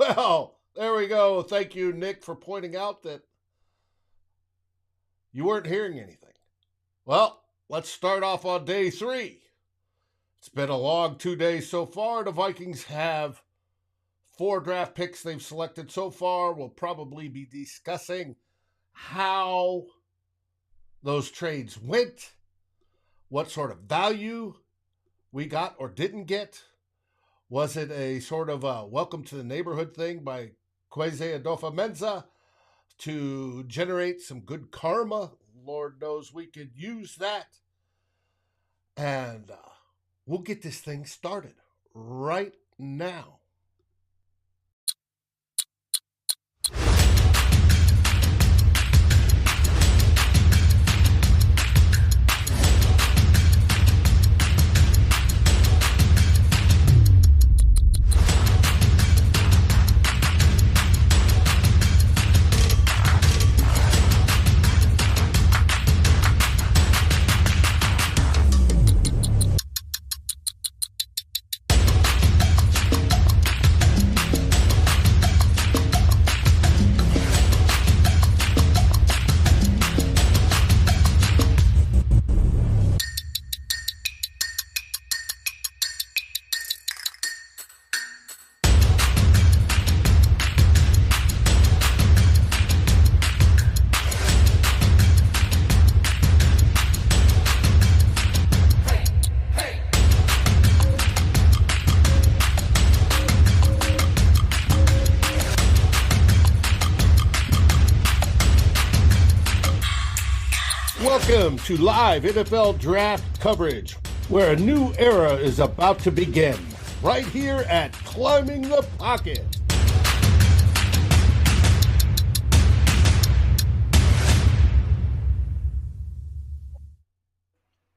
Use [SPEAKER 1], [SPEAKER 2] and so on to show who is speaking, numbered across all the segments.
[SPEAKER 1] Well, there we go. Thank you, Nick, for pointing out that you weren't hearing anything. Well, let's start off on day 3. It's been a long 2 days so far. The Vikings have 4 draft picks they've selected so far. We'll probably be discussing how those trades went, what sort of value we got or didn't get. Was it a sort of a welcome to the neighborhood thing by Kwesi Adofo-Mensah to generate some good karma? Lord knows we could use that. And we'll get this thing started right now. Welcome to live NFL draft coverage, where a new era is about to begin, right here at Climbing the Pocket.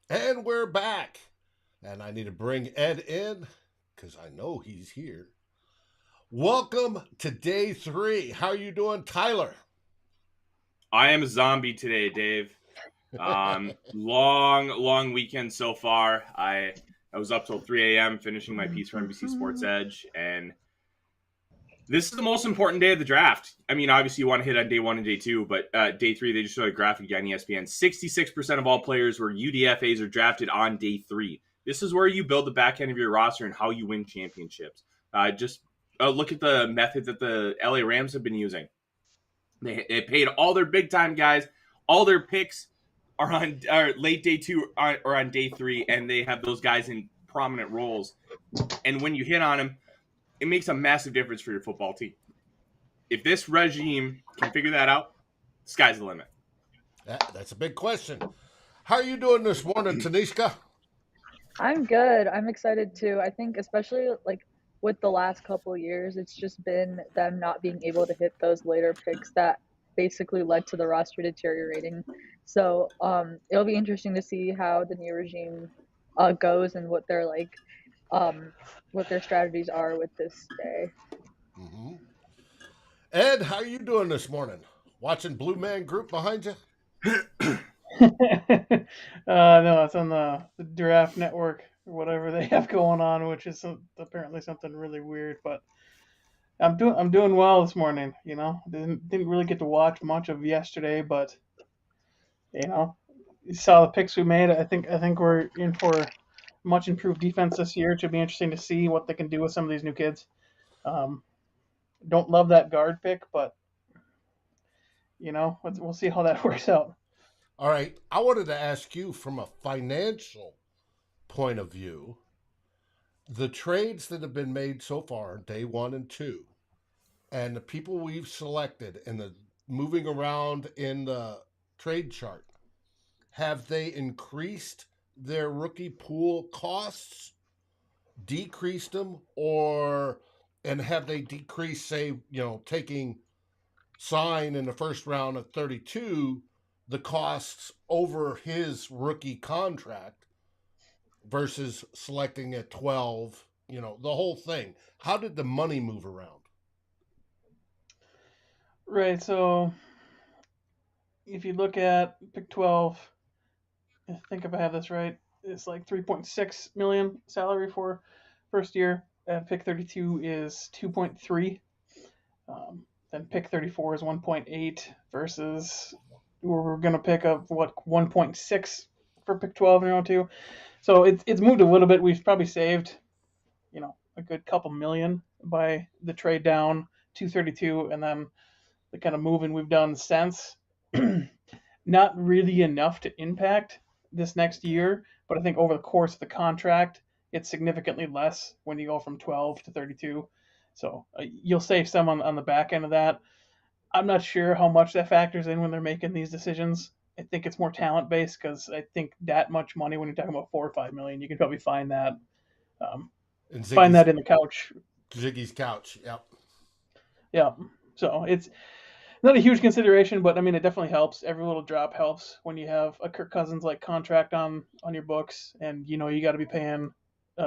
[SPEAKER 1] And we're back. And I need to bring Ed in, because I know he's here. Welcome to day 3. How are you doing, Tyler?
[SPEAKER 2] I am a zombie today, Dave. Long weekend so far. I was up till 3 a.m. finishing my piece for NBC Sports Edge, and this is the most important day of the draft. I mean, obviously you want to hit on day 1 and day 2, but day 3, they just showed a graphic on ESPN. 66% of all players were UDFAs or drafted on day 3. This is where you build the back end of your roster and how you win championships. Just look at the method that the LA Rams have been using. They paid all their big-time guys, all their picks are on late day 2 or on day 3, and they have those guys in prominent roles. And when you hit on them, it makes a massive difference for your football team. If this regime can figure that out, sky's the limit.
[SPEAKER 1] That's a big question. How are you doing this morning, Tanishka?
[SPEAKER 3] I'm good. I'm excited too. I think especially with the last couple of years, it's just been them not being able to hit those later picks that basically led to the roster deteriorating. So it'll be interesting to see how the new regime goes and what their what their strategies are with this day.
[SPEAKER 1] Mm-hmm. Ed, how are you doing this morning? Watching Blue Man Group behind you?
[SPEAKER 4] No, it's on the Draft Network or whatever they have going on, which is apparently something really weird. But I'm doing well this morning. You know, didn't really get to watch much of yesterday, but you saw the picks we made. I think we're in for much improved defense this year. It should be interesting to see what they can do with some of these new kids. Don't love that guard pick, but we'll see how that works out.
[SPEAKER 1] All right. I wanted to ask you from a financial point of view, the trades that have been made so far, day 1 and 2, and the people we've selected and the moving around in the trade chart, have they increased their rookie pool costs, decreased them, and have they decreased, say, taking Sign in the first round at 32, the costs over his rookie contract versus selecting at 12, the whole thing. How did the money move around?
[SPEAKER 4] Right, so if you look at pick 12, I think if I have this right, it's like 3.6 million salary for first year. At pick 32 is 2.3. Then pick 34 is 1.8 versus we're going to pick up 1.6 for pick 12 in round 2. So it's moved a little bit. We've probably saved, a good couple million by the trade down to 32 and then the kind of moving we've done since. Not really enough to impact this next year, but I think over the course of the contract, it's significantly less when you go from 12 to 32. So you'll save some on the back end of that. I'm not sure how much that factors in when they're making these decisions. I think it's more talent based because I think that much money when you're talking about 4 or 5 million, you can probably find that. Find that in the couch.
[SPEAKER 1] Ziggy's couch. Yep.
[SPEAKER 4] Yeah. So it's not a huge consideration, but I mean, it definitely helps. Every little drop helps when you have a Kirk Cousins like contract on your books, and you got to be paying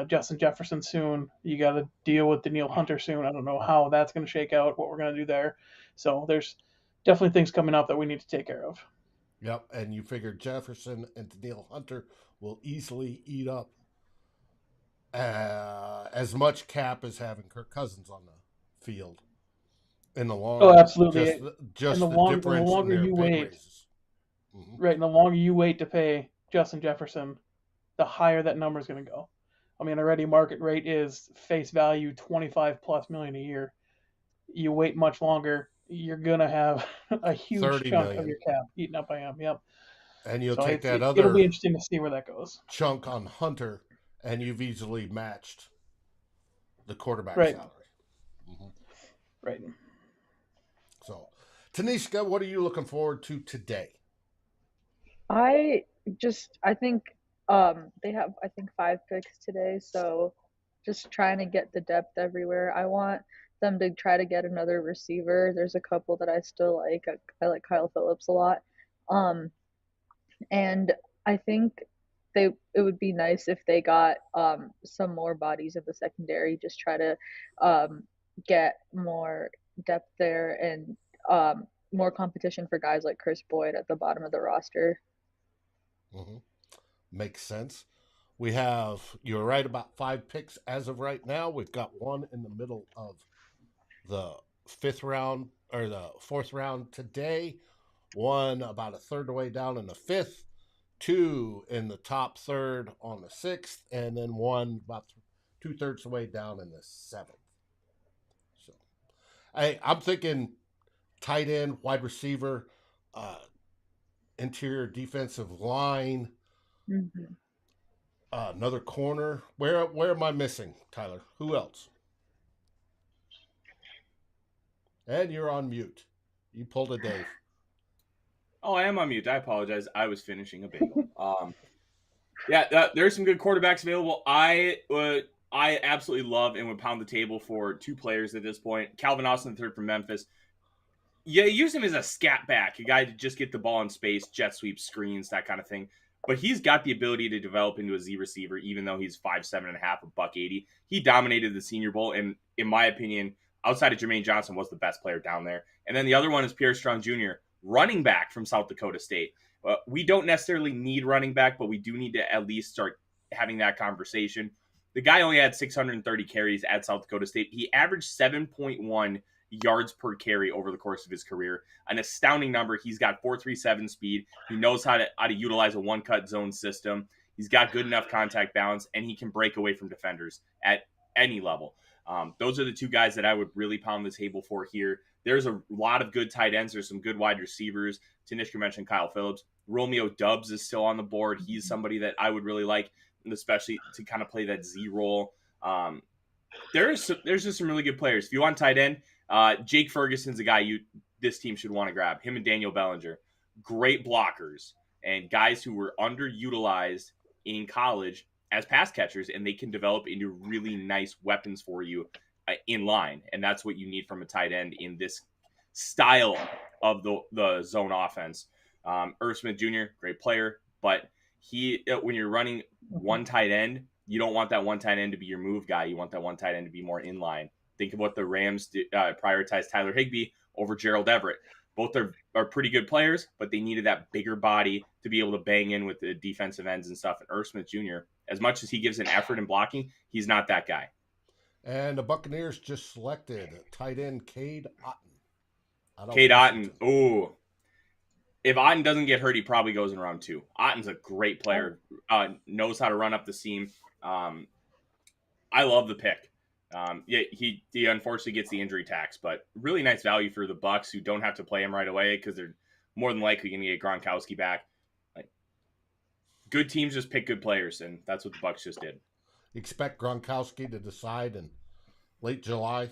[SPEAKER 4] Justin Jefferson soon. You got to deal with Danielle Hunter soon. I don't know how that's going to shake out, what we're going to do there. So there's definitely things coming up that we need to take care of.
[SPEAKER 1] Yep, and you figure Jefferson and Danielle Hunter will easily eat up as much cap as having Kirk Cousins on the field in the long
[SPEAKER 4] run. Oh, absolutely.
[SPEAKER 1] Just the difference
[SPEAKER 4] the longer
[SPEAKER 1] in their
[SPEAKER 4] you
[SPEAKER 1] pay
[SPEAKER 4] wait,
[SPEAKER 1] raises. Mm-hmm.
[SPEAKER 4] Right, and the longer you wait to pay Justin Jefferson, the higher that number is going to go. I mean, already market rate is face value 25 plus million a year. You wait much longer, you're going to have a huge chunk of your cap eaten up by him. Yep.
[SPEAKER 1] And you'll
[SPEAKER 4] so
[SPEAKER 1] take that
[SPEAKER 4] it'll be interesting to see where that goes.
[SPEAKER 1] Chunk on Hunter, and you've easily matched the quarterback salary.
[SPEAKER 4] Mm-hmm. Right.
[SPEAKER 1] So, Tanishka, what are you looking forward to today?
[SPEAKER 3] I think they have 5 picks today, so just trying to get the depth everywhere. I want them to try to get another receiver. There's a couple that I still like. I like Kyle Phillips a lot. And I think it would be nice if they got some more bodies in the secondary. Just try to get more depth there and more competition for guys like Chris Boyd at the bottom of the roster.
[SPEAKER 1] Mm-hmm. Makes sense. You're right about 5 picks as of right now. We've got one in the middle of the 5th round or the 4th round today, one about a third of the way down in the 5th, 2 in the top third on the 6th, and then one about 2/3 of the way down in the 7th. So I'm thinking tight end, wide receiver, interior defensive line,
[SPEAKER 3] Mm-hmm.
[SPEAKER 1] Another corner. Where am I missing, Tyler? Who else? And you're on mute. You pulled a Dave.
[SPEAKER 2] Oh, I am on mute. I apologize. I was finishing a bagel. There's some good quarterbacks available. I absolutely love and would pound the table for 2 players at this point. Calvin Austin III from Memphis. Yeah, use him as a scat back, a guy to just get the ball in space, jet sweep, screens, that kind of thing. But he's got the ability to develop into a Z receiver, even though he's 5'7.5", $180. He dominated the Senior Bowl, and in my opinion, outside of Jermaine Johnson, was the best player down there. And then the other one is Pierre Strong Jr., running back from South Dakota State. We don't necessarily need running back, but we do need to at least start having that conversation. The guy only had 630 carries at South Dakota State. He averaged 7.1 yards per carry over the course of his career. An astounding number. He's got 4.37 speed. He knows how to utilize a one-cut zone system. He's got good enough contact balance, and he can break away from defenders at any level. Those are the 2 guys that I would really pound the table for here. There's a lot of good tight ends. There's some good wide receivers. Tanishka mentioned Kyle Phillips. Romeo Doubs is still on the board. He's somebody that I would really like, especially to kind of play that Z role. There's just some really good players. If you want tight end, Jake Ferguson's a guy this team should want to grab. Him and Daniel Bellinger, great blockers and guys who were underutilized in college as pass catchers, and they can develop into really nice weapons for you in line. And that's what you need from a tight end in this style of the zone offense. Irv Smith Jr., great player, but when you're running one tight end, you don't want that one tight end to be your move guy. You want that one tight end to be more in line. Think of what the Rams prioritized Tyler Higbee over Gerald Everett. Both are pretty good players, but they needed that bigger body to be able to bang in with the defensive ends and stuff. And Irv Smith Jr., as much as he gives an effort in blocking, he's not that guy.
[SPEAKER 1] And the Buccaneers just selected tight end Cade Otton.
[SPEAKER 2] Cade Otton. Oh, if Otton doesn't get hurt, he probably goes in round 2. Otton's a great player. Knows how to run up the seam. I love the pick. Yeah, he unfortunately gets the injury tax, but really nice value for the Bucs, who don't have to play him right away because they're more than likely going to get Gronkowski back. Like, good teams just pick good players, and that's what the Bucs just did.
[SPEAKER 1] Expect Gronkowski to decide in late July.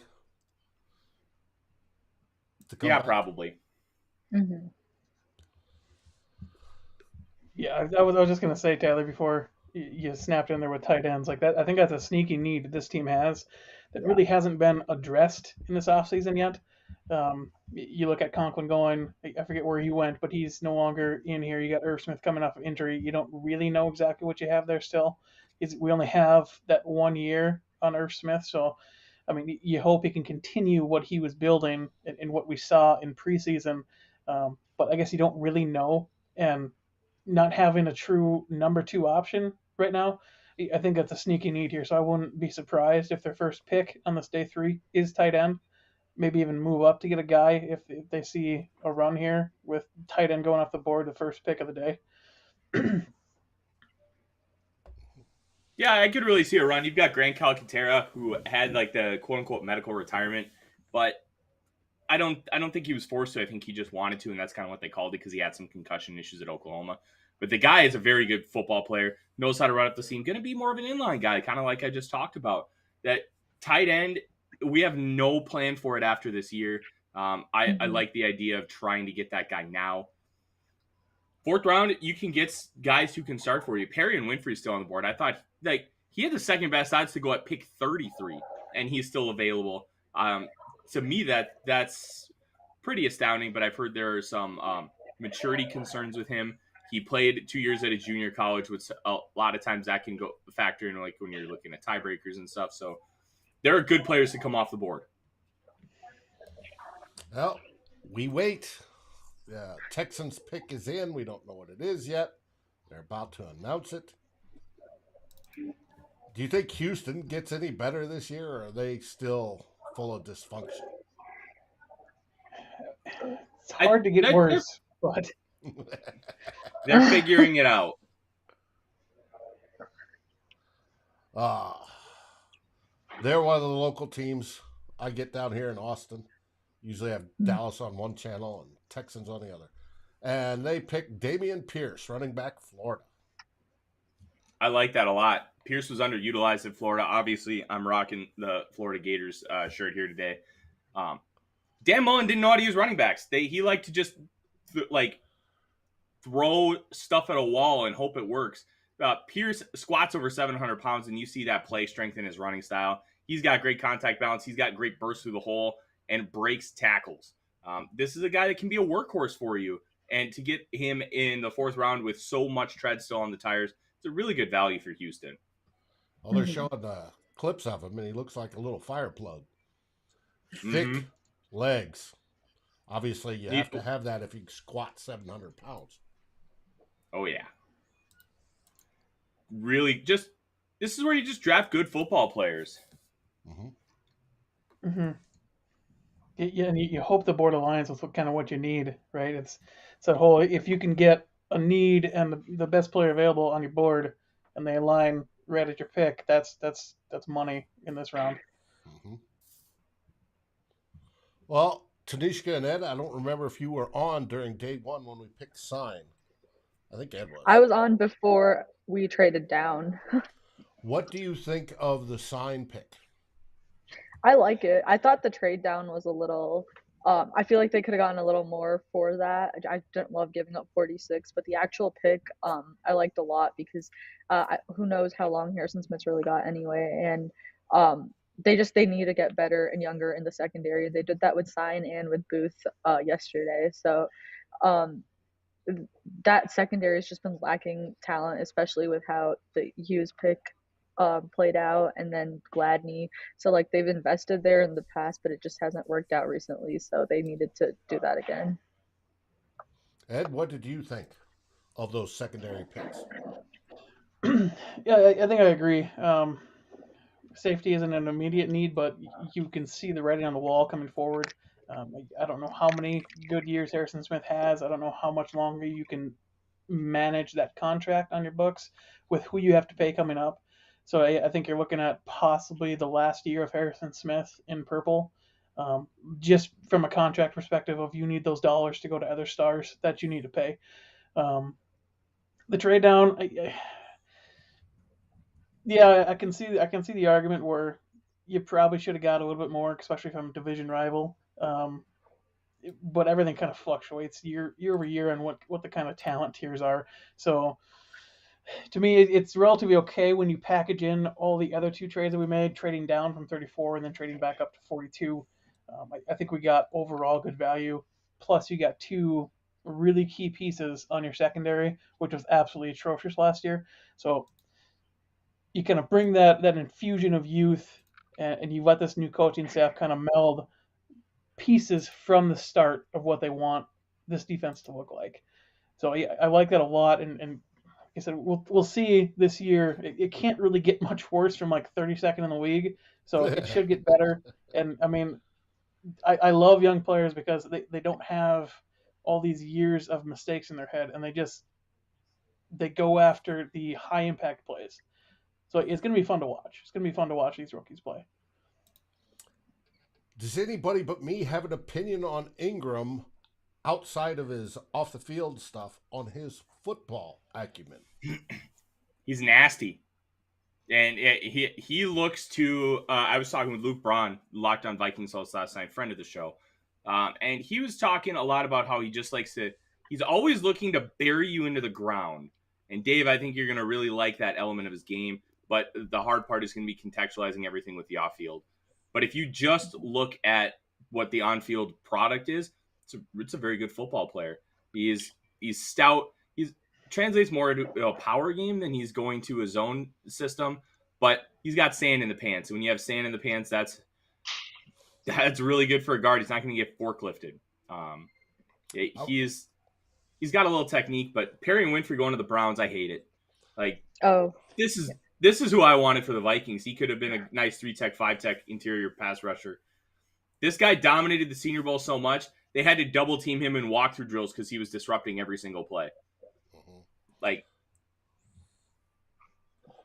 [SPEAKER 2] Yeah, probably.
[SPEAKER 3] Mm-hmm.
[SPEAKER 4] Yeah, I was just gonna say, Tyler, before you snapped in there with tight ends like that. I think that's a sneaky need this team has that really hasn't been addressed in this offseason yet. You look at Conklin going, I forget where he went, but he's no longer in here. You got Irv Smith coming off of injury. You don't really know exactly what you have there still. We only have that 1 year on Irv Smith, so I mean, you hope he can continue what he was building and what we saw in preseason. But I guess you don't really know, and not having a true number 2 option right now, I think that's a sneaky need here. So I wouldn't be surprised if their first pick on this day 3 is tight end. Maybe even move up to get a guy if they see a run here with tight end going off the board, the first pick of the day.
[SPEAKER 2] Yeah, I could really see a run. You've got Grant Calcaterra, who had like the quote unquote medical retirement, but I don't think he was forced to. I think he just wanted to, and that's kind of what they called it because he had some concussion issues at Oklahoma. But the guy is a very good football player, knows how to run up the seam, going to be more of an inline guy, kind of like I just talked about. That tight end, we have no plan for it after this year. I like the idea of trying to get that guy now. 4th round, you can get guys who can start for you. Perry and Winfrey's still on the board. I thought like he had the second best odds to go at pick 33, and he's still available. To me, that's pretty astounding, but I've heard there are some maturity concerns with him. He played 2 years at a junior college, which a lot of times that can go factor in like when you're looking at tiebreakers and stuff. So there are good players to come off the board.
[SPEAKER 1] Well, we wait. Texans pick is in. We don't know what it is yet. They're about to announce it. Do you think Houston gets any better this year, or are they still full of dysfunction?
[SPEAKER 4] It's hard to get worse, but
[SPEAKER 2] they're figuring it out.
[SPEAKER 1] They're one of the local teams I get down here in Austin. Usually have Dallas on one channel and Texans on the other. And they picked Dameon Pierce, running back, Florida.
[SPEAKER 2] I like that a lot. Pierce was underutilized in Florida. Obviously, I'm rocking the Florida Gators shirt here today. Dan Mullen didn't know how to use running backs. He liked to just throw stuff at a wall and hope it works. Pierce squats over 700 pounds, and you see that play strength in his running style. He's got great contact balance. He's got great burst through the hole and breaks tackles. This is a guy that can be a workhorse for you. And to get him in the 4th round with so much tread still on the tires, it's a really good value for Houston.
[SPEAKER 1] Well, they're showing clips of him, and he looks like a little fire plug. Thick legs. Obviously, you have to have that if you squat 700 pounds.
[SPEAKER 2] Oh, yeah. Really, this is where you just draft good football players.
[SPEAKER 4] Yeah, and you hope the board aligns with what you need, right? It's that whole, if you can get a need and the best player available on your board, and they align right at your pick, that's money in this round.
[SPEAKER 1] Well, Tanishka and Ed, I don't remember if you were on during day 1 when we picked sign. I think Ed was.
[SPEAKER 3] I was on before we traded down.
[SPEAKER 1] What do you think of the sign pick?
[SPEAKER 3] I like it. I thought the trade down was a little I feel like they could have gotten a little more for that. I didn't love giving up 46, but the actual pick I liked a lot because who knows how long Harrison Smith's really got anyway, and they need to get better and younger in the secondary. They did that with Sign and with Booth yesterday. So that secondary has just been lacking talent, especially with how the Hughes pick played out, and then Gladney. So like they've invested there in the past, but it just hasn't worked out recently. So they needed to do that again.
[SPEAKER 1] Ed, what did you think of those secondary picks?
[SPEAKER 4] Yeah, I think I agree. safety isn't an immediate need, but you can see the writing on the wall coming forward. I don't know how many good years Harrison Smith has. I don't know how much longer you can manage that contract on your books with who you have to pay coming up. So I think you're looking at possibly the last year of Harrison Smith in purple, just from a contract perspective of you need those dollars to go to other stars that you need to pay. The trade down, yeah, I can see the argument where you probably should have got a little bit more, especially from a division rival. But everything kind of fluctuates year over year on what the kind of talent tiers are. So to me, it's relatively okay when you package in all the other two trades that we made, trading down from 34 and then trading back up to 42. I think we got overall good value. Plus, you got two really key pieces on your secondary, which was absolutely atrocious last year. So you kind of bring that infusion of youth, and you let this new coaching staff kind of meld pieces from the start of what they want this defense to look like. So I like that a lot, and like I said, we'll see this year. It can't really get much worse from like 32nd in the league, so it should get better. And I mean, I love young players because they don't have all these years of mistakes in their head, and they go after the high impact plays. So it's going to be fun to watch. It's going to be fun to watch these rookies play.
[SPEAKER 1] Does anybody but me have an opinion on Ingram outside of his off the field stuff on his football acumen?
[SPEAKER 2] He's nasty. And he looks to I was talking with Luke Braun, Locked On Vikings host last night, friend of the show. And he was talking a lot about how he just likes to, he's always looking to bury you into the ground. And Dave, I think you're going to really like that element of his game. But the hard part is going to be contextualizing everything with the off-field. But if you just look at what the on-field product is, it's a very good football player. He's stout. He translates more into a power game than he's going to a zone system. But he's got sand in the pants. When you have sand in the pants, that's really good for a guard. He's not going to get forklifted. He's got a little technique, but Perry and Winfrey going to the Browns, I hate it. Like, this is who I wanted for the Vikings. He could have been a nice 3-tech, 5-tech interior pass rusher. This guy dominated the Senior Bowl so much, they had to double team him in walkthrough drills because he was disrupting every single play.
[SPEAKER 1] Mm-hmm.
[SPEAKER 2] Like,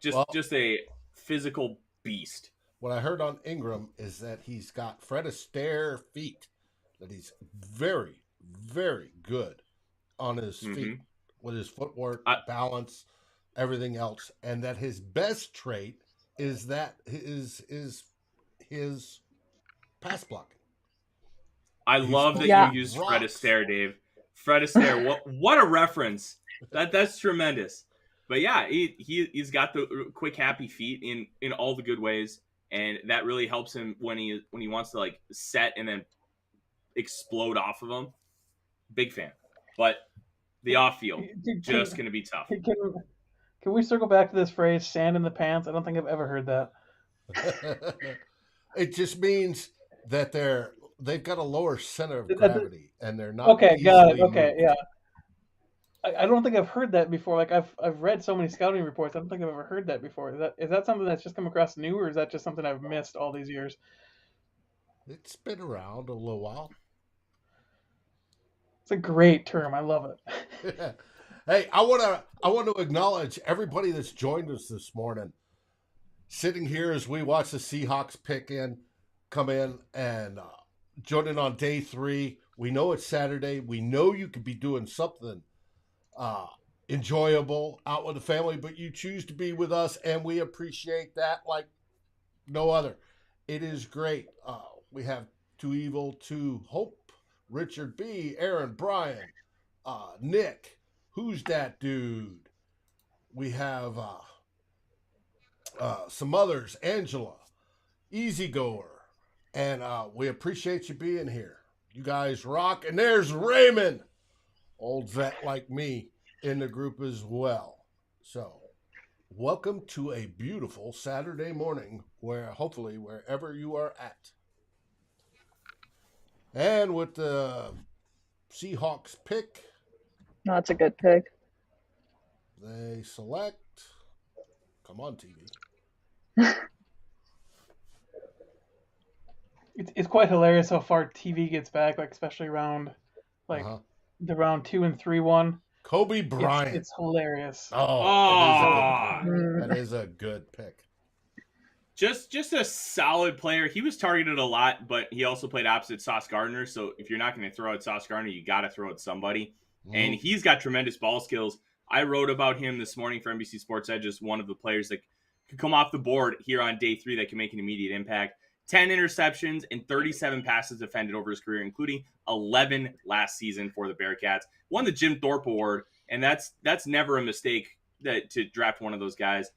[SPEAKER 2] just a physical beast.
[SPEAKER 1] What I heard on Ingram is that he's got Fred Astaire feet, that he's very, very good on his feet with his footwork, balance, everything else, and that his best trait is that his pass blocking.
[SPEAKER 2] I love that you used Fred Astaire, Dave. Fred Astaire, what a reference! That's tremendous. But yeah, he's got the quick, happy feet in all the good ways, and that really helps him when he wants to like set and then explode off of them. Big fan, but the off field just going to be tough.
[SPEAKER 4] Can we circle back to this phrase, sand in the pants? I don't think I've ever heard that.
[SPEAKER 1] It just means that they've got a lower center of gravity and they're not.
[SPEAKER 4] Okay, got it. Okay,
[SPEAKER 1] moved.
[SPEAKER 4] yeah. I don't think I've heard that before. Like I've read so many scouting reports. I don't think I've ever heard that before. Is that something that's just come across new, or is that just something I've missed all these years?
[SPEAKER 1] It's been around a little while.
[SPEAKER 4] It's a great term. I love
[SPEAKER 1] it. Hey, I want to acknowledge everybody that's joined us this morning. Sitting here as we watch the Seahawks come in and joining on day 3. We know it's Saturday. We know you could be doing something enjoyable out with the family, but you choose to be with us, and we appreciate that like no other. It is great. We have Too Evil, Too Hope, Richard B, Aaron, Brian, Nick, Who's That Dude? We have some others, Angela, Easygoer, and we appreciate you being here. You guys rock. And there's Raymond, old vet like me, in the group as well. So welcome to a beautiful Saturday morning, hopefully wherever you are at. And with the Seahawks pick.
[SPEAKER 3] No, that's a good pick.
[SPEAKER 1] They select. Come on, TV.
[SPEAKER 4] It's quite hilarious how far TV gets back, like especially around like
[SPEAKER 1] Uh-huh.
[SPEAKER 4] the round 2 and 3 one.
[SPEAKER 1] Kobe Bryant.
[SPEAKER 4] It's hilarious.
[SPEAKER 1] Oh,
[SPEAKER 2] Oh,
[SPEAKER 1] that is a good pick.
[SPEAKER 2] just a solid player. He was targeted a lot, but he also played opposite Sauce Gardner. So if you're not going to throw at Sauce Gardner, you got to throw at somebody. And he's got tremendous ball skills. I wrote about him this morning for NBC Sports Edge as one of the players that could come off the board here on day 3 that can make an immediate impact. 10 interceptions and 37 passes defended over his career, including 11 last season for the Bearcats. Won the Jim Thorpe Award, and that's never a mistake to draft one of those guys.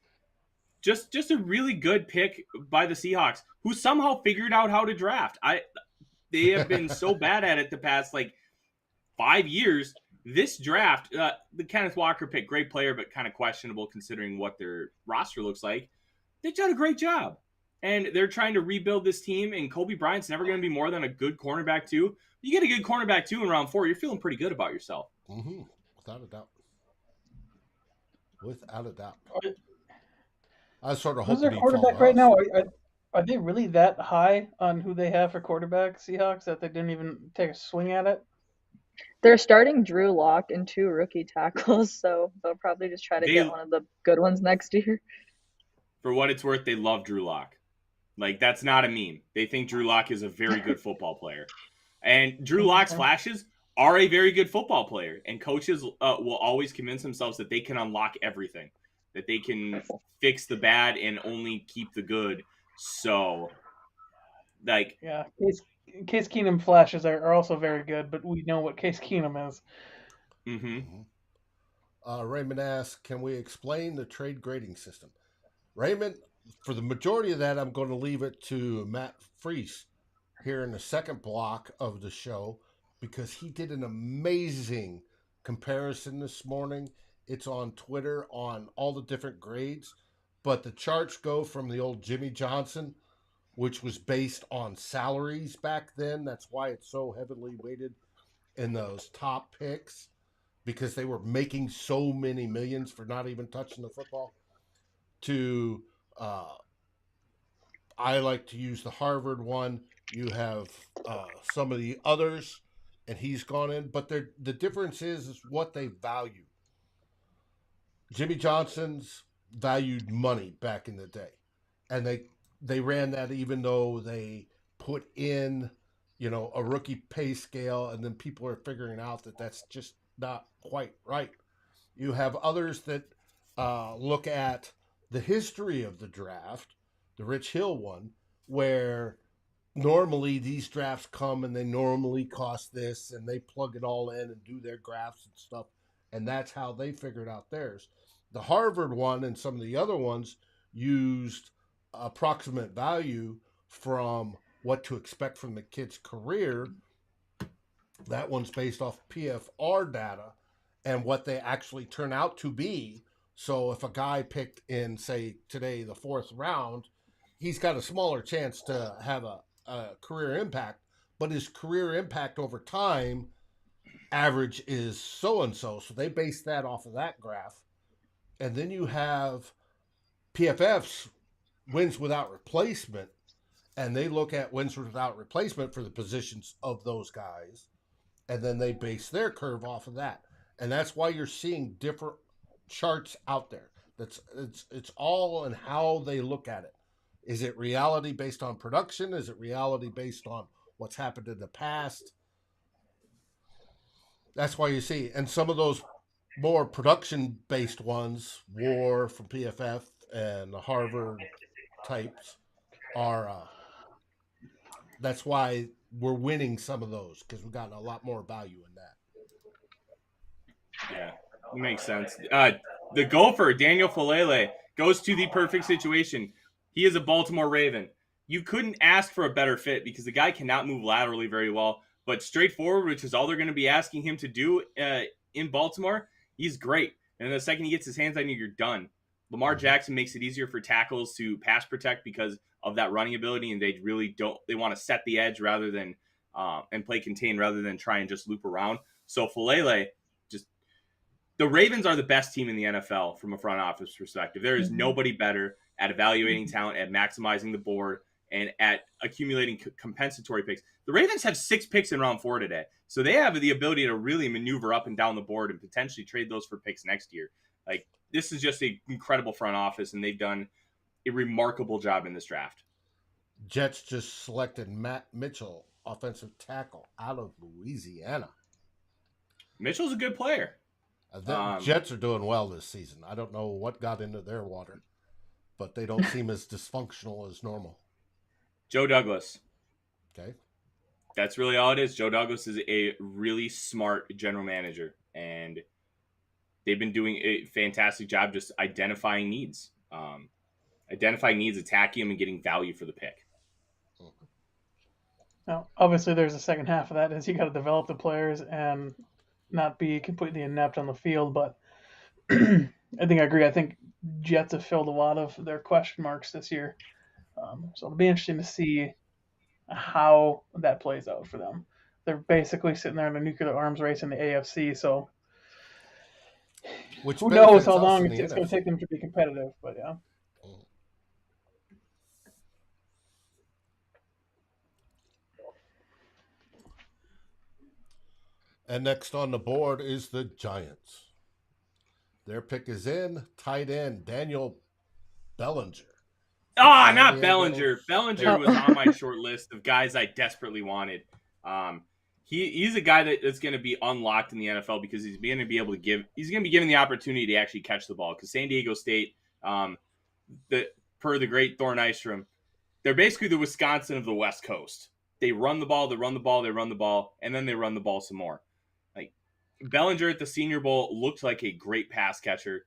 [SPEAKER 2] Just a really good pick by the Seahawks, who somehow figured out how to draft. They have been so bad at it the past 5 years. This draft, the Kenneth Walker pick, great player, but kind of questionable considering what their roster looks like. They've done a great job. And they're trying to rebuild this team, and Kobe Bryant's never going to be more than a good cornerback, too. You get a good cornerback, too, in round 4, you're feeling pretty good about yourself.
[SPEAKER 1] Mm-hmm. Without a doubt. Without a doubt. I was sort of
[SPEAKER 4] Who's
[SPEAKER 1] hoping
[SPEAKER 4] their
[SPEAKER 1] he'd
[SPEAKER 4] quarterback
[SPEAKER 1] follow
[SPEAKER 4] right
[SPEAKER 1] us.
[SPEAKER 4] now? Are they really that high on who they have for quarterback, Seahawks, that they didn't even take a swing at it?
[SPEAKER 3] They're starting Drew Lock and 2 rookie tackles, so they'll probably just try to get one of the good ones next year.
[SPEAKER 2] For what it's worth, they love Drew Lock. That's not a meme. They think Drew Lock is a very good football player. And Drew Lock's flashes are a very good football player. And coaches will always convince themselves that they can unlock everything, that they can fix the bad and only keep the good. So,
[SPEAKER 4] yeah, Case Keenum flashes are also very good, but we know what Case Keenum is.
[SPEAKER 1] Raymond asks, can we explain the trade grading system? Raymond, for the majority of that, I'm going to leave it to Matt Freese here in the second block of the show because he did an amazing comparison this morning. It's on Twitter on all the different grades, but the charts go from the old Jimmy Johnson, which was based on salaries back then. That's why it's so heavily weighted in those top picks because they were making so many millions for not even touching the football. To I like to use the Harvard one. You have some of the others, and he's gone in. But the difference is what they value. Jimmy Johnson's valued money back in the day, and they ran that even though they put in, a rookie pay scale, and then people are figuring out that that's just not quite right. You have others that look at the history of the draft, the Rich Hill one, where normally these drafts come and they normally cost this, and they plug it all in and do their graphs and stuff, and that's how they figured out theirs. The Harvard one and some of the other ones used approximate value from what to expect from the kid's career. That one's based off PFR data and what they actually turn out to be. So if a guy picked in, say, today, the 4th round, he's got a smaller chance to have a career impact, but his career impact over time average is so-and-so. So they base that off of that graph. And then you have PFF's wins without replacement, and they look at wins without replacement for the positions of those guys, and then they base their curve off of that. And that's why you're seeing different charts out there. It's all in how they look at it. Is it reality based on production? Is it reality based on what's happened in the past? That's why you see, and some of those more production-based ones, War from PFF and the Harvard types, are. That's why we're winning some of those because we've gotten a lot more value in that.
[SPEAKER 2] Yeah, makes sense. The Gopher, Daniel Falele, goes to the perfect situation. He is a Baltimore Raven. You couldn't ask for a better fit because the guy cannot move laterally very well, but straightforward, which is all they're going to be asking him to do in Baltimore, he's great. And the second he gets his hands on you, you're done. Lamar Jackson makes it easier for tackles to pass protect because of that running ability, and they really don't. They want to set the edge rather than and play contain rather than try and just loop around. So Falele, the Ravens are the best team in the NFL from a front office perspective. There is nobody better at evaluating talent, at maximizing the board, and at accumulating compensatory picks. The Ravens have 6 picks in round 4 today. So they have the ability to really maneuver up and down the board and potentially trade those for picks next year. Like, this is just an incredible front office, and they've done a remarkable job in this draft.
[SPEAKER 1] Jets just selected Matt Mitchell, offensive tackle out of Louisiana.
[SPEAKER 2] Mitchell's a good player.
[SPEAKER 1] The Jets are doing well this season. I don't know what got into their water, but they don't seem as dysfunctional as normal.
[SPEAKER 2] Joe Douglas.
[SPEAKER 1] Okay.
[SPEAKER 2] That's really all it is. Joe Douglas is a really smart general manager, and they've been doing a fantastic job just identifying needs. Attacking them, and getting value for the pick.
[SPEAKER 4] Now, obviously, there's a second half of that is you got to develop the players and not be completely inept on the field. But I think I agree. I think Jets have filled a lot of their question marks this year. So it'll be interesting to see how that plays out for them. They're basically sitting there in a nuclear arms race in the AFC. So who knows how long it's going to take them to be competitive. But yeah.
[SPEAKER 1] And next on the board is the Giants. Their pick is in, tight end, Daniel Bellinger.
[SPEAKER 2] Not Bellinger. Bellinger was on my short list of guys I desperately wanted. He's a guy that's going to be unlocked in the NFL because he's going to be given the opportunity to actually catch the ball. Because San Diego State, per the great Thor Nystrom, they're basically the Wisconsin of the West Coast. They run the ball, and then they run the ball some more. Like, Bellinger at the Senior Bowl looked like a great pass catcher.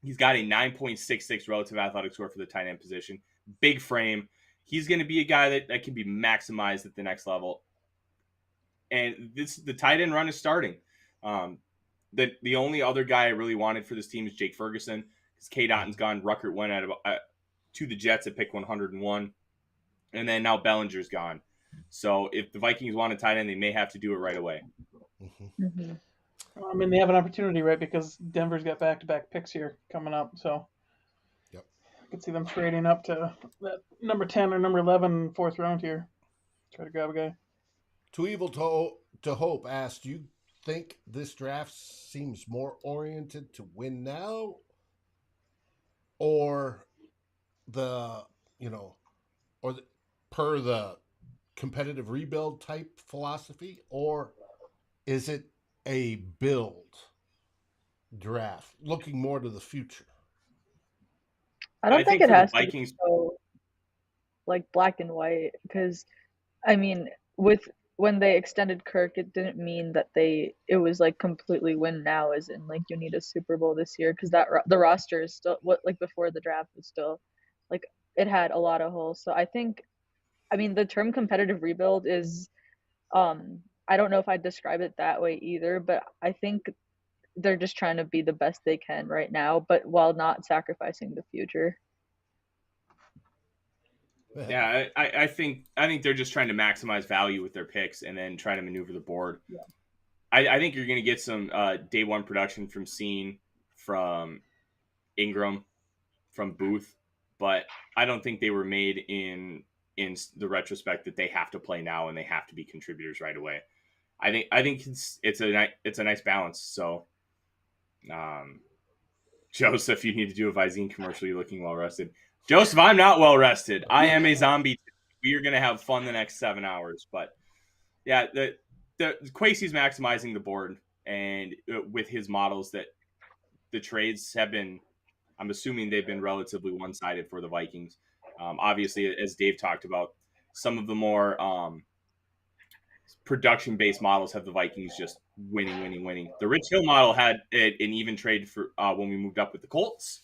[SPEAKER 2] He's got a 9.66 relative athletic score for the tight end position. Big frame. He's going to be a guy that can be maximized at the next level. And the tight end run is starting. The only other guy I really wanted for this team is Jake Ferguson, because K. Dotton's gone. Ruckert went to the Jets at pick 101. And then now Bellinger's gone. So if the Vikings want a tight end, they may have to do it right away.
[SPEAKER 3] Mm-hmm.
[SPEAKER 4] I mean, they have an opportunity, right? Because Denver's got back-to-back picks here coming up. So
[SPEAKER 1] yep.
[SPEAKER 4] I could see them trading up to that number 10 or number 11 fourth round here. Try to grab a guy.
[SPEAKER 1] Too Evil to Hope asked, do you think this draft seems more oriented to win now, or per the competitive rebuild type philosophy, or is it a build draft looking more to the future?
[SPEAKER 3] I don't think it has to be so like black and white, because I mean, when they extended Kirk, it didn't mean that it was like completely win now, as in like you need a Super Bowl this year, because the roster is still before the draft was still like it had a lot of holes. So I think, I mean, the term competitive rebuild is I don't know if I'd describe it that way either, but I think they're just trying to be the best they can right now, but while not sacrificing the future.
[SPEAKER 2] Yeah, I think they're just trying to maximize value with their picks and then try to maneuver the board.
[SPEAKER 3] Yeah.
[SPEAKER 2] I think you're going to get some day one production from Scene, from Ingram, from Booth, but I don't think they were made in the retrospect that they have to play now and they have to be contributors right away. I think it's a nice balance. So, Joseph, you need to do a Visine commercial. You're looking well rested. Joseph, I'm not well rested. I am a zombie. We are going to have fun the next 7 hours. But yeah, the Kwesi's maximizing the board, and with his models that the trades have been, I'm assuming they've been relatively one-sided for the Vikings. Obviously, as Dave talked about, some of the more production-based models have the Vikings just winning. The Rich Hill model had an even trade for when we moved up with the Colts.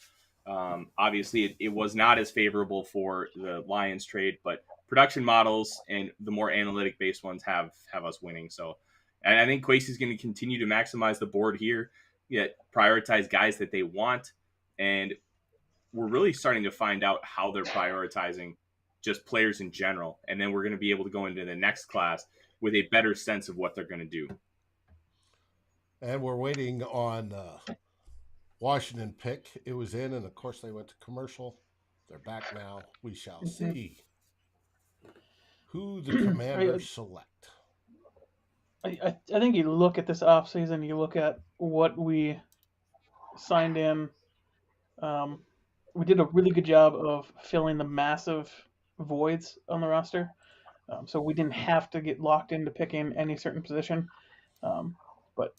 [SPEAKER 2] Obviously, it was not as favorable for the Lions trade, but production models and the more analytic-based ones have us winning. So, and I think Kwesi's going to continue to maximize the board here, yet prioritize guys that they want, and we're really starting to find out how they're prioritizing just players in general, and then we're going to be able to go into the next class with a better sense of what they're going to do.
[SPEAKER 1] And we're waiting on Washington pick. It was in, and of course they went to commercial. They're back now. We shall see. who the Commanders select.
[SPEAKER 4] I think you look at this offseason, you look at what we signed in. We did a really good job of filling the massive voids on the roster. So we didn't have to get locked into picking any certain position. But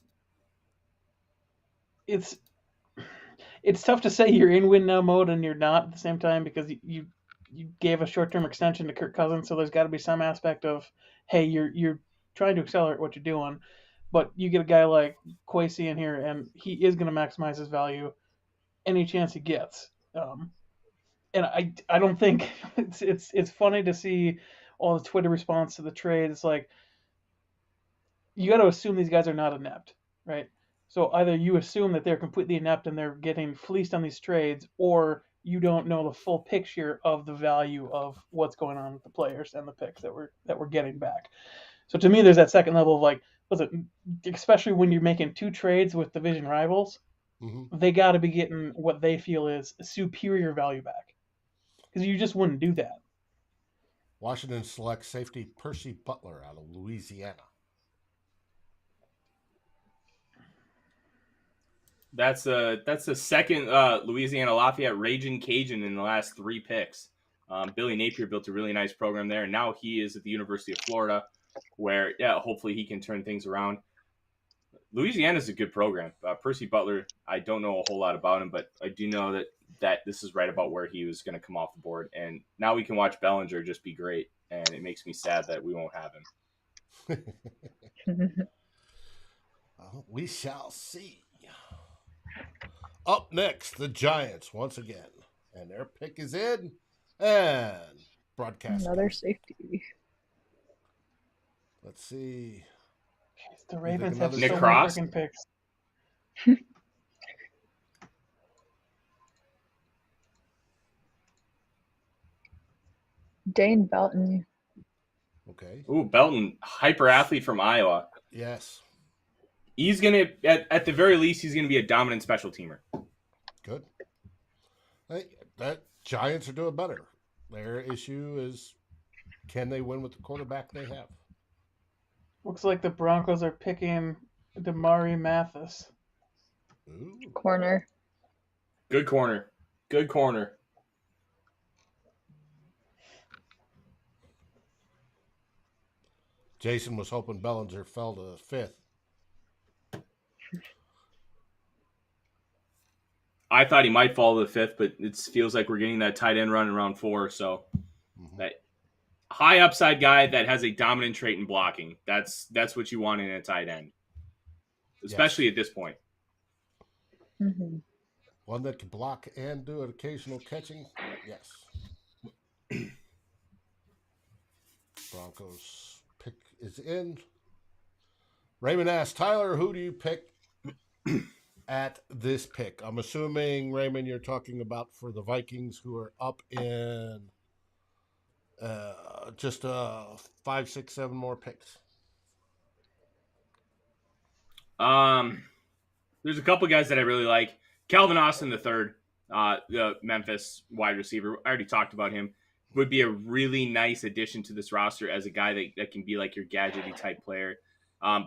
[SPEAKER 4] it's tough to say you're in win now mode and you're not at the same time, because you gave a short-term extension to Kirk Cousins, so there's got to be some aspect of, hey, you're trying to accelerate what you're doing, but you get a guy like Kwesi in here, and he is going to maximize his value any chance he gets. And I don't think it's funny to see all the Twitter response to the trade. It's like, you got to assume these guys are not inept, right? So either you assume that they're completely inept and they're getting fleeced on these trades, or you don't know the full picture of the value of what's going on with the players and the picks that we're getting back. So to me, there's that second level of like, especially when you're making two trades with division rivals, they got to be getting what they feel is superior value back, because you just wouldn't do that.
[SPEAKER 1] Washington selects safety Percy Butler out of Louisiana.
[SPEAKER 2] That's the second Louisiana Lafayette Raging Cajun in the last 3 picks. Billy Napier built a really nice program there, and now he is at the University of Florida, where hopefully he can turn things around. Louisiana is a good program. Percy Butler, I don't know a whole lot about him, but I do know that this is right about where he was going to come off the board, and now we can watch Bellinger just be great, and it makes me sad that we won't have him.
[SPEAKER 1] We shall see. Up next, the Giants once again, and their pick is in, and broadcast.
[SPEAKER 3] Another safety.
[SPEAKER 1] Let's see.
[SPEAKER 4] The Ravens have so
[SPEAKER 2] Nick
[SPEAKER 4] many
[SPEAKER 2] Cross?
[SPEAKER 4] freaking picks.
[SPEAKER 3] Dane Belton.
[SPEAKER 1] Okay.
[SPEAKER 2] Ooh, Belton, hyper athlete from Iowa.
[SPEAKER 1] Yes.
[SPEAKER 2] He's going to, at the very least, he's going to be a dominant special teamer.
[SPEAKER 1] Good. Hey, that Giants are doing better. Their issue is, can they win with the quarterback they have?
[SPEAKER 4] Looks like the Broncos are picking Damari Mathis.
[SPEAKER 1] Ooh.
[SPEAKER 3] Corner.
[SPEAKER 2] Good corner. Good corner.
[SPEAKER 1] Jason was hoping Bellinger fell to 5th.
[SPEAKER 2] I thought he might fall to the 5th, but it feels like we're getting that tight end run in round 4. So that high upside guy that has a dominant trait in blocking. That's what you want in a tight end, especially at this point.
[SPEAKER 3] Mm-hmm.
[SPEAKER 1] One that can block and do an occasional catching. Yes. Broncos pick is in. Raymond asks, Tyler, who do you pick at this pick? I'm assuming, Raymond, you're talking about for the Vikings, who are up in just 5, 6, 7 more picks.
[SPEAKER 2] There's a couple guys that I really like. Calvin Austin III, the Memphis wide receiver. I already talked about him. Would be a really nice addition to this roster as a guy that can be like your gadgety type player.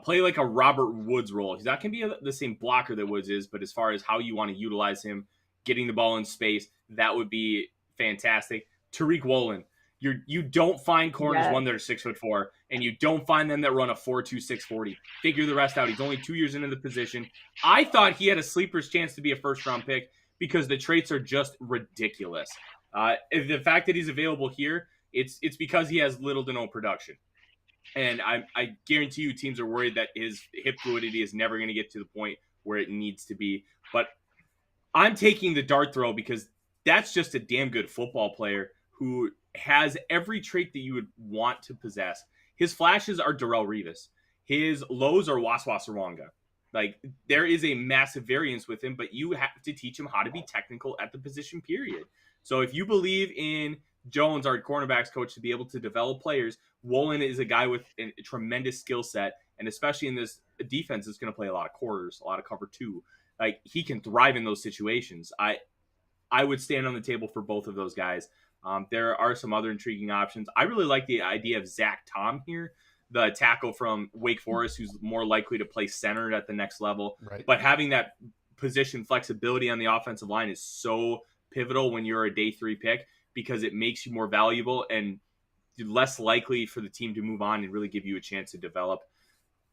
[SPEAKER 2] Play like a Robert Woods role. He's not going to be the same blocker that Woods is, but as far as how you want to utilize him, getting the ball in space, that would be fantastic. Tariq Woolen. You don't find corners one that are 6'4", and you don't find them that run a 4.2 640. Figure the rest out. He's only 2 years into the position. I thought he had a sleeper's chance to be a first-round pick because the traits are just ridiculous. The fact that he's available here, it's because he has little to no production. And I guarantee you teams are worried that his hip fluidity is never going to get to the point where it needs to be. But I'm taking the dart throw because that's just a damn good football player who has every trait that you would want to possess. His flashes are Darrelle Revis. His lows are Waswa Sarwanga. Like, there is a massive variance with him, but you have to teach him how to be technical at the position, period. So if you believe in Jones, our cornerbacks coach, to be able to develop players, Woolen is a guy with a tremendous skill set, and especially in this defense, is going to play a lot of quarters, a lot of cover two. Like, he can thrive in those situations. I would stand on the table for both of those guys. There are some other intriguing options. I really like the idea of Zach Tom here, the tackle from Wake Forest, who's more likely to play center at the next level.
[SPEAKER 1] Right.
[SPEAKER 2] But having that position flexibility on the offensive line is so pivotal when you're a day 3 pick, because it makes you more valuable and less likely for the team to move on and really give you a chance to develop.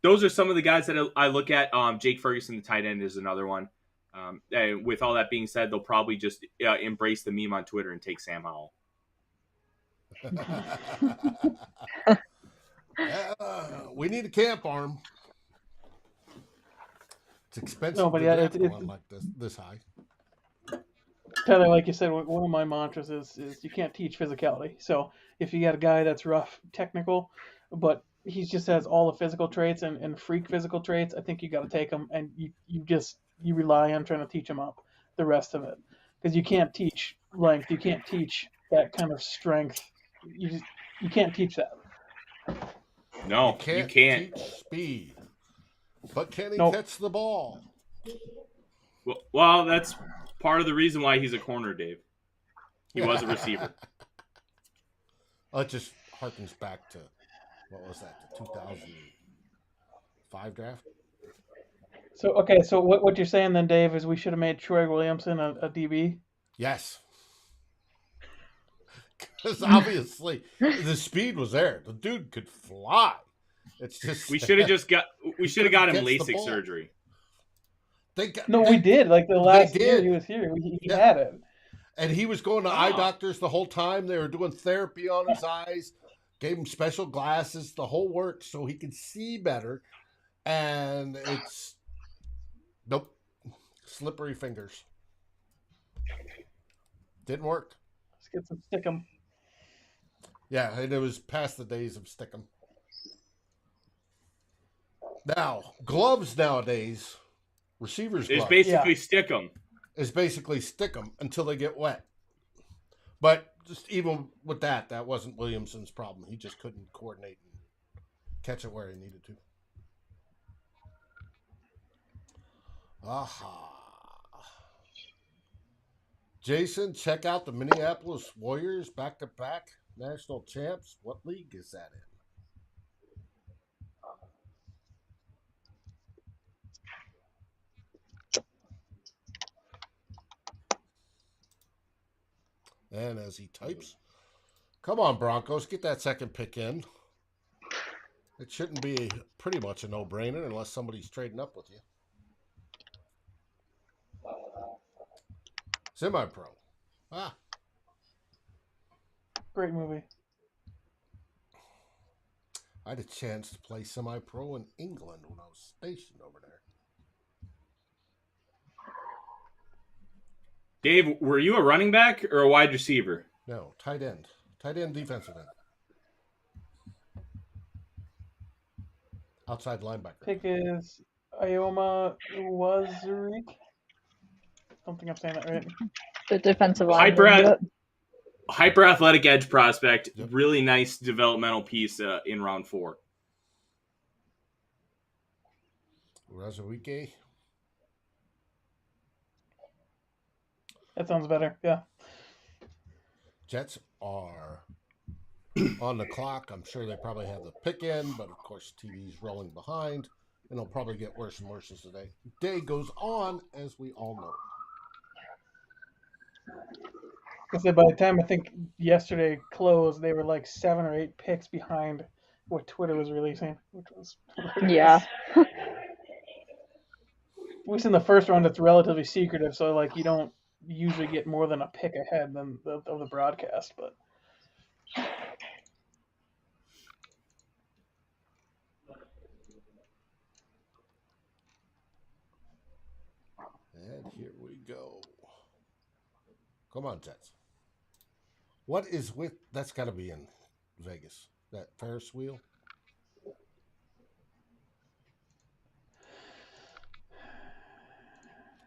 [SPEAKER 2] Those are some of the guys that I look at. Jake Ferguson, the tight end, is another one. And with all that being said, they'll probably just embrace the meme on Twitter and take Sam Howell.
[SPEAKER 1] We need a camp arm. It's expensive.
[SPEAKER 4] No, but
[SPEAKER 1] to
[SPEAKER 4] yeah,
[SPEAKER 1] draft
[SPEAKER 4] it's
[SPEAKER 1] one like this high.
[SPEAKER 4] Tyler, like you said, one of my mantras is you can't teach physicality. So if you got a guy that's rough, technical, but he just has all the physical traits and freak physical traits, I think you got to take him, and you rely on trying to teach him up the rest of it, because you can't teach length, you can't teach that kind of strength, you can't teach that.
[SPEAKER 2] No, you can't.
[SPEAKER 1] Teach speed, but can he
[SPEAKER 4] Nope.
[SPEAKER 1] catch the ball?
[SPEAKER 2] Well, that's part of the reason why he's a corner, Dave. He was a receiver.
[SPEAKER 1] It just harkens back to, what was that, the 2005 draft?
[SPEAKER 4] So what you're saying then, Dave, is we should have made Troy Williamson a DB?
[SPEAKER 1] Yes. Because obviously the speed was there. The dude could fly. It's just
[SPEAKER 2] We should have got him
[SPEAKER 1] catch the
[SPEAKER 2] LASIK
[SPEAKER 1] ball.
[SPEAKER 2] surgery.
[SPEAKER 4] We did. Like the last year
[SPEAKER 1] did.
[SPEAKER 4] he was here, he
[SPEAKER 1] Yeah.
[SPEAKER 4] had it.
[SPEAKER 1] And he was going to eye doctors the whole time. They were doing therapy on his eyes, gave him special glasses, the whole works, so he could see better. And it's nope, slippery fingers. Didn't work.
[SPEAKER 4] Let's get some stickum.
[SPEAKER 1] Yeah, and it was past the days of stickum. Now, gloves nowadays, receivers'
[SPEAKER 2] It's
[SPEAKER 1] gloves,
[SPEAKER 2] basically stick 'em.
[SPEAKER 1] is basically stick them until they get wet. But just even with that wasn't Williamson's problem. He just couldn't coordinate and catch it where he needed to. Aha. Jason, check out the Minneapolis Warriors back-to-back national champs. What league is that in? And as he types, come on, Broncos, get that second pick in. It shouldn't be pretty much a no-brainer unless somebody's trading up with you. Semi-pro.
[SPEAKER 4] Great movie.
[SPEAKER 1] I had a chance to play semi-pro in England when I was stationed over there.
[SPEAKER 2] Dave, were you a running back or a wide receiver?
[SPEAKER 1] No, tight end. Tight end, defensive end. Outside linebacker.
[SPEAKER 4] Pick is Ioma Wazurik. I don't think I'm saying that right.
[SPEAKER 3] The defensive line.
[SPEAKER 2] Hyper athletic edge prospect.
[SPEAKER 1] Yep.
[SPEAKER 2] Really nice developmental piece in round 4.
[SPEAKER 1] Razawike.
[SPEAKER 4] That sounds better. Yeah.
[SPEAKER 1] Jets are on the clock. I'm sure they probably have the pick in, but of course TV's rolling behind, and it'll probably get worse and worse as the day goes on, as we all know.
[SPEAKER 4] I said by the time I think yesterday closed, they were like 7 or 8 picks behind what Twitter was releasing, which was
[SPEAKER 3] Yeah.
[SPEAKER 4] At least in the first round, it's relatively secretive, so like you don't usually get more than a pick ahead than of the broadcast. But
[SPEAKER 1] And here we go. Come on, Jets. What is with... That's got to be in Vegas. That Ferris wheel?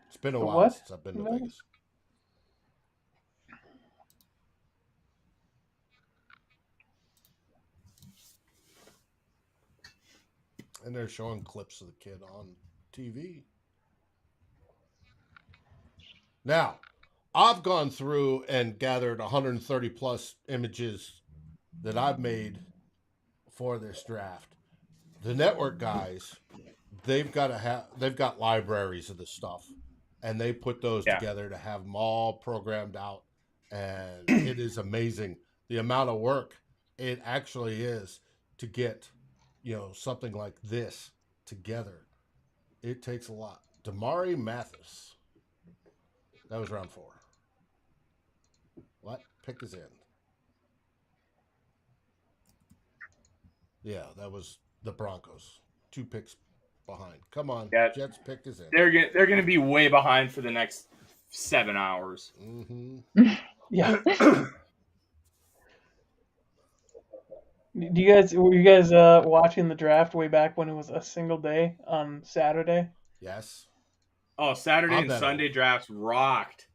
[SPEAKER 1] It's been a
[SPEAKER 4] The
[SPEAKER 1] while
[SPEAKER 4] what?
[SPEAKER 1] since I've been to
[SPEAKER 4] No.
[SPEAKER 1] Vegas. And they're showing clips of the kid on TV. Now, I've gone through and gathered 130 plus images that I've made for this draft. The network guys, they've got libraries of this stuff, and they put those together to have them all programmed out, and it is amazing the amount of work it actually is to get, something like this together. It takes a lot. Damari Mathis. That was round 4. What pick is in? Yeah, that was the Broncos. 2 picks behind. Come on, Jets pick is in.
[SPEAKER 2] They're gonna be way behind for the next 7 hours.
[SPEAKER 1] Mm-hmm.
[SPEAKER 4] Yeah. Were you guys watching the draft way back when it was a single day on Saturday?
[SPEAKER 1] Yes.
[SPEAKER 2] Oh, Saturday and Sunday drafts rocked.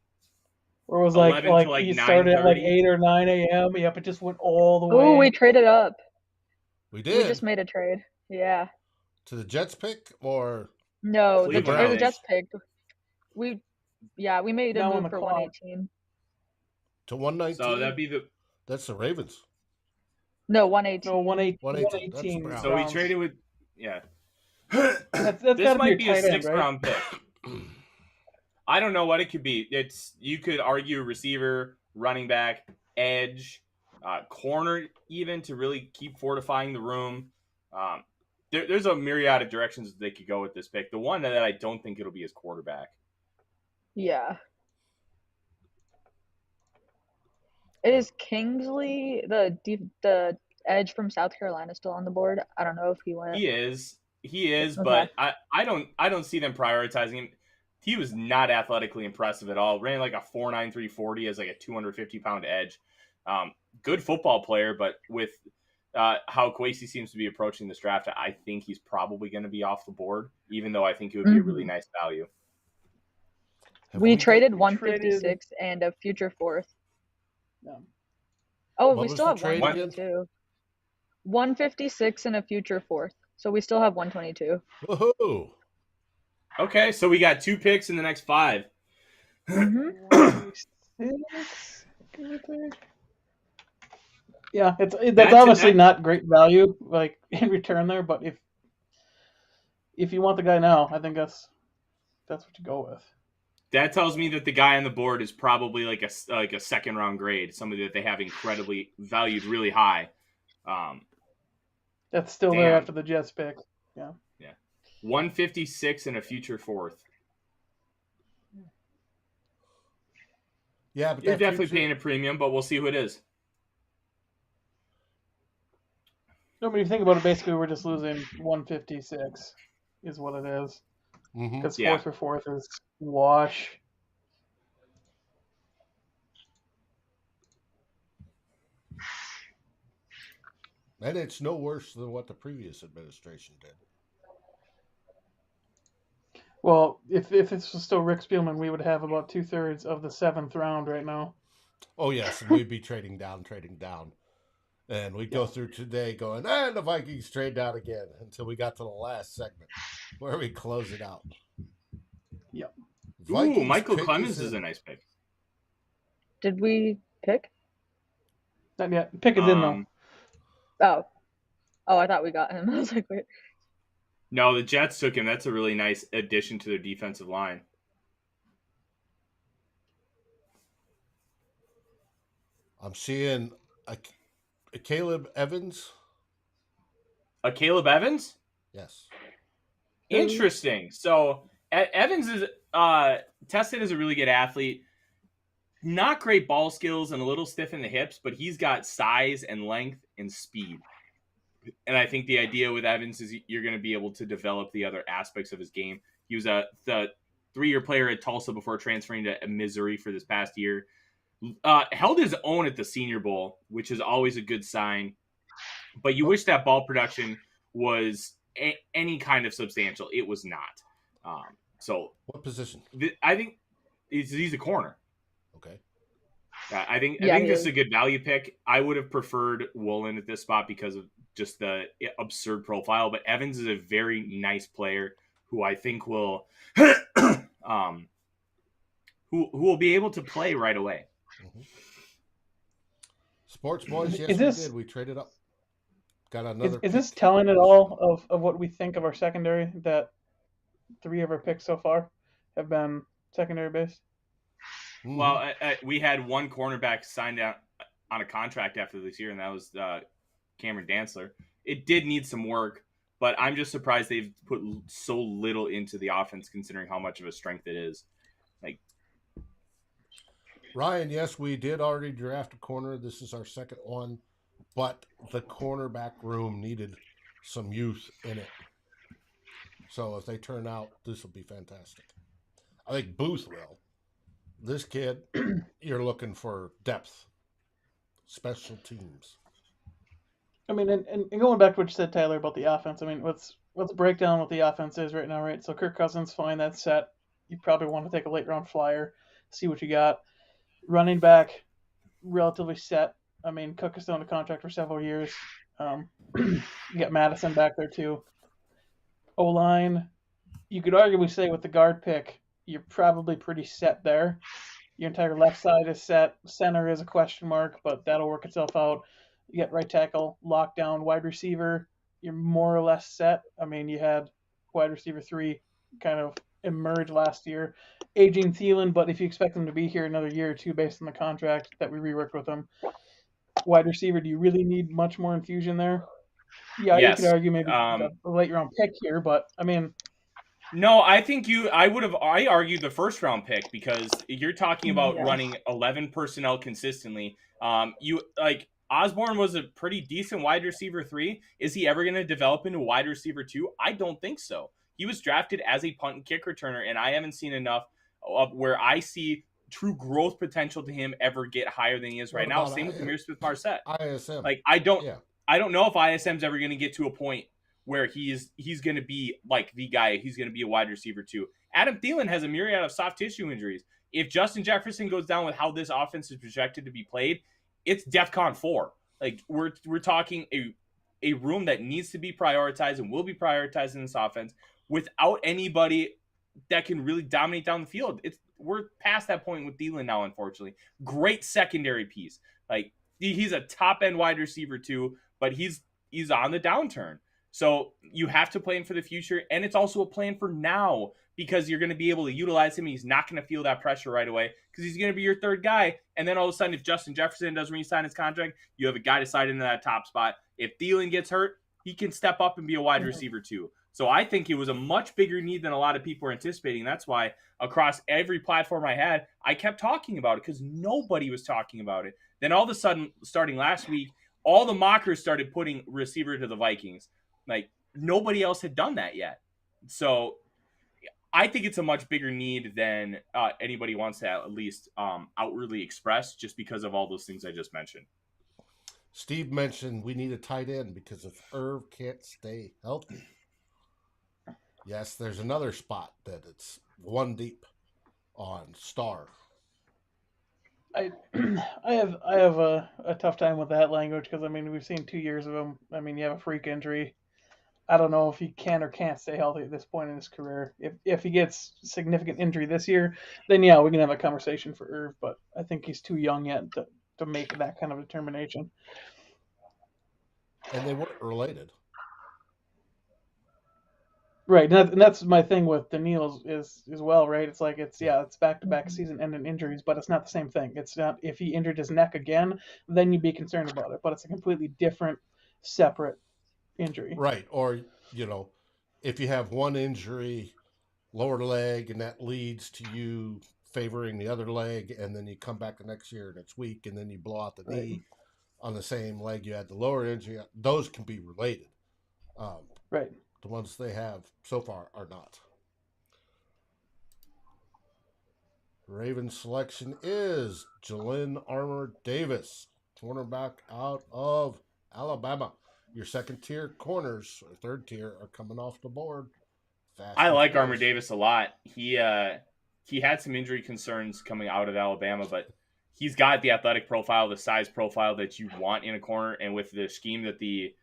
[SPEAKER 4] Or it was like you started at like 8 or 9 a.m. Yep, it just went all the way.
[SPEAKER 3] Oh, we traded up.
[SPEAKER 1] We did.
[SPEAKER 3] We just made a trade. Yeah.
[SPEAKER 1] To the Jets pick or
[SPEAKER 3] no, the
[SPEAKER 2] Browns.
[SPEAKER 3] Jets picked. We made a move for
[SPEAKER 4] clock.
[SPEAKER 3] 118.
[SPEAKER 1] To 119.
[SPEAKER 2] So that'd be
[SPEAKER 1] That's the Ravens.
[SPEAKER 3] No, 118.
[SPEAKER 4] No, 118.
[SPEAKER 1] 118. That's
[SPEAKER 2] so we traded with
[SPEAKER 4] That's
[SPEAKER 2] this might be a
[SPEAKER 4] tight end,
[SPEAKER 2] 6th round pick. I don't know what it could be. You could argue receiver, running back, edge, corner, even to really keep fortifying the room. There's a myriad of directions they could go with this pick. The one that I don't think it'll be is quarterback.
[SPEAKER 3] Yeah. Is Kingsley the edge from South Carolina still on the board? I don't know if he went.
[SPEAKER 2] He is,
[SPEAKER 3] Okay.
[SPEAKER 2] but I don't see them prioritizing him. He was not athletically impressive at all. Ran like a 4.93 40 as like a 250-pound edge. Good football player, but with how Kwesi seems to be approaching this draft, I think he's probably going to be off the board, even though I think it would be a really nice value.
[SPEAKER 3] We traded 156 and a future 4th.
[SPEAKER 4] Yeah.
[SPEAKER 3] Oh, we still have 122. 156 and a future 4th. So we still have 122.
[SPEAKER 1] Woohoo!
[SPEAKER 2] Okay, so we got 2 picks in the next 5.
[SPEAKER 4] Yeah, that's obviously not great value, like in return there. But if you want the guy now, I think that's what you go with.
[SPEAKER 2] That tells me that the guy on the board is probably like a 2nd round grade, somebody that they have incredibly valued really high.
[SPEAKER 4] That's still there after the Jets pick. Yeah.
[SPEAKER 2] 156 and a future 4th.
[SPEAKER 1] Yeah, but
[SPEAKER 2] you're definitely paying a premium, but we'll see who it is.
[SPEAKER 4] No, when you think about it, basically we're just losing 156 is what it is. Because 4th for 4th is wash.
[SPEAKER 1] And it's no worse than what the previous administration did.
[SPEAKER 4] Well, if this was still Rick Spielman, we would have about 2/3 of the 7th round right now.
[SPEAKER 1] Oh, yes. We'd be trading down. And we'd go through today going, and the Vikings trade down again until we got to the last segment where we close it out.
[SPEAKER 4] Yep.
[SPEAKER 2] Ooh, Michael Clemens is a nice pick.
[SPEAKER 3] Did we pick?
[SPEAKER 4] Not yet. Pick is in, though.
[SPEAKER 3] Oh, I thought we got him. I was like, wait.
[SPEAKER 2] No, the Jets took him. That's a really nice addition to their defensive line.
[SPEAKER 1] I'm seeing a Caleb Evans.
[SPEAKER 2] A Caleb Evans?
[SPEAKER 1] Yes.
[SPEAKER 2] Interesting. So Evans is tested as a really good athlete. Not great ball skills and a little stiff in the hips, but he's got size and length and speed. And I think the idea with Evans is you're going to be able to develop the other aspects of his game. He was the 3-year player at Tulsa before transferring to Missouri for this past year. Held his own at the Senior Bowl, which is always a good sign. But you wish that ball production was any kind of substantial. It was not. So
[SPEAKER 1] what position?
[SPEAKER 2] I think he's a corner.
[SPEAKER 1] Okay.
[SPEAKER 2] I think this is a good value pick. I would have preferred Woolen at this spot because of just the absurd profile, but Evans is a very nice player who I think will who will be able to play right away.
[SPEAKER 1] Mm-hmm. Sports boys, yes,
[SPEAKER 4] Is
[SPEAKER 1] we
[SPEAKER 4] this
[SPEAKER 1] did. We traded up. Got another
[SPEAKER 4] is this
[SPEAKER 1] pick.
[SPEAKER 4] telling at all of what we think of our secondary? That 3 of our picks so far have been secondary based.
[SPEAKER 1] Mm-hmm.
[SPEAKER 2] Well, we had one cornerback signed out on a contract after this year, and that was Cameron Dantzler. It did need some work, but I'm just surprised they've put so little into the offense considering how much of a strength it is. Like,
[SPEAKER 1] Ryan, yes, we did already draft a corner. This is our second one, but the cornerback room needed some youth in it. So if they turn out, this will be fantastic. I think Booth will. This kid, you're looking for depth, special teams.
[SPEAKER 4] I mean, and going back to what you said, Tyler, about the offense. I mean, let's break down what the offense is right now, right? So Kirk Cousins, fine, that's set. You probably want to take a late round flyer, see what you got. Running back, relatively set. I mean, Cook is still on a contract for several years. You got Madison back there too. O-line, you could arguably say with the guard pick, you're probably pretty set there. Your entire left side is set. Center is a question mark, but that'll work itself out. You get right tackle, lockdown, wide receiver. You're more or less set. I mean, you had wide receiver 3 kind of emerge last year. Aging Thielen, but if you expect him to be here another year or two based on the contract that we reworked with him. Wide receiver, do you really need much more infusion there? Yeah,
[SPEAKER 2] yes.
[SPEAKER 4] You could argue maybe a late round pick here, but I mean,
[SPEAKER 2] no, I think I argued the first round pick because you're talking about running 11 personnel consistently. You like Osborne was a pretty decent wide receiver 3. Is he ever going to develop into wide receiver 2? I don't think so. He was drafted as a punt and kick returner, and I haven't seen enough of where I see true growth potential to him ever get higher than he is right now. Same with Amir Smith-Marset.
[SPEAKER 1] ISM.
[SPEAKER 2] Like I don't know if ISM's ever going to get to a point where he's going to be like the guy. He's going to be a wide receiver too. Adam Thielen has a myriad of soft tissue injuries. If Justin Jefferson goes down with how this offense is projected to be played, it's DEFCON 4. Like we're talking a room that needs to be prioritized and will be prioritized in this offense without anybody that can really dominate down the field. We're past that point with Thielen now, unfortunately. Great secondary piece. Like he's a top end wide receiver too, but he's on the downturn. So you have to plan for the future, and it's also a plan for now because you're going to be able to utilize him. He's not going to feel that pressure right away because he's going to be your third guy. And then all of a sudden, if Justin Jefferson doesn't re-sign his contract, you have a guy to slide into that top spot. If Thielen gets hurt, he can step up and be a wide receiver too. So I think it was a much bigger need than a lot of people were anticipating. That's why across every platform I had, I kept talking about it because nobody was talking about it. Then all of a sudden, starting last week, all the mockers started putting receiver to the Vikings. Like nobody else had done that yet. So I think it's a much bigger need than anybody wants to at least outwardly express just because of all those things I just mentioned.
[SPEAKER 1] Steve mentioned we need a tight end because if Irv can't stay healthy. Yes, there's another spot that it's one deep on Star.
[SPEAKER 4] I have a tough time with that language because I mean we've seen 2 years of him. I mean you have a freak injury. I don't know if he can or can't stay healthy at this point in his career. If he gets significant injury this year, then yeah, we can have a conversation for Irv. But I think he's too young yet to make that kind of determination.
[SPEAKER 1] And they weren't related.
[SPEAKER 4] Right, and that's my thing with Daniil is well, right? It's like it's back-to-back season-ending injuries, but it's not the same thing. It's not if he injured his neck again, then you'd be concerned about it. But it's a completely different, separate injury.
[SPEAKER 1] Right, or if you have one injury, lower leg, and that leads to you favoring the other leg, and then you come back the next year and it's weak, and then you blow out the knee on the same leg you had the lower injury. Those can be related.
[SPEAKER 4] Right.
[SPEAKER 1] The ones they have so far are not. Ravens selection is Jalen Armour Davis, cornerback out of Alabama. Your second tier corners or third tier are coming off the board.
[SPEAKER 2] I like Armour Davis a lot. He had some injury concerns coming out of Alabama, but he's got the athletic profile, the size profile that you want in a corner, and with the scheme that the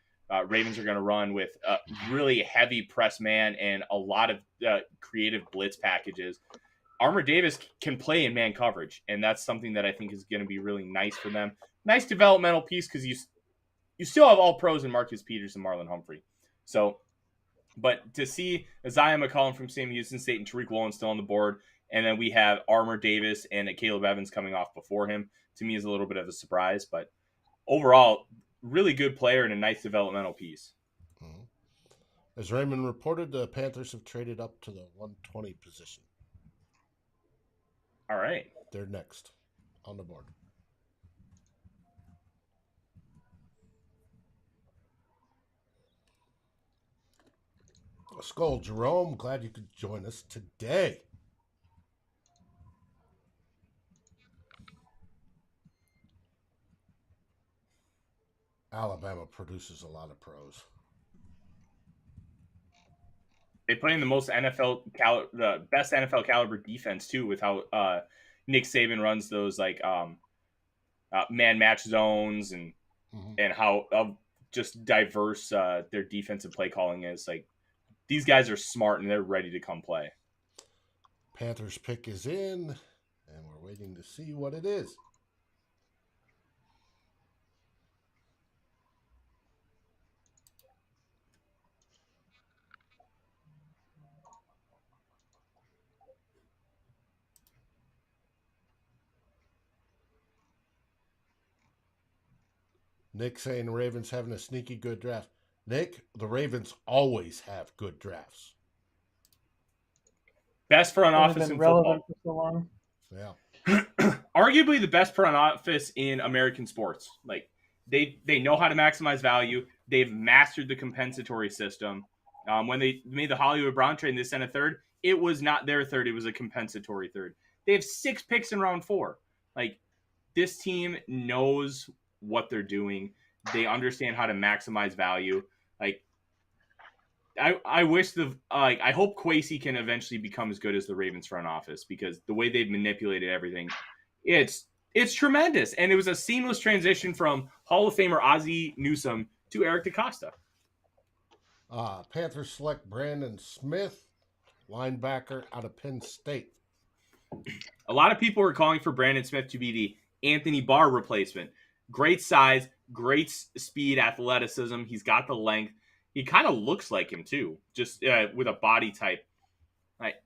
[SPEAKER 2] Ravens are going to run with a really heavy press man and a lot of creative blitz packages. Armour Davis can play in man coverage, and that's something that I think is going to be really nice for them. Nice developmental piece because you still have all pros in Marcus Peters and Marlon Humphrey. So, but to see Isaiah McCollum from Sam Houston State and Tariq Woolen still on the board, and then we have Armour Davis and Caleb Evans coming off before him, to me is a little bit of a surprise. But overall, really good player and a nice developmental piece.
[SPEAKER 1] Mm-hmm. As Raymond reported, the Panthers have traded up to the 120 position.
[SPEAKER 2] All right.
[SPEAKER 1] They're next on the board. Skull Jerome, glad you could join us today. Alabama produces a lot of pros.
[SPEAKER 2] They play in the most the best NFL caliber defense too, with how Nick Saban runs those like man match zones and how just diverse their defensive play calling is. Like, these guys are smart and they're ready to come play.
[SPEAKER 1] Panthers pick is in, and we're waiting to see what it is. Nick saying the Ravens having a sneaky good draft. Nick, the Ravens always have good drafts.
[SPEAKER 2] Best front office in football.
[SPEAKER 4] For so long.
[SPEAKER 1] Yeah.
[SPEAKER 2] Arguably the best front office in American sports. Like, they know how to maximize value. They've mastered the compensatory system. When they made the Hollywood Brown trade and they sent a third, it was not their third. It was a compensatory third. They have 6 picks in round 4. Like, this team knows what they're doing. They understand how to maximize value. Like, I wish I hope Kwesi can eventually become as good as the Ravens front office, because the way they've manipulated everything, it's tremendous. And it was a seamless transition from Hall of Famer Ozzie Newsome to Eric DaCosta.
[SPEAKER 1] Panthers select Brandon Smith, linebacker out of Penn State.
[SPEAKER 2] A lot of people are calling for Brandon Smith to be the Anthony Barr replacement. Great size, great speed, athleticism. He's got the length. He kind of looks like him too, just with a body type. Like,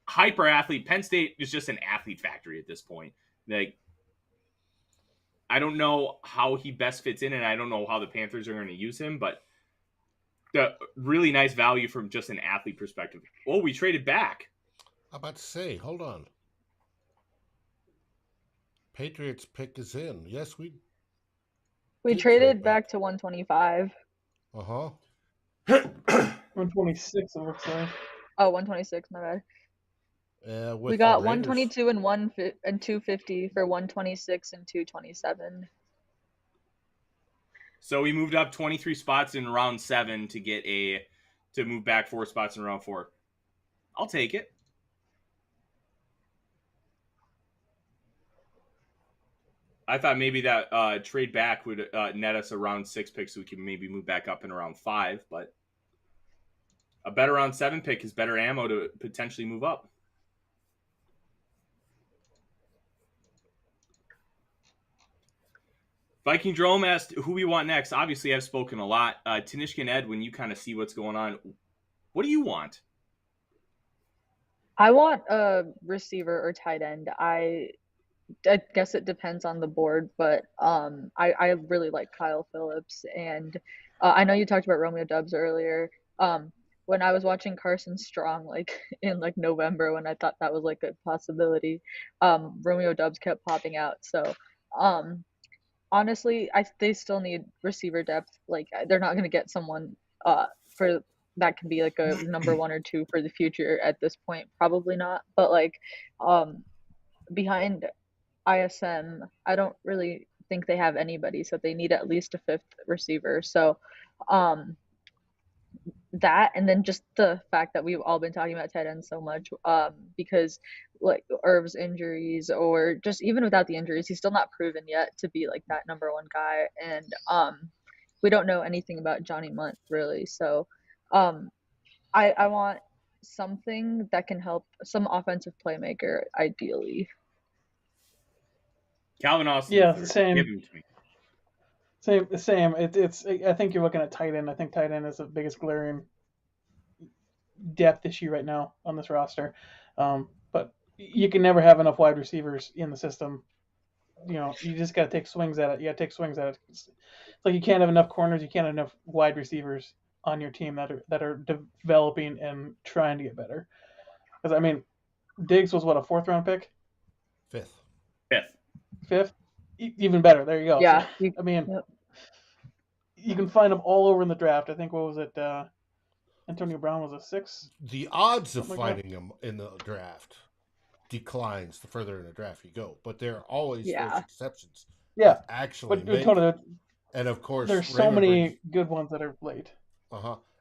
[SPEAKER 2] hyper athlete. Penn State is just an athlete factory at this point. Like, I don't know how he best fits in, and I don't know how the Panthers are going to use him, but the really nice value from just an athlete perspective. Oh, we traded back.
[SPEAKER 1] I'm about to say, hold on. Patriots pick is in. Yes, we
[SPEAKER 3] traded back to 125.
[SPEAKER 4] 126, it looks like.
[SPEAKER 3] Oh, 126, my bad.
[SPEAKER 1] We
[SPEAKER 3] got 122 and 250 for 126 and 227.
[SPEAKER 2] So we moved up 23 spots in round 7 to move back 4 spots in round 4. I'll take it. I thought maybe that trade back would net us a round 6 pick, so we can maybe move back up in round 5. But a better round 7 pick is better ammo to potentially move up. Viking Drome asked who we want next. Obviously, I've spoken a lot. Tanishka and Ed, when you kind of see what's going on, what do you want?
[SPEAKER 3] I want a receiver or tight end. I guess it depends on the board, but I really like Kyle Phillips, and I know you talked about Romeo Doubs earlier. When I was watching Carson Strong, like in like November, when I thought that was like a possibility, Romeo Doubs kept popping out. So honestly, they still need receiver depth. Like, they're not gonna get someone for that can be like a number 1 or 2 for the future at this point. Probably not, but like behind ISM, I don't really think they have anybody, so they need at least a 5th receiver. So that, and then just the fact that we've all been talking about tight ends so much, because like Irv's injuries, or just even without the injuries, he's still not proven yet to be like that number 1 guy, and we don't know anything about Johnny Munt really. So I want something that can help, some offensive playmaker, ideally.
[SPEAKER 2] Calvin Austin.
[SPEAKER 4] Yeah,
[SPEAKER 2] III.
[SPEAKER 4] same.
[SPEAKER 2] Give him to me.
[SPEAKER 4] Same. It's. I think you're looking at tight end. I think tight end is the biggest glaring depth issue right now on this roster. But you can never have enough wide receivers in the system. You just got to take swings at it. You got to take swings at it. It's like you can't have enough corners. You can't have enough wide receivers on your team that are developing and trying to get better. Because I mean, Diggs was what, a 4th-round pick?
[SPEAKER 2] Fifth.
[SPEAKER 4] Even better. There you go.
[SPEAKER 3] Yeah.
[SPEAKER 4] So, I mean, you can find them all over in the draft. I think, what was it? Antonio Brown was a 6.
[SPEAKER 1] The odds of finding him in the draft declines the further in the draft you go, but there are always those exceptions.
[SPEAKER 4] Yeah,
[SPEAKER 1] actually,
[SPEAKER 4] totally.
[SPEAKER 1] And of course,
[SPEAKER 4] there's so many good ones that are late.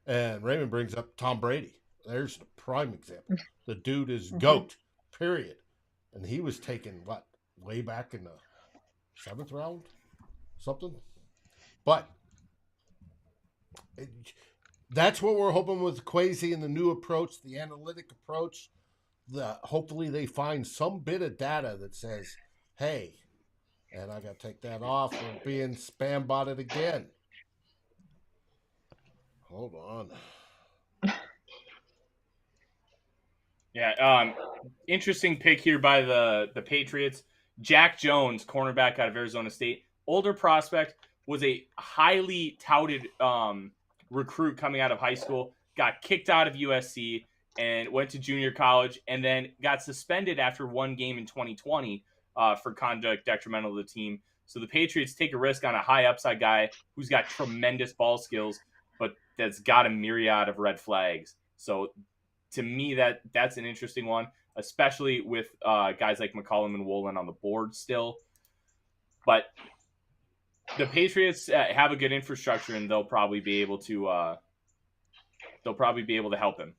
[SPEAKER 1] And Raymond brings up Tom Brady. There's the prime example. The dude is GOAT. Period. And he was taken way back in the 7th round, something. But that's what we're hoping with Kwesi and the new approach, the analytic approach. Hopefully they find some bit of data that says, hey, and I got to take that off. We're being spam botted again. Hold on.
[SPEAKER 2] Yeah, interesting pick here by the Patriots. Jack Jones, cornerback out of Arizona State. Older prospect, was a highly touted recruit coming out of high school. Got kicked out of USC and went to junior college, and then got suspended after one game in 2020 for conduct detrimental to the team. So the Patriots take a risk on a high upside guy who's got tremendous ball skills, but that's got a myriad of red flags. So to me, that's an interesting one, especially with guys like McCollum and Woolen on the board still. But the Patriots have a good infrastructure, and they'll probably be able to help him.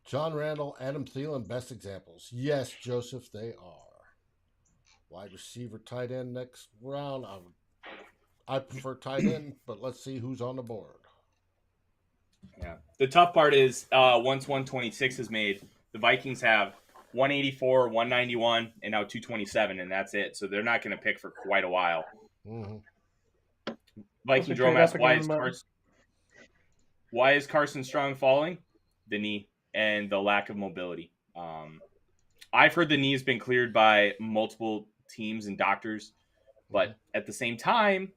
[SPEAKER 1] John Randall, Adam Thielen, best examples. Yes, Joseph, they are. Wide receiver, tight end next round. I prefer tight end, but let's see who's on the board.
[SPEAKER 2] Yeah. The tough part is once 126 is made, the Vikings have 184, 191, and now 227, and that's it. So they're not going to pick for quite a while.
[SPEAKER 1] Mm-hmm.
[SPEAKER 2] Viking Dromas, why is Carson Strong falling? The knee and the lack of mobility. I've heard the knee has been cleared by multiple teams and doctors, but at the same time,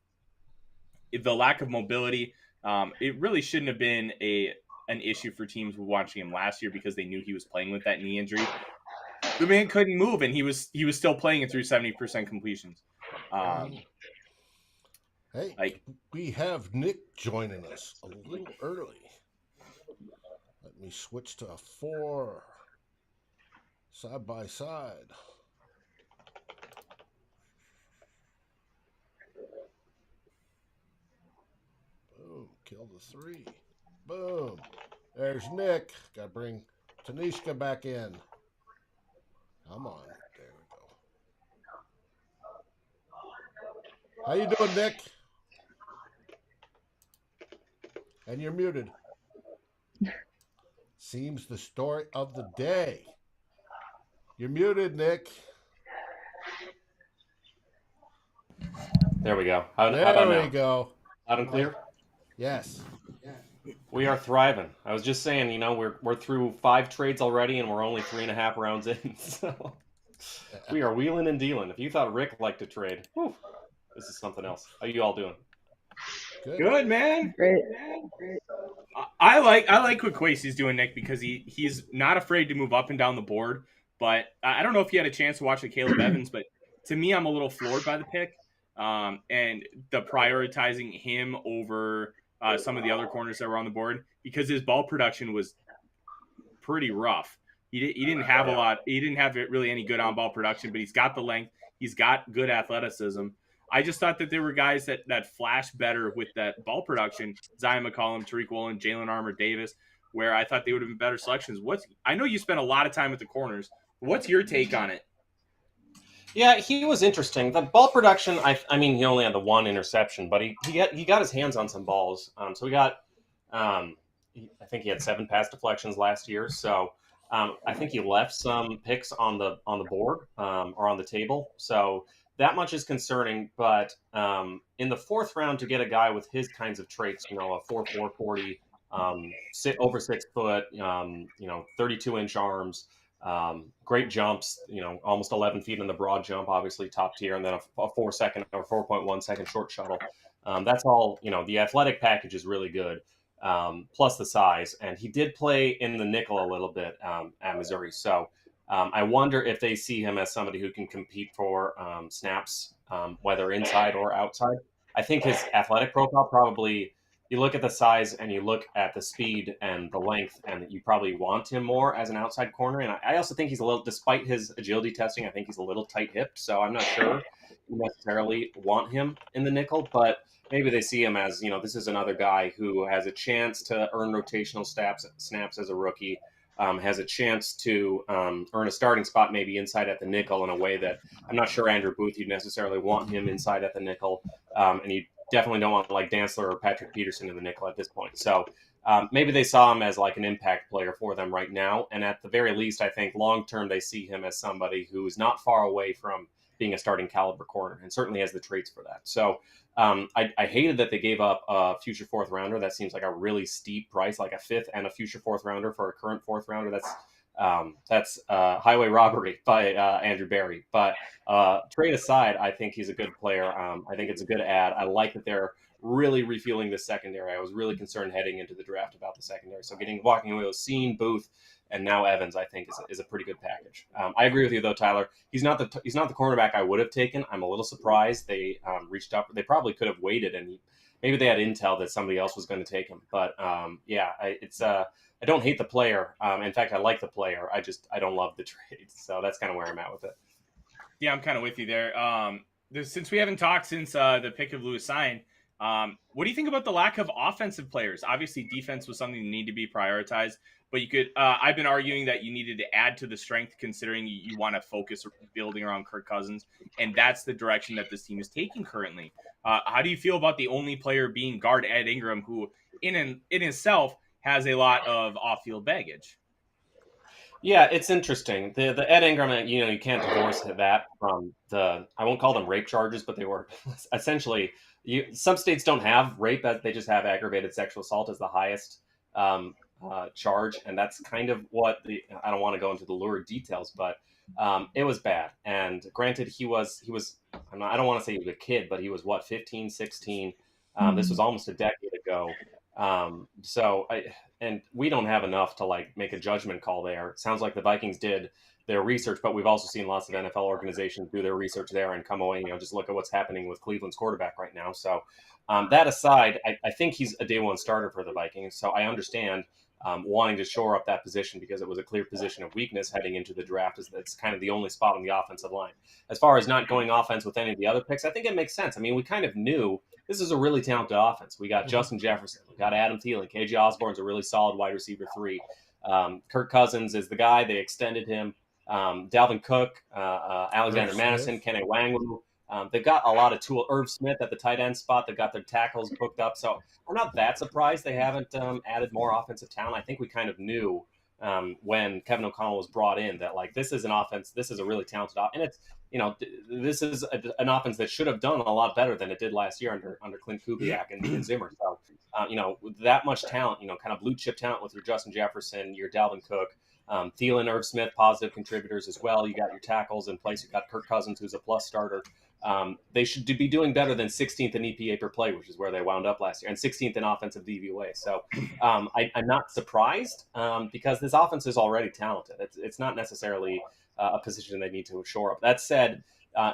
[SPEAKER 2] the lack of mobility, it really shouldn't have been an issue for teams watching him last year because they knew he was playing with that knee injury. The man couldn't move, and he was still playing it through 70% completions.
[SPEAKER 1] Hey, we have Nick joining us a little early. Let me switch to a 4 side by side. Boom, kill the 3. Boom. There's Nick. Got to bring Tanishka back in. Come on. There we go. How you doing, Nick? And you're muted. Seems the story of the day. You're muted, Nick.
[SPEAKER 5] There we go.
[SPEAKER 1] There we go.
[SPEAKER 5] Loud and clear?
[SPEAKER 1] Yes.
[SPEAKER 5] We are thriving. I was just saying, we're through 5 trades already, and we're only 3.5 rounds in. So we are wheeling and dealing. If you thought Rick liked to trade, this is something else. How you all doing?
[SPEAKER 2] Good, man.
[SPEAKER 3] Great.
[SPEAKER 2] I like what Kwesi's doing, Nick, because he's not afraid to move up and down the board. But I don't know if you had a chance to watch the Caleb Evans, but to me, I'm a little floored by the pick and the prioritizing him over some of the other corners that were on the board because his ball production was pretty rough. He didn't have a lot. He didn't have really any good on ball production, but he's got the length. He's got good athleticism. I just thought that there were guys that flash better with that ball production. Zion McCollum, Tariq Woolen, Jalen Armour Davis, where I thought they would have been better selections. I know you spent a lot of time with the corners. What's your take on it?
[SPEAKER 5] Yeah, he was interesting. The ball production, I mean, he only had the one interception, but he got his hands on some balls. So we got, I think he had 7 pass deflections last year. So I think he left some picks on the board or on the table. So that much is concerning. But in the 4th round, to get a guy with his kinds of traits, a 4.4 40, over 6 foot, 32-inch arms. Great jumps, almost 11 feet in the broad jump, obviously top tier, and then a 4-second or 4.1 second short shuttle. That's all, the athletic package is really good, plus the size. And he did play in the nickel a little bit at Missouri. So I wonder if they see him as somebody who can compete for snaps, whether inside or outside. I think his athletic profile probably, you look at the size and you look at the speed and the length, and you probably want him more as an outside corner. And I also think he's a little, despite his agility testing, I think he's a little tight-hipped. So I'm not sure you necessarily want him in the nickel, but maybe they see him as, this is another guy who has a chance to earn rotational snaps as a rookie, has a chance to earn a starting spot maybe inside at the nickel in a way that I'm not sure Andrew Booth, you'd necessarily want him inside at the nickel. And you definitely don't want like Dantzler or Patrick Peterson in the nickel at this point. So maybe they saw him as like an impact player for them right now. And at the very least, I think long-term they see him as somebody who is not far away from being a starting caliber corner and certainly has the traits for that. So I hated that they gave up a future 4th rounder. That seems like a really steep price, like a 5th and a future 4th rounder for a current 4th rounder. That's highway robbery by Andrew Berry. But trade aside, I think he's a good player. I think it's a good ad. I like that they're really refueling the secondary. I was really concerned heading into the draft about the secondary. So walking away with Seen, Booth, and now Evans, I think is a pretty good package. I agree with you though, Tyler. He's not the cornerback I would have taken. I'm a little surprised they reached up. They probably could have waited, and maybe they had intel that somebody else was going to take him. But I don't hate the player. In fact, I like the player. I don't love the trade. So that's kind of where I'm at with it.
[SPEAKER 2] Yeah, I'm kind of with you there. Since we haven't talked since the pick of Lewis Sign, what do you think about the lack of offensive players? Obviously, defense was something that needed to be prioritized, but you could. I've been arguing that you needed to add to the strength, considering you want to focus building around Kirk Cousins, and that's the direction that this team is taking currently. How do you feel about the only player being guard Ed Ingram, who in itself has a lot of off-field baggage?
[SPEAKER 5] Yeah, it's interesting. The Ed Ingram, you can't divorce that from the, I won't call them rape charges, but they were essentially, some states don't have rape, they just have aggravated sexual assault as the highest charge. And that's kind of what I don't want to go into the lurid details, but it was bad. And granted, he was, I don't want to say he was a kid, but he was 15, 16. This was almost a decade ago. And we don't have enough to like make a judgment call there. It sounds like the Vikings did their research, but we've also seen lots of NFL organizations do their research there and come away, just look at what's happening with Cleveland's quarterback right now. So that aside, I think he's a day one starter for the Vikings. So I understand wanting to shore up that position because it was a clear position of weakness heading into the draft. It's kind of the only spot on the offensive line. As far as not going offense with any of the other picks, I think it makes sense. I mean, we kind of knew this is a really talented offense. We got Justin Jefferson, we got Adam Thielen, KJ Osborne's a really solid wide receiver 3. Kirk Cousins is the guy. They extended him. Dalvin Cook, Alexander Madison, Kenny Wangwu. They've got a lot of tool. Irv Smith at the tight end spot. They've got their tackles booked up. So we're not that surprised they haven't added more offensive talent. I think we kind of knew when Kevin O'Connell was brought in that like this is an offense. This is a really talented offense, and it's this is an offense that should have done a lot better than it did last year under Clint Kubiak and Zimmer. So with that much talent, kind of blue chip talent with your Justin Jefferson, your Dalvin Cook. Thielen, Irv Smith, positive contributors as well. You got your tackles in place. You got Kirk Cousins, who's a plus starter. They should be doing better than 16th in EPA per play, which is where they wound up last year, and 16th in offensive DVOA. So I'm not surprised because this offense is already talented. It's not necessarily a position they need to shore up. That said,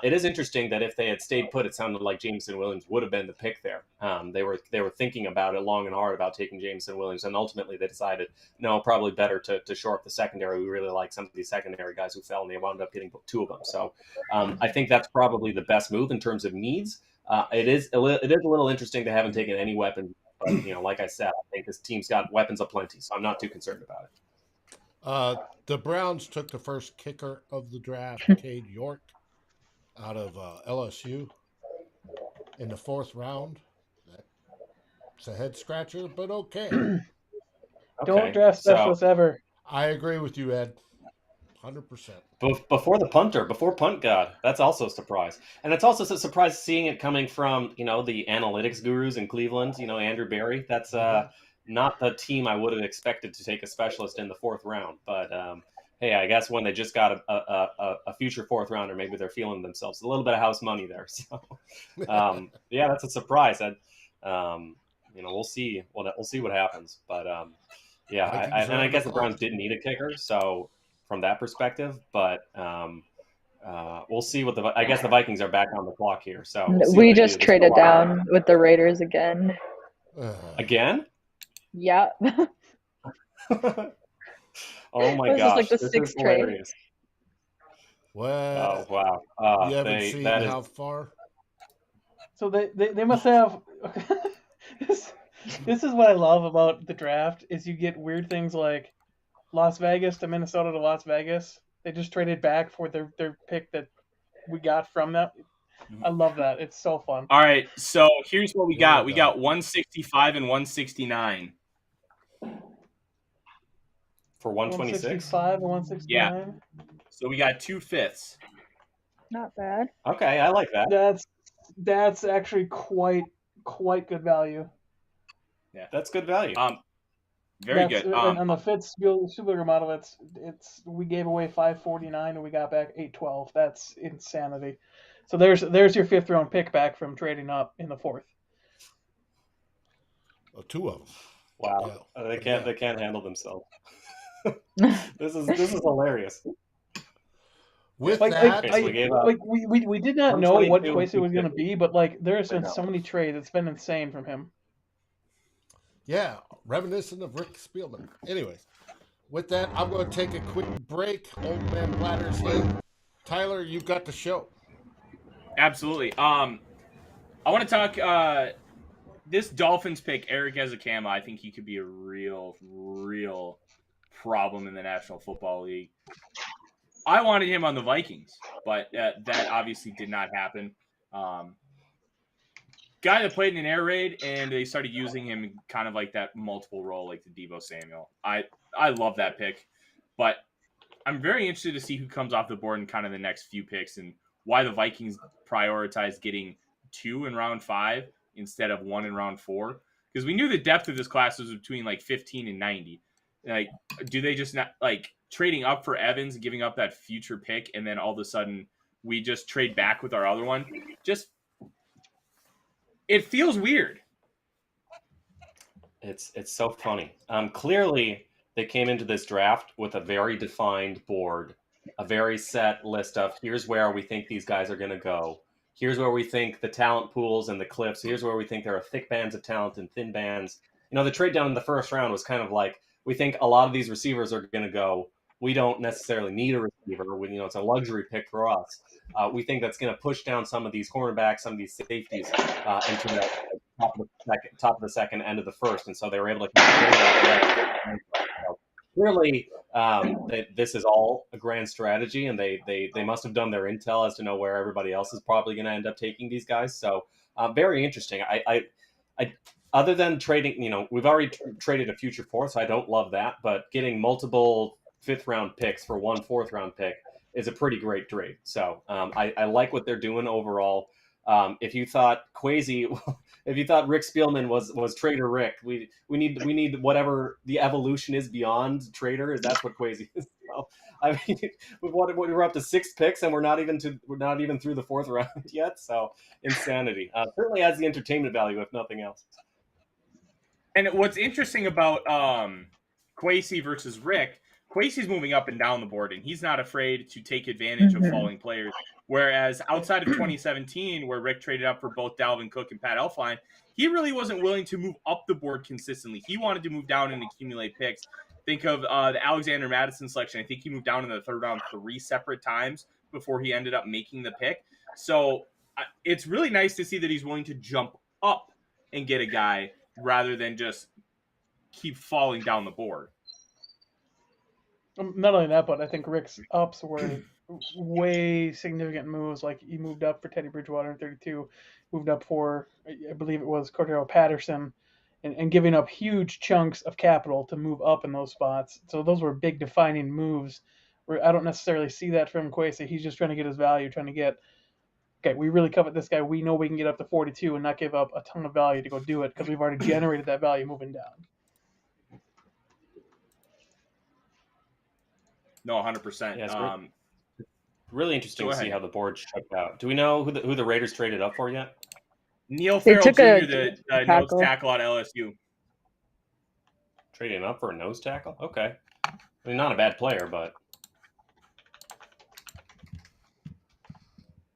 [SPEAKER 5] it is interesting that if they had stayed put, it sounded like Jameson Williams would have been the pick there. They were thinking about it long and hard about taking Jameson Williams, and ultimately they decided, no, probably better to shore up the secondary. We really like some of these secondary guys who fell, and they wound up getting 2 of them. So I think that's probably the best move in terms of needs. It is a little interesting they haven't taken any weapons, but like I said, I think this team's got weapons aplenty, so I'm not too concerned about it.
[SPEAKER 1] The Browns took the first kicker of the draft, Cade York, out of LSU in the 4th round. It's a head scratcher, but okay.
[SPEAKER 4] Don't draft specialists ever.
[SPEAKER 1] I agree with you, Ed. 100%.
[SPEAKER 5] Before punt god, that's also a surprise. And it's also a surprise seeing it coming from, the analytics gurus in Cleveland, Andrew Berry. That's not the team I would have expected to take a specialist in the 4th round. But hey, I guess when they just got a future 4th rounder, maybe they're feeling themselves a little bit of house money there. So yeah, that's a surprise. We'll see what happens. But I guess the Browns didn't need a kicker, so from that perspective, but we'll see I guess the Vikings are back on the clock here. So
[SPEAKER 3] we just traded down with the Raiders again.
[SPEAKER 5] Again?
[SPEAKER 3] Yeah.
[SPEAKER 5] Oh my gosh!
[SPEAKER 3] This is like the 6th trade.
[SPEAKER 5] Hilarious.
[SPEAKER 1] Well,
[SPEAKER 5] oh wow!
[SPEAKER 1] You haven't seen how far.
[SPEAKER 4] So they must have. This is what I love about the draft is you get weird things like Las Vegas to Minnesota to Las Vegas. They just traded back for their pick that we got from that. I love that. It's so fun.
[SPEAKER 2] All right, so here's what we got. We got 165 and 169.
[SPEAKER 5] For 126?
[SPEAKER 4] 165 and 169?
[SPEAKER 2] Yeah. So we got 2 fifths.
[SPEAKER 3] Not bad.
[SPEAKER 5] Okay, I like that.
[SPEAKER 4] That's actually quite good value.
[SPEAKER 2] Yeah,
[SPEAKER 5] that's good value.
[SPEAKER 2] Very good.
[SPEAKER 4] And on the Fitz Spielberger model, it's we gave away 549 and we got back 812. That's insanity. So there's your 5th round pick back from trading up in the 4th.
[SPEAKER 1] 2 of them.
[SPEAKER 5] Wow, yeah. They can't handle themselves. This is hilarious.
[SPEAKER 1] With
[SPEAKER 4] we did not know what Kwesi was going to be, but there's been so many trades. It's been insane from him.
[SPEAKER 1] Yeah, reminiscent of Rick Spielman. Anyways, with that, I'm going to take a quick break. Old man Bladder's here. Tyler, you got the show.
[SPEAKER 2] Absolutely. I want to talk this Dolphins pick, Eric Ezekama. I think he could be a real problem in the National Football League. I wanted him on the Vikings, but that obviously did not happen. Guy that played in an air raid, and they started using him in kind of like that multiple role, like the Deebo Samuel. I love that pick, but I'm very interested to see who comes off the board in kind of the next few picks and why the Vikings prioritize getting 2 in round 5 instead of 1 in round 4. Because we knew the depth of this class was between 15 and 90. Do they just not trading up for Evans, giving up that future pick, and then all of a sudden we just trade back with our other one? It feels weird.
[SPEAKER 5] It's so funny. Clearly, they came into this draft with a very defined board, a very set list of here's where we think these guys are going to go. Here's where we think the talent pools and the cliffs. Here's where we think there are thick bands of talent and thin bands. The trade down in the 1st round was kind of we think a lot of these receivers are going to go. We don't necessarily need a receiver. It's a luxury pick for us. We think that's going to push down some of these cornerbacks, some of these safeties into the top of the second, end of the 1st. And so they were able to that. Clearly, this is all a grand strategy, and they must have done their intel as to know where everybody else is probably going to end up taking these guys. So very interesting. I other than trading, we've already traded a future 4th, so I don't love that. But getting multiple 5th round picks for 1 4th round pick is a pretty great trade. So I like what they're doing overall. If you thought Rick Spielman was Trader Rick, we need whatever the evolution is beyond Trader. That's what Kwesi is. So, I mean, we're up to 6 picks and we're not even through the 4th round yet. So insanity. Certainly has the entertainment value, if nothing else.
[SPEAKER 2] And what's interesting about Kwesi versus Rick, Kwesi's moving up and down the board, and he's not afraid to take advantage of falling players Whereas outside of 2017, where Rick traded up for both Dalvin Cook and Pat Elflein, he really wasn't willing to move up the board consistently. He wanted to move down and accumulate picks. Think of the Alexander Madison selection. I think he moved down in the third round 3 separate times before he ended up making the pick. So it's really nice to see that he's willing to jump up and get a guy rather than just keep falling down the board.
[SPEAKER 4] Not only that, but I think Rick's ups were way significant moves. Like he moved up for Teddy Bridgewater in 32, moved up for, I believe it was Cordero Patterson, and giving up huge chunks of capital to move up in those spots. So those were big defining moves. Where I don't necessarily see that from Kwesi. He's just trying to get his value, trying to get, okay, we really covet this guy. We know we can get up to 42 and not give up a ton of value to go do it because we've already generated that value moving down.
[SPEAKER 2] No, 100%.
[SPEAKER 5] Yeah, really interesting to see how the board shook out. Do we know who the Raiders traded up for yet?
[SPEAKER 2] Neil Farrell Jr., the nose tackle out of LSU.
[SPEAKER 5] Trading up for a nose tackle? Okay. I mean, not a bad player, but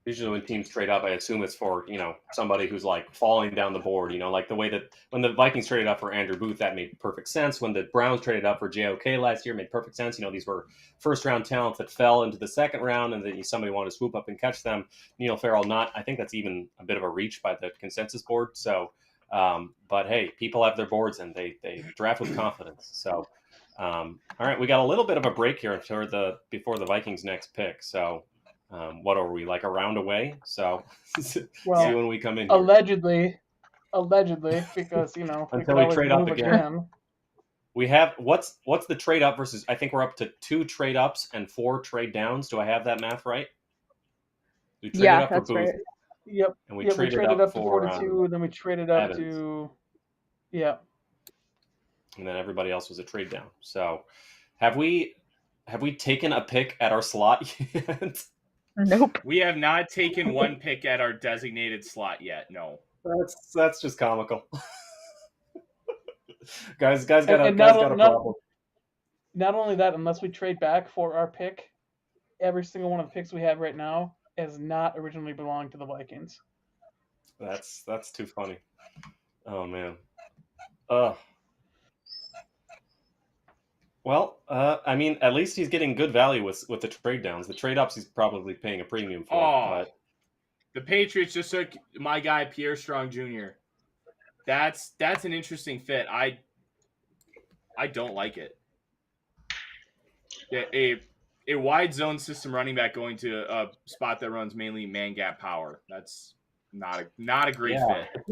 [SPEAKER 5] usually when teams trade up, I assume it's for, somebody who's like falling down the board, like the way that when the Vikings traded up for Andrew Booth, that made perfect sense. When the Browns traded up for JOK last year, made perfect sense. These were first round talents that fell into the second round and then somebody wanted to swoop up and catch them. Neil Farrell, I think that's even a bit of a reach by the consensus board. So, but hey, people have their boards and they draft with confidence. So, all right, we got a little bit of a break here before the Vikings next pick. So, what are we, like a round away? So see when we come in here.
[SPEAKER 4] Allegedly, because
[SPEAKER 5] until we trade up again. We have what's the trade up versus? I think we're up to 2 trade ups and 4 trade downs. Do I have that math right?
[SPEAKER 3] We traded up for Booth.
[SPEAKER 4] Right. Yep.
[SPEAKER 5] And we traded up
[SPEAKER 4] to
[SPEAKER 5] for
[SPEAKER 4] 42, and then we traded up
[SPEAKER 5] Evans.
[SPEAKER 4] to
[SPEAKER 5] and then everybody else was a trade down. So have we taken a pick at our slot yet?
[SPEAKER 3] Nope.
[SPEAKER 2] We have not taken one pick at our designated slot yet. No.
[SPEAKER 5] That's just comical. guys got a problem.
[SPEAKER 4] Not only that, unless we trade back for our pick, every single one of the picks we have right now has not originally belonged to the Vikings.
[SPEAKER 5] That's too funny. Oh man. Well, I mean, at least he's getting good value with the trade downs. The trade ups, he's probably paying a premium for. But
[SPEAKER 2] the Patriots just took my guy Pierre Strong Jr. That's an interesting fit. I don't like it. Yeah, a wide zone system running back going to a spot that runs mainly man gap power. That's not a great fit.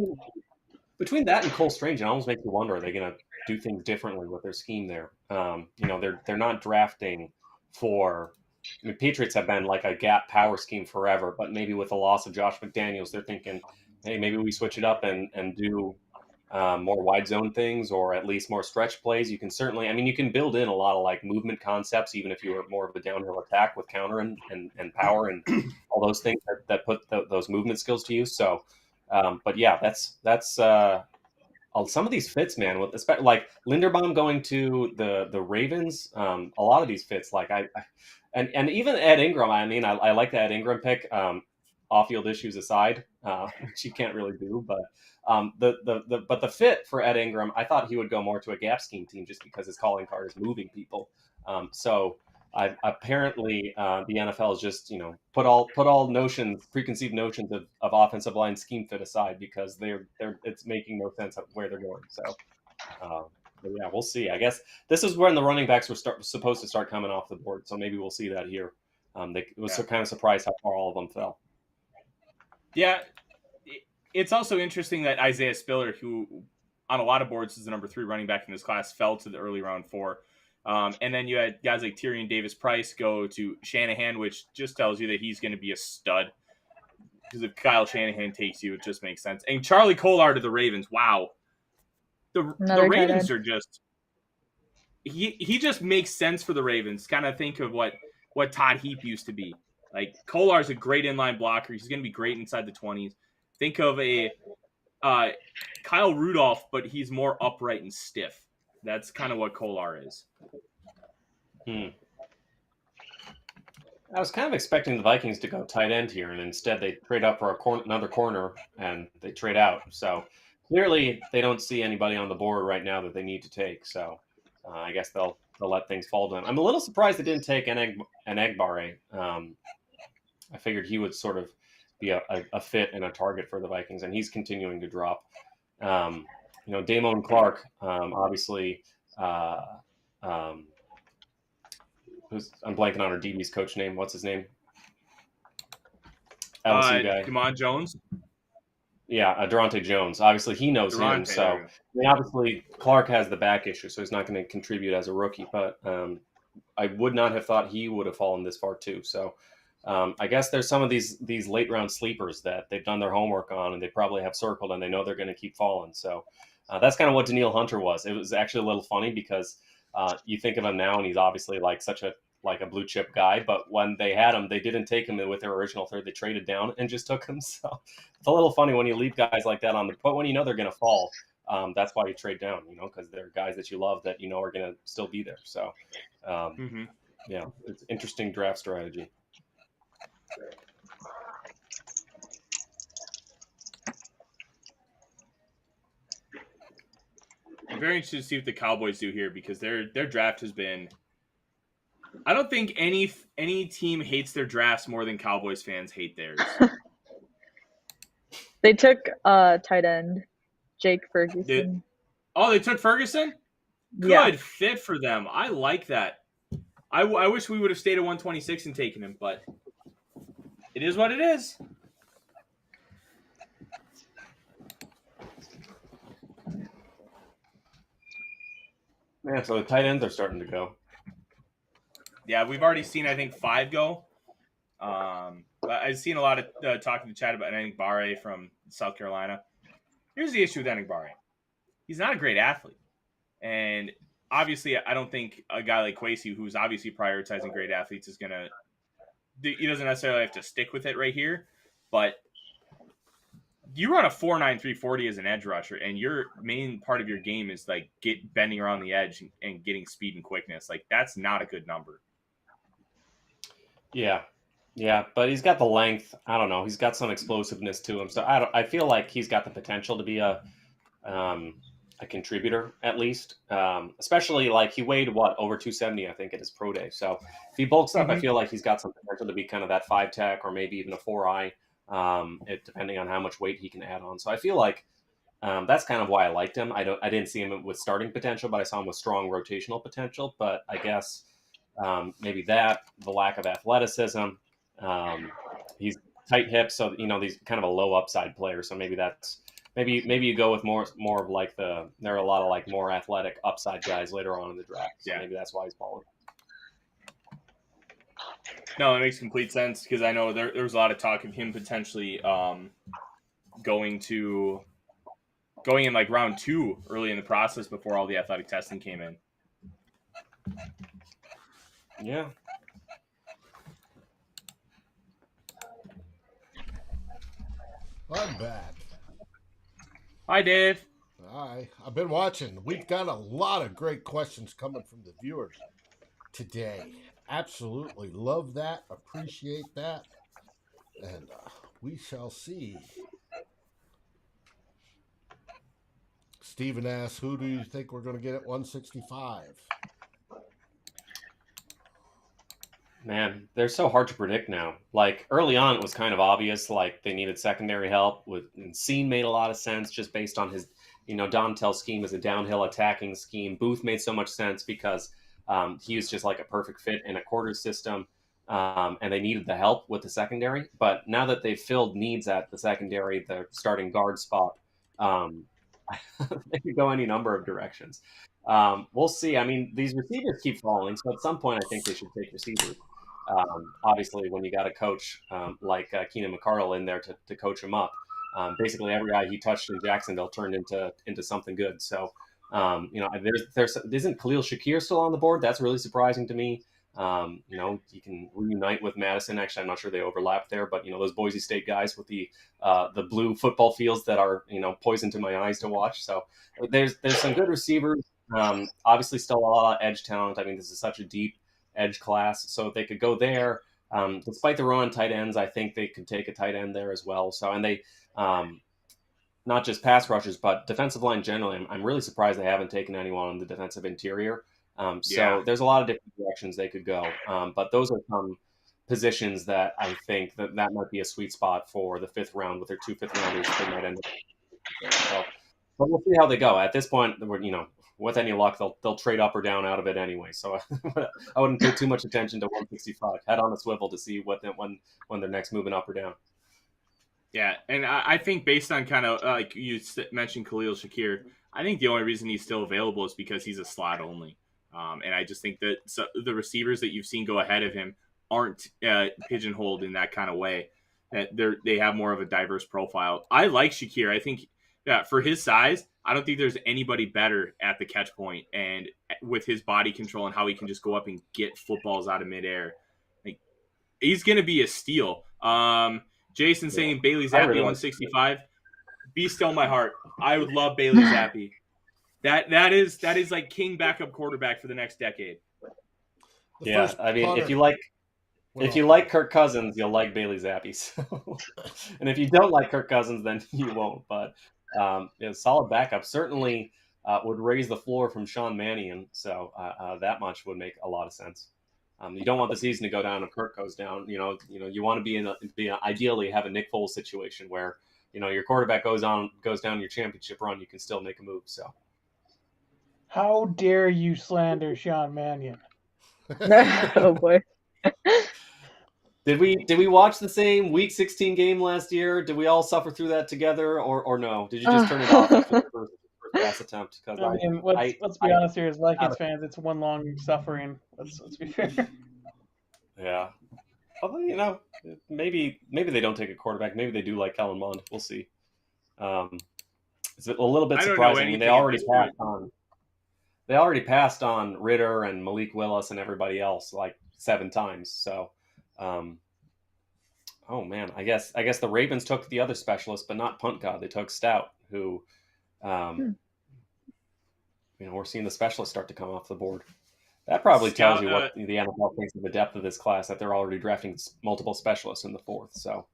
[SPEAKER 5] Between that and Cole Strange, it almost makes you wonder: are they going to do things differently with their scheme there? They're not drafting for. I mean, Patriots have been like a gap power scheme forever, but maybe with the loss of Josh McDaniels, they're thinking, hey, maybe we switch it up and do more wide zone things, or at least more stretch plays. You can certainly, you can build in a lot of like movement concepts, even if you were more of a downhill attack with counter and power and all those things that put those movement skills to use. So, but yeah, that's some of these fits, man. With like Linderbaum going to the Ravens, a lot of these fits, like and even Ed Ingram. I like the Ed Ingram pick. Off-field issues aside, which you can't really do, but the fit for Ed Ingram, I thought he would go more to a gap scheme team just because his calling card is moving people. So apparently the NFL is just put all preconceived notions of offensive line scheme fit aside because it's making no sense of where they're going. So but yeah, we'll see. I guess this is when the running backs were supposed to start coming off the board, so maybe we'll see that here. It was kind of surprised how far all of them fell.
[SPEAKER 2] Yeah, it's also interesting that Isaiah Spiller, who on a lot of boards is the number 3 running back in this class, fell to the early round 4. And then you had guys like Tyrion Davis-Price go to Shanahan, which just tells you that he's going to be a stud. Because if Kyle Shanahan takes you, it just makes sense. And Charlie Kolar to the Ravens. Wow. The Ravens are just... He just makes sense for the Ravens. Kind of think of what Todd Heap used to be. Like, Kolar's a great inline blocker. He's going to be great inside the 20s. Think of a Kyle Rudolph, but he's more upright and stiff. That's kind of what Kolar is.
[SPEAKER 5] I was kind of expecting the Vikings to go tight end here, and instead they trade up for another corner, and they trade out. So clearly they don't see anybody on the board right now that they need to take. So I guess they'll let things fall to them. I'm a little surprised they didn't take Enagbare. I figured he would sort of be a fit and a target for the Vikings, and he's continuing to drop. Damon Clark, obviously. I'm blanking on our DB's coach name. What's his name? LSU guy.
[SPEAKER 2] Damon Jones.
[SPEAKER 5] Yeah, Durante Jones. Obviously, he knows him. So, obviously, Clark has the back issue, so he's not going to contribute as a rookie. But I would not have thought he would have fallen this far too. So, I guess there's some of these late round sleepers that they've done their homework on, and they probably have circled, and they know they're going to keep falling. So, that's kind of what Daniil Hunter was. It was actually a little funny because you think of him now, and he's obviously like such a blue chip guy, but when they had him, they didn't take him with their original third. They traded down and just took him. So it's a little funny when you leave guys like that but when you know they're going to fall, that's why you trade down, because they're guys that you love that are going to still be there. So yeah, it's interesting draft strategy.
[SPEAKER 2] I'm very interested to see what the Cowboys do here because their draft has been. I don't think any team hates their drafts more than Cowboys fans hate theirs.
[SPEAKER 3] They took tight end Jake Ferguson.
[SPEAKER 2] They took Ferguson? Good fit for them. I like that. I wish we would have stayed at 126 and taken him, but it is what it is.
[SPEAKER 5] Yeah, so the tight ends are starting to go.
[SPEAKER 2] Yeah, we've already seen, I think, 5 go. I've seen a lot of talk in the chat about Enagbare from South Carolina. Here's the issue with Enagbare. He's not a great athlete. And obviously, I don't think a guy like Kwesi, who's obviously prioritizing great athletes, is going to – he doesn't necessarily have to stick with it right here. But you run a 4.9 340 as an edge rusher, and your main part of your game is, like, bending around the edge and getting speed and quickness. Like, that's not a good number.
[SPEAKER 5] Yeah, but he's got the length. I don't know. He's got some explosiveness to him. So I feel like he's got the potential to be a contributor at least. Especially like he weighed over 270, I think, at his pro day. So if he bulks up, I feel like he's got some potential to be kind of that 5 tech or maybe even a 4-eye, depending on how much weight he can add on. So I feel like that's kind of why I liked him. I didn't see him with starting potential, but I saw him with strong rotational potential. But I guess maybe the lack of athleticism. He's tight hips, so he's kind of a low upside player. So maybe maybe you go with more of like there are a lot of like more athletic upside guys later on in the draft. So maybe that's why he's falling.
[SPEAKER 2] No, that makes complete sense because I know there was a lot of talk of him potentially going in like round 2 early in the process before all the athletic testing came in.
[SPEAKER 5] Yeah.
[SPEAKER 1] I'm back.
[SPEAKER 2] Hi, Dave.
[SPEAKER 1] Hi. I've been watching. We've got a lot of great questions coming from the viewers today. Absolutely love that. Appreciate that. And we shall see. Steven asks, who do you think we're going to get at 165?
[SPEAKER 5] Man, they're so hard to predict now. Like early on, it was kind of obvious, like they needed secondary help. And Scene made a lot of sense just based on his, Donatel's scheme as a downhill attacking scheme. Booth made so much sense because he was just like a perfect fit in a quarter system, and they needed the help with the secondary. But now that they've filled needs at the secondary, the starting guard spot, they could go any number of directions. We'll see. I mean, these receivers keep falling, so at some point I think they should take receivers. Obviously, when you got a coach like Keenan McCardle in there to coach him up, basically every guy he touched in Jacksonville turned into something good. So, there's isn't Khalil Shakir still on the board? That's really surprising to me. You can reunite with Madison. Actually, I'm not sure they overlap there, but those Boise State guys with the blue football fields that are poison to my eyes to watch. So there's some good receivers. Obviously, still a lot of edge talent. I mean, this is such a deep edge class, so if they could go there, Despite the run on tight ends, I think they could take a tight end there as well. So, and they, not just pass rushers, but defensive line generally. I'm really surprised they haven't taken anyone on the defensive interior. So there's a lot of different directions they could go. But those are some positions that I think that might be a sweet spot for the 5th round with their 2 5th-rounders. They might end up. So, but we'll see how they go. At this point, with any luck, they'll trade up or down out of it anyway. So I wouldn't pay too much attention to 165. Head on a swivel to see when they're next moving up or down.
[SPEAKER 2] Yeah, and I think based on kind of like you mentioned Khalil Shakir, I think the only reason he's still available is because he's a slot only. And I just think that the receivers that you've seen go ahead of him aren't pigeonholed in that kind of way. That they have more of a diverse profile. I like Shakir. I think for his size, I don't think there's anybody better at the catch point and with his body control and how he can just go up and get footballs out of midair. Like, he's going to be a steal. Jason saying Bailey Zappi really 165. Be still my heart. I would love Bailey Zappi. That is like king backup quarterback for the next decade.
[SPEAKER 5] Yeah, I mean, if you like Kirk Cousins, you'll like Bailey Zappi. So. And if you don't like Kirk Cousins, then you won't. But solid backup certainly would raise the floor from Sean Mannion. So that much would make a lot of sense. You don't want the season to go down and Kirk goes down. You want to ideally have a Nick Foles situation where your quarterback goes down your championship run, you can still make a move. So,
[SPEAKER 4] how dare you slander Sean Mannion?
[SPEAKER 3] Oh boy.
[SPEAKER 5] Did we watch the same Week 16 game last year? Did we all suffer through that together, or no? Did you just turn it off after the first pass attempt?
[SPEAKER 4] Because let's be honest here, as Vikings fans, it's one long suffering. Let's be fair.
[SPEAKER 5] Yeah. Although maybe they don't take a quarterback. Maybe they do like Kellen Mond. We'll see. It's a little bit surprising. I mean, they already passed on Ritter and Malik Willis and everybody else like 7 times. So, oh man, I guess the Ravens took the other specialist, but not punt god. They took Stout, who, we're seeing the specialists start to come off the board. That probably tells you what the NFL thinks of the depth of this class, that they're already drafting multiple specialists in the 4th. So,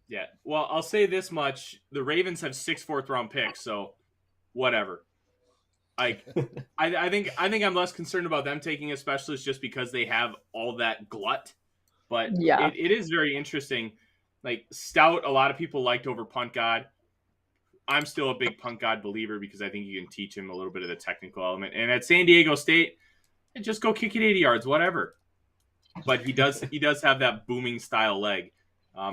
[SPEAKER 2] yeah. Well, I'll say this much: the Ravens have 6 4th-round picks, so whatever. I think I'm less concerned about them taking a specialist just because they have all that glut. But it is very interesting. Like Stout, a lot of people liked over punt god. I'm still a big punt god believer because I think you can teach him a little bit of the technical element. And at San Diego State, just go kick it 80 yards, whatever. But he does have that booming style leg.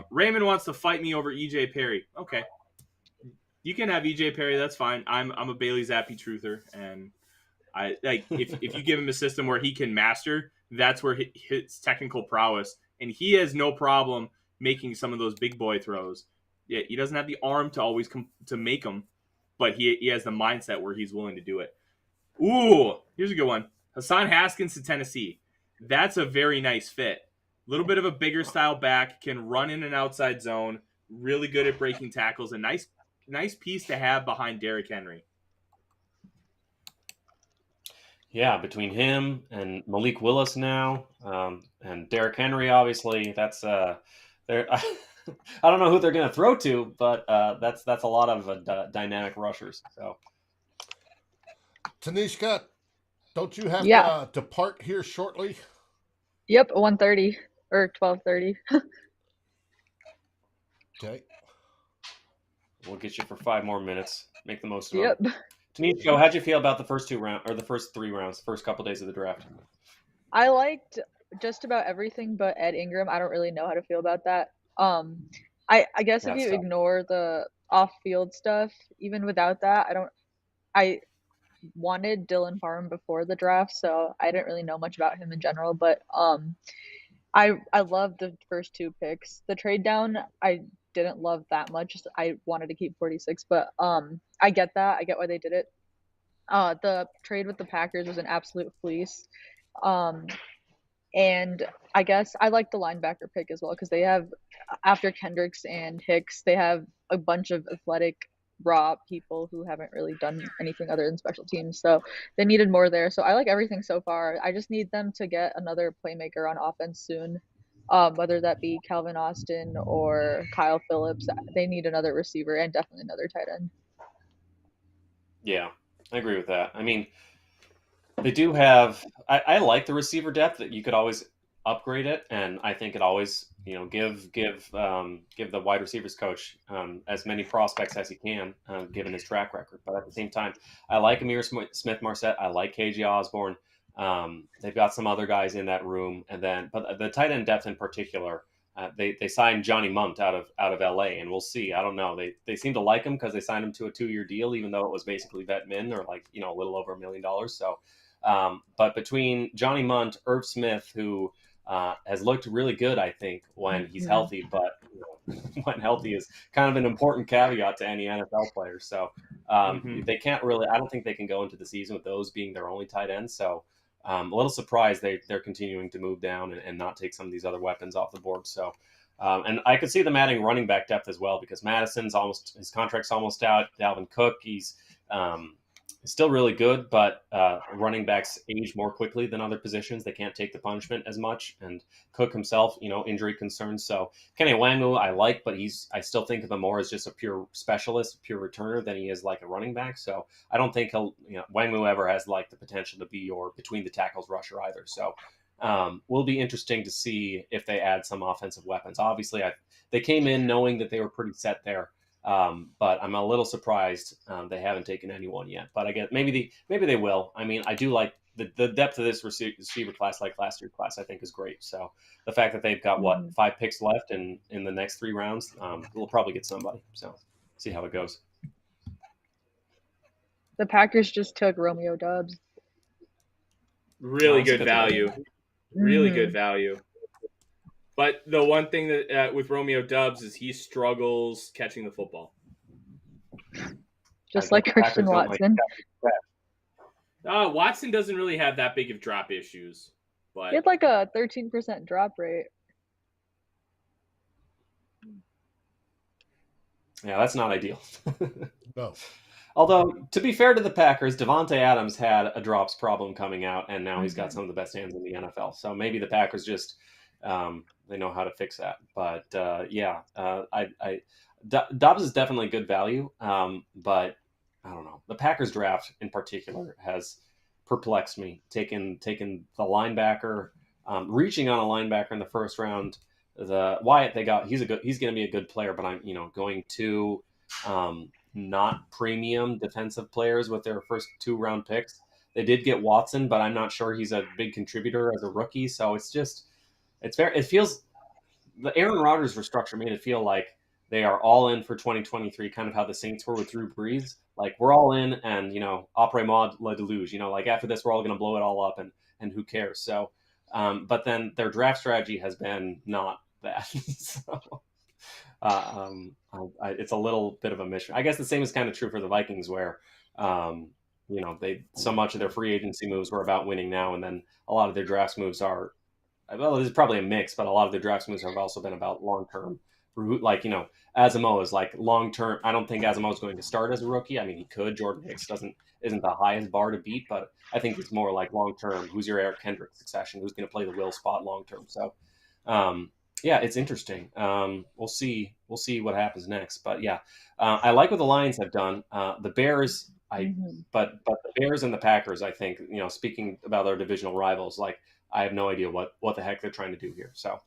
[SPEAKER 2] Raymond wants to fight me over EJ Perry. Okay. You can have EJ Perry, that's fine. I'm a Bailey Zappi truther, and I like if you give him a system where he can master, that's where his technical prowess, and he has no problem making some of those big boy throws. Yeah, he doesn't have the arm to always to make them, but he has the mindset where he's willing to do it. Ooh, here's a good one. Hassan Haskins to Tennessee. That's a very nice fit. A little bit of a bigger style back, can run in an outside zone, really good at breaking tackles, a nice piece to have behind Derrick Henry.
[SPEAKER 5] Yeah, between him and Malik Willis now, and Derrick Henry, obviously, that's there. I don't know who they're going to throw to, but that's a lot of dynamic rushers. So,
[SPEAKER 1] Tanishka, don't you have to depart here shortly?
[SPEAKER 3] Yep, 1:30 or 12:30.
[SPEAKER 1] Okay.
[SPEAKER 5] We'll get you for 5 more minutes. Make the most of it. Yep. Tanishka, how'd you feel about the first 2 rounds, or the first 3 rounds, first couple days of the draft?
[SPEAKER 3] I liked just about everything but Ed Ingram. I don't really know how to feel about that. I guess if you ignore the off-field stuff, even without that, I wanted Dylan Farm before the draft, so I didn't really know much about him in general, but I loved the first 2 picks. The trade down, I didn't love that much. I wanted to keep 46, but I get that. I get why they did it. The trade with the Packers was an absolute fleece. And I guess I like the linebacker pick as well because they have, after Kendricks and Hicks, they have a bunch of athletic, raw people who haven't really done anything other than special teams. So they needed more there. So I like everything so far. I just need them to get another playmaker on offense soon. whether that be Calvin Austin or Kyle Phillips. They need another receiver and definitely another tight end.
[SPEAKER 5] Yeah, I agree with that. I mean, they do have. I like the receiver depth that you could always upgrade it, and I think it always give the wide receivers coach as many prospects as he can, given his track record. But at the same time, I like Amir Smith-Marset. I like KJ Osborne. They've got some other guys in that room, but the tight end depth in particular. They signed Johnny Munt out of LA, and we'll see. I don't know. They seem to like him because they signed him to a 2-year deal, even though it was basically vet min or a little over $1 million. So, but between Johnny Munt, Irv Smith, who has looked really good, I think, when he's healthy, but when healthy is kind of an important caveat to any NFL player. So they can't really. I don't think they can go into the season with those being their only tight ends. So. A little surprised they're continuing to move down and not take some of these other weapons off the board. So, and I could see them adding running back depth as well because his contract's almost out. Dalvin Cook, he's still really good, but running backs age more quickly than other positions. They can't take the punishment as much. And Cook himself, injury concerns. So Kenny Nwangwu I like, but I still think of him more as just a pure specialist, pure returner than he is like a running back. So I don't think Nwangwu ever has like the potential to be your between the tackles rusher either. So will be interesting to see if they add some offensive weapons. Obviously, they came in knowing that they were pretty set there. But I'm a little surprised they haven't taken anyone yet. But I guess maybe they will. I mean, I do like the depth of this receiver class, like last year's class, I think is great. So the fact that they've got 5 picks left in the next 3 rounds, we'll probably get somebody. So see how it goes.
[SPEAKER 3] The Packers just took Romeo Doubs.
[SPEAKER 2] Really good value. Really good value. But the one thing that with Romeo Doubs is he struggles catching the football.
[SPEAKER 3] Just like Christian Watson.
[SPEAKER 2] Watson doesn't really have that big of drop issues. But
[SPEAKER 3] he had like a 13% drop rate.
[SPEAKER 5] Yeah, that's not ideal.
[SPEAKER 1] No.
[SPEAKER 5] Although, to be fair to the Packers, Devontae Adams had a drops problem coming out, and now he's got some of the best hands in the NFL. So maybe the Packers just they know how to fix that. But Dobbs is definitely good value, but I don't know. The Packers draft in particular has perplexed me. Taking the linebacker, reaching on a linebacker in the first round. The Wyatt they got, he's going to be a good player, but I'm going to not premium defensive players with their first 2-round picks. They did get Watson, but I'm not sure he's a big contributor as a rookie. So it's fair. It feels the Aaron Rodgers restructure made it feel like they are all in for 2023, kind of how the Saints were with Drew Brees. Like we're all in, and après mode le deluge. Like after this, we're all going to blow it all up, and who cares? So, but then their draft strategy has been not that. So, it's a little bit of a mission. I guess the same is kind of true for the Vikings, where they so much of their free agency moves were about winning now, and then a lot of their draft moves are. Well, this is probably a mix, but a lot of the draft moves have also been about long-term. Like, Asamoah is like long-term. I don't think Asamoah is going to start as a rookie. I mean, he could. Jordan Hicks isn't the highest bar to beat, but I think it's more like long-term. Who's your Eric Kendrick succession? Who's going to play the will spot long-term? So, it's interesting. We'll see what happens next. But yeah, I like what the Lions have done. The Bears, but the Bears and the Packers, I think, speaking about their divisional rivals, like, I have no idea what the heck they're trying to do here. So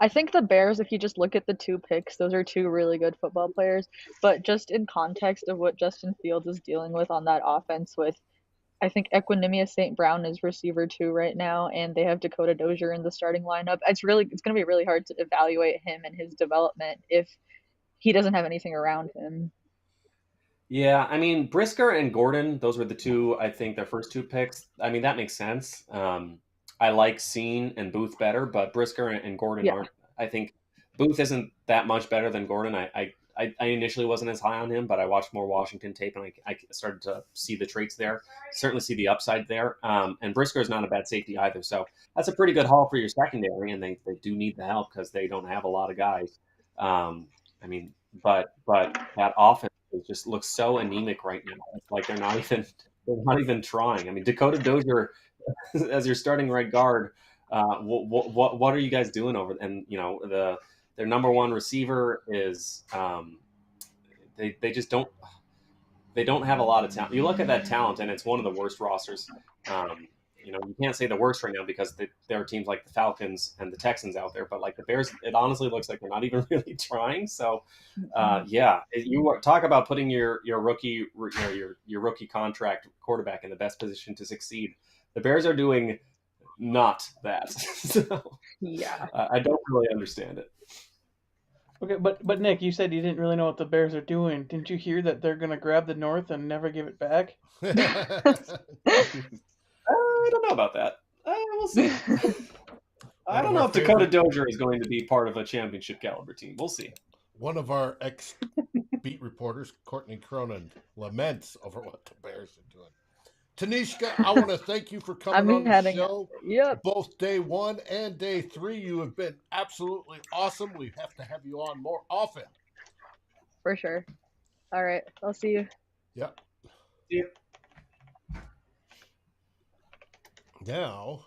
[SPEAKER 3] I think the Bears, if you just look at the 2 picks, those are 2 really good football players. But just in context of what Justin Fields is dealing with on that offense with, I think Equanimous St. Brown is receiver 2 right now, and they have Dakota Dozier in the starting lineup. It's going to be really hard to evaluate him and his development if he doesn't have anything around him.
[SPEAKER 5] Yeah, I mean, Brisker and Gordon, those were the 2, I think, their first 2 picks. I mean, that makes sense. I like Scene and Booth better, but Brisker and Gordon aren't. I think Booth isn't that much better than Gordon. I initially wasn't as high on him, but I watched more Washington tape, and I started to see the traits there, certainly see the upside there. And Brisker is not a bad safety either. So that's a pretty good haul for your secondary, and they do need the help because they don't have a lot of guys. But that offense just looks so anemic right now. It's like they're not even trying. I mean, Dakota Dozier as your starting right guard, What are you guys doing over? And their number one receiver is they just don't have a lot of talent. You look at that talent, and it's one of the worst rosters. You can't say the worst right now because there are teams like the Falcons and the Texans out there, but like the Bears, it honestly looks like they're not even really trying. So, you talk about putting your rookie your rookie contract quarterback in the best position to succeed. The Bears are doing not that. So,
[SPEAKER 3] Yeah.
[SPEAKER 5] I don't really understand it.
[SPEAKER 4] Okay, but Nick, you said you didn't really know what the Bears are doing. Didn't you hear that they're going to grab the North and never give it back?
[SPEAKER 5] I don't know about that. We'll see. I don't know if Dakota Dozier is going to be part of a championship caliber team. We'll see.
[SPEAKER 1] One of our ex-beat reporters, Courtney Cronin, laments over what the Bears are doing. Tanishka, I want to thank you for coming on the show.
[SPEAKER 3] Yep.
[SPEAKER 1] Both day 1 and day 3, you have been absolutely awesome. We have to have you on more often.
[SPEAKER 3] For sure. All right. I'll see you.
[SPEAKER 1] Yep.
[SPEAKER 5] See you.
[SPEAKER 1] Now,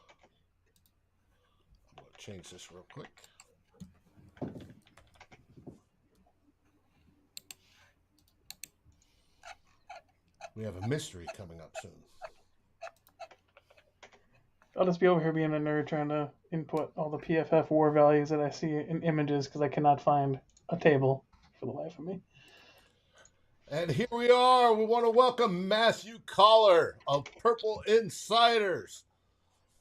[SPEAKER 1] I'm going to change this real quick. We have a mystery coming up soon.
[SPEAKER 4] I'll just be over here being a nerd trying to input all the PFF war values that I see in images because I cannot find a table for the life of me.
[SPEAKER 1] And here we are. We want to welcome Matthew Collar of Purple Insiders.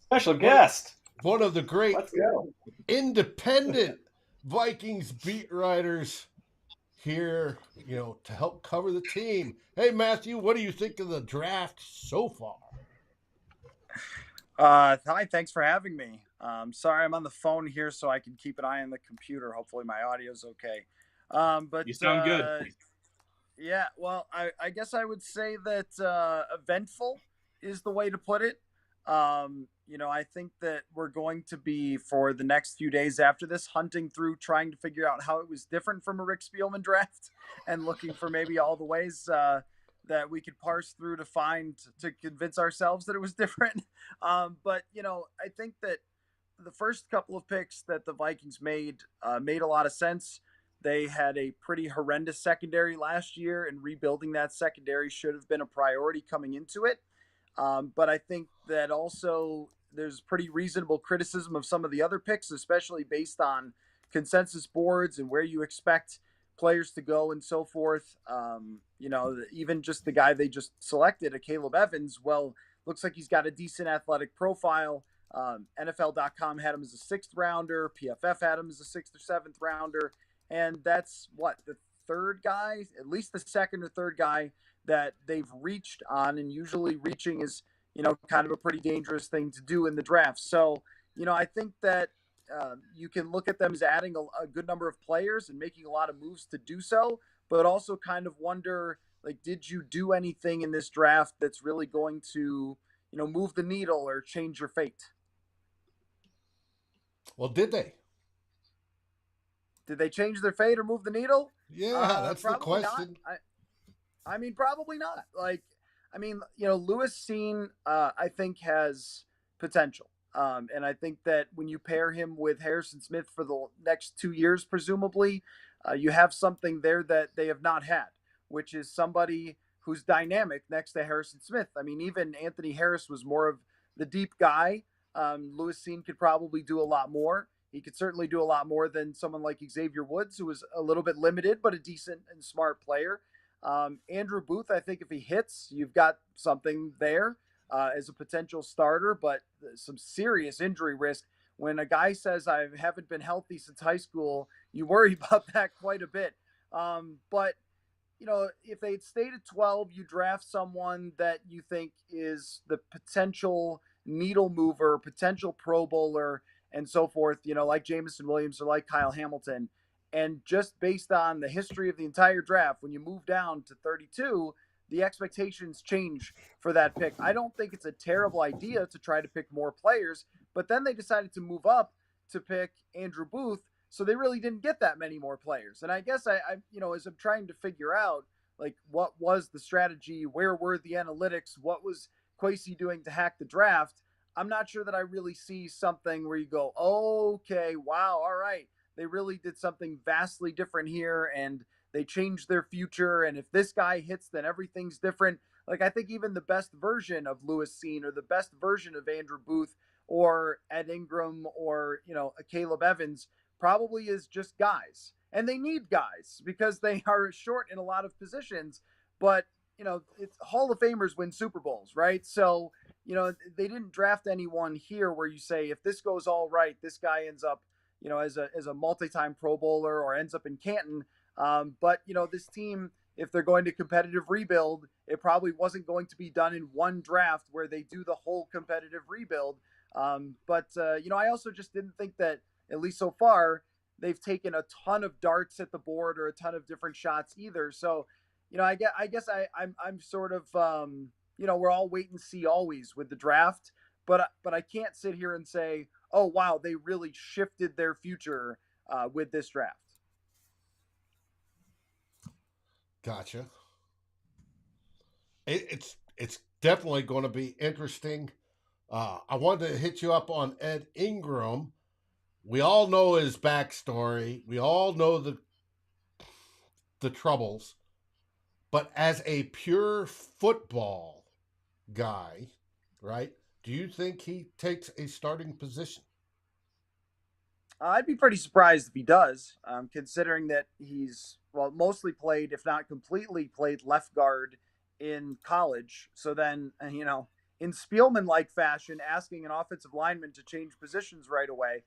[SPEAKER 5] Special guest.
[SPEAKER 1] One of the great
[SPEAKER 5] Let's go.
[SPEAKER 1] independent Vikings beat writers here, to help cover the team. Hey, Matthew, what do you think of the draft so far?
[SPEAKER 6] Hi, thanks for having me. Sorry, I'm on the phone here, so I can keep an eye on the computer. Hopefully my audio's okay. But
[SPEAKER 2] you sound good.
[SPEAKER 6] Yeah, well, I guess I would say that eventful is the way to put it. I think that we're going to be, for the next few days after this, hunting through trying to figure out how it was different from a Rick Spielman draft and looking for maybe all the ways that we could parse through to convince ourselves that it was different. But I think that the first couple of picks that the Vikings made a lot of sense. They had a pretty horrendous secondary last year, and rebuilding that secondary should have been a priority coming into it. But I think that also there's pretty reasonable criticism of some of the other picks, especially based on consensus boards and where you expect players to go and so forth. Even just the guy they just selected, a Caleb Evans, well, looks like he's got a decent athletic profile. NFL.com had him as a 6th rounder. PFF had him as a 6th or 7th rounder. And that's the third guy, at least the second or third guy that they've reached on. And usually reaching is, kind of a pretty dangerous thing to do in the draft. So, I think that you can look at them as adding a good number of players and making a lot of moves to do so, but also kind of wonder, did you do anything in this draft that's really going to, move the needle or change your fate?
[SPEAKER 1] Well, did they?
[SPEAKER 6] Did they change their fate or move the needle?
[SPEAKER 1] Yeah, that's the question.
[SPEAKER 6] I mean, probably not. Lewis Cine, I think, has potential. And I think that when you pair him with Harrison Smith for the next 2 years, presumably, you have something there that they have not had, which is somebody who's dynamic next to Harrison Smith. I mean, even Anthony Harris was more of the deep guy. Lewis Cine could probably do a lot more. He could certainly do a lot more than someone like Xavier Woods, who was a little bit limited, but a decent and smart player. Andrew Booth, I think if he hits, you've got something there as a potential starter, but some serious injury risk. When a guy says, I haven't been healthy since high school, you worry about that quite a bit. But, if they'd stayed at 12, you draft someone that you think is the potential needle mover, potential Pro Bowler, and so forth, like Jameson Williams or like Kyle Hamilton. And just based on the history of the entire draft, when you move down to 32, the expectations change for that pick. I don't think it's a terrible idea to try to pick more players, but then they decided to move up to pick Andrew Booth, so they really didn't get that many more players. And I guess I as I'm trying to figure out, what was the strategy, where were the analytics, what was Kwesi doing to hack the draft, I'm not sure that I really see something where you go, okay, wow, all right, they really did something vastly different here, and they changed their future. And if this guy hits, then everything's different. Like, I think even the best version of Lewis Seen or the best version of Andrew Booth or Ed Ingram or, a Caleb Evans probably is just guys. And they need guys because they are short in a lot of positions. But, it's Hall of Famers win Super Bowls, right? So, they didn't draft anyone here where you say, if this goes all right, this guy ends up, as a multi-time Pro Bowler or ends up in Canton. But, this team, if they're going to competitive rebuild, it probably wasn't going to be done in one draft where they do the whole competitive rebuild. But I also just didn't think that, at least so far, they've taken a ton of darts at the board or a ton of different shots either. So, I'm sort of, we're all wait and see always with the draft, but I can't sit here and say, oh, wow, they really shifted their future with this draft.
[SPEAKER 1] Gotcha. It's definitely going to be interesting. I wanted to hit you up on Ed Ingram. We all know his backstory. We all know the troubles. But as a pure football guy, right? Do you think he takes a starting position?
[SPEAKER 6] I'd be pretty surprised if he does, considering that he's, mostly played, if not completely played left guard in college. So then, in Spielman-like fashion, asking an offensive lineman to change positions right away,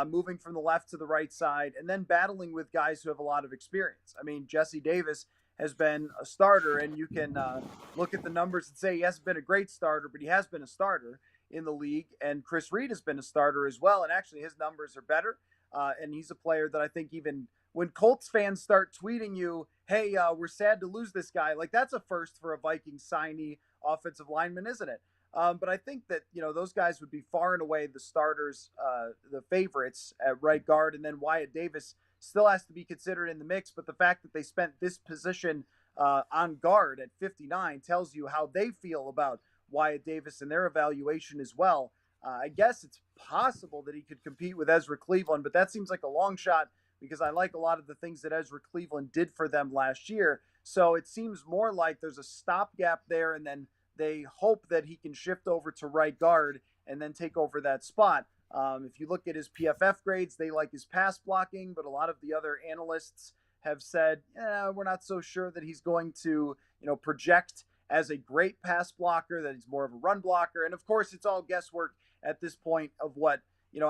[SPEAKER 6] moving from the left to the right side, and then battling with guys who have a lot of experience. I mean, Jesse Davis has been a starter, and you can look at the numbers and say he hasn't been a great starter, but he has been a starter in the league. And Chris Reed has been a starter as well, and actually his numbers are better. And he's a player that I think even when Colts fans start tweeting you, hey, we're sad to lose this guy, like that's a first for a Viking signee offensive lineman, isn't it? But I think that, those guys would be far and away the starters, the favorites at right guard. And then Wyatt Davis still has to be considered in the mix. But the fact that they spent this position on guard at 59 tells you how they feel about Wyatt Davis and their evaluation as well. I guess it's possible that he could compete with Ezra Cleveland, but that seems like a long shot because I like a lot of the things that Ezra Cleveland did for them last year. So it seems more like there's a stopgap there, and then they hope that he can shift over to right guard and then take over that spot. If you look at his PFF grades, they like his pass blocking, but a lot of the other analysts have said, we're not so sure that he's going to, project as a great pass blocker, that he's more of a run blocker. And of course, it's all guesswork at this point of what,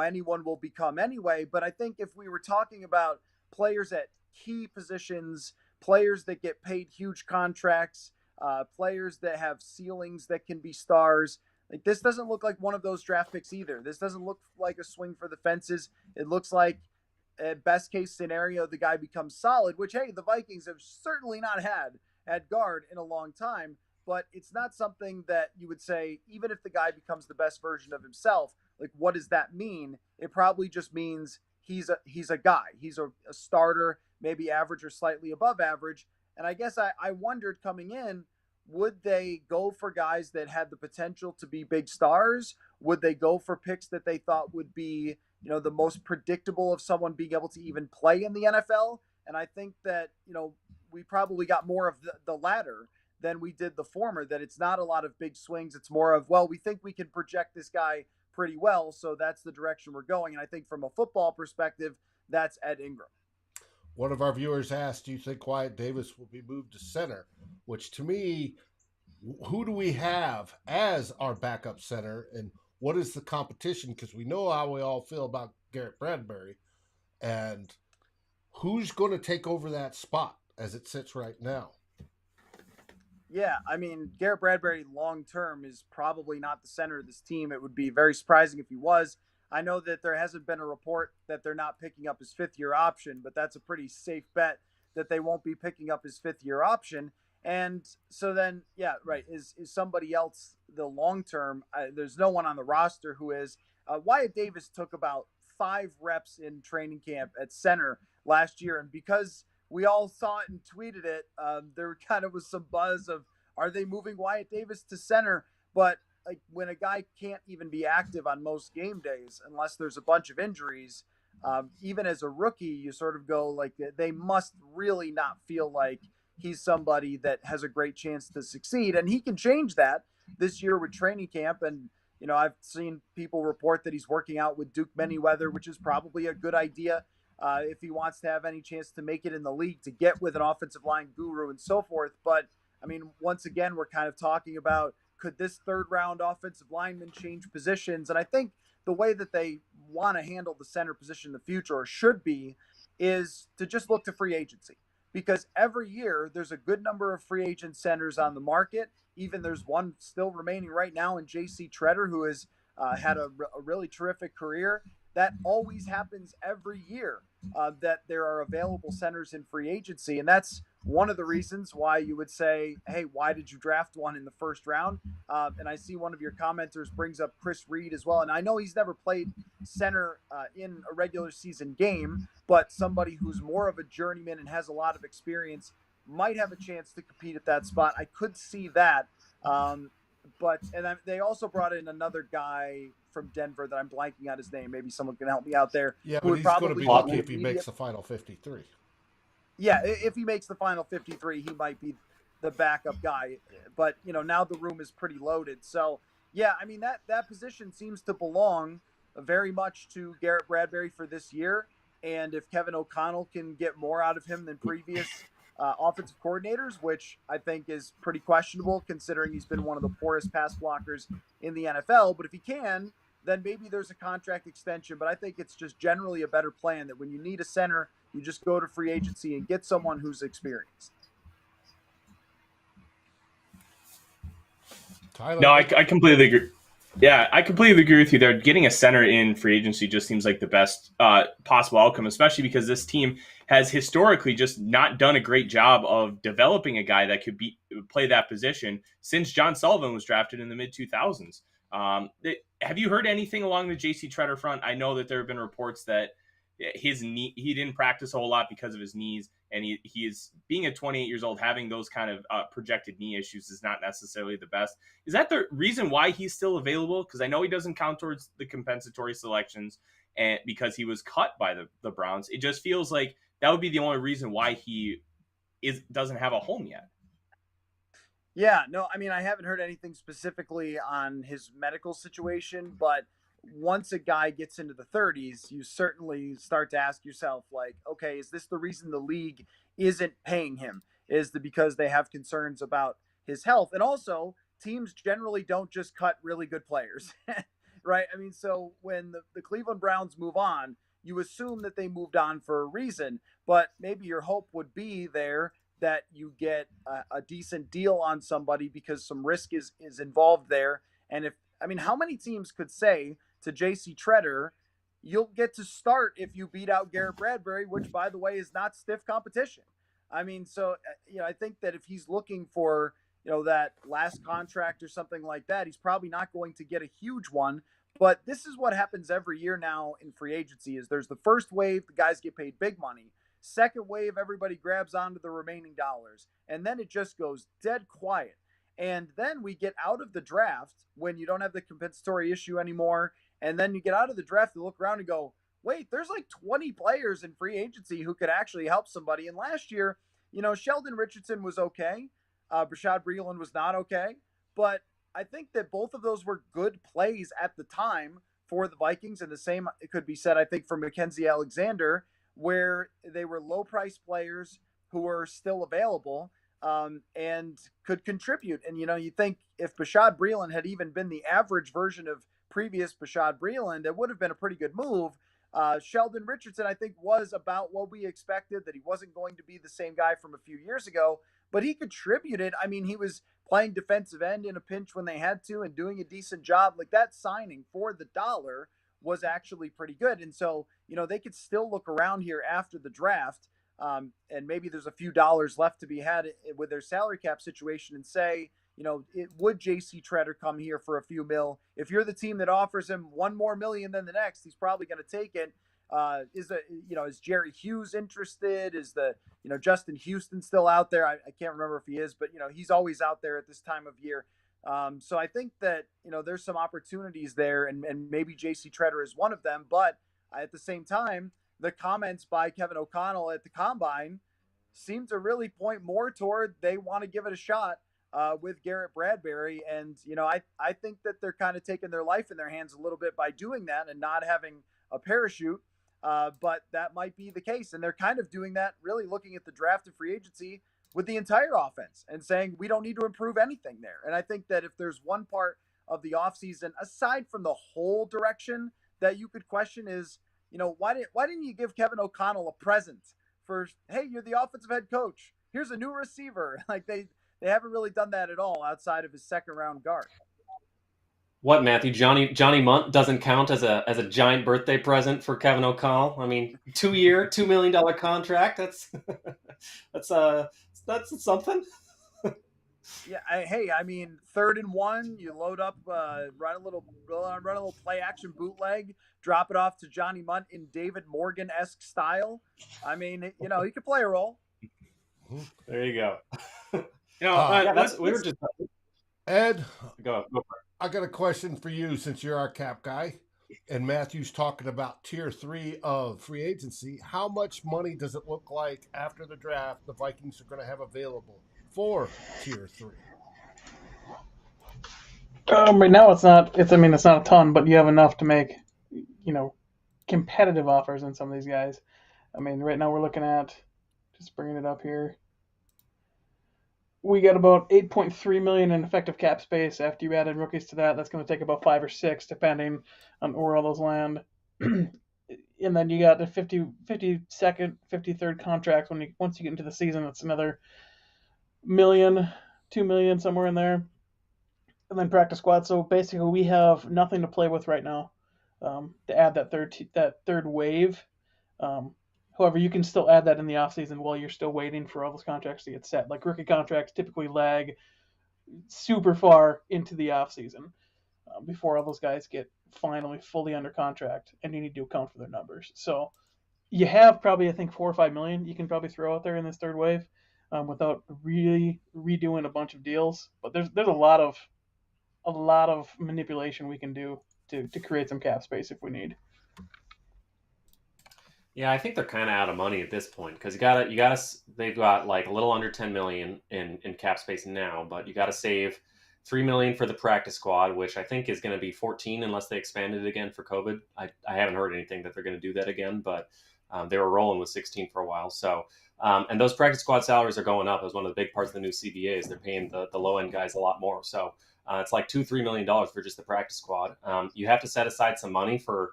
[SPEAKER 6] anyone will become anyway. But I think if we were talking about players at key positions, players that get paid huge contracts, players that have ceilings that can be stars, like this doesn't look like one of those draft picks either. This doesn't look like a swing for the fences. It looks like at best case scenario, the guy becomes solid, which, hey, the Vikings have certainly not had at guard in a long time. But it's not something that you would say, even if the guy becomes the best version of himself, like what does that mean? It probably just means he's a guy. He's a starter, maybe average or slightly above average. And I guess I wondered coming in, would they go for guys that had the potential to be big stars? Would they go for picks that they thought would be, the most predictable of someone being able to even play in the NFL? And I think that, we probably got more of the latter than we did the former, that it's not a lot of big swings. It's more of, we think we can project this guy pretty well, so that's the direction we're going. And I think from a football perspective, that's Ed Ingram.
[SPEAKER 1] One of our viewers asked, do you think Wyatt Davis will be moved to center? Which to me, who do we have as our backup center, and what is the competition? Because we know how we all feel about Garrett Bradbury, and who's going to take over that spot as it sits right now?
[SPEAKER 6] Yeah, I mean, Garrett Bradbury long-term is probably not the center of this team. It would be very surprising if he was. I know that there hasn't been a report that they're not picking up his fifth-year option, but that's a pretty safe bet that they won't be picking up his fifth-year option. And so then, yeah, right, is somebody else the long-term? There's no one on the roster who is. Wyatt Davis took about 5 reps in training camp at center last year, and because we all saw it and tweeted it, there kind of was some buzz of, are they moving Wyatt Davis to center? But like when a guy can't even be active on most game days unless there's a bunch of injuries, even as a rookie, you sort of go like they must really not feel like he's somebody that has a great chance to succeed. And he can change that this year with training camp. And, I've seen people report that he's working out with Duke Manyweather, which is probably a good idea if he wants to have any chance to make it in the league, to get with an offensive line guru and so forth. But, I mean, once again, we're kind of talking about, could this third round offensive lineman change positions? And I think the way that they want to handle the center position in the future, or should be, is to just look to free agency. Because every year there's a good number of free agent centers on the market. Even there's one still remaining right now in J.C. Tretter, who has had a really terrific career. That always happens every year, that there are available centers in free agency. And that's one of the reasons why you would say, hey, why did you draft one in the first round? And I see one of your commenters brings up Chris Reed as well. And I know he's never played center in a regular season game, but somebody who's more of a journeyman and has a lot of experience might have a chance to compete at that spot. I could see that. They also brought in another guy from Denver that I'm blanking on his name. Maybe someone can help me out there.
[SPEAKER 1] Yeah, but he's going to be lucky if he makes the final 53.
[SPEAKER 6] Yeah, if he makes the final 53, he might be the backup guy. But, now the room is pretty loaded. So, yeah, I mean, that position seems to belong very much to Garrett Bradbury for this year. And if Kevin O'Connell can get more out of him than previous offensive coordinators, which I think is pretty questionable considering he's been one of the poorest pass blockers in the NFL. But if he can, then maybe there's a contract extension. But I think it's just generally a better plan that when you need a center, you just go to free agency and get someone who's experienced.
[SPEAKER 1] Tyler,
[SPEAKER 2] no, I completely agree. Yeah, I completely agree with you there. Getting a center in free agency just seems like the best possible outcome, especially because this team has historically just not done a great job of developing a guy that could play that position since John Sullivan was drafted in the mid-2000s. Have you heard anything along the J.C. Tretter front? I know that there have been reports that he didn't practice a whole lot because of his knees, and he is being at 28 years old, having those kind of projected knee issues is not necessarily the best. Is that the reason why he's still available? Because I know he doesn't count towards the compensatory selections, and because he was cut by the Browns. It just feels like that would be the only reason why he doesn't have a home yet.
[SPEAKER 6] Yeah, no, I mean, I haven't heard anything specifically on his medical situation, but once a guy gets into the 30s, you certainly start to ask yourself, like, okay, is this the reason the league isn't paying him? Is it because they have concerns about his health? And also, teams generally don't just cut really good players, right? I mean, so when the Cleveland Browns move on, you assume that they moved on for a reason, but maybe your hope would be there that you get a decent deal on somebody because some risk is involved there. And how many teams could say to J.C. Tretter, you'll get to start if you beat out Garrett Bradbury, which, by the way, is not stiff competition. I mean, so, I think that if he's looking for, that last contract or something like that, he's probably not going to get a huge one. But this is what happens every year now in free agency is there's the first wave, the guys get paid big money. Second wave, everybody grabs onto the remaining dollars. And then it just goes dead quiet. And then we get out of the draft when you don't have the compensatory issue anymore. And then you get out of the draft and look around and go, wait, there's like 20 players in free agency who could actually help somebody. And last year, Sheldon Richardson was okay. Bashaud Breeland was not okay. But I think that both of those were good plays at the time for the Vikings. And the same it could be said, I think, for Mackenzie Alexander, where they were low-priced players who were still available and could contribute. And, you think if Bashaud Breeland had even been the average version of previous Bashaud Breeland, it would have been a pretty good move. Sheldon Richardson, I think, was about what we expected, that he wasn't going to be the same guy from a few years ago, but he contributed. I mean, he was playing defensive end in a pinch when they had to and doing a decent job. Like, that signing for the dollar was actually pretty good. And so, they could still look around here after the draft, and maybe there's a few dollars left to be had with their salary cap situation and say, would J.C. Tretter come here for a few mil? If you're the team that offers him $1 more million than the next, he's probably going to take it. Is Jerry Hughes interested? Is Justin Houston still out there? I can't remember if he is, but he's always out there at this time of year. So I think that, there's some opportunities there, and maybe JC Treader is one of them. But at the same time, the comments by Kevin O'Connell at the Combine seem to really point more toward they want to give it a shot with Garrett Bradbury. And, I think that they're kind of taking their life in their hands a little bit by doing that and not having a parachute. But that might be the case. And they're kind of doing that, really looking at the draft and free agency with the entire offense and saying we don't need to improve anything there. And I think that if there's one part of the offseason, aside from the whole direction, that you could question is, why didn't you give Kevin O'Connell a present for, hey, you're the offensive head coach, here's a new receiver? Like they haven't really done that at all outside of his second round guard.
[SPEAKER 5] What, Matthew? Johnny Munt doesn't count as a giant birthday present for Kevin O'Connell. I mean, 2-year, $2 million contract. That's something.
[SPEAKER 6] Yeah, I mean, 3rd and 1, you load up, run a little play action bootleg, drop it off to Johnny Munt in David Morgan-esque style. I mean, he could play a role.
[SPEAKER 5] There you go.
[SPEAKER 1] Ed,
[SPEAKER 5] go for it.
[SPEAKER 1] I got a question for you since you're our cap guy, and Matthew's talking about tier 3 of free agency. How much money does it look like after the draft the Vikings are going to have available for tier 3?
[SPEAKER 4] Right now it's not a ton, but you have enough to make, competitive offers on some of these guys. I mean, right now we're looking at, just bringing it up here, we got about $8.3 million in effective cap space. After you add in rookies to that, that's going to take about 5 or 6, depending on where all those land. And then you got the 52nd, 53rd contracts. Once you get into the season, it's another $1 million, $2 million, somewhere in there. And then practice squad. So basically, we have nothing to play with right now to add that third wave. However, you can still add that in the offseason while you're still waiting for all those contracts to get set. Like rookie contracts typically lag super far into the offseason before all those guys get finally fully under contract, and you need to account for their numbers. So you have probably, I think, $4 or $5 million you can probably throw out there in this third wave without really redoing a bunch of deals. But there's a lot of manipulation we can do to create some cap space if we need.
[SPEAKER 5] Yeah, I think they're kind of out of money at this point because they've got like a little under 10 million in cap space now, but you got to save $3 million for the practice squad, which I think is going to be 14 unless they expand it again for COVID. I haven't heard anything that they're going to do that again, but they were rolling with 16 for a while. So, and those practice squad salaries are going up as one of the big parts of the new CBA is they're paying the low end guys a lot more. So it's like $2-3 million for just the practice squad. You have to set aside some money for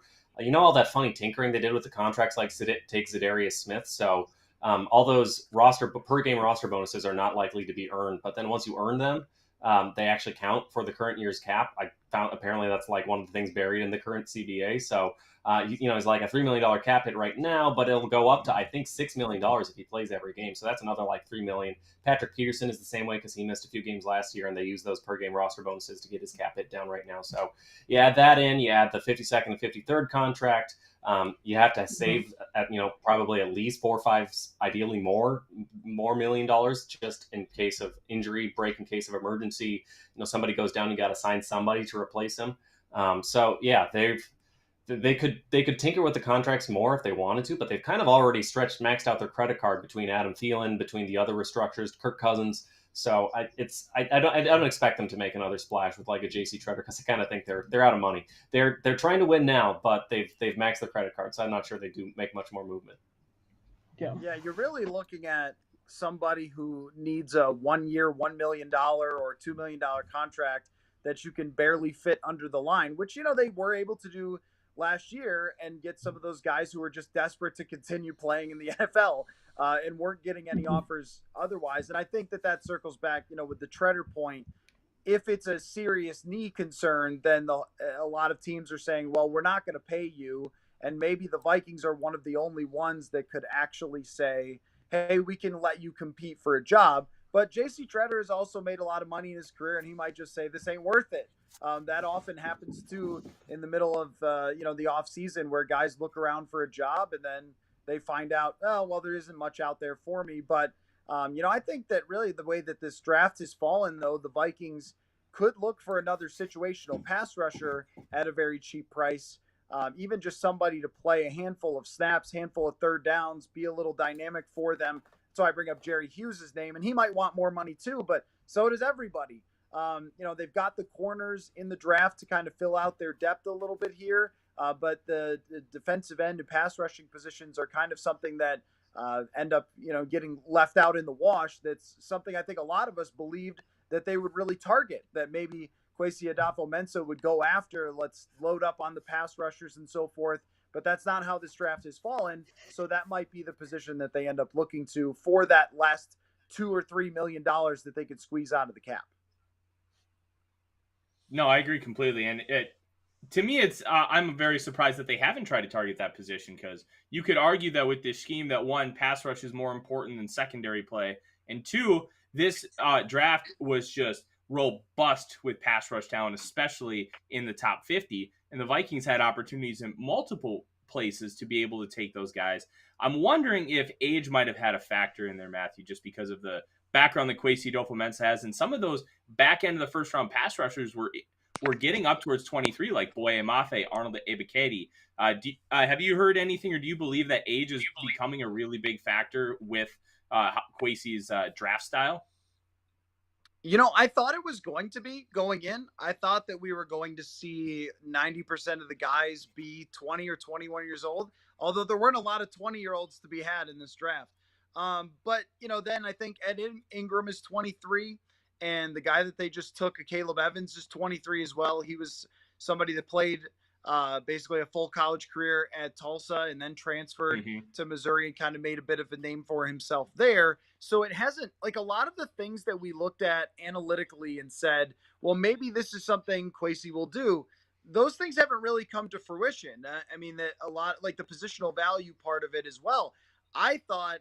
[SPEAKER 5] all that funny tinkering they did with the contracts, like take Zadarius Smith. So all those per game roster bonuses are not likely to be earned. But then once you earn them, they actually count for the current year's cap. I found apparently that's like one of the things buried in the current CBA. So it's like a $3 million cap hit right now, but it'll go up to I think $6 million if he plays every game. So that's another like $3 million. Patrick Peterson is the same way because he missed a few games last year, and they use those per game roster bonuses to get his cap hit down right now. So you add that in, you add the 52nd and 53rd contract. You have to save at probably at least 4 or 5, ideally more $1 million just in case of injury, break in case of emergency. Somebody goes down, you got to sign somebody to replace him. So yeah, they could tinker with the contracts more if they wanted to, but they've kind of already maxed out their credit card between Adam Thielen, between the other restructures, Kirk Cousins. So I don't expect them to make another splash with like a JC Treader because I kind of think they're out of money. They're trying to win now, but they've maxed the credit card, so I'm not sure they do make much more movement.
[SPEAKER 6] Yeah, you're really looking at somebody who needs a 1 year, $1 million or $2 million contract that you can barely fit under the line, which they were able to do last year and get some of those guys who were just desperate to continue playing in the NFL and weren't getting any offers otherwise. And I think that circles back, with the Treader point. If it's a serious knee concern, then a lot of teams are saying, well, we're not going to pay you. And maybe the Vikings are one of the only ones that could actually say, hey, we can let you compete for a job. But JC Treader has also made a lot of money in his career, and he might just say this ain't worth it. That often happens too in the middle of the off season where guys look around for a job and then they find out, oh, well, there isn't much out there for me. But I think that really the way that this draft has fallen, though, the Vikings could look for another situational pass rusher at a very cheap price. Even just somebody to play a handful of snaps, handful of third downs, be a little dynamic for them. So I bring up Jerry Hughes' name, and he might want more money too, but so does everybody. They've got the corners in the draft to kind of fill out their depth a little bit here, but the defensive end and pass rushing positions are kind of something that end up, getting left out in the wash. That's something I think a lot of us believed that they would really target, that maybe Kwesi Adofo-Mensah would go after. Let's load up on the pass rushers and so forth. But that's not how this draft has fallen. So that might be the position that they end up looking to for that last $2 or $3 million that they could squeeze out of the cap.
[SPEAKER 2] No, I agree completely. And to me, I'm very surprised that they haven't tried to target that position, because you could argue that with this scheme that, one, pass rush is more important than secondary play, and two, this draft was just robust with pass rush talent, especially in the top 50. And the Vikings had opportunities in multiple places to be able to take those guys. I'm wondering if age might have had a factor in there, Matthew, just because of the background that Kwesi Adofo-Mensah has. And some of those back end of the first round pass rushers were getting up towards 23, like Boye Mafe, Arnold Ebiketie. Have you heard anything, or do you believe that age is becoming a really big factor with Kwesi's draft style?
[SPEAKER 6] I thought it was going to be going in. I thought that we were going to see 90% of the guys be 20 or 21 years old, although there weren't a lot of 20-year-olds to be had in this draft. But then I think Ed Ingram is 23, and the guy that they just took, Caleb Evans, is 23 as well. He was somebody that played basically a full college career at Tulsa and then transferred to Missouri and kind of made a bit of a name for himself there. So it hasn't, like, a lot of the things that we looked at analytically and said, well, maybe this is something Kwesi will do, those things haven't really come to fruition. That a lot, like the positional value part of it as well. I thought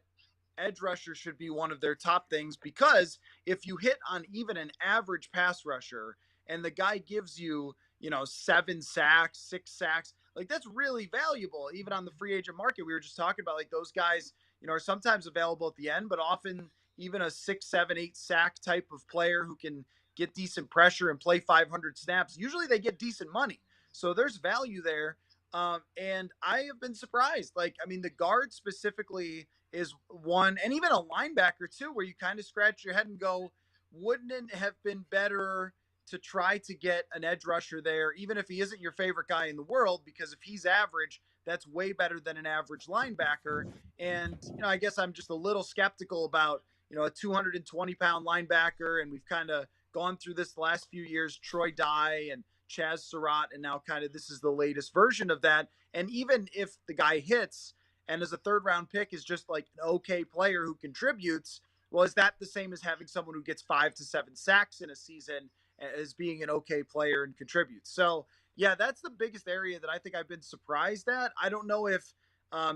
[SPEAKER 6] edge rusher should be one of their top things, because if you hit on even an average pass rusher and the guy gives you, 7 sacks, 6 sacks, like, that's really valuable. Even on the free agent market, we were just talking about, like, those guys, are sometimes available at the end, but often even a 6, 7, 8 sack type of player who can get decent pressure and play 500 snaps, usually they get decent money. So there's value there. And I have been surprised. The guard specifically is one, and even a linebacker too, where you kind of scratch your head and go, wouldn't it have been better to try to get an edge rusher there, even if he isn't your favorite guy in the world? Because if he's average, that's way better than an average linebacker. And, I guess I'm just a little skeptical about, a 220-pound linebacker. And we've kind of gone through this the last few years, Troy Dye and Chaz Surratt, and now kind of this is the latest version of that. And even if the guy hits and as a third-round pick is just like an okay player who contributes, well, is that the same as having someone who gets 5 to 7 sacks in a season as being an okay player and contributes? So, yeah, that's the biggest area that I think I've been surprised at. I don't know if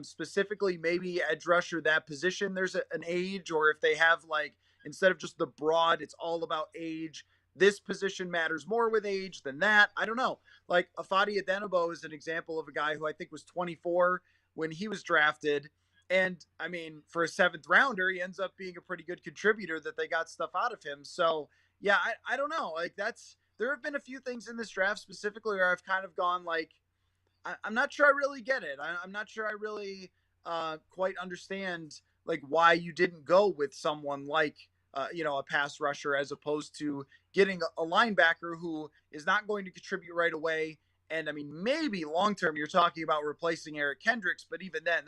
[SPEAKER 6] specifically maybe edge rusher, that position, there's an age, or if they have, like, instead of just the broad, it's all about age, this position matters more with age than that. I don't know. Like, Ifeadi Odenigbo is an example of a guy who I think was 24 when he was drafted. And for a 7th rounder, he ends up being a pretty good contributor that they got stuff out of him. So, yeah, I don't know. Like, there have been a few things in this draft specifically where I've kind of gone, like, I'm not sure I really get it. I'm not sure I really quite understand, like, why you didn't go with someone like, a pass rusher, as opposed to getting a linebacker who is not going to contribute right away. And maybe long-term you're talking about replacing Eric Kendricks, but even then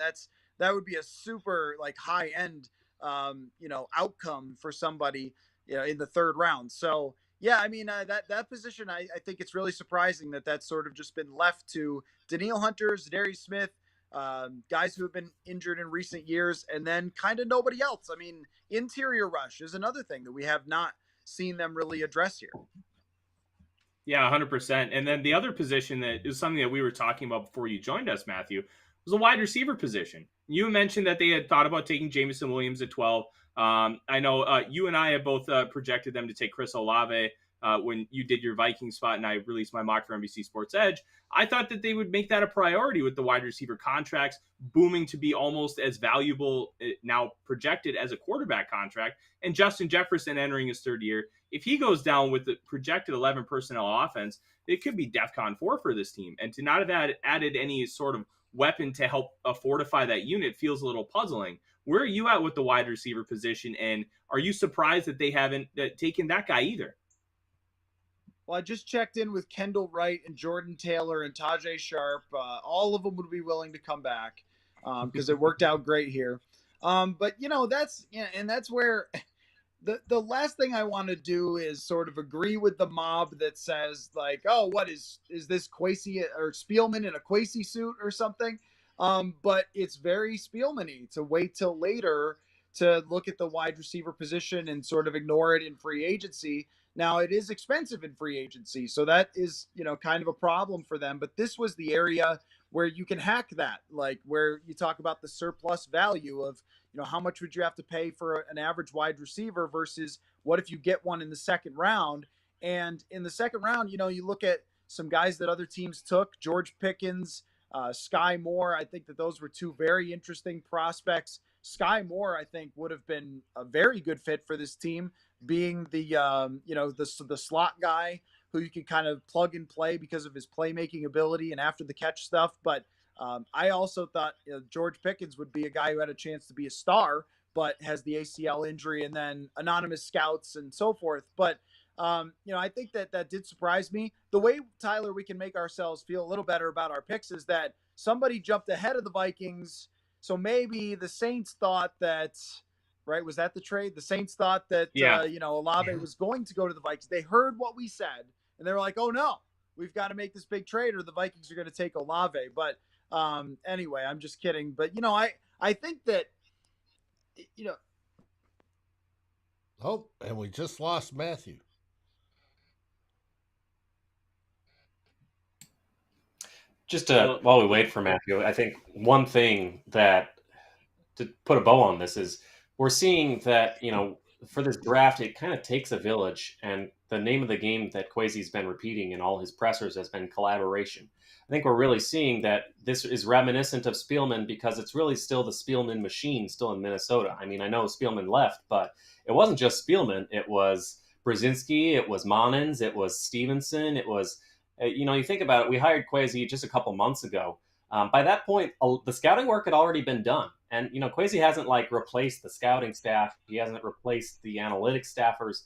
[SPEAKER 6] that would be a super, like, high end, outcome for somebody, in the 3rd round. So, yeah, that position, I think it's really surprising that that's sort of just been left to Danielle Hunter, Zadarius Smith, guys who have been injured in recent years, and then kind of nobody else. Interior rush is another thing that we have not seen them really address here.
[SPEAKER 2] Yeah, 100%. And then the other position that is something that we were talking about before you joined us, Matthew, was a wide receiver position. You mentioned that they had thought about taking Jamison Williams at 12. I know you and I have both projected them to take Chris Olave when you did your Viking spot and I released my mock for NBC Sports Edge, I thought that they would make that a priority with the wide receiver contracts booming to be almost as valuable now projected as a quarterback contract. And Justin Jefferson entering his third year, if he goes down with the projected 11 personnel offense, it could be DEFCON 4 for this team. And to not have added any sort of weapon to help fortify that unit feels a little puzzling. Where are you at with the wide receiver position? And are you surprised that they haven't taken that guy either?
[SPEAKER 6] Well, I just checked in with Kendall Wright and Jordan Taylor and Tajay Sharp. All of them would be willing to come back because it worked out great here. But that's where the last thing I want to do is sort of agree with the mob that says like, oh, what is this Kwesi or Spielman in a Kwesi suit or something? But it's very Spielman-y to wait till later to look at the wide receiver position and sort of ignore it in free agency. Now, it is expensive in free agency, so that is, kind of a problem for them. But this was the area where you can hack that, like where you talk about the surplus value of, how much would you have to pay for an average wide receiver versus what if you get one in the second round? And in the second round, you look at some guys that other teams took, George Pickens, Sky Moore. I think that those were two very interesting prospects. Sky Moore, I think, would have been a very good fit for this team, being the the slot guy who you can kind of plug and play because of his playmaking ability and after the catch stuff. But I also thought George Pickens would be a guy who had a chance to be a star, but has the ACL injury and then anonymous scouts and so forth. But I think that did surprise me. The way, Tyler, we can make ourselves feel a little better about our picks is that somebody jumped ahead of the Vikings. So maybe the Saints thought that, right? Was that the trade? The Saints thought that, Olave was going to go to the Vikings. They heard what we said, and they were like, oh, no, we've got to make this big trade or the Vikings are going to take Olave. But anyway, I'm just kidding. But, I think that,
[SPEAKER 1] Oh, and we just lost Matthew.
[SPEAKER 5] Just while we wait for Matthew, I think one thing that to put a bow on this is we're seeing that, for this draft, it kind of takes a village. And the name of the game that Kwesi's been repeating in all his pressers has been collaboration. I think we're really seeing that this is reminiscent of Spielman because it's really still the Spielman machine still in Minnesota. I mean, I know Spielman left, but it wasn't just Spielman. It was Brzezinski, it was Monens, it was Stevenson, it was... you think about it, we hired Kwesi just a couple months ago. By that point, the scouting work had already been done. And, Kwesi hasn't replaced the scouting staff. He hasn't replaced the analytics staffers.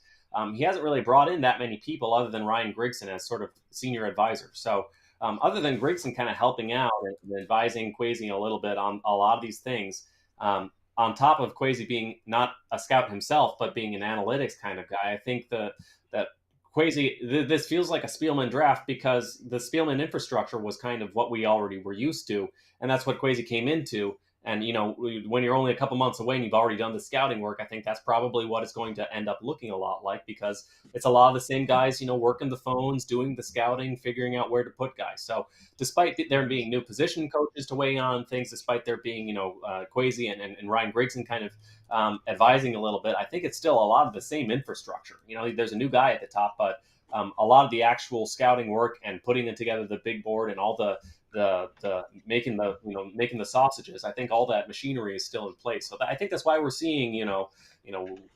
[SPEAKER 5] He hasn't really brought in that many people other than Ryan Grigson as sort of senior advisor. So other than Grigson kind of helping out and advising Kwesi a little bit on a lot of these things, on top of Kwesi being not a scout himself, but being an analytics kind of guy, I think that Kwesi, this feels like a Spielman draft because the Spielman infrastructure was kind of what we already were used to, and that's what Kwesi came into. And, when you're only a couple months away and you've already done the scouting work, I think that's probably what it's going to end up looking a lot like because it's a lot of the same guys, working the phones, doing the scouting, figuring out where to put guys. So despite there being new position coaches to weigh on things, despite there being, Kwesi and Ryan Grigson kind of advising a little bit, I think it's still a lot of the same infrastructure. There's a new guy at the top, but a lot of the actual scouting work and putting it together, the big board and all the making the sausages, I think all that machinery is still in place. So I think that's why we're seeing,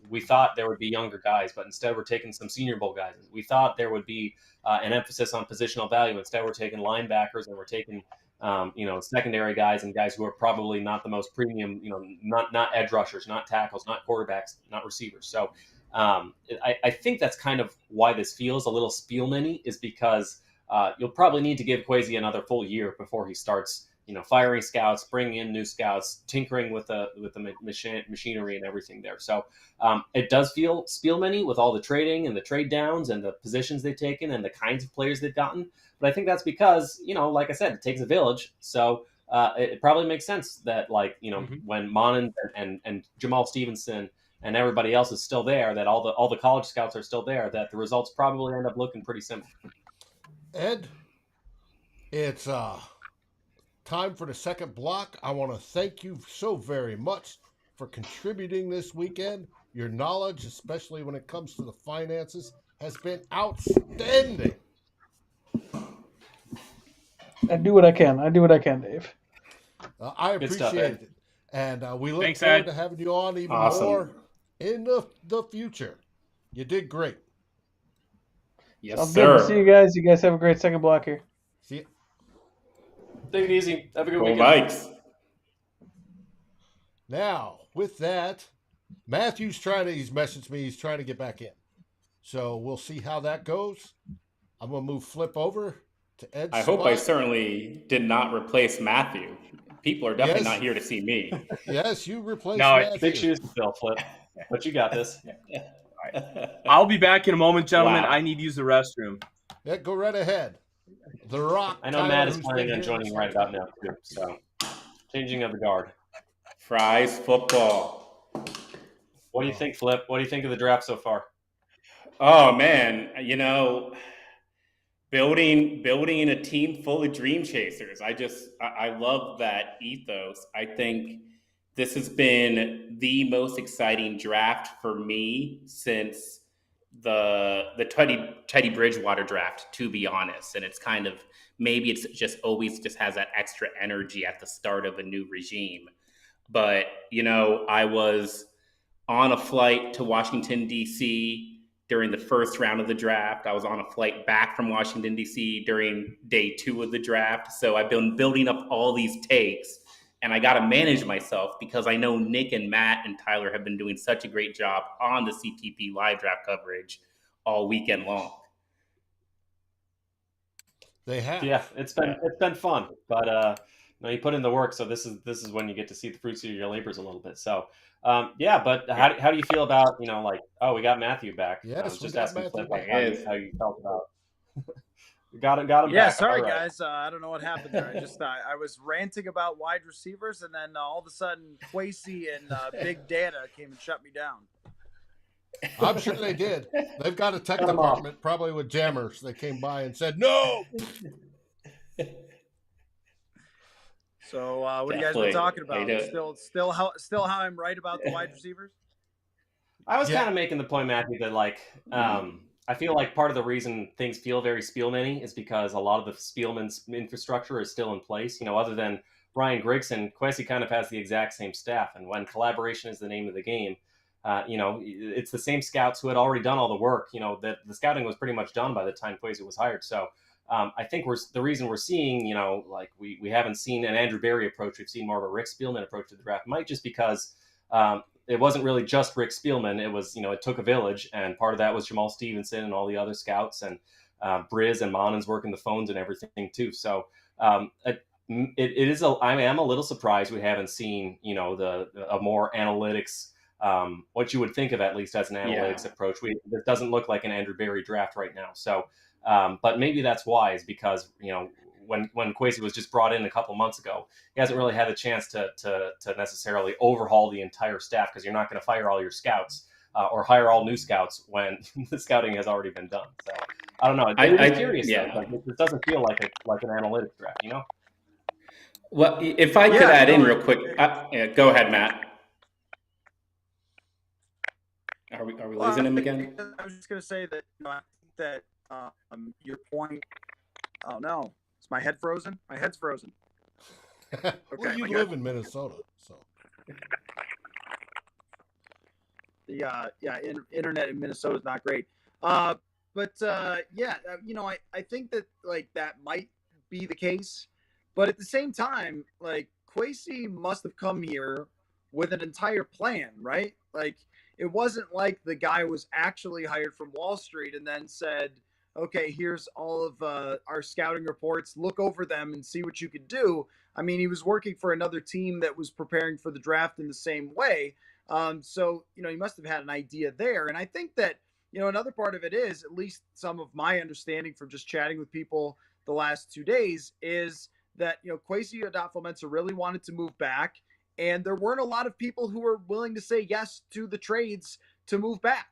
[SPEAKER 5] we thought there would be younger guys, but instead we're taking some Senior Bowl guys. We thought there would be an emphasis on positional value. Instead we're taking linebackers and we're taking, secondary guys and guys who are probably not the most premium, not edge rushers, not tackles, not quarterbacks, not receivers. So I think that's kind of why this feels a little Spielman-y is because you'll probably need to give Kwesi another full year before he starts, firing scouts, bringing in new scouts, tinkering with the machinery and everything there. So it does feel Spielman-y with all the trading and the trade downs and the positions they've taken and the kinds of players they've gotten. But I think that's because, like I said, it takes a village. So it probably makes sense that when Monens and Jamal Stevenson and everybody else is still there, that all the college scouts are still there, that the results probably end up looking pretty similar.
[SPEAKER 1] Ed, it's time for the second block. I want to thank you so very much for contributing this weekend. Your knowledge, especially when it comes to the finances, has been outstanding.
[SPEAKER 4] I do what I can, Dave.
[SPEAKER 1] I
[SPEAKER 5] Good stuff,
[SPEAKER 1] appreciate
[SPEAKER 5] Ed.
[SPEAKER 1] it. And we look
[SPEAKER 2] Thanks,
[SPEAKER 1] forward
[SPEAKER 2] Ed.
[SPEAKER 1] to having you on even
[SPEAKER 7] Awesome.
[SPEAKER 1] more in the future. You did great.
[SPEAKER 7] Yes,
[SPEAKER 4] Sounds good. We'll
[SPEAKER 7] sir.
[SPEAKER 4] see you guys. You guys have a great second block here.
[SPEAKER 1] See ya.
[SPEAKER 5] Take it easy. Have a good
[SPEAKER 7] Go
[SPEAKER 5] weekend.
[SPEAKER 7] Vikes.
[SPEAKER 1] Now, with that, he's messaged me, he's trying to get back in. So we'll see how that goes. I'm going to flip over to Ed's
[SPEAKER 7] I hope I
[SPEAKER 1] spot.
[SPEAKER 7] certainly did not replace Matthew. People are definitely
[SPEAKER 1] Yes.
[SPEAKER 7] not here to see me.
[SPEAKER 1] Yes, you replaced
[SPEAKER 2] No,
[SPEAKER 1] Matthew.
[SPEAKER 5] Big shoes to fill, Flip. But you got this.
[SPEAKER 2] I'll be back in a moment, gentlemen.
[SPEAKER 7] Wow.
[SPEAKER 2] I need to use the restroom.
[SPEAKER 1] Yeah, go right ahead. The Rock.
[SPEAKER 5] I know
[SPEAKER 1] Tyler,
[SPEAKER 5] Matt is
[SPEAKER 1] who's
[SPEAKER 5] planning
[SPEAKER 1] been
[SPEAKER 5] on
[SPEAKER 1] here
[SPEAKER 5] joining
[SPEAKER 1] this
[SPEAKER 5] right
[SPEAKER 1] whole
[SPEAKER 5] about now, too. So, changing of the guard.
[SPEAKER 7] Fries football.
[SPEAKER 5] What do you think, Flip? What do you think of the draft so far?
[SPEAKER 7] Oh man, building a team full of dream chasers. I love that ethos. I think this has been the most exciting draft for me since the Teddy Bridgewater draft, to be honest. And it's kind of, maybe it's just always just has that extra energy at the start of a new regime. But, I was on a flight to Washington, D.C. during the first round of the draft. I was on a flight back from Washington, D.C. during day 2 of the draft. So I've been building up all these takes, and I got to manage myself because I know Nick and Matt and Tyler have been doing such a great job on the CTP live draft coverage all weekend long.
[SPEAKER 1] They have.
[SPEAKER 5] Yeah, it's been fun, but you put in the work, so this is when you get to see the fruits of your labors a little bit. So, but how do you feel about we got Matthew back?
[SPEAKER 1] Yes,
[SPEAKER 5] I was
[SPEAKER 1] we
[SPEAKER 5] just
[SPEAKER 1] got
[SPEAKER 5] asking
[SPEAKER 1] Matthew
[SPEAKER 5] Flip
[SPEAKER 1] back.
[SPEAKER 5] how you felt about. Got him back.
[SPEAKER 6] Yeah, sorry
[SPEAKER 5] All right.
[SPEAKER 6] guys. I don't know what happened there. I was ranting about wide receivers, and then all of a sudden, Kwesi and Big Data came and shut me down.
[SPEAKER 1] I'm sure they did. They've got a tech department, probably with jammers. They came by and said, no!
[SPEAKER 6] So what have you guys been talking about?
[SPEAKER 7] Definitely.
[SPEAKER 6] Still how I'm right about the wide receivers?
[SPEAKER 5] I was kind of making the point, Matthew, that I feel like part of the reason things feel very Spielman-y is because a lot of the Spielman's infrastructure is still in place. Other than Ryan Grigson, Kwesi kind of has the exact same staff. And when collaboration is the name of the game, it's the same scouts who had already done all the work. That the scouting was pretty much done by the time Kwesi was hired. So I think the reason we're seeing, we haven't seen an Andrew Berry approach. We've seen more of a Rick Spielman approach to the draft, might just because it wasn't really just Rick Spielman. It was, it took a village, and part of that was Jamal Stevenson and all the other scouts, and Briz and Monan's working the phones and everything too. So I am a little surprised we haven't seen, a more analytics, what you would think of at least as an analytics approach. It doesn't look like an Andrew Berry draft right now. So, but maybe that's wise because, when Kwesi was just brought in a couple months ago, he hasn't really had a chance to necessarily overhaul the entire staff, because you're not going to fire all your scouts or hire all new scouts when the scouting has already been done. So I don't know. I'm curious.
[SPEAKER 7] Yeah.
[SPEAKER 5] It doesn't feel like an analytics draft,
[SPEAKER 7] Well, if I could add in real quick, go ahead, Matt. Are we losing him again?
[SPEAKER 6] I was just going to say that I think that your point. Oh no, is my head frozen? My head's frozen.
[SPEAKER 1] Well, you live in Minnesota, so.
[SPEAKER 6] The internet in Minnesota is not great. I think that that might be the case, but at the same time, Kwesi must have come here with an entire plan, right? It wasn't like the guy was actually hired from Wall Street and then said, okay, here's all of our scouting reports, look over them and see what you could do. I mean, he was working for another team that was preparing for the draft in the same way. So, he must have had an idea there. And I think that, another part of it is, at least some of my understanding from just chatting with people the last 2 days, is that, Kwesi Adofo-Mensah really wanted to move back. And there weren't a lot of people who were willing to say yes to the trades to move back.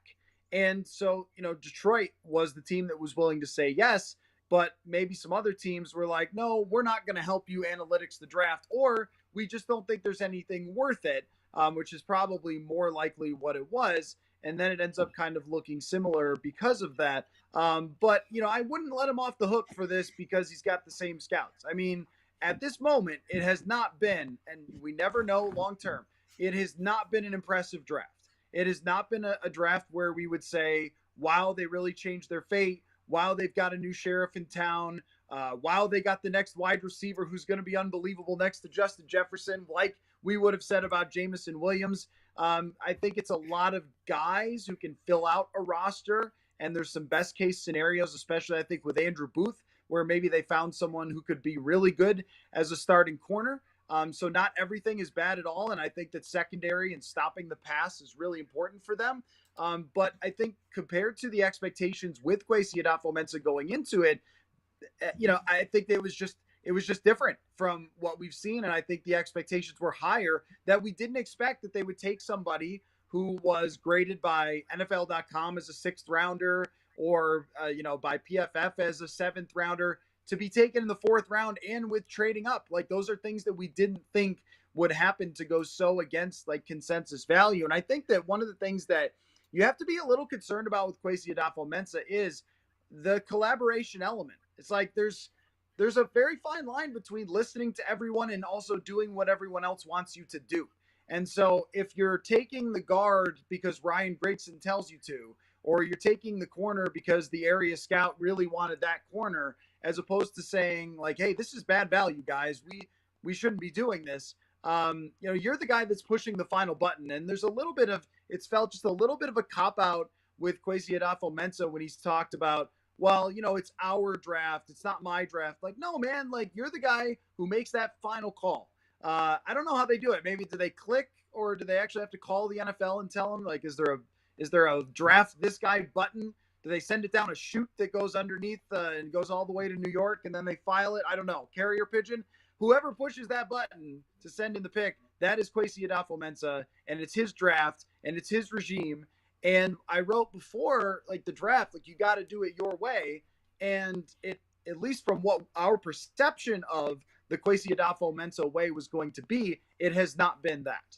[SPEAKER 6] And so, Detroit was the team that was willing to say yes, but maybe some other teams were like, no, we're not going to help you analytics the draft, or we just don't think there's anything worth it, which is probably more likely what it was. and then it ends up kind of looking similar because of that. But I wouldn't let him off the hook for this because he's got the same scouts. I mean, at this moment, it has not been, and we never know long term, it has not been an impressive draft. It has not been a draft where we would say, wow, they really changed their fate. Wow, they've got a new sheriff in town. Wow, they got the next wide receiver who's going to be unbelievable next to Justin Jefferson, like we would have said about Jamison Williams. I think it's a lot of guys who can fill out a roster, and there's some best case scenarios, especially I think with Andrew Booth, where maybe they found someone who could be really good as a starting corner. So not everything is bad at all, and I think that secondary and stopping the pass is really important for them. But I think compared to the expectations with Kwesi Adofo-Mensah going into it, I think it was just different from what we've seen, and I think the expectations were higher, that we didn't expect that they would take somebody who was graded by NFL.com as a 6th rounder or by PFF as a 7th rounder to be taken in the 4th round and with trading up. Like, those are things that we didn't think would happen to go so against like consensus value. And I think that one of the things that you have to be a little concerned about with Kwesi Adofo-Mensah is the collaboration element. It's like there's a very fine line between listening to everyone and also doing what everyone else wants you to do. And so if you're taking the guard because Ryan Grayson tells you to, or you're taking the corner because the area scout really wanted that corner, as opposed to saying like, hey, this is bad value, guys. We shouldn't be doing this. You're the guy that's pushing the final button. And there's it's felt just a little bit of a cop out with Kwesi Adofo-Mensah when he's talked about, well, it's our draft. It's not my draft. Like, no, man, like, you're the guy who makes that final call. I don't know how they do it. Maybe do they click, or do they actually have to call the NFL and tell them, like, is there a draft this guy button? Do they send it down a chute that goes underneath and goes all the way to New York and then they file it? I don't know. Carrier pigeon. Whoever pushes that button to send in the pick, that is Kwesi Adofo-Mensah, and it's his draft and it's his regime. And I wrote before, like, the draft, like, you got to do it your way. And it, at least from what our perception of the Kwesi Adofo-Mensah way was going to be, it has not been that.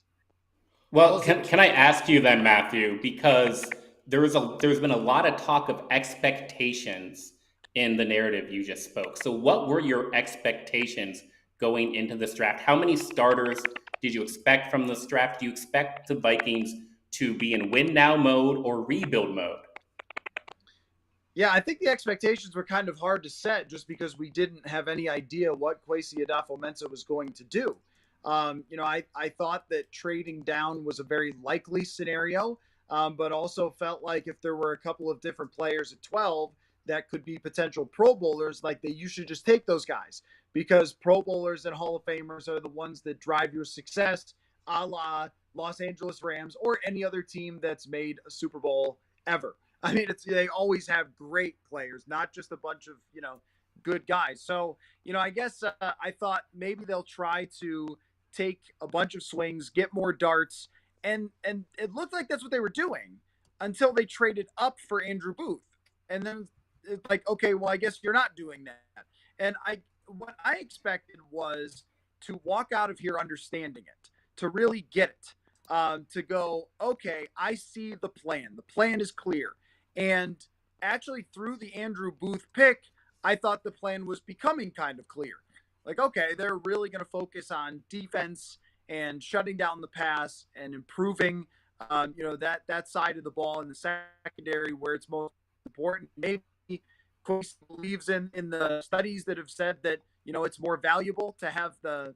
[SPEAKER 7] Well, can I ask you then, Matthew, because there's been a lot of talk of expectations in the narrative you just spoke. So what were your expectations going into this draft? How many starters did you expect from this draft? Do you expect the Vikings to be in win now mode or rebuild mode?
[SPEAKER 6] Yeah, I think the expectations were kind of hard to set just because we didn't have any idea what Kwesi Adofo-Mensah was going to do. I thought that trading down was a very likely scenario, but also felt like if there were a couple of different players at 12 that could be potential Pro Bowlers, like, that you should just take those guys, because Pro Bowlers and Hall of Famers are the ones that drive your success, a la Los Angeles Rams or any other team that's made a Super Bowl ever. I mean, they always have great players, not just a bunch of, good guys. So, I guess I thought maybe they'll try to take a bunch of swings, get more darts, and it looked like that's what they were doing until they traded up for Andrew Booth. And then it's like, okay, well, I guess you're not doing that. And what I expected was to walk out of here understanding it, to really get it, to go, okay, I see the plan. The plan is clear. And actually, through the Andrew Booth pick, I thought the plan was becoming kind of clear. Like, okay, they're really going to focus on defense and shutting down the pass and improving, that side of the ball in the secondary where it's most important. Maybe Kwesi believes in the studies that have said that, it's more valuable to have the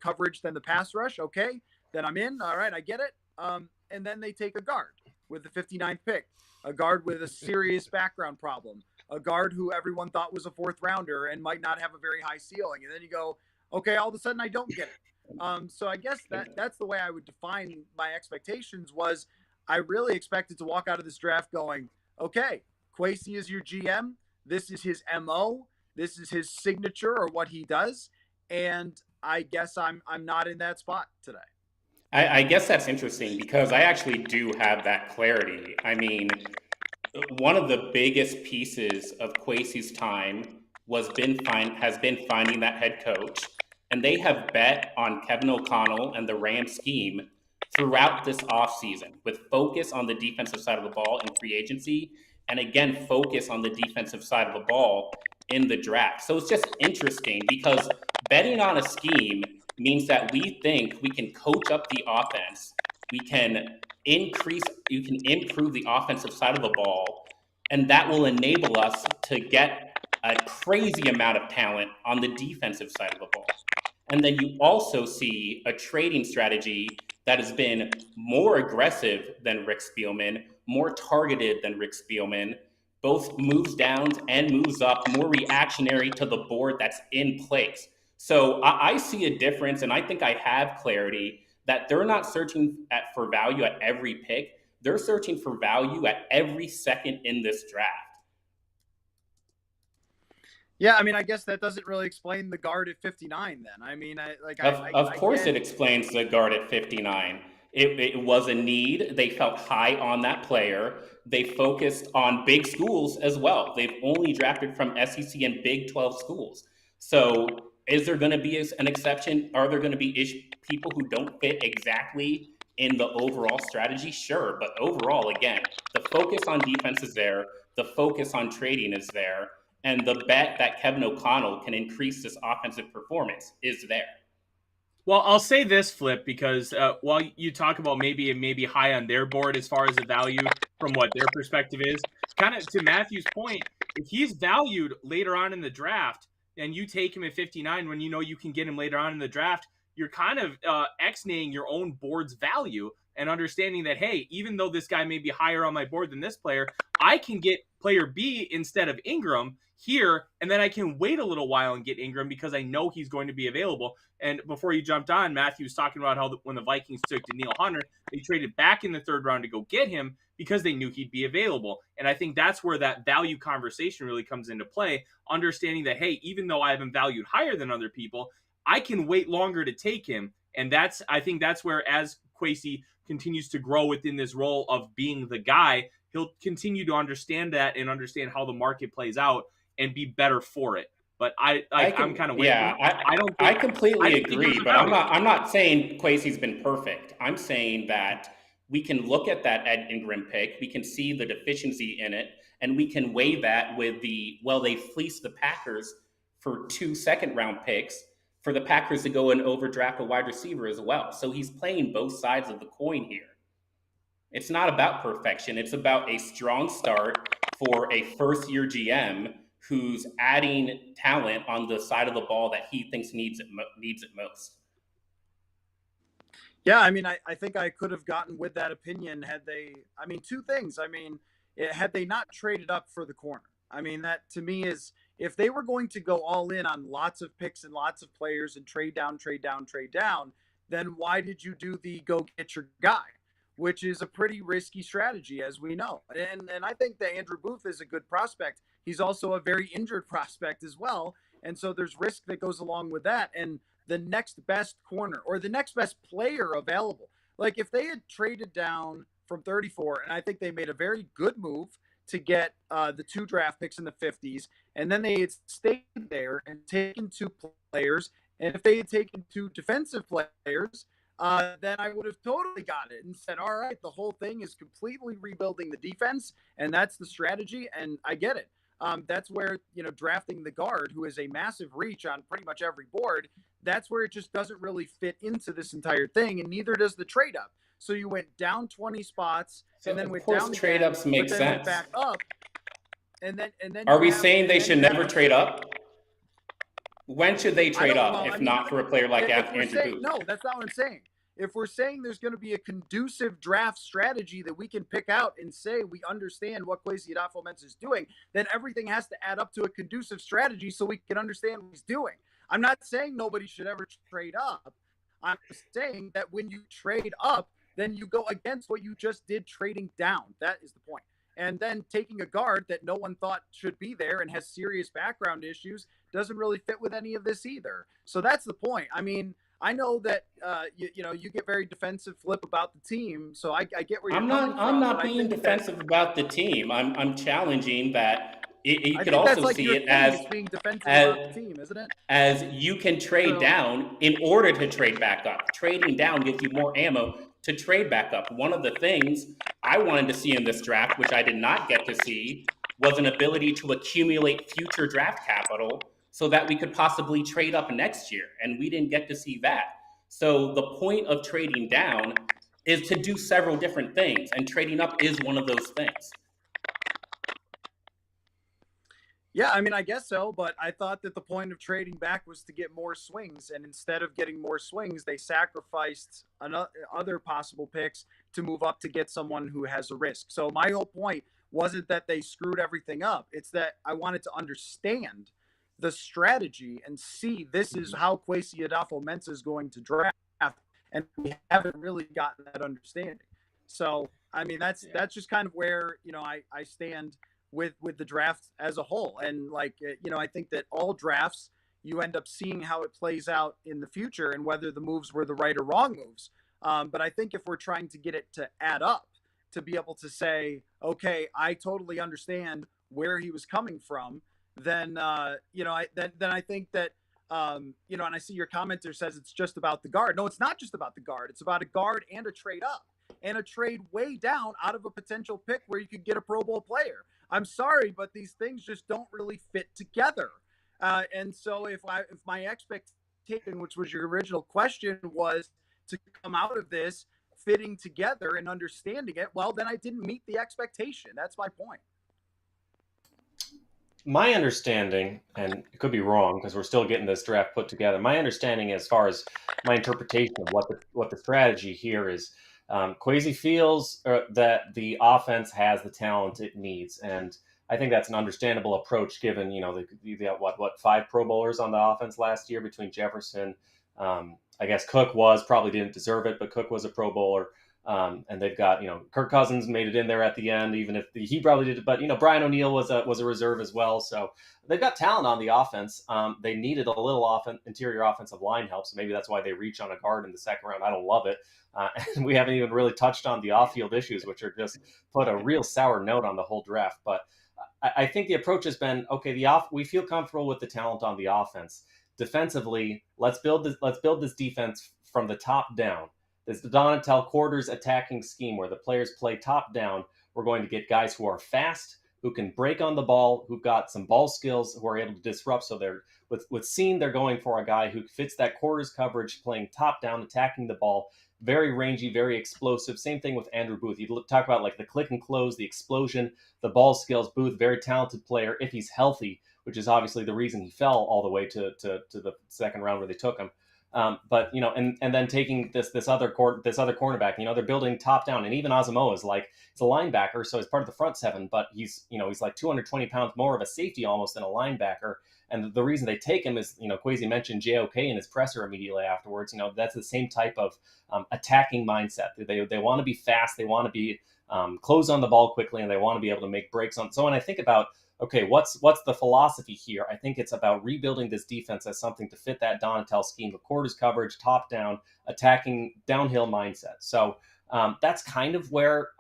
[SPEAKER 6] coverage than the pass rush. Okay, then I'm in. All right, I get it. And then they take a guard with the 59th pick, a guard with a serious background problem, a guard who everyone thought was a 4th rounder and might not have a very high ceiling. And then you go, okay, all of a sudden I don't get it. So I guess that's the way I would define my expectations. Was I really expected to walk out of this draft going, okay, Kwesi is your GM. This is his MO. This is his signature or what he does. And I guess I'm not in that spot today.
[SPEAKER 7] I guess that's interesting because I actually do have that clarity. I mean, one of the biggest pieces of Kwesi's time has been finding that head coach, and they have bet on Kevin O'Connell and the Rams scheme throughout this offseason, with focus on the defensive side of the ball in free agency, and again, focus on the defensive side of the ball in the draft. So it's just interesting because betting on a scheme means that we think we can coach up the offense, you can improve the offensive side of the ball, and that will enable us to get a crazy amount of talent on the defensive side of the ball. And then you also see a trading strategy that has been more aggressive than Rick Spielman, more targeted than Rick Spielman, both moves down and moves up, more reactionary to the board that's in place. So I see a difference, and I think I have clarity that they're not searching for value at every pick. They're searching for value at every second in this draft.
[SPEAKER 6] Yeah, I mean, I guess that doesn't really explain the guard at 59 then. I mean,
[SPEAKER 7] Of course it explains the guard at 59. It was a need. They felt high on that player. They focused on big schools as well. They've only drafted from SEC and Big 12 schools. So is there going to be an exception? Are there going to be people who don't fit exactly in the overall strategy? Sure. But overall, again, the focus on defense is there. The focus on trading is there. And the bet that Kevin O'Connell can increase this offensive performance is there.
[SPEAKER 2] Well, I'll say this, Flip, because while you talk about maybe high on their board as far as the value from what their perspective is, kind of to Matthew's point, if he's valued later on in the draft and you take him at 59 when you know you can get him later on in the draft, you're kind of ex-naying your own board's value and understanding that, hey, even though this guy may be higher on my board than this player, I can get player B instead of Ingram here, and then I can wait a little while and get Ingram because I know he's going to be available. And before you jumped on, Matthew was talking about how when the Vikings took Danielle Hunter, they traded back in the third round to go get him because they knew he'd be available. And I think that's where that value conversation really comes into play, understanding that, hey, even though I have him valued higher than other people, I can wait longer to take him. And I think that's where, as Kwesi continues to grow within this role of being the guy, he'll continue to understand that and understand how the market plays out and be better for it. But I'm kind of waiting.
[SPEAKER 7] Yeah, I completely agree. But I'm not saying Kwesi's been perfect. I'm saying that we can look at that Ed Ingram pick, we can see the deficiency in it, and we can weigh that with they fleeced the Packers for 2 second-round picks for the Packers to go and overdraft a wide receiver as well. So he's playing both sides of the coin here. It's not about perfection. It's about a strong start for a first-year GM who's adding talent on the side of the ball that he thinks needs it most.
[SPEAKER 6] Yeah, I mean, I think I could have gotten with that opinion had they – I mean, two things. I mean, had they not traded up for the corner. I mean, that to me is – if they were going to go all in on lots of picks and lots of players and trade down, then why did you do the go get your guy, which is a pretty risky strategy, as we know. And I think that Andrew Booth is a good prospect. He's also a very injured prospect as well. And so there's risk that goes along with that. And the next best corner or the next best player available, like if they had traded down from 34, and I think they made a very good move to get the 2 draft picks in the 50s, and then they had stayed there and taken 2 players, and if they had taken 2 defensive players, then I would have totally got it and said, all right, the whole thing is completely rebuilding the defense, and that's the strategy, and I get it. That's where, drafting the guard, who is a massive reach on pretty much every board, that's where it just doesn't really fit into this entire thing, and neither does the trade up. So you went down 20 spots, and then went down
[SPEAKER 7] trade ups make sense.
[SPEAKER 6] Went back up, and then
[SPEAKER 7] are we saying they should never trade up? When should they trade up, if not for a player like Andrew Booth?
[SPEAKER 6] No, that's not what I'm saying. If we're saying there's going to be a conducive draft strategy that we can pick out and say we understand what Kwesi Adofo-Mensah is doing, then everything has to add up to a conducive strategy so we can understand what he's doing. I'm not saying nobody should ever trade up. I'm saying that when you trade up, then you go against what you just did trading down. That is the point. And then taking a guard that no one thought should be there and has serious background issues doesn't really fit with any of this either. So that's the point. I mean, I know that you get very defensive, Flip, about the team. So I get where you're coming from.
[SPEAKER 7] I'm not being defensive about the team. I'm challenging that. You could also see it as
[SPEAKER 6] being defensive about the team, isn't it?
[SPEAKER 7] As you can trade down in order to trade back up. Trading down gives you more ammo to trade back up. One of the things I wanted to see in this draft, which I did not get to see, was an ability to accumulate future draft capital so that we could possibly trade up next year. And we didn't get to see that. So the point of trading down is to do several different things, and trading up is one of those things.
[SPEAKER 6] Yeah, I mean, I guess so, but I thought that the point of trading back was to get more swings, and instead of getting more swings, they sacrificed other possible picks to move up to get someone who has a risk. So my whole point wasn't that they screwed everything up. It's that I wanted to understand the strategy and see this is how Kwesi Adofo-Mensah is going to draft, and we haven't really gotten that understanding. So, I mean, that's just kind of where, I stand with the draft as a whole. And I think that all drafts, you end up seeing how it plays out in the future and whether the moves were the right or wrong moves. But I think if we're trying to get it to add up, to be able to say, okay, I totally understand where he was coming from, then I think that and I see your commenter says it's just about the guard. No, it's not just about the guard. It's about a guard and a trade up and a trade way down out of a potential pick where you could get a Pro Bowl player. I'm sorry, but these things just don't really fit together. And so if my expectation, which was your original question, was to come out of this fitting together and understanding it, well, then I didn't meet the expectation. That's my point.
[SPEAKER 5] My understanding, and it could be wrong because we're still getting this draft put together. My understanding, as far as my interpretation of what the strategy here is, Kwesi feels that the offense has the talent it needs, and I think that's an understandable approach given they got what 5 Pro Bowlers on the offense last year between Jefferson. I guess Cook probably didn't deserve it, but Cook was a Pro Bowler. And they've got, Kirk Cousins made it in there at the end, even if he probably did it. But, Brian O'Neill was a reserve as well. So they've got talent on the offense. They needed a little interior offensive line help. So maybe that's why they reach on a guard in the second round. I don't love it. And we haven't even really touched on the off-field issues, which are just put a real sour note on the whole draft. But I think the approach has been, okay, we feel comfortable with the talent on the offense. Defensively, let's build this defense from the top down. This Donatell quarters attacking scheme where the players play top down. We're going to get guys who are fast, who can break on the ball, who've got some ball skills, who are able to disrupt. So they're with Scene, they're going for a guy who fits that quarters coverage, playing top down, attacking the ball, very rangy, very explosive. Same thing with Andrew Booth. You talk about like the click and close, the explosion, the ball skills. Booth, very talented player if he's healthy, which is obviously the reason he fell all the way to the second round where they took him. But and then taking this other cornerback, they're building top down, and even Asamoah is he's a linebacker, so he's part of the front seven, but he's like 220 pounds more of a safety almost than a linebacker. And the reason they take him is, Kwesi mentioned JOK in his presser immediately afterwards. That's the same type of attacking mindset. They want to be fast, they want to be close on the ball quickly, and they want to be able to make breaks on. So when I think about, okay, what's the philosophy here? I think it's about rebuilding this defense as something to fit that Donatell scheme of quarters coverage, top down, attacking, downhill mindset. So that's kind of where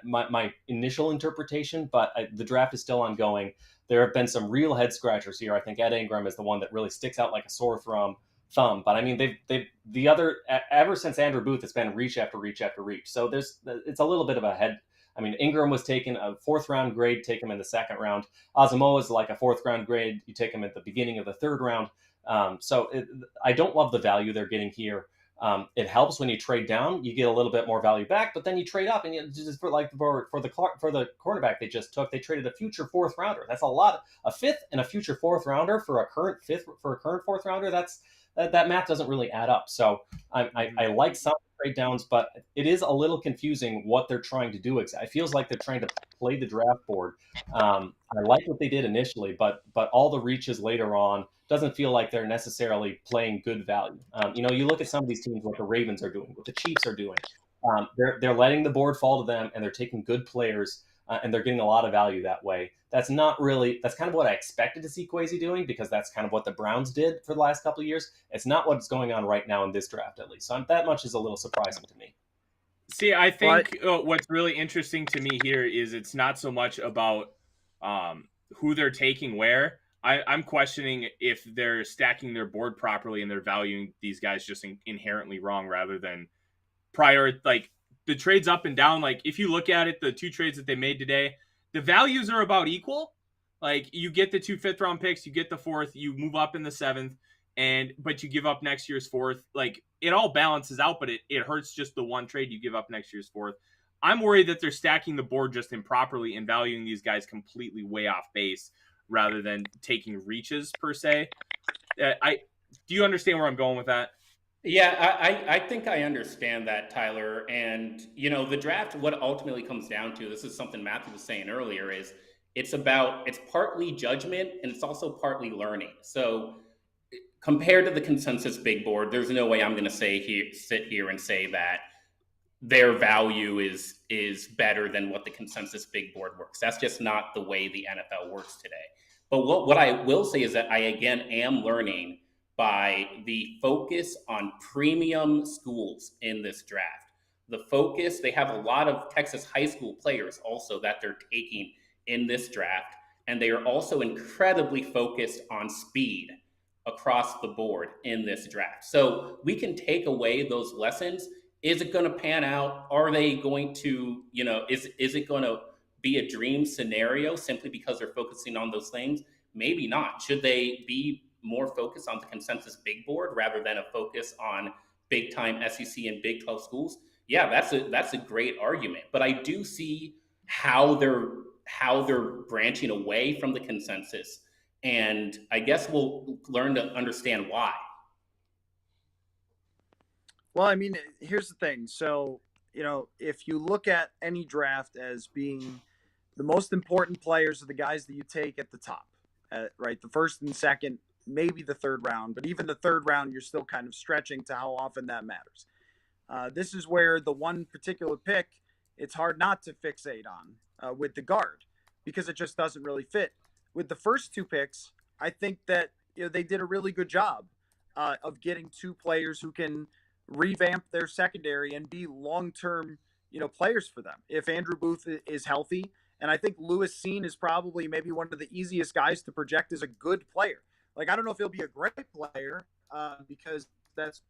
[SPEAKER 5] my initial interpretation, but the draft is still ongoing. There have been some real head scratchers here. I think Ed Ingram is the one that really sticks out like a sore thumb. But I mean, ever since Andrew Booth, it's been reach after reach after reach. So it's a little bit of a head. I mean, Ingram was taken a 4th round grade, take him in the 2nd round. Asamoah is like a 4th round grade. You take him at the beginning of the 3rd round. I don't love the value they're getting here. It helps when you trade down, you get a little bit more value back, but then you trade up, and for the cornerback they just took, they traded a future 4th rounder. That's a lot. A 5th and a future 4th rounder for a current 4th rounder. That math doesn't really add up. So I like some trade downs, but it is a little confusing what they're trying to do. It feels like they're trying to play the draft board. I like what they did initially, but all the reaches later on doesn't feel like they're necessarily playing good value. You look at some of these teams, what the Ravens are doing, what the Chiefs are doing. They're letting the board fall to them, and they're taking good players, and they're getting a lot of value that way. That's kind of what I expected to see Kwesi doing, because that's kind of what the Browns did for the last couple of years. It's not what's going on right now in this draft, at least. So that much is a little surprising to me.
[SPEAKER 2] See, I think what's really interesting to me here is it's not so much about who they're taking where. I'm questioning if they're stacking their board properly and they're valuing these guys just inherently wrong, rather than like the trades up and down. Like if you look at it, the 2 trades that they made today, the values are about equal. Like you get the 2 5th-round picks, you get the 4th, you move up in the 7th, but you give up next year's 4th. Like it all balances out, but it hurts just the one trade you give up next year's 4th. I'm worried that they're stacking the board just improperly and valuing these guys completely way off base rather than taking reaches per se. Do you understand where I'm going with that?
[SPEAKER 7] Yeah, I think I understand that, Tyler. And, the draft, what ultimately comes down to, this is something Matthew was saying earlier, is it's partly judgment and it's also partly learning. So compared to the consensus big board, there's no way I'm going to sit here and say that their value is better than what the consensus big board works. That's just not the way the NFL works today. But what I will say is that I, again, am learning by the focus on premium schools in this draft. The focus, they have a lot of Texas high school players also that they're taking in this draft. And they are also incredibly focused on speed across the board in this draft. So we can take away those lessons. Is it going to pan out? Are they going to, is it going to be a dream scenario simply because they're focusing on those things? Maybe not. Should they be more focused on the consensus big board rather than a focus on big time SEC and Big 12 schools? Yeah, that's a great argument. But I do see how they're branching away from the consensus. And I guess we'll learn to understand why.
[SPEAKER 6] Well, I mean, here's the thing. So, if you look at any draft as being the most important players are the guys that you take at the top, right? The first and second, maybe the 3rd round, but even the 3rd round, you're still kind of stretching to how often that matters. This is where the one particular pick, it's hard not to fixate on with the guard because it just doesn't really fit. With the first 2 picks, I think that they did a really good job of getting 2 players who can revamp their secondary and be long-term, players for them. If Andrew Booth is healthy, and I think Lewis Seen is probably maybe one of the easiest guys to project as a good player. Like, I don't know if he'll be a great player because that's,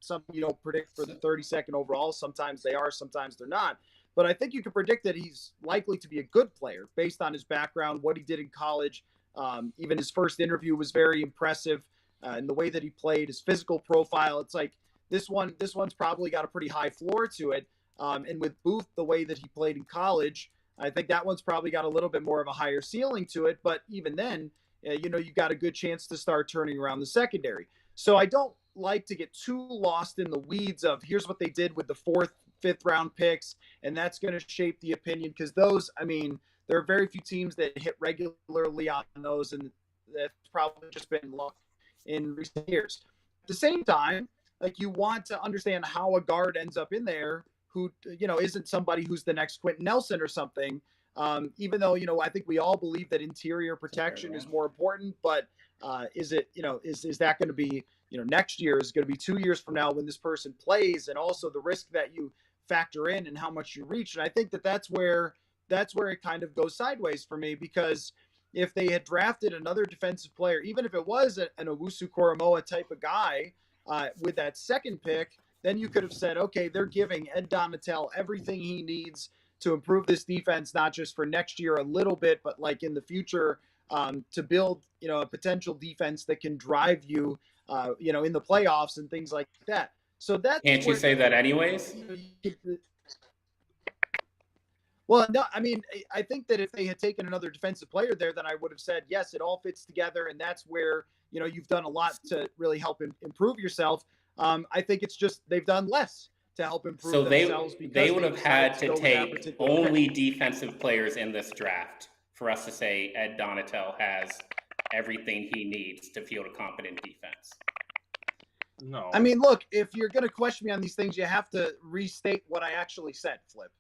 [SPEAKER 6] something you don't predict for the 32nd overall. Sometimes they are, sometimes they're not. But I think you can predict that he's likely to be a good player based on his background, what he did in college. Even his first interview was very impressive and the way that he played, his physical profile. It's like, this one's probably got a pretty high floor to it. And with Booth, the way that he played in college, I think that one's probably got a little bit more of a higher ceiling to it. But even then, you got a good chance to start turning around the secondary. So I don't like to get too lost in the weeds of here's what they did with the 4th, 5th round picks, and that's going to shape the opinion because those, I mean, there are very few teams that hit regularly on those, and that's probably just been luck in recent years. At the same time, like you want to understand how a guard ends up in there who, isn't somebody who's the next Quentin Nelson or something. Even though, I think we all believe that interior protection is more important, but is it, is that going to be, next year is going to be 2 years from now when this person plays, and also the risk that you factor in and how much you reach. And I think that's where it kind of goes sideways for me, because if they had drafted another defensive player, even if it was an Owusu-Koramoah type of guy, with that 2nd pick, then you could have said, okay, they're giving Ed Donatel everything he needs to improve this defense, not just for next year a little bit, but like in the future, to build, a potential defense that can drive you, in the playoffs and things like that. So that
[SPEAKER 7] can't you say that anyways?
[SPEAKER 6] Well, no, I mean, I think that if they had taken another defensive player there, then I would have said, yes, it all fits together. And that's where, you've done a lot to really help improve yourself. I think it's just they've done less to help improve themselves.
[SPEAKER 7] So they would have had to take only defensive players in this draft for us to say Ed Donatel has everything he needs to field a competent defense.
[SPEAKER 2] No.
[SPEAKER 6] I mean, look, if you're going to question me on these things, you have to restate what I actually said, Flip.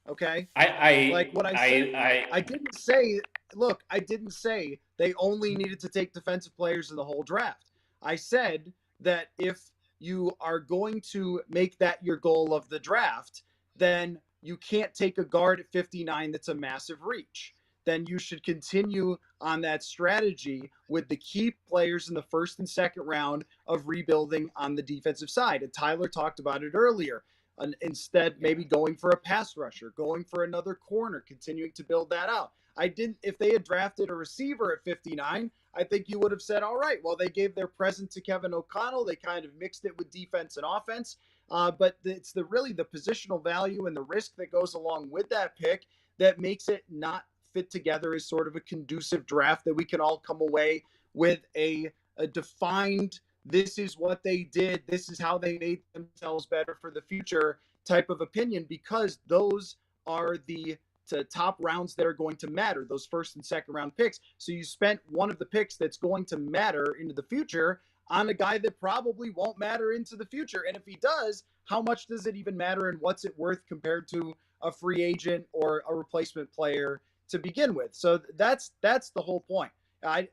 [SPEAKER 6] Okay? I didn't say, look, I didn't say they only needed to take defensive players in the whole draft. I said that if you are going to make that your goal of the draft, then you can't take a guard at 59 that's a massive reach. Then you should continue on that strategy with the key players in the 1st and 2nd round of rebuilding on the defensive side. And Tyler talked about it earlier. instead maybe going for a pass rusher, going for another corner, continuing to build that out. If they had drafted a receiver at 59, I think you would have said, all right, well, they gave their present to Kevin O'Connell. They kind of mixed it with defense and offense. But it's really the positional value and the risk that goes along with that pick that makes it not fit together as sort of a conducive draft that we can all come away with a defined, this is what they did, this is how they made themselves better for the future type of opinion, because those are the top rounds that are going to matter, those first and second round picks. So you spent one of the picks that's going to matter into the future on a guy that probably won't matter into the future. And if he does, how much does it even matter, and what's it worth compared to a free agent or a replacement player to begin with? So that's the whole point.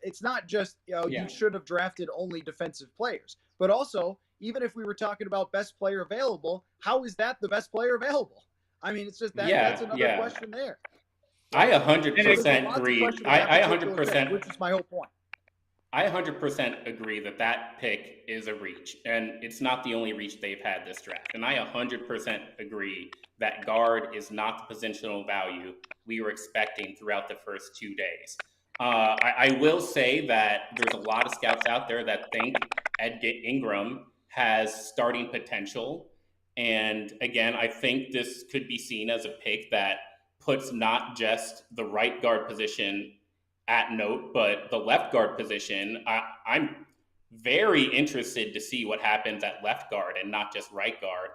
[SPEAKER 6] It's not just, you should have drafted only defensive players, but also, even if we were talking about best player available, how is that the best player available? I mean, it's just that's another question there.
[SPEAKER 7] I 100% agree. I 100%,
[SPEAKER 6] which is my whole point.
[SPEAKER 7] I 100% agree that pick is a reach, and it's not the only reach they've had this draft. And I 100% agree that guard is not the positional value we were expecting throughout the first 2 days. I will say that there's a lot of scouts out there that think Ingram has starting potential. And again, I think this could be seen as a pick that puts not just the right guard position at note, but the left guard position. I'm very interested to see what happens at left guard and not just right guard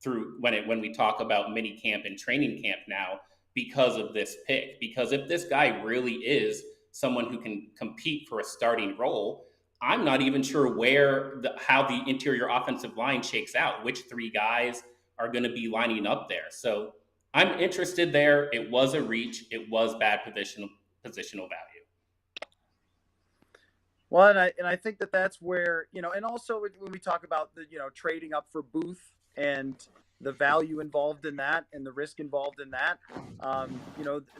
[SPEAKER 7] through when we talk about mini camp and training camp now, because of this pick. Because if this guy really is someone who can compete for a starting role, I'm not even sure how the interior offensive line shakes out, which three guys are going to be lining up there. So I'm interested there. It was a reach. It was bad positional value.
[SPEAKER 6] Well, and I think that's where, and also when we talk about the, trading up for Booth and the value involved in that and the risk involved in that,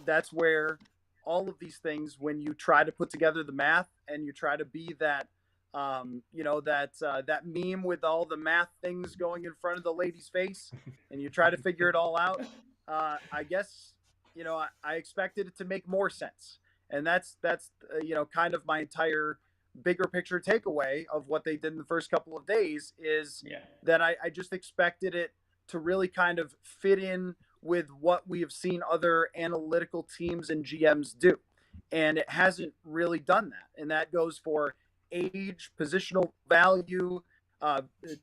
[SPEAKER 6] that's where all of these things, when you try to put together the math and you try to be that, that meme with all the math things going in front of the lady's face, and you try to figure it all out. I guess, I expected it to make more sense. And that's kind of my entire bigger picture takeaway of what they did in the first couple of days is that I just expected it to really kind of fit in with what we have seen other analytical teams and GMs do. And it hasn't really done that. And that goes for age, positional value,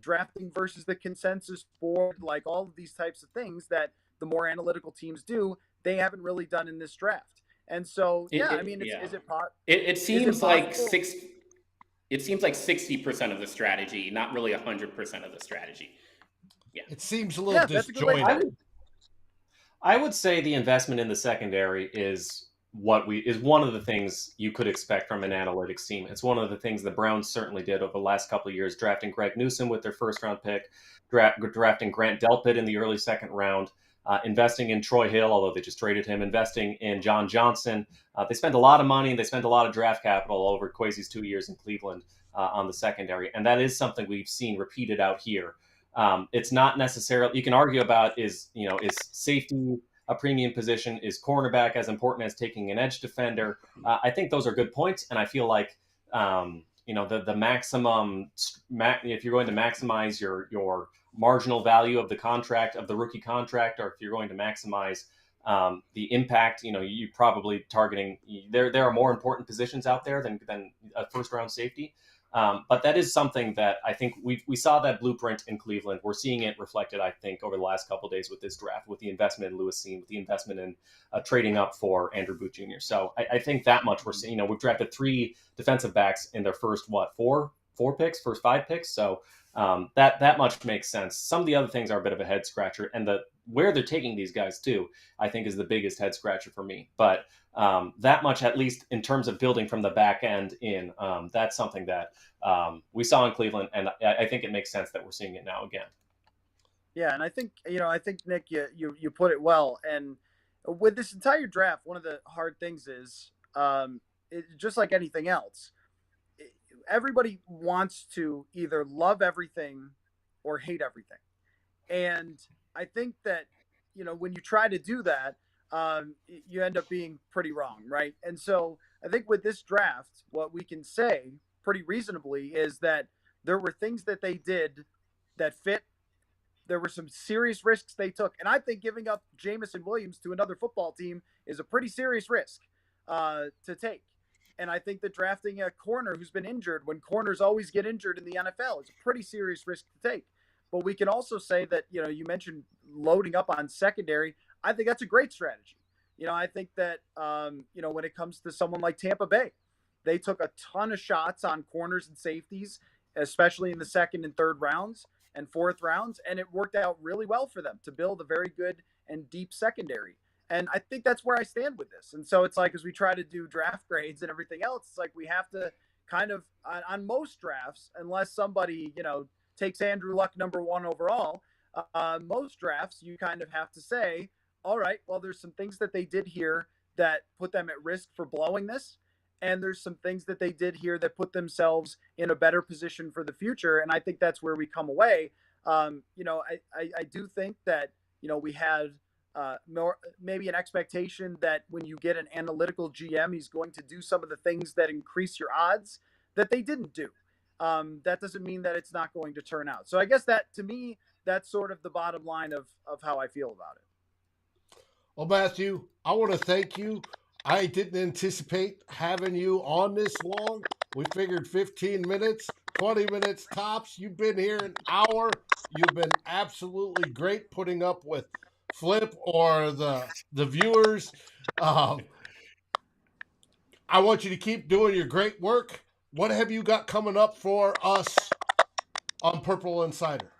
[SPEAKER 6] drafting versus the consensus board, like all of these types of things that the more analytical teams do, they haven't really done in this draft. And so,
[SPEAKER 7] it seems like 60% of the strategy, not really 100% of the strategy. Yeah,
[SPEAKER 1] it seems a little disjointed.
[SPEAKER 5] I would say the investment in the secondary is one of the things you could expect from an analytics team. It's one of the things the Browns certainly did over the last couple of years, drafting Greg Newsome with their first round pick, drafting Grant Delpit in the early second round, investing in Troy Hill, although they just traded him, investing in John Johnson. They spent a lot of money and they spent a lot of draft capital over Kwesi's 2 years in Cleveland on the secondary. And that is something we've seen repeated out here. It's not necessarily, you can argue about is safety a premium position? Is cornerback as important as taking an edge defender? I think those are good points. And I feel like, the maximum, if you're going to maximize your marginal value of the contract, of the rookie contract, or if you're going to maximize the impact, you probably targeting, there are more important positions out there than a first round safety. But that is something that I think we saw that blueprint in Cleveland. We're seeing it reflected, I think, over the last couple of days with this draft, with the investment in Lewis Cine, with the investment in trading up for Andrew Booth Jr. So I think that much we're seeing. We've drafted 3 defensive backs in their first, first 5 picks. So that much makes sense. Some of the other things are a bit of a head scratcher, and where they're taking these guys to, I think, is the biggest head scratcher for me. But that much, at least in terms of building from the back end in, that's something that we saw in Cleveland, and I think it makes sense that we're seeing it now again.
[SPEAKER 6] Yeah, and I think Nick, you put it well. And with this entire draft, one of the hard things is, just like anything else, everybody wants to either love everything or hate everything. And I think that, when you try to do that, you end up being pretty wrong, right? And so I think with this draft, what we can say pretty reasonably is that there were things that they did that fit. There were some serious risks they took. And I think giving up Jamison Williams to another football team is a pretty serious risk to take. And I think that drafting a corner who's been injured, when corners always get injured in the NFL, is a pretty serious risk to take. But we can also say that, you mentioned loading up on secondary. I think that's a great strategy. I think that, when it comes to someone like Tampa Bay, they took a ton of shots on corners and safeties, especially in the second and third rounds and fourth rounds, and it worked out really well for them to build a very good and deep secondary. And I think that's where I stand with this. And so it's like, as we try to do draft grades and everything else, it's like we have to kind of, on most drafts, unless somebody, takes Andrew Luck number 1 overall, most drafts, you kind of have to say, all right, well, there's some things that they did here that put them at risk for blowing this. And there's some things that they did here that put themselves in a better position for the future. And I think that's where we come away. I do think that, we had more, maybe an expectation that when you get an analytical GM, he's going to do some of the things that increase your odds that they didn't do. That doesn't mean that it's not going to turn out. So I guess that, to me, that's sort of the bottom line of how I feel about it.
[SPEAKER 1] Well, Matthew, I want to thank you. I didn't anticipate having you on this long. We figured 15 minutes, 20 minutes tops. You've been here an hour. You've been absolutely great putting up with Flip or the viewers. I want you to keep doing your great work. What have you got coming up for us on Purple Insider?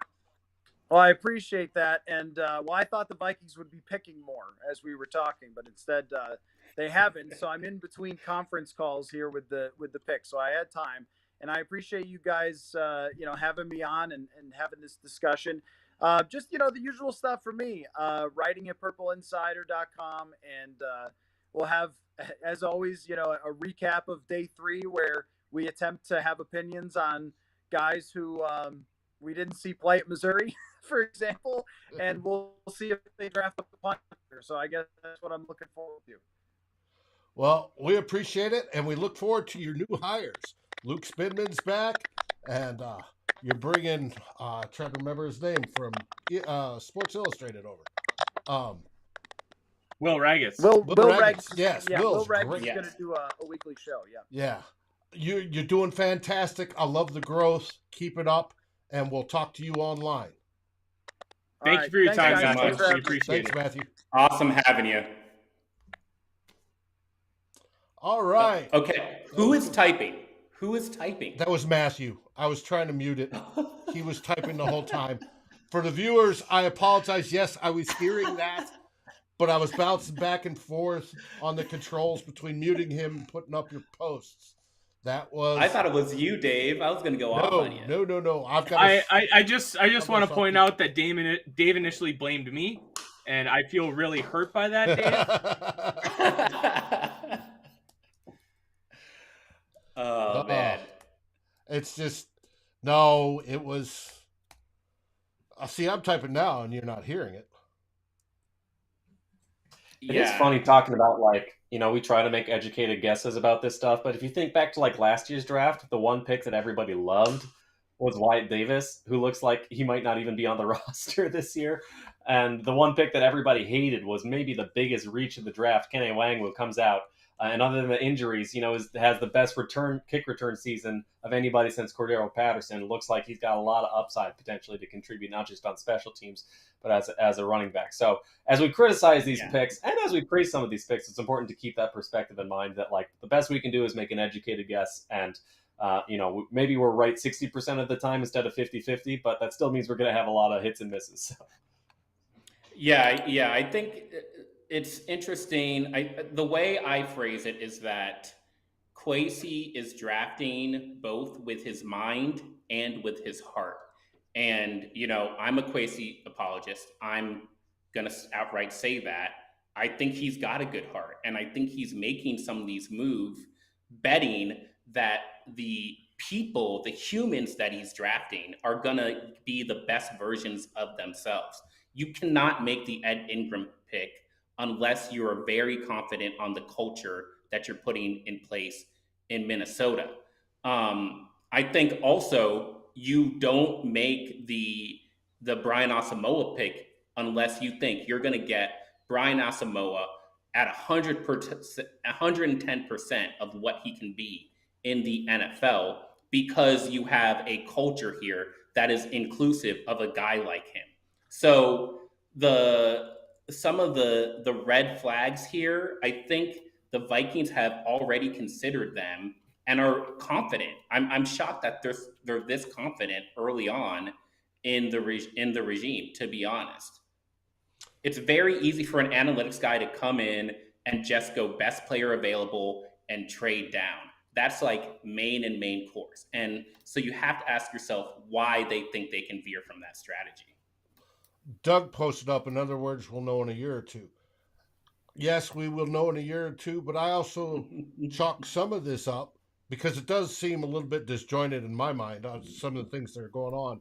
[SPEAKER 6] Well, I appreciate that. And, I thought the Vikings would be picking more as we were talking, but instead they haven't. So I'm in between conference calls here with the pick. So I had time. And I appreciate you guys, having me on and having this discussion. Just, the usual stuff for me, writing at purpleinsider.com. And we'll have, as always, a recap of day 3 where we attempt to have opinions on guys who we didn't see play at Missouri, for example, and we'll see if they draft a punter. So I guess that's what I'm looking forward to.
[SPEAKER 1] Well, we appreciate it, and we look forward to your new hires. Luke Spinman's back, and you're bringing, trying to remember his name, from Sports Illustrated over.
[SPEAKER 2] Will Raggis.
[SPEAKER 6] Will
[SPEAKER 1] Raggis. Yes,
[SPEAKER 6] yeah,
[SPEAKER 1] Will's
[SPEAKER 6] Will Raggis
[SPEAKER 1] great.
[SPEAKER 6] is going to do a weekly show, yeah.
[SPEAKER 1] Yeah. You're doing fantastic. I love the growth. Keep it up, and we'll talk to you online.
[SPEAKER 2] Thank you for your time,
[SPEAKER 7] guys.
[SPEAKER 2] Matthew. We appreciate
[SPEAKER 1] Thanks,
[SPEAKER 2] it.
[SPEAKER 1] Matthew.
[SPEAKER 7] Awesome having you.
[SPEAKER 1] All right.
[SPEAKER 7] Okay. Who is typing? Who is typing?
[SPEAKER 1] That was Matthew. I was trying to mute it. He was typing the whole time. For the viewers, I apologize. Yes, I was hearing that, but I was bouncing back and forth on the controls between muting him and putting up your posts. That was.
[SPEAKER 7] I thought it was you, Dave. I was going to go off on you.
[SPEAKER 1] No. I've got.
[SPEAKER 2] I just want to point out that Dave initially blamed me, and I feel really hurt by that, Dave.
[SPEAKER 7] Oh, man.
[SPEAKER 1] It's just, no, it was. See, I'm typing now and you're not hearing it.
[SPEAKER 5] It is funny talking about, we try to make educated guesses about this stuff, but if you think back to last year's draft, the one pick that everybody loved was Wyatt Davis, who looks like he might not even be on the roster this year. And the one pick that everybody hated was maybe the biggest reach of the draft, Kene Nwangwu, comes out. And other than the injuries, has the best kick return season of anybody since Cordero Patterson. Looks like he's got a lot of upside potentially to contribute, not just on special teams, but as a running back. So as we criticize these picks and as we praise some of these picks, it's important to keep that perspective in mind that the best we can do is make an educated guess. And, maybe we're right 60% of the time instead of 50-50, but that still means we're going to have a lot of hits and misses. So.
[SPEAKER 7] Yeah. I think it's interesting. The way I phrase it is that Kwesi is drafting both with his mind and with his heart. And, I'm a Kwesi apologist. I'm going to outright say that. I think he's got a good heart. And I think he's making some of these moves, betting that the people, the humans that he's drafting are going to be the best versions of themselves. You cannot make the Ed Ingram pick unless you are very confident on the culture that you're putting in place in Minnesota. I think also you don't make the Brian Asamoah pick unless you think you're going to get Brian Asamoah at 110% of what he can be in the NFL, because you have a culture here that is inclusive of a guy like him. So some of the red flags here, I think the Vikings have already considered them and are confident. I'm shocked that they're this confident early on in the regime, to be honest. It's very easy for an analytics guy to come in and just go best player available and trade down. That's like main course. And so you have to ask yourself why they think they can veer from that strategy.
[SPEAKER 1] Doug posted up, in other words, we'll know in a year or two. Yes, we will know in a year or two, but I also chalk some of this up because it does seem a little bit disjointed in my mind on some of the things that are going on.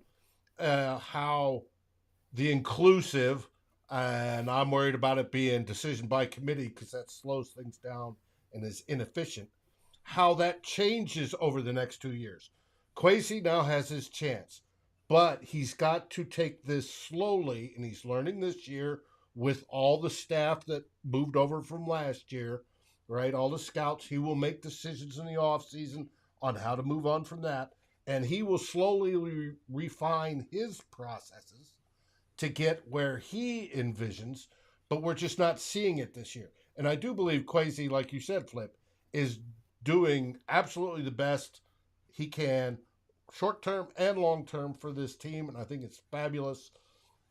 [SPEAKER 1] How the inclusive, and I'm worried about it being decision by committee because that slows things down and is inefficient, how that changes over the next 2 years. Kwesi now has his chance, but he's got to take this slowly, and he's learning this year with all the staff that moved over from last year, right? All the scouts. He will make decisions in the offseason on how to move on from that, and he will slowly refine his processes to get where he envisions, but we're just not seeing it this year. And I do believe Kwesi, like you said, Flip, is doing absolutely the best he can, short term and long term, for this team, and I think it's fabulous.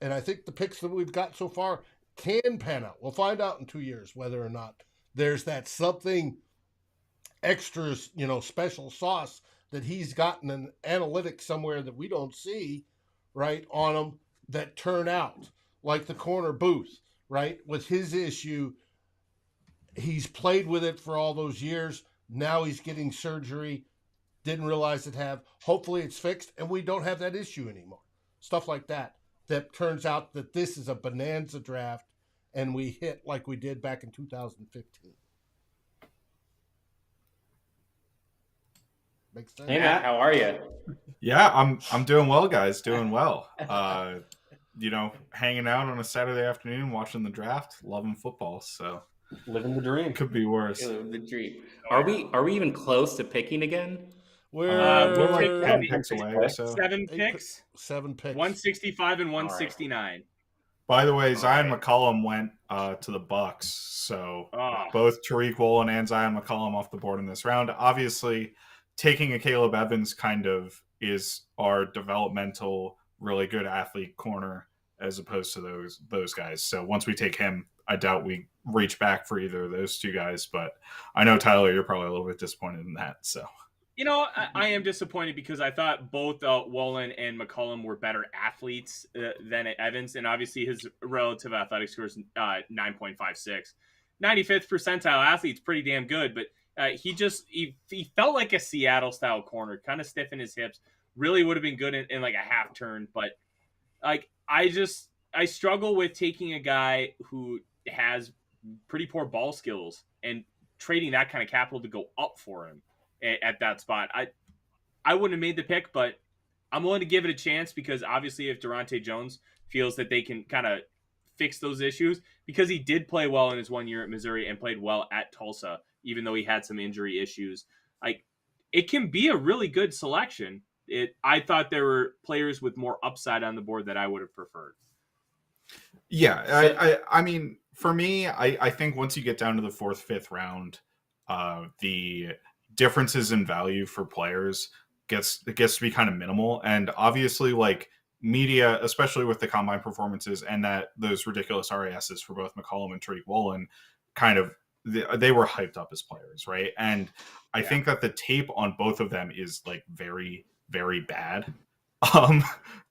[SPEAKER 1] And I think the picks that we've got so far can pan out. We'll find out in 2 years whether or not there's that something extra, special sauce that he's gotten an analytics somewhere that we don't see, right, on him, that turn out, like the corner Booth, right? With his issue, he's played with it for all those years. Now he's getting surgery. Didn't realize it have. Hopefully it's fixed and we don't have that issue anymore. Stuff like that. That turns out that this is a bonanza draft and we hit like we did back in 2015. Makes sense.
[SPEAKER 7] Hey Matt, how are you?
[SPEAKER 8] Yeah, I'm doing well, guys. Doing well. Hanging out on a Saturday afternoon, watching the draft, loving football. So
[SPEAKER 5] living the dream.
[SPEAKER 8] Could be worse.
[SPEAKER 7] Living the dream. Are we even close to picking again?
[SPEAKER 1] We're
[SPEAKER 8] like 10 picks away or so.
[SPEAKER 2] 7 picks.
[SPEAKER 1] 7 picks.
[SPEAKER 2] 165 and 169.
[SPEAKER 8] Right. By the way, Zion McCollum went to the Bucks, so both Tariq Woolen and Zion McCollum off the board in this round. Obviously, taking a Caleb Evans kind of is our developmental, really good athlete corner as opposed to those guys. So once we take him, I doubt we reach back for either of those two guys. But I know, Tyler, you're probably a little bit disappointed in that. So.
[SPEAKER 2] I am disappointed because I thought both Woolen and McCollum were better athletes than Evans, and obviously his relative athletic score is 9.56. 95th percentile athlete's pretty damn good, but he felt like a Seattle-style corner, kind of stiff in his hips. Really would have been good in like a half turn, but like I struggle with taking a guy who has pretty poor ball skills and trading that kind of capital to go up for him at that spot. I wouldn't have made the pick, but I'm willing to give it a chance because obviously if Durante Jones feels that they can kind of fix those issues, because he did play well in his 1 year at Missouri and played well at Tulsa, even though he had some injury issues, like it can be a really good selection. I thought there were players with more upside on the board that I would have preferred.
[SPEAKER 8] Yeah, I mean, for me, I think once you get down to the 4th, 5th round, the differences in value for players gets to be kind of minimal. And obviously, like media, especially with the combine performances and those ridiculous RASs for both McCollum and Tariq Woolen, kind of they were hyped up as players, right? And I think that the tape on both of them is like very, very bad.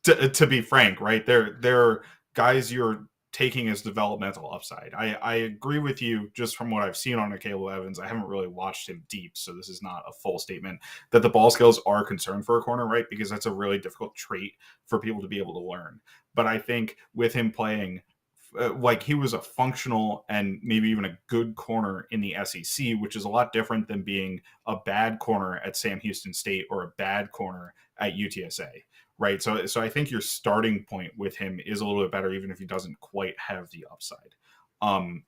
[SPEAKER 8] To be frank, right? They're guys you're taking as developmental upside. I agree with you just from what I've seen on Caleb Evans. I haven't really watched him deep, so this is not a full statement that the ball skills are a concern for a corner, right? Because that's a really difficult trait for people to be able to learn. But I think with him playing like he was a functional and maybe even a good corner in the SEC, which is a lot different than being a bad corner at Sam Houston State or a bad corner at UTSA, right? So I think your starting point with him is a little bit better, even if he doesn't quite have the upside. And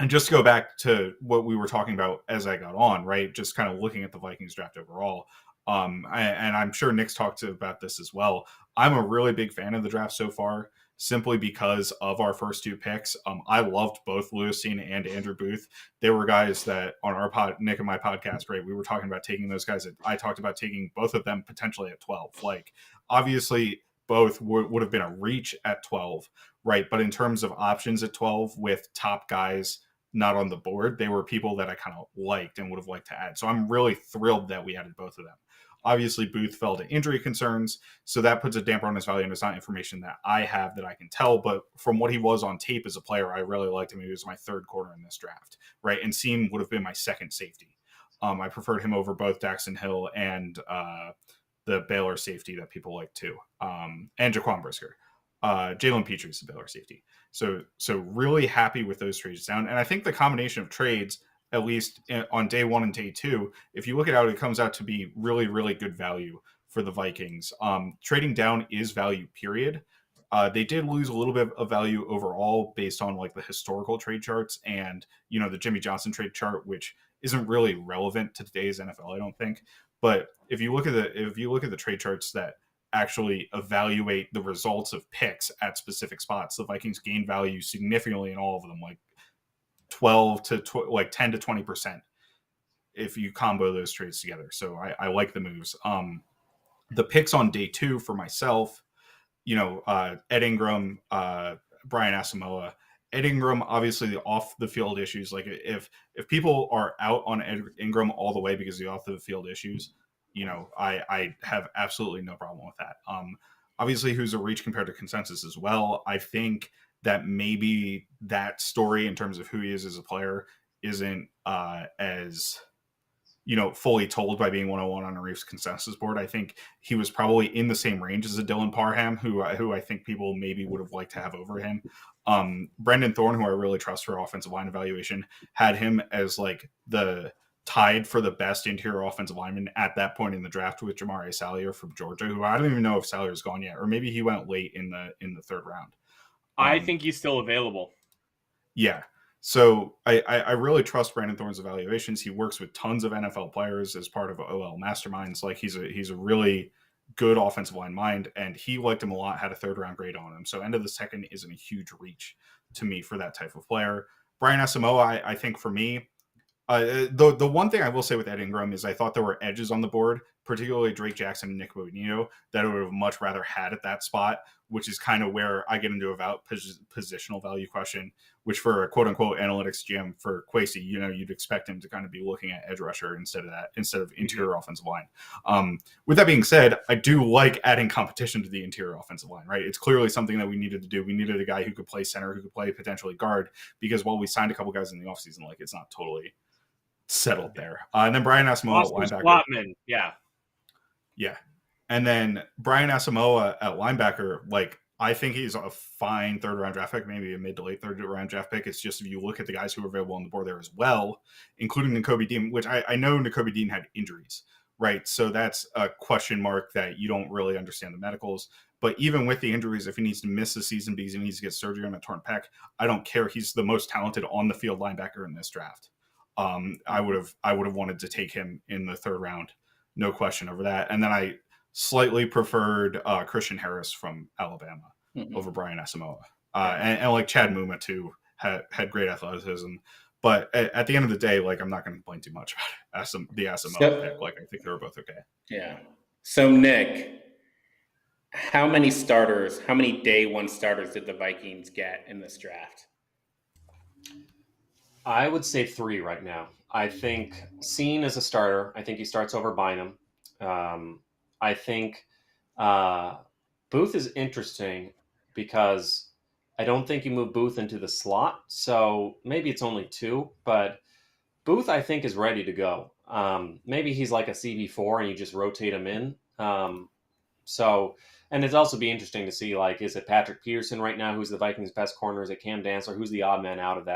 [SPEAKER 8] just to go back to what we were talking about as I got on, right? Just kind of looking at the Vikings draft overall. And I'm sure Nick's talked about this as well. I'm a really big fan of the draft so far, simply because of our first two picks. I loved both Lewis Cine and Andrew Booth. They were guys that on our Nick and my podcast, right? We were talking about taking those guys. I talked about taking both of them potentially at 12. Like, obviously, both would have been a reach at 12, right? But in terms of options at 12 with top guys not on the board, they were people that I kind of liked and would have liked to add. So I'm really thrilled that we added both of them. Obviously, Booth fell to injury concerns, so that puts a damper on his value, and it's not information that I have that I can tell. But from what he was on tape as a player, I really liked him. He was my third corner in this draft, right? And Seam would have been my second safety. I preferred him over both Daxton Hill and the Baylor safety that people like too, and Jaquan Brisker. Jalen Petry's the Baylor safety. So really happy with those trades down. And I think the combination of trades, at least on day one and day two, if you look at it comes out to be really, really good value for the Vikings. Trading down is value, period. They did lose a little bit of value overall based on like the historical trade charts and, the Jimmy Johnson trade chart, which isn't really relevant to today's NFL, I don't think. But if you look at the trade charts that actually evaluate the results of picks at specific spots, the Vikings gain value significantly in all of them, like 10 to 20% if you combo those trades together. So I like the moves. The picks on day two for myself, Ed Ingram, Brian Asamoah. Ed Ingram, obviously the off the field issues. Like if people are out on Ed Ingram all the way because of the off the field issues, I have absolutely no problem with that. Obviously, who's a reach compared to consensus as well. I think that maybe that story in terms of who he is as a player isn't as fully told by being 101 on a Reef's consensus board. I think he was probably in the same range as a Dylan Parham, who I think people maybe would have liked to have over him. Brendan Thorne, who I really trust for offensive line evaluation, had him as like the tied for the best interior offensive lineman at that point in the draft with Jamari Salyer from Georgia, who I don't even know if Salyer's gone yet, or maybe he went late in the third round.
[SPEAKER 2] I think he's still available.
[SPEAKER 8] Yeah. So I really trust Brandon Thorne's evaluations. He works with tons of NFL players as part of OL masterminds. Like he's a really good offensive line mind, and he liked him a lot, had a third round grade on him. So end of the second isn't a huge reach to me for that type of player. Brian Asamoah, I think for me, the one thing I will say with Ed Ingram is I thought there were edges on the board, particularly Drake Jackson and Nick Bonito, that I would have much rather had at that spot, which is kind of where I get into a positional value question, which for a quote unquote analytics GM for Kwesi, you'd expect him to kind of be looking at edge rusher instead of interior offensive line. With that being said, I do like adding competition to the interior offensive line, right? It's clearly something that we needed to do. We needed a guy who could play center, who could play potentially guard, because while we signed a couple guys in the offseason, like it's not totally settled there. And then Brian Asamoah at linebacker. Yeah. And then Brian Asamoah at linebacker, like I think he's a fine third round draft pick, maybe a mid to late third round draft pick. It's just if you look at the guys who are available on the board there as well, including Nakobe Dean, which I know Nakobe Dean had injuries, right? So that's a question mark that you don't really understand the medicals. But even with the injuries, if he needs to miss the season because he needs to get surgery on a torn pec, I don't care. He's the most talented on the field linebacker in this draft. I would have wanted to take him in the third round, no question over that. And then I slightly preferred Christian Harris from Alabama over Brian Asamoah, and like Chad Muma too had great athleticism. But at the end of the day, like I'm not going to complain too much about the Asamoah pick. Like I think they were both okay.
[SPEAKER 7] Yeah. So Nick, how many day one starters did the Vikings get in this draft?
[SPEAKER 5] I would say 3 right now. I think Seen as a starter. I think he starts over Bynum. I think Booth is interesting because, I don't think you move Booth into the slot, so maybe it's only 2, but Booth, I think, is ready to go. Maybe he's like a CB4 and you just rotate him in. And it'd also be interesting to see, like, is it Patrick Peterson right now, who's the Vikings' best corner? Is it Cam Dantzler? Who's the odd man out of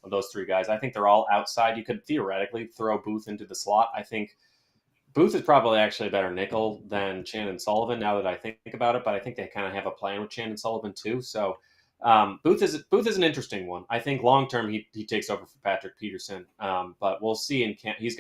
[SPEAKER 5] those 3 guys? I think they're all outside. You could theoretically throw Booth into the slot. I think Booth is probably actually a better nickel than Chandon Sullivan now that I think about it, but I think they kind of have a plan with Chandon Sullivan too. So Booth is an interesting one. I think long term he takes over for Patrick Peterson, but we'll see. He's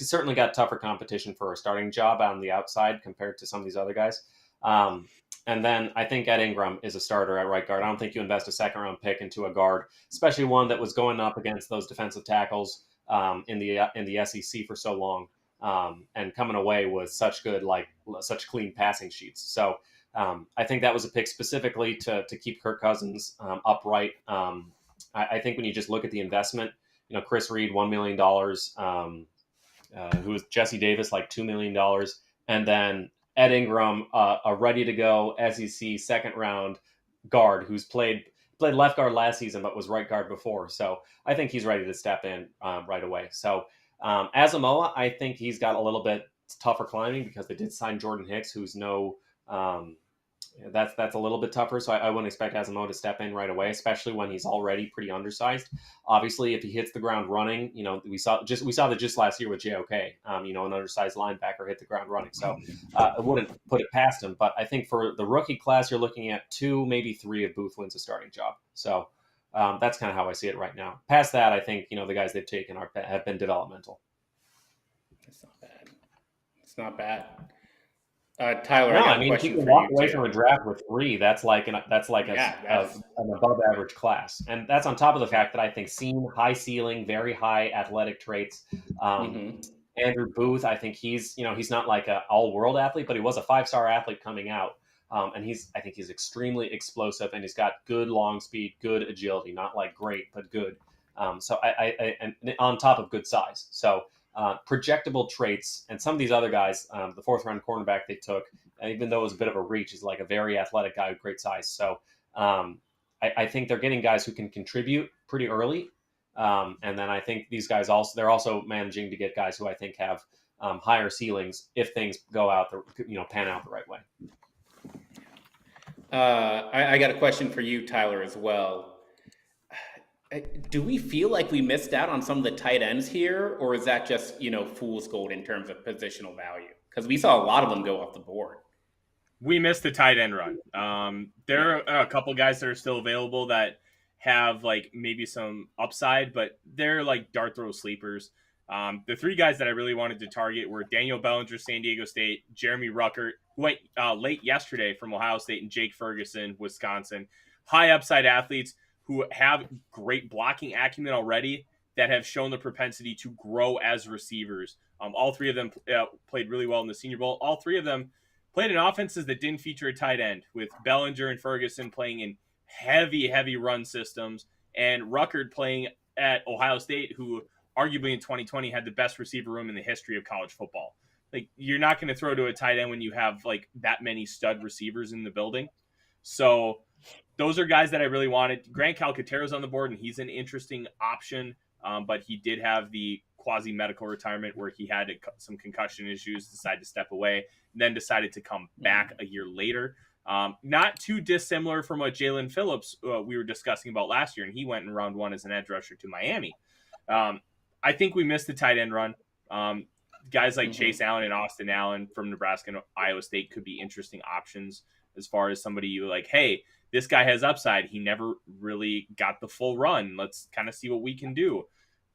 [SPEAKER 5] certainly got tougher competition for a starting job on the outside compared to some of these other guys. And then I think Ed Ingram is a starter at right guard. I don't think you invest a second round pick into a guard, especially one that was going up against those defensive tackles in the SEC for so long. And coming away with such clean passing sheets. So I think that was a pick specifically to keep Kirk Cousins upright. I think when you just look at the investment, Chris Reed, $1 million, who was Jesse Davis, like $2 million. And then Ed Ingram, a ready to go SEC second round guard who's played left guard last season, but was right guard before. So I think he's ready to step in right away. So Asamoah, I think he's got a little bit tougher climbing because they did sign Jordan Hicks, who's that's a little bit tougher. So I wouldn't expect Asamoah to step in right away, especially when he's already pretty undersized. Obviously, if he hits the ground running, we saw that just last year with JOK. An undersized linebacker hit the ground running. So I wouldn't put it past him. But I think for the rookie class, you're looking at 2, maybe 3 if Booth wins a starting job. So that's kind of how I see it right now. Past that, I think the guys they've taken have been developmental.
[SPEAKER 7] It's not bad. Tyler,
[SPEAKER 5] no,
[SPEAKER 7] I got a question
[SPEAKER 5] you can
[SPEAKER 7] for
[SPEAKER 5] walk
[SPEAKER 7] you
[SPEAKER 5] away
[SPEAKER 7] too.
[SPEAKER 5] from a draft with 3. That's like an above average class, and that's on top of the fact that I think high ceiling, very high athletic traits. Andrew Booth, I think he's not like an all world athlete, but he was a 5-star athlete coming out. And I think he's extremely explosive, and he's got good long speed, good agility, not like great, but good. So and on top of good size. So projectable traits, and some of these other guys, the 4th round cornerback they took, even though it was a bit of a reach, is like a very athletic guy with great size. So I think they're getting guys who can contribute pretty early. And then I think these guys they're also managing to get guys who I think have higher ceilings if things go out pan out the right way.
[SPEAKER 7] I got a question for you, Tyler, as well. Do we feel like we missed out on some of the tight ends here, or is that just, fool's gold in terms of positional value? Because we saw a lot of them go off the board.
[SPEAKER 2] We missed the tight end run. There are a couple guys that are still available that have like maybe some upside, but they're like dart throw sleepers. The 3 guys that I really wanted to target were Daniel Bellinger, San Diego State, Jeremy Ruckert, who went late yesterday from Ohio State, and Jake Ferguson, Wisconsin. High upside athletes who have great blocking acumen already, that have shown the propensity to grow as receivers. All 3 of them played really well in the Senior Bowl. All 3 of them played in offenses that didn't feature a tight end, with Bellinger and Ferguson playing in heavy run systems, and Ruckert playing at Ohio State, who arguably in 2020 had the best receiver room in the history of college football. Like, you're not going to throw to a tight end when you have like that many stud receivers in the building. So those are guys that I really wanted. Grant Calcaterra's on the board, and he's an interesting option, but he did have the quasi-medical retirement where he had some concussion issues, decided to step away, and then decided to come back a year later. Not too dissimilar from what Jalen Phillips we were discussing about last year, and he went in round 1 as an edge rusher to Miami. I think we missed the tight end run. Guys like Chase Allen and Austin Allen from Nebraska and Iowa State could be interesting options as far as somebody you like, hey, this guy has upside. He never really got the full run. Let's kind of see what we can do.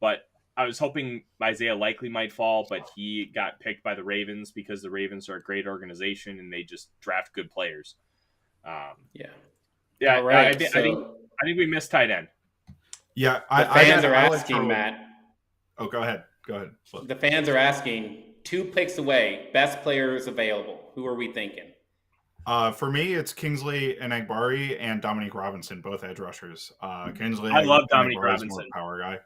[SPEAKER 2] But I was hoping Isaiah Likely might fall, but he got picked by the Ravens because the Ravens are a great organization and they just draft good players. Yeah.
[SPEAKER 7] All right,
[SPEAKER 2] I think we missed tight end.
[SPEAKER 8] Yeah,
[SPEAKER 7] the fans are asking, Matt.
[SPEAKER 8] Oh, go ahead. Flip.
[SPEAKER 7] The fans are asking, 2 picks away, best players available. Who are we thinking?
[SPEAKER 8] For me, it's Kingsley Enagbare and Dominique Robinson, both edge rushers. Kingsley,
[SPEAKER 2] I love Dominique
[SPEAKER 8] Enagbare is
[SPEAKER 2] Robinson.
[SPEAKER 8] more power guy.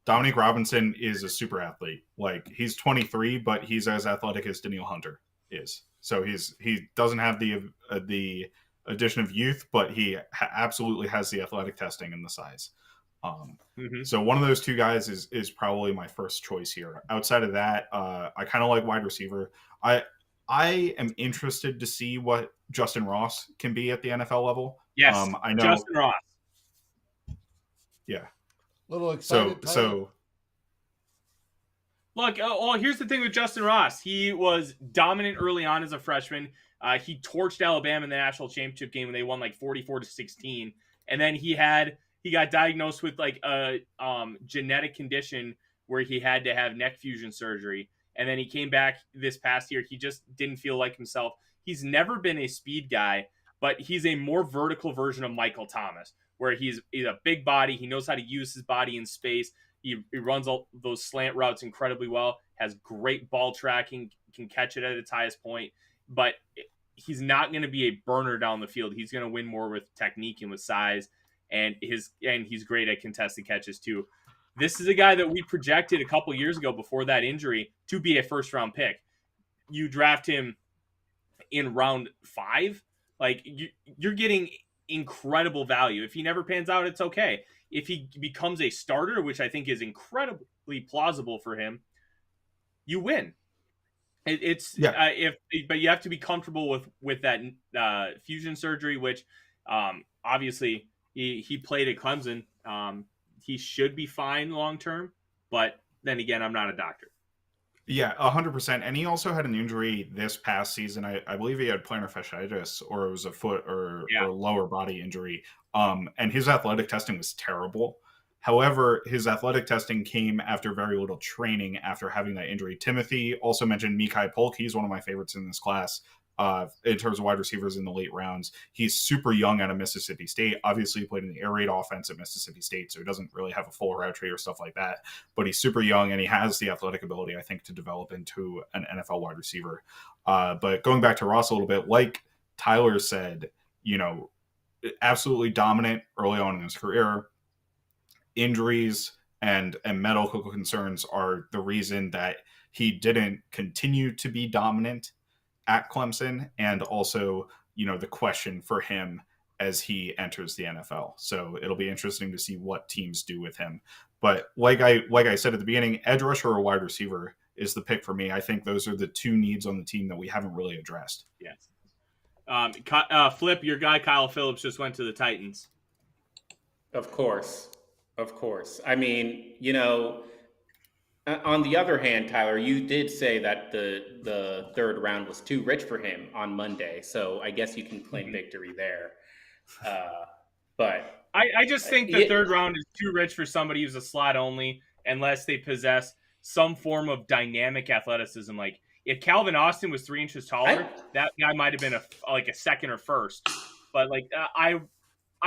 [SPEAKER 8] Dominique Robinson is a super athlete. Like, he's 23, but he's as athletic as Danielle Hunter is. So he doesn't have the addition of youth, but he absolutely has the athletic testing and the size. So one of those two guys is probably my first choice here. Outside of that, I kind of like wide receiver. I am interested to see what Justin Ross can be at the NFL level.
[SPEAKER 2] Yes,
[SPEAKER 8] I know
[SPEAKER 2] Justin Ross.
[SPEAKER 8] Yeah.
[SPEAKER 1] Little excited.
[SPEAKER 8] So
[SPEAKER 2] look. Well, here's the thing with Justin Ross. He was dominant early on as a freshman. He torched Alabama in the national championship game when they won like 44-16, and then he got diagnosed with like a genetic condition where he had to have neck fusion surgery. And then he came back this past year. He just didn't feel like himself. He's never been a speed guy, but he's a more vertical version of Michael Thomas, where he's a big body. He knows how to use his body in space. He runs all those slant routes incredibly well, has great ball tracking, can catch it at its highest point. But he's not going to be a burner down the field. He's going to win more with technique and with size. And he's great at contested catches too. This is a guy that we projected a couple years ago before that injury to be a first-round pick. You draft him in round 5, like you're getting incredible value. If he never pans out, it's okay. If he becomes a starter, which I think is incredibly plausible for him, you win. But you have to be comfortable with that fusion surgery, which obviously he played at Clemson. He should be fine long term, but then again, I'm not a doctor.
[SPEAKER 8] Yeah, 100%. And he also had an injury this past season. I believe he had plantar fasciitis, or it was a foot or lower body injury. And his athletic testing was terrible. However, his athletic testing came after very little training after having that injury. Timothy also mentioned Mekhi Polk. He's one of my favorites in this class. In terms of wide receivers in the late rounds. He's super young out of Mississippi State. Obviously, he played in the air raid offense at Mississippi State, so he doesn't really have a full route tree or stuff like that. But he's super young, and he has the athletic ability, I think, to develop into an NFL wide receiver. But going back to Ross a little bit, like Tyler said, absolutely dominant early on in his career. Injuries and medical concerns are the reason that he didn't continue to be dominant at Clemson, and also, the question for him as he enters the NFL. So it'll be interesting to see what teams do with him. But like I said at the beginning, edge rusher or wide receiver is the pick for me. I think those are the two needs on the team that we haven't really addressed.
[SPEAKER 2] Yes. Flip, your guy Kyle Phillips just went to the Titans.
[SPEAKER 7] Of course. I mean, on the other hand, Tyler, you did say that the third round was too rich for him on Monday, so I guess you can claim victory there. But
[SPEAKER 2] I just think the third round is too rich for somebody who's a slot only, unless they possess some form of dynamic athleticism. Like if Calvin Austin was 3 inches taller, that guy might have been a second or first. But I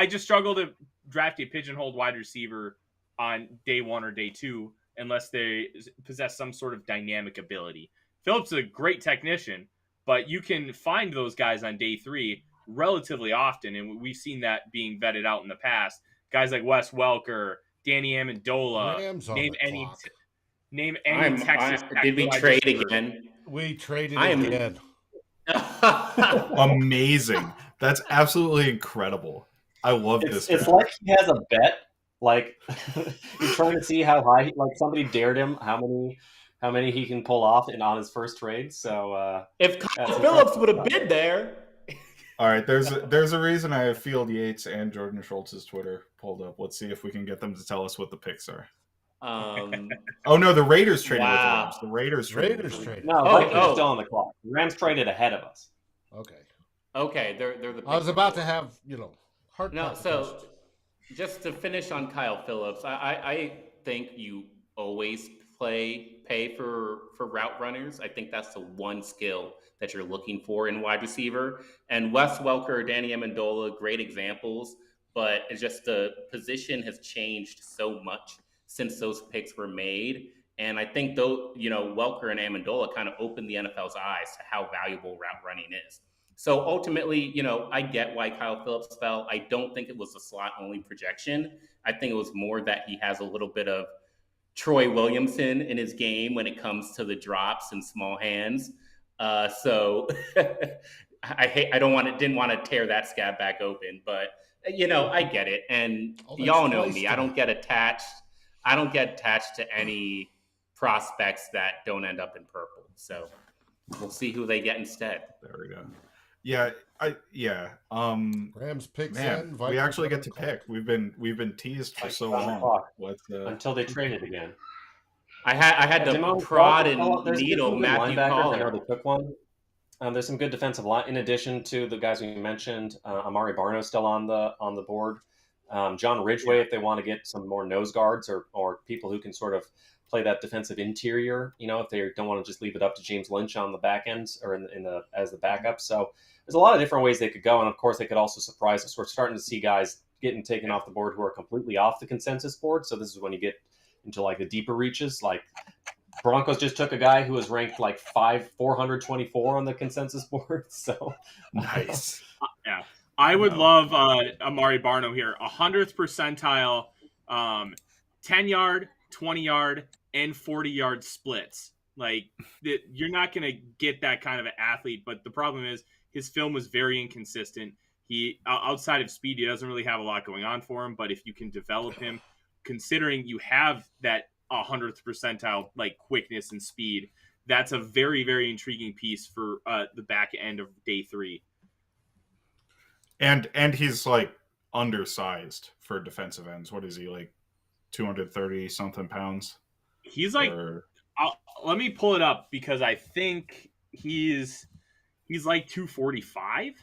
[SPEAKER 2] just struggle to draft a pigeonholed wide receiver on day 1 or day 2. Unless they possess some sort of dynamic ability. Phillips is a great technician, but you can find those guys on day 3 relatively often, and we've seen that being vetted out in the past. Guys like Wes Welker, Danny Amendola. Name any Texas.
[SPEAKER 7] Did we trade again?
[SPEAKER 1] We traded again.
[SPEAKER 8] Amazing. That's absolutely incredible. I love this.
[SPEAKER 5] It's like he has a bet. Like you're trying to see how high, like somebody dared him, how many he can pull off on his first trade. So
[SPEAKER 7] if Kyle Phillips would have been there.
[SPEAKER 8] All right, there's a reason I have Field Yates and Jordan Schultz's Twitter pulled up. Let's see if we can get them to tell us what the picks are. Oh no, the Raiders traded with the Rams. The Raiders traded.
[SPEAKER 5] No, Vikings still on the clock. The Rams traded ahead of us.
[SPEAKER 7] Okay, they're the.
[SPEAKER 1] I was about to have heart.
[SPEAKER 7] No, so. Just to finish on Kyle Phillips, I think you always pay for route runners. I think that's the one skill that you're looking for in wide receiver. And Wes Welker, Danny Amendola, great examples, but it's just the position has changed so much since those picks were made. And I think Welker and Amendola kind of opened the NFL's eyes to how valuable route running is. So ultimately, I get why Kyle Phillips fell. I don't think it was a slot-only projection. I think it was more that he has a little bit of Troy Williamson in his game when it comes to the drops and small hands. So didn't want to tear that scab back open, but I get it. And
[SPEAKER 1] Oh,
[SPEAKER 7] y'all
[SPEAKER 1] that's
[SPEAKER 7] know
[SPEAKER 1] twice
[SPEAKER 7] me. I don't get attached to any prospects that don't end up in purple. So we'll see who they get instead.
[SPEAKER 8] There we go. Yeah,
[SPEAKER 1] Rams picks
[SPEAKER 8] man,
[SPEAKER 1] in.
[SPEAKER 8] we
[SPEAKER 1] Vikings
[SPEAKER 8] actually get
[SPEAKER 1] on
[SPEAKER 8] to
[SPEAKER 1] the clock.
[SPEAKER 8] pick. We've been teased for so long.
[SPEAKER 5] Until they traded again.
[SPEAKER 7] I had to
[SPEAKER 5] Damon
[SPEAKER 7] prod
[SPEAKER 5] Clark,
[SPEAKER 7] and
[SPEAKER 5] there's
[SPEAKER 7] needle
[SPEAKER 5] some good
[SPEAKER 7] Matthew
[SPEAKER 5] linebackers. I know
[SPEAKER 7] Collar.
[SPEAKER 5] they took one. There's some good defensive line in addition to the guys we mentioned. Amari Barno's still on the board. John Ridgway, if they want to get some more nose guards or people who can sort of play that defensive interior, if they don't want to just leave it up to James Lynch on the back ends or as the backup. So there's a lot of different ways they could go, and of course they could also surprise us. We're starting to see guys getting taken off the board who are completely off the consensus board. So this is when you get into like the deeper reaches. Like Broncos just took a guy who was ranked like 424 on the consensus board. So
[SPEAKER 8] Nice.
[SPEAKER 2] Yeah. I would love Amari Barno here. 100th percentile, 10-yard, 20-yard, and 40-yard splits. Like, you're not going to get that kind of an athlete, but the problem is his film was very inconsistent. He, outside of speed, he doesn't really have a lot going on for him, but if you can develop him, considering you have that 100th percentile, like, quickness and speed, that's a very, very intriguing piece for the back end of day 3.
[SPEAKER 8] And he's like undersized for defensive ends. What is he, like 230 something pounds?
[SPEAKER 2] He's like, let me pull it up because I think he's like 245.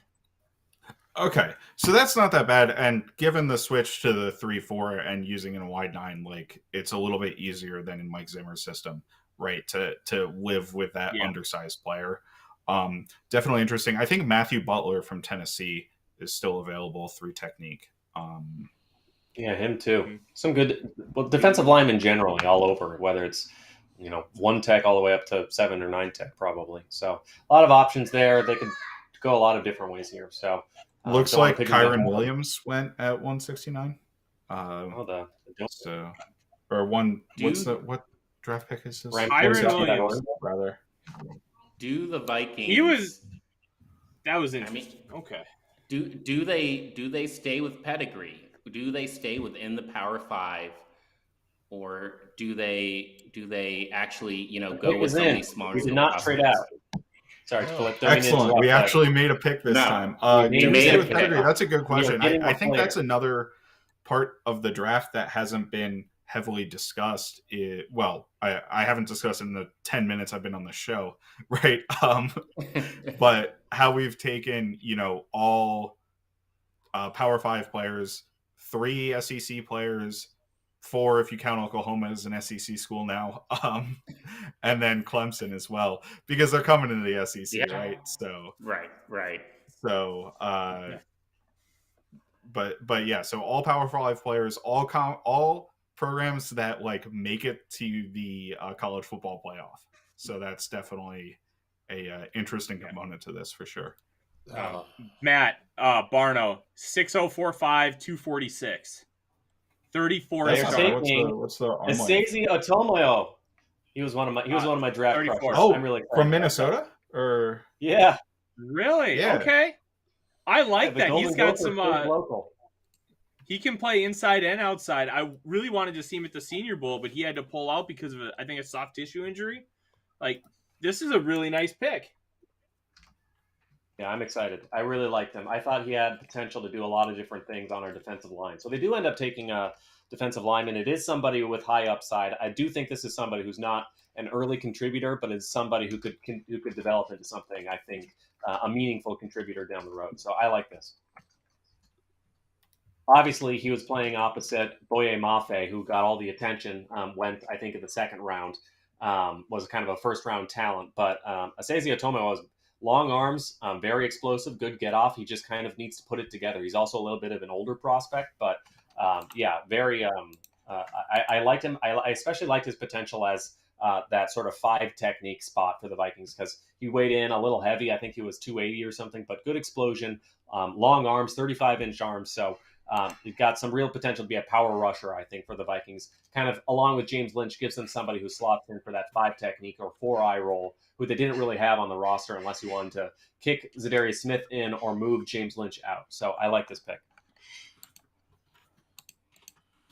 [SPEAKER 8] Okay, so that's not that bad. And given the switch to the 3-4 and using in a wide 9, like it's a little bit easier than in Mike Zimmer's system, right? To live with that undersized player. Definitely interesting. I think Matthew Butler from Tennessee is still available through Technique.
[SPEAKER 5] Yeah, him too. Some good defensive linemen generally all over, whether it's 1 tech all the way up to 7 or 9 tech probably. So a lot of options there. They could go a lot of different ways here. So
[SPEAKER 8] looks like Kyron Williams went at 169. What draft pick is this?
[SPEAKER 2] Kyron Williams,
[SPEAKER 8] rather.
[SPEAKER 7] Do the Vikings?
[SPEAKER 2] That was interesting. Okay.
[SPEAKER 7] Do they stay with pedigree? Do they stay within the Power 5, or do they actually go with some of these smaller?
[SPEAKER 5] We did not trade out. Sorry, Philip.
[SPEAKER 8] Excellent. We actually made a pick this time.
[SPEAKER 7] We made a pick.
[SPEAKER 8] That's a good question. I think that's another part of the draft that hasn't been heavily discussed. I haven't discussed in the 10 minutes I've been on the show, right? But how we've taken, all Power 5 players, 3 SEC players, 4 if you count Oklahoma as an SEC school now, and then Clemson as well, because they're coming into the SEC, right? So
[SPEAKER 7] right.
[SPEAKER 8] So, but yeah, so all Power 5 players, all programs that like make it to the college football playoff. So that's definitely a interesting component to this for sure.
[SPEAKER 2] Matt Barno, 6045, 246. 34 stars.
[SPEAKER 8] What's the
[SPEAKER 5] Kwesi Adofo-Mensah. He was one of my draft
[SPEAKER 2] 34.
[SPEAKER 5] crushes.
[SPEAKER 8] Oh,
[SPEAKER 5] I'm really
[SPEAKER 8] from Minnesota? Or
[SPEAKER 5] yeah.
[SPEAKER 2] Really?
[SPEAKER 8] Yeah.
[SPEAKER 2] Okay. I like that. He's got some
[SPEAKER 5] local.
[SPEAKER 2] He can play inside and outside. I really wanted to see him at the Senior Bowl, but he had to pull out because of a soft tissue injury. Like, this is a really nice pick.
[SPEAKER 5] Yeah, I'm excited. I really liked him. I thought he had potential to do a lot of different things on our defensive line. So they do end up taking a defensive lineman. It is somebody with high upside. I do think this is somebody who's not an early contributor, but is somebody who could develop into something, I think, a meaningful contributor down the road. So I like this. Obviously, he was playing opposite Boye Mafe, who got all the attention, went, I think, in the second round, was kind of a first-round talent. But Kwesi Adofo-Mensah was long arms, very explosive, good get-off. He just kind of needs to put it together. He's also a little bit of an older prospect, but very I liked him. I especially liked his potential as that sort of 5 technique spot for the Vikings because he weighed in a little heavy. I think he was 280 or something, but good explosion, long arms, 35-inch arms. So He's got some real potential to be a power rusher, I think, for the Vikings. Kind of along with James Lynch, gives them somebody who slots in for that 5 technique or 4-eye role, who they didn't really have on the roster unless you wanted to kick Zadarius Smith in or move James Lynch out. So I like this pick.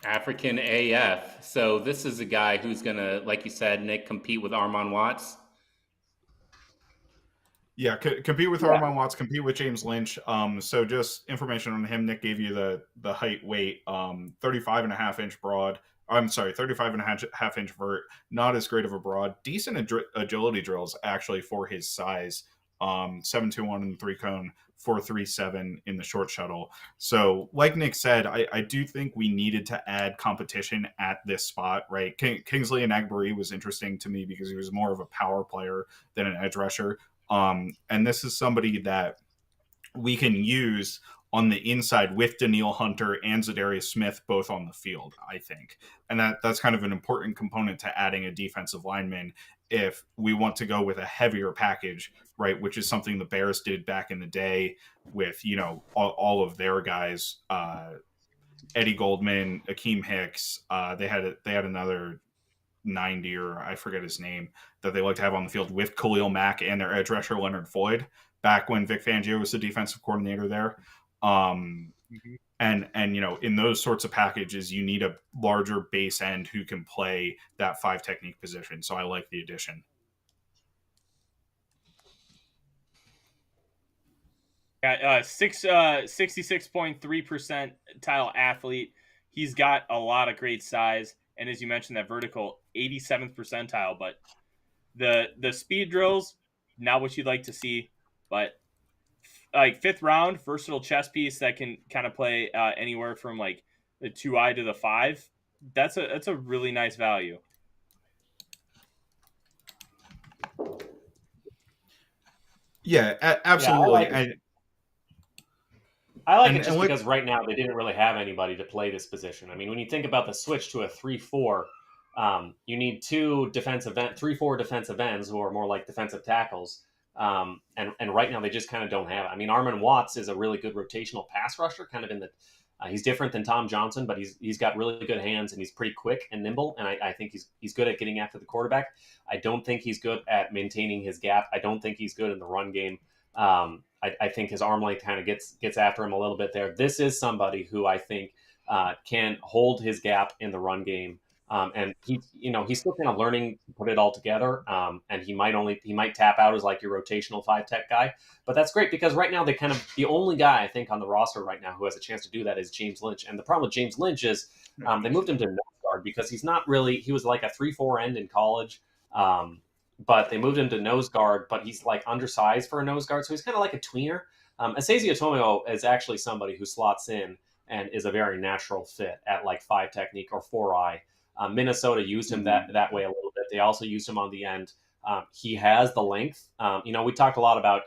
[SPEAKER 7] African AF. So this is a guy who's going to, like you said, Nick, compete with Armon Watts.
[SPEAKER 8] Yeah, compete with Armon Watts, compete with James Lynch. So just information on him. Nick gave you the height, weight, 35 and a half inch broad. I'm sorry, 35 and a half inch vert. Not as great of a broad. Decent agility drills actually for his size. 7.21 in the 3-cone, 4.37 in the short shuttle. So like Nick said, I do think we needed to add competition at this spot, right? Kingsley Enagbari was interesting to me because he was more of a power player than an edge rusher. And this is somebody that we can use on the inside with Danielle Hunter and Zadarius Smith both on the field, I think. And that's kind of an important component to adding a defensive lineman if we want to go with a heavier package, right, which is something the Bears did back in the day with, you know, all of their guys, Eddie Goldman, Akeem Hicks. They had another 90, or I forget his name, that they like to have on the field with Khalil Mack and their edge rusher Leonard Floyd back when Vic Fangio was the defensive coordinator there. And you know, in those sorts of packages, you need a larger base end who can play that 5 technique position. So I like the addition.
[SPEAKER 2] Yeah, 66.3 percentile athlete. He's got a lot of great size. And as you mentioned, that vertical 87th percentile, but the speed drills, not what you'd like to see, but like 5th round, versatile chess piece that can kind of play anywhere from like the 2-eye to the 5. That's a really nice value.
[SPEAKER 8] Yeah, absolutely.
[SPEAKER 5] Yeah, I like it just because right now they didn't really have anybody to play this position. I mean, when you think about the switch to a 3-4, you need 3-4 defensive ends who are more like defensive tackles. And right now they just kind of don't have it. I mean, Armon Watts is a really good rotational pass rusher, kind of in the he's different than Tom Johnson, but he's got really good hands and he's pretty quick and nimble. And I think he's good at getting after the quarterback. I don't think he's good at maintaining his gap. I don't think he's good in the run game. I think his arm length kind of gets after him a little bit there. This is somebody who I think can hold his gap in the run game. And he's still kind of learning to put it all together. And he might tap out as like your rotational 5 tech guy, but that's great because right now the only guy I think on the roster right now who has a chance to do that is James Lynch. And the problem with James Lynch is they moved him to nose guard because he was like a 3-4 end in college. But they moved him to nose guard, but he's like undersized for a nose guard. So he's kind of like a tweener. Asezi Otomo is actually somebody who slots in and is a very natural fit at like 5 technique or 4-eye. Minnesota used him that way a little bit. They also used him on the end. He has the length. We talked a lot about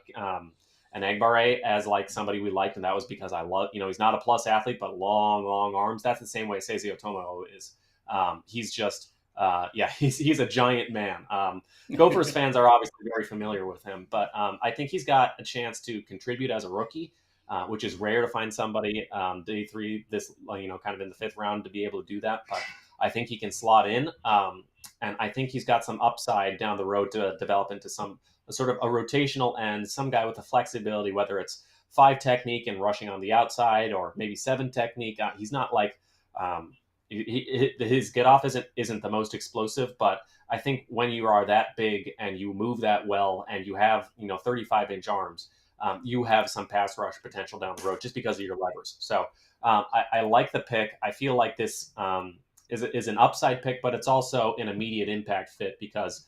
[SPEAKER 5] Enagbare as like somebody we liked, and that was because I love, he's not a plus athlete, but long arms. That's the same way Asezi Otomo is. He's just, he's a giant man. Gophers fans are obviously very familiar with him, but I think he's got a chance to contribute as a rookie, which is rare to find somebody day 3, this kind of in the 5th round to be able to do that. But I think he can slot in, and I think he's got some upside down the road to develop into some sort of a rotational end, some guy with the flexibility, whether it's 5 technique and rushing on the outside or maybe 7 technique. He's not like his get off isn't the most explosive, but I think when you are that big and you move that well and you have 35-inch arms, you have some pass rush potential down the road just because of your levers. So I like the pick. I feel like this is an upside pick, but it's also an immediate impact fit because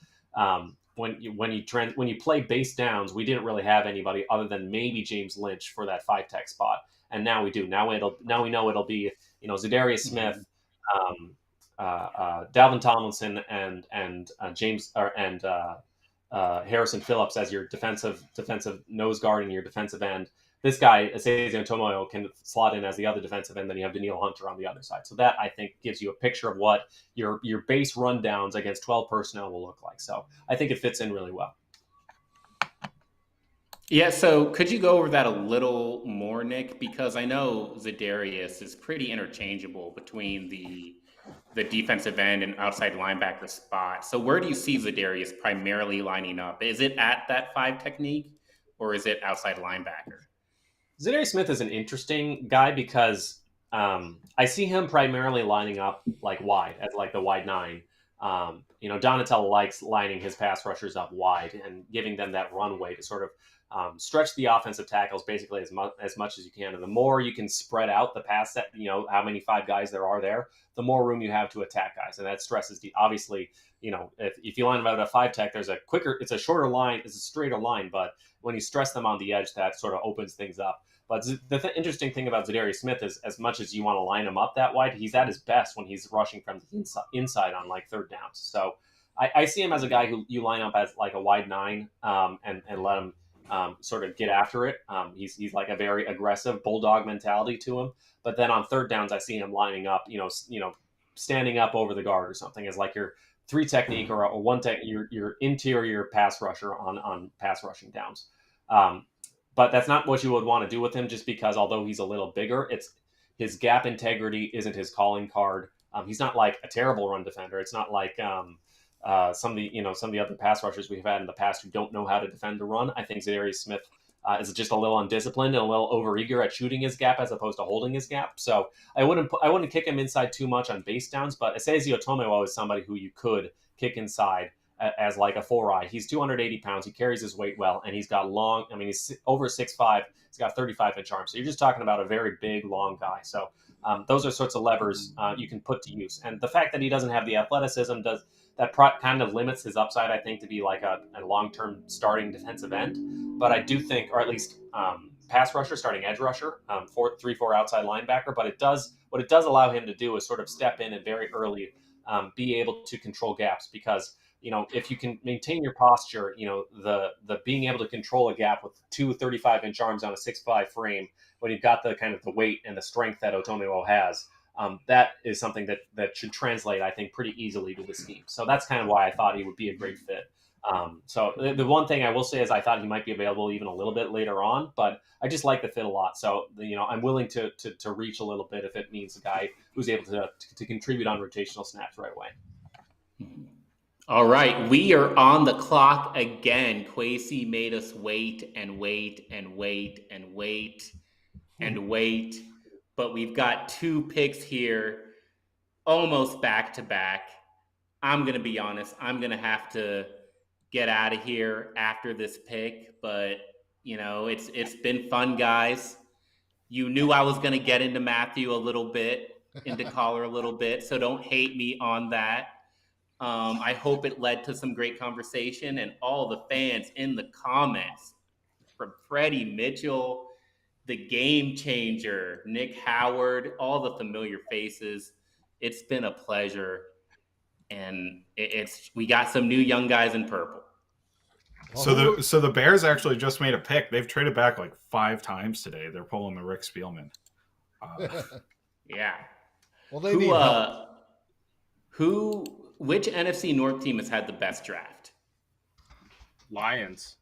[SPEAKER 5] when you play base downs, we didn't really have anybody other than maybe James Lynch for that 5 tech spot, and now we do. Now we know it'll be Zadarius Smith, Dalvin Tomlinson, and James and Harrison Phillips as your defensive nose guard and your defensive end. This guy, Asezi Otomo, can slot in as the other defensive end. Then you have Danielle Hunter on the other side. So that, I think, gives you a picture of what your base rundowns against 12 personnel will look like. So I think it fits in really well.
[SPEAKER 7] Yeah, so could you go over that a little more, Nick? Because I know Zadarius is pretty interchangeable between the defensive end and outside linebacker spot. So where do you see Zadarius primarily lining up? Is it at that 5 technique or is it outside linebacker?
[SPEAKER 5] Zadarius Smith is an interesting guy because I see him primarily lining up like wide as like the wide 9. Donatello likes lining his pass rushers up wide and giving them that runway to sort of stretch the offensive tackles basically as much as you can. And the more you can spread out the pass set, how many 5 guys there are there, the more room you have to attack guys. And that stresses obviously, if you line them out at a 5 tech, it's a shorter line, it's a straighter line, but when you stress them on the edge, that sort of opens things up. But the interesting thing about Zadarius Smith is, as much as you want to line him up that wide, he's at his best when he's rushing from the inside on like third downs. So I see him as a guy who you line up as like a wide 9 and let him sort of get after it. He's like a very aggressive bulldog mentality to him. But then on third downs, I see him lining up, standing up over the guard or something as like your 3 technique or 1 tech, your interior pass rusher on pass rushing downs. But that's not what you would want to do with him, just because although he's a little bigger, it's his gap integrity isn't his calling card. He's not like a terrible run defender. It's not like some of the other pass rushers we've had in the past who don't know how to defend the run. I think Zadarius Smith is just a little undisciplined and a little overeager at shooting his gap as opposed to holding his gap. So I wouldn't kick him inside too much on base downs. But Asezi Otomewo is somebody who you could kick inside as like a 4-eye. He's 280 pounds. He carries his weight well, and he's got long. I mean, he's over 6'5". He's got 35-inch arms. So you're just talking about a very big, long guy. So those are sorts of levers you can put to use. And the fact that he doesn't have the athleticism kind of limits his upside, I think, to be like a long-term starting defensive end. But I do think, or at least pass rusher, starting edge rusher, 3-4 outside linebacker. But what it does allow him to do is sort of step in and very early be able to control gaps, because if you can maintain your posture, the being able to control a gap with 2 35-inch arms on a 6'5" frame, when you've got the kind of the weight and the strength that Otomewo has, that is something that should translate, I think, pretty easily to the scheme. So that's kind of why I thought he would be a great fit. So the one thing I will say is I thought he might be available even a little bit later on, but I just like the fit a lot. So, I'm willing to reach a little bit if it means a guy who's able to contribute on rotational snaps right away.
[SPEAKER 7] All right, we are on the clock again. Kwesi made us wait and wait and wait and wait and wait, but we've got 2 picks here, almost back to back. I'm going to be honest, I'm going to have to get out of here after this pick, but it's been fun, guys. You knew I was going to get into Matthew a little bit, into Collar a little bit, so don't hate me on that. I hope it led to some great conversation, and all the fans in the comments, from Freddie Mitchell, the game changer, Nick Howard, all the familiar faces. It's been a pleasure, and we got some new young guys in purple.
[SPEAKER 8] So the Bears actually just made a pick. They've traded back like 5 times today. They're pulling the Rick Spielman.
[SPEAKER 7] Yeah.
[SPEAKER 1] Well, they need help.
[SPEAKER 7] Which NFC North team has had the best draft?
[SPEAKER 2] Lions,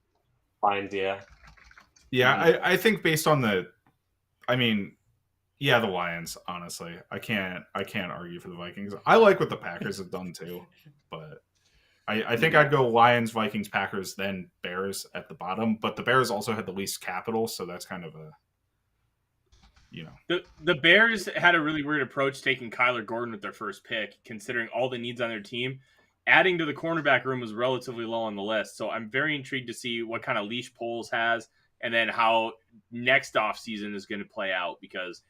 [SPEAKER 5] yeah.
[SPEAKER 8] Yeah, I think based on the Lions, honestly. I can't argue for the Vikings. I like what the Packers have done too, but I think I'd go Lions, Vikings, Packers, then Bears at the bottom. But the Bears also had the least capital, so that's kind of a
[SPEAKER 2] The Bears had a really weird approach taking Kyler Gordon with their first pick, considering all the needs on their team. Adding to the cornerback room was relatively low on the list, so I'm very intrigued to see what kind of leash Poles has, and then how next offseason is going to play out, because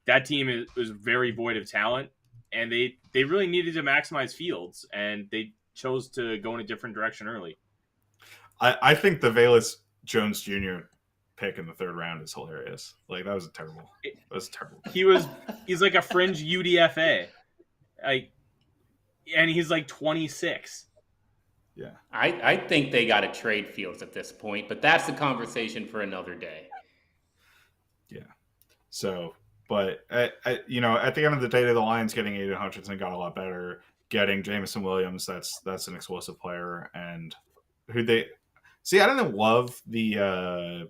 [SPEAKER 2] that team was very void of talent, and they really needed to maximize Fields, and they chose to go in a different direction early.
[SPEAKER 8] I think the Velus Jones Jr. pick in the 3rd round is hilarious. Like, that was terrible.
[SPEAKER 2] He's like a fringe UDFA. And he's like 26.
[SPEAKER 7] Yeah. I think they got to trade Fields at this point, but that's a conversation for another day.
[SPEAKER 8] Yeah. So, but at the end of the day, the Lions getting Aiden Hutchinson got a lot better. Getting Jamison Williams, that's an explosive player, and See, I didn't love the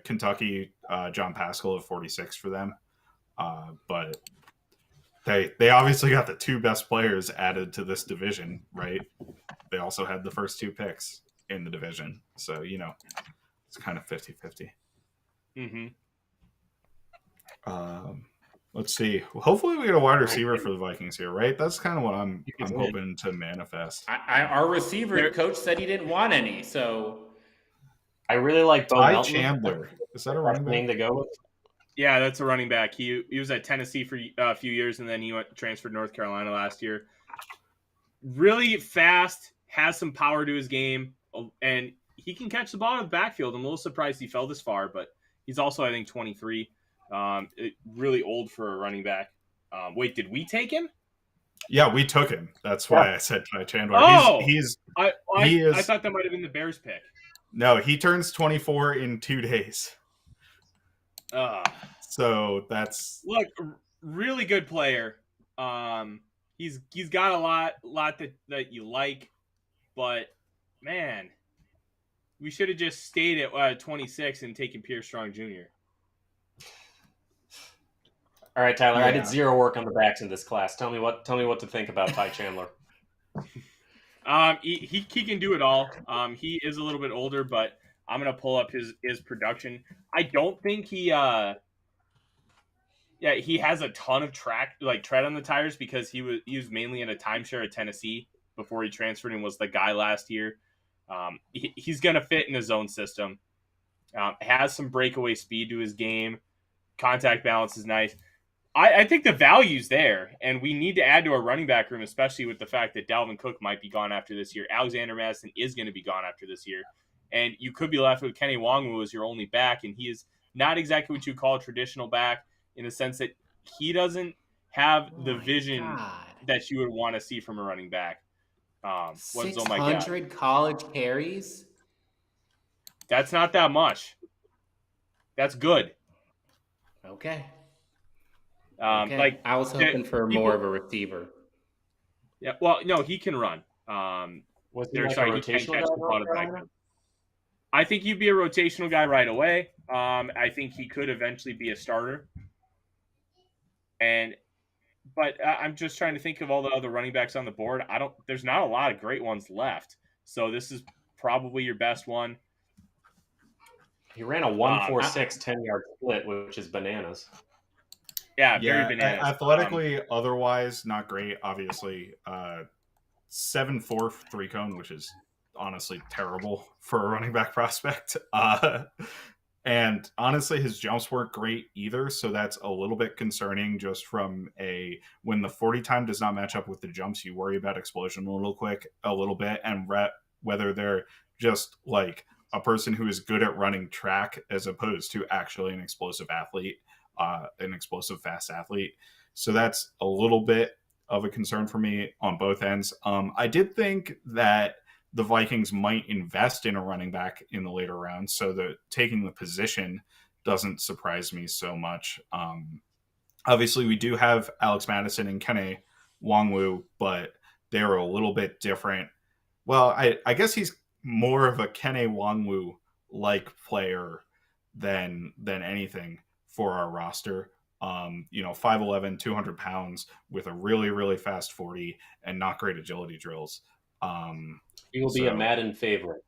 [SPEAKER 8] Kentucky John Pascal at 46 for them, but they obviously got the two best players added to this division, right? They also had the first two picks in the division, so it's kind of 50-50.
[SPEAKER 2] Mm-hmm.
[SPEAKER 8] Let's see. Hopefully, we get a wide receiver for the Vikings here, right? That's kind of what I'm hoping to manifest.
[SPEAKER 7] Our receiver coach said he didn't want any, so
[SPEAKER 5] I really like Bo
[SPEAKER 8] Ty
[SPEAKER 5] Melton.
[SPEAKER 8] Chandler. Is that a running back?
[SPEAKER 5] To go with?
[SPEAKER 2] Yeah, that's a running back. He was at Tennessee for a few years, and then he transferred to North Carolina last year. Really fast, has some power to his game, and he can catch the ball in the backfield. I'm a little surprised he fell this far, but he's also, I think, 23. Really old for a running back. Wait, did we take him?
[SPEAKER 8] Yeah, we took him. That's why I said Ty Chandler.
[SPEAKER 2] Oh,
[SPEAKER 8] I
[SPEAKER 2] thought that might have been the Bears pick.
[SPEAKER 8] No, he turns 24 in 2 days. So that's
[SPEAKER 2] really good player. He's got a lot that you like, but man, we should have just stayed at 26 and taken Pierre Strong Jr.
[SPEAKER 5] All right, Tyler. Yeah. I did zero work on the backs in this class. Tell me what to think about Ty Chandler.
[SPEAKER 2] He can do it all. He is a little bit older, but I'm gonna pull up his production. I don't think he has a ton of tread on the tires because he was mainly in a timeshare at Tennessee before he transferred and was the guy last year. He's gonna fit in his own system. Has some breakaway speed to his game. Contact balance is nice. I think the value's there, and we need to add to our running back room, especially with the fact that Dalvin Cook might be gone after this year. Alexander Madison is going to be gone after this year. And you could be left with Kenny Nwangwu as your only back, and he is not exactly what you call a traditional back in the sense that he doesn't have the vision that you would want to see from a running back.
[SPEAKER 7] 600 college carries?
[SPEAKER 2] That's not that much. That's good.
[SPEAKER 7] Okay.
[SPEAKER 2] Like
[SPEAKER 7] I was hoping for more of a receiver.
[SPEAKER 2] Yeah, well, no, he can run.
[SPEAKER 5] Was he like a rotational guy?
[SPEAKER 2] I think he'd be a rotational guy right away. I think he could eventually be a starter. But I'm just trying to think of all the other running backs on the board. There's not a lot of great ones left. So this is probably your best one.
[SPEAKER 5] He ran a 1.46 10-yard split, which is bananas.
[SPEAKER 2] Yeah, very bananas.
[SPEAKER 8] Athletically, otherwise, not great, obviously. 7.4 3-cone, which is honestly terrible for a running back prospect. And honestly, his jumps weren't great either, so that's a little bit concerning just from when the 40 time does not match up with the jumps, you worry about explosion a little bit, and whether they're just like a person who is good at running track as opposed to actually an explosive athlete. An explosive fast athlete. So that's a little bit of a concern for me on both ends. I did think that the Vikings might invest in a running back in the later rounds, so that taking the position doesn't surprise me so much. Obviously, we do have Alex Madison and Kenny Nwangwu, but they're a little bit different. Well, I guess he's more of a Kenny Nwangwu-like player than anything for our roster. 5'11", 200 pounds with a really, really fast 40 and not great agility drills.
[SPEAKER 5] He will be a Madden favorite,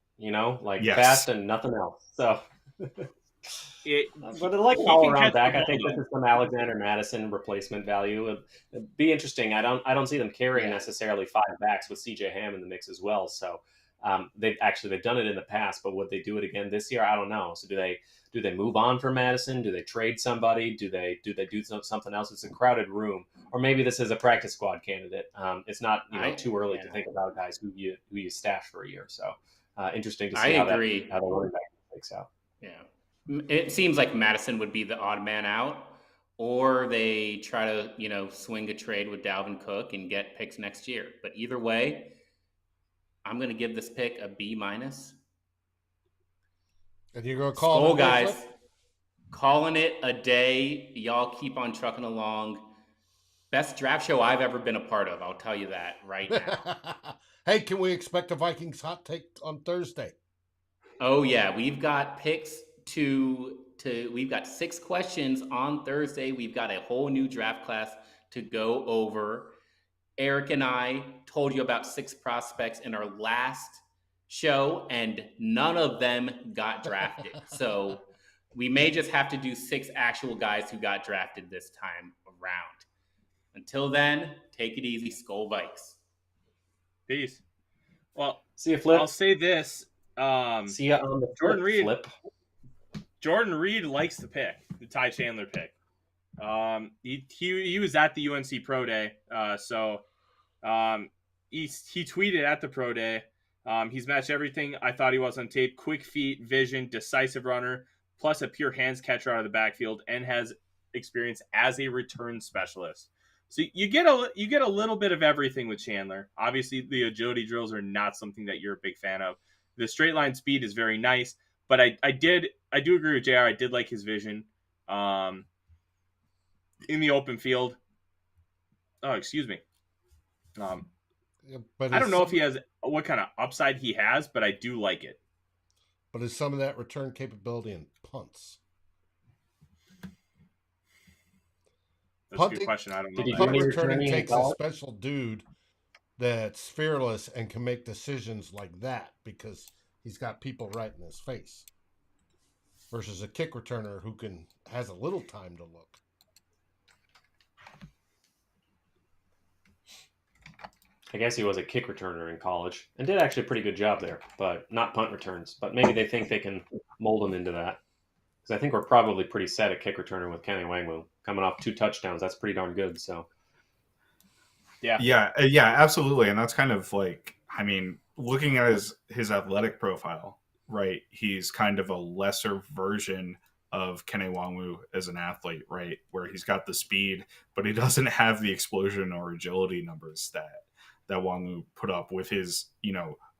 [SPEAKER 5] fast and nothing else. So, but like an all-around back, I think this is some Alexander Madison replacement value. It'd be interesting. I don't see them carrying necessarily 5 backs with CJ Ham in the mix as well. So they've done it in the past, but would they do it again this year? I don't know. So do they move on from Madison? Do they trade somebody? Do they do something else? It's a crowded room, or maybe this is a practice squad candidate. It's not too early to think about guys who you stash for a year. So interesting to see how the running back takes out.
[SPEAKER 7] Yeah, it seems like Madison would be the odd man out, or they try to swing a trade with Dalvin Cook and get picks next year. But either way, I'm going to give this pick a B-.
[SPEAKER 1] And you're going to call
[SPEAKER 7] Skull guys, calling it a day. Y'all keep on trucking along. Best draft show I've ever been a part of. I'll tell you that right now.
[SPEAKER 1] Hey, can we expect a Vikings hot take on Thursday?
[SPEAKER 7] Oh yeah, we've got picks to we've got 6 questions on Thursday. We've got a whole new draft class to go over. Eric and I told you about 6 prospects in our last show, and none of them got drafted. So we may just have to do 6 actual guys who got drafted this time around. Until then, take it easy, Skull Vikes.
[SPEAKER 2] Peace. Well,
[SPEAKER 5] See you, Flip.
[SPEAKER 2] I'll say this.
[SPEAKER 5] See ya on the
[SPEAKER 2] Jordan Reed.
[SPEAKER 5] Flip.
[SPEAKER 2] Jordan Reed likes the pick, the Ty Chandler pick. He was at the UNC Pro Day, so he tweeted at the Pro Day. He's matched everything I thought he was on tape: quick feet, vision, decisive runner, plus a pure hands catcher out of the backfield, and has experience as a return specialist. So you get a little bit of everything with Chandler. Obviously, the agility drills are not something that you're a big fan of. The straight line speed is very nice, but I do agree with JR. I did like his vision in the open field. Oh, excuse me.
[SPEAKER 1] But
[SPEAKER 2] I don't know if he has what kind of upside he has, but I do like it.
[SPEAKER 1] But is some of that return capability in punts?
[SPEAKER 2] That's a good question. I don't know.
[SPEAKER 5] Did he
[SPEAKER 1] Punt
[SPEAKER 5] do any
[SPEAKER 1] returning
[SPEAKER 5] returning in
[SPEAKER 1] takes a
[SPEAKER 5] college?
[SPEAKER 1] special dude that's fearless and can make decisions like that because he's got people right in his face. Versus a kick returner who has a little time to look.
[SPEAKER 5] I guess he was a kick returner in college and did actually a pretty good job there, but not punt returns. But maybe they think they can mold him into that. Because I think we're probably pretty set at kick returner with Kenny Wangwu. Coming off 2 touchdowns, that's pretty darn good. So,
[SPEAKER 8] yeah, absolutely. And that's kind of like, I mean, looking at his athletic profile, right? He's kind of a lesser version of Kenny Wangwu as an athlete, right? Where he's got the speed, but he doesn't have the explosion or agility numbers that Wangwu put up with his,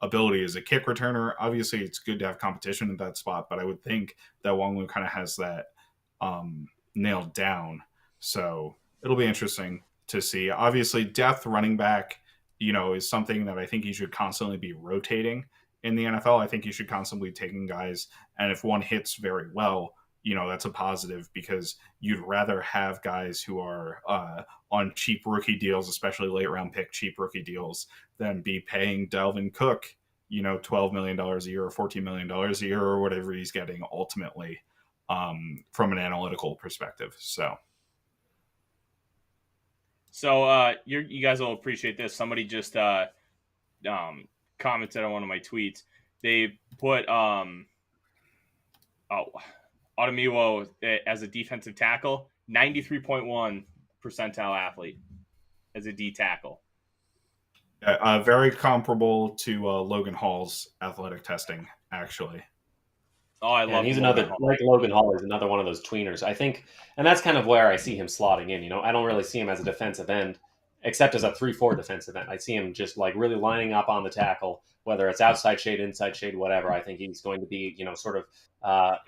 [SPEAKER 8] ability as a kick returner. Obviously, it's good to have competition in that spot, but I would think that Wangwu kind of has that nailed down. So it'll be interesting to see. Obviously, depth running back, is something that I think you should constantly be rotating in the NFL. I think you should constantly be taking guys, and if one hits very well, that's a positive because you'd rather have guys who are on cheap rookie deals, especially late round pick cheap rookie deals, than be paying Dalvin Cook, $12 million a year or $14 million a year or whatever he's getting ultimately from an analytical perspective. So
[SPEAKER 2] you guys will appreciate this. Somebody just commented on one of my tweets. They put Adofo as a defensive tackle, 93.1 percentile athlete as a D tackle.
[SPEAKER 8] Very comparable to Logan Hall's athletic testing, actually.
[SPEAKER 2] Oh, I love.
[SPEAKER 5] And he's another like Logan Hall is another one of those tweeners. I think, and that's kind of where I see him slotting in. I don't really see him as a defensive end, except as a 3-4 defensive end. I see him just like really lining up on the tackle, whether it's outside shade, inside shade, whatever. I think he's going to be, sort of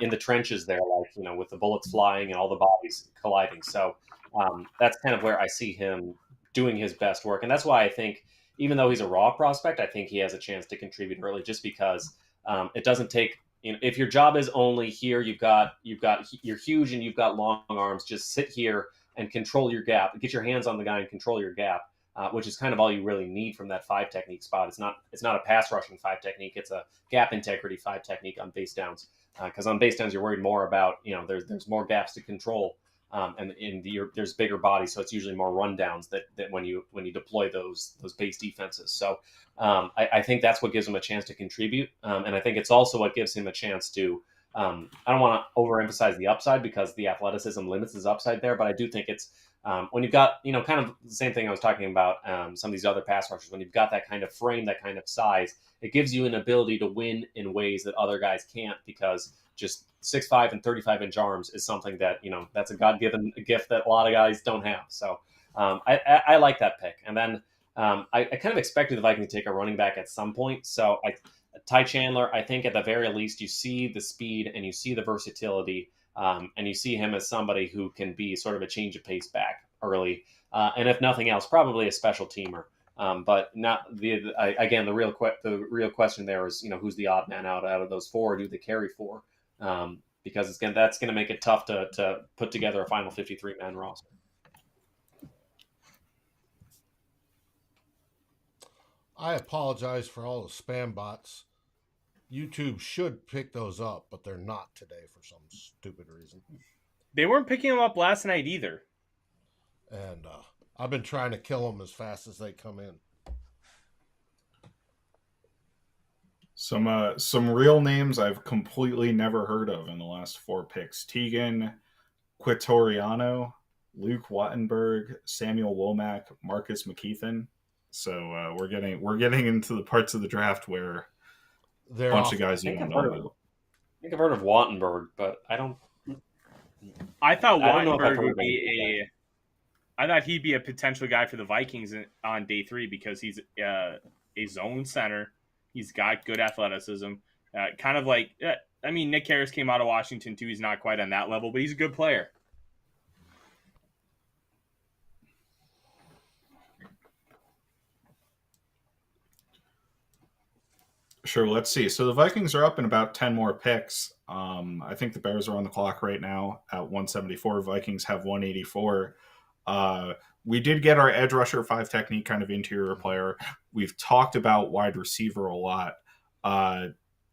[SPEAKER 5] in the trenches there, like with the bullets flying and all the bodies colliding. So that's kind of where I see him doing his best work, and that's why I think, even though he's a raw prospect, I think he has a chance to contribute early, just because it doesn't take. If your job is only here, you're huge and you've got long arms. Just sit here and control your gap. Get your hands on the guy and control your gap, which is kind of all you really need from that 5 technique spot. It's not a pass rushing 5 technique. It's a gap integrity 5 technique on base downs. Because on base downs, you're worried more about there's more gaps to control, and there's bigger bodies, so it's usually more rundowns that when you deploy those base defenses. So I think that's what gives him a chance to contribute, and I think it's also what gives him a chance to. I don't want to overemphasize the upside because the athleticism limits his upside there, but I do think it's when you've got kind of the same thing I was talking about some of these other pass rushers. When you've got that kind of frame, that kind of size, it gives you an ability to win in ways that other guys can't, because just 6'5" and 35-inch arms is something that that's a God-given gift that a lot of guys don't have. So I like that pick. And then I kind of expected the Vikings to take a running back at some point. So Ty Chandler, I think at the very least you see the speed and you see the versatility, and you see him as somebody who can be sort of a change of pace back early, and if nothing else, probably a special teamer But not again, the real question there is, who's the odd man out of those four? Or do they carry four? Because that's going to make it tough to put together a final 53-man roster.
[SPEAKER 1] I apologize for all the spam bots. YouTube should pick those up, but they're not today for some stupid reason.
[SPEAKER 2] They weren't picking them up last night either.
[SPEAKER 1] And I've been trying to kill them as fast as they come in.
[SPEAKER 8] Some real names I've completely never heard of in the last four picks: Tegan Quitoriano, Luke Wattenberg, Samuel Womack, Marcus McKeithen. So we're getting into the parts of the draft where a bunch of guys you don't know about.
[SPEAKER 5] I think I've heard of Wattenberg, but I don't.
[SPEAKER 2] I thought Wattenberg would be I thought he'd be a potential guy for the Vikings on day 3 because he's a zone center. He's got good athleticism. Kind of like, Nick Harris came out of Washington too. He's not quite on that level, but he's a good player.
[SPEAKER 8] Sure, let's see. So the Vikings are up in about 10 more picks. I think the Bears are on the clock right now at 174. Vikings have 184. We did get our edge rusher 5 technique kind of interior player. We've talked about wide receiver a lot.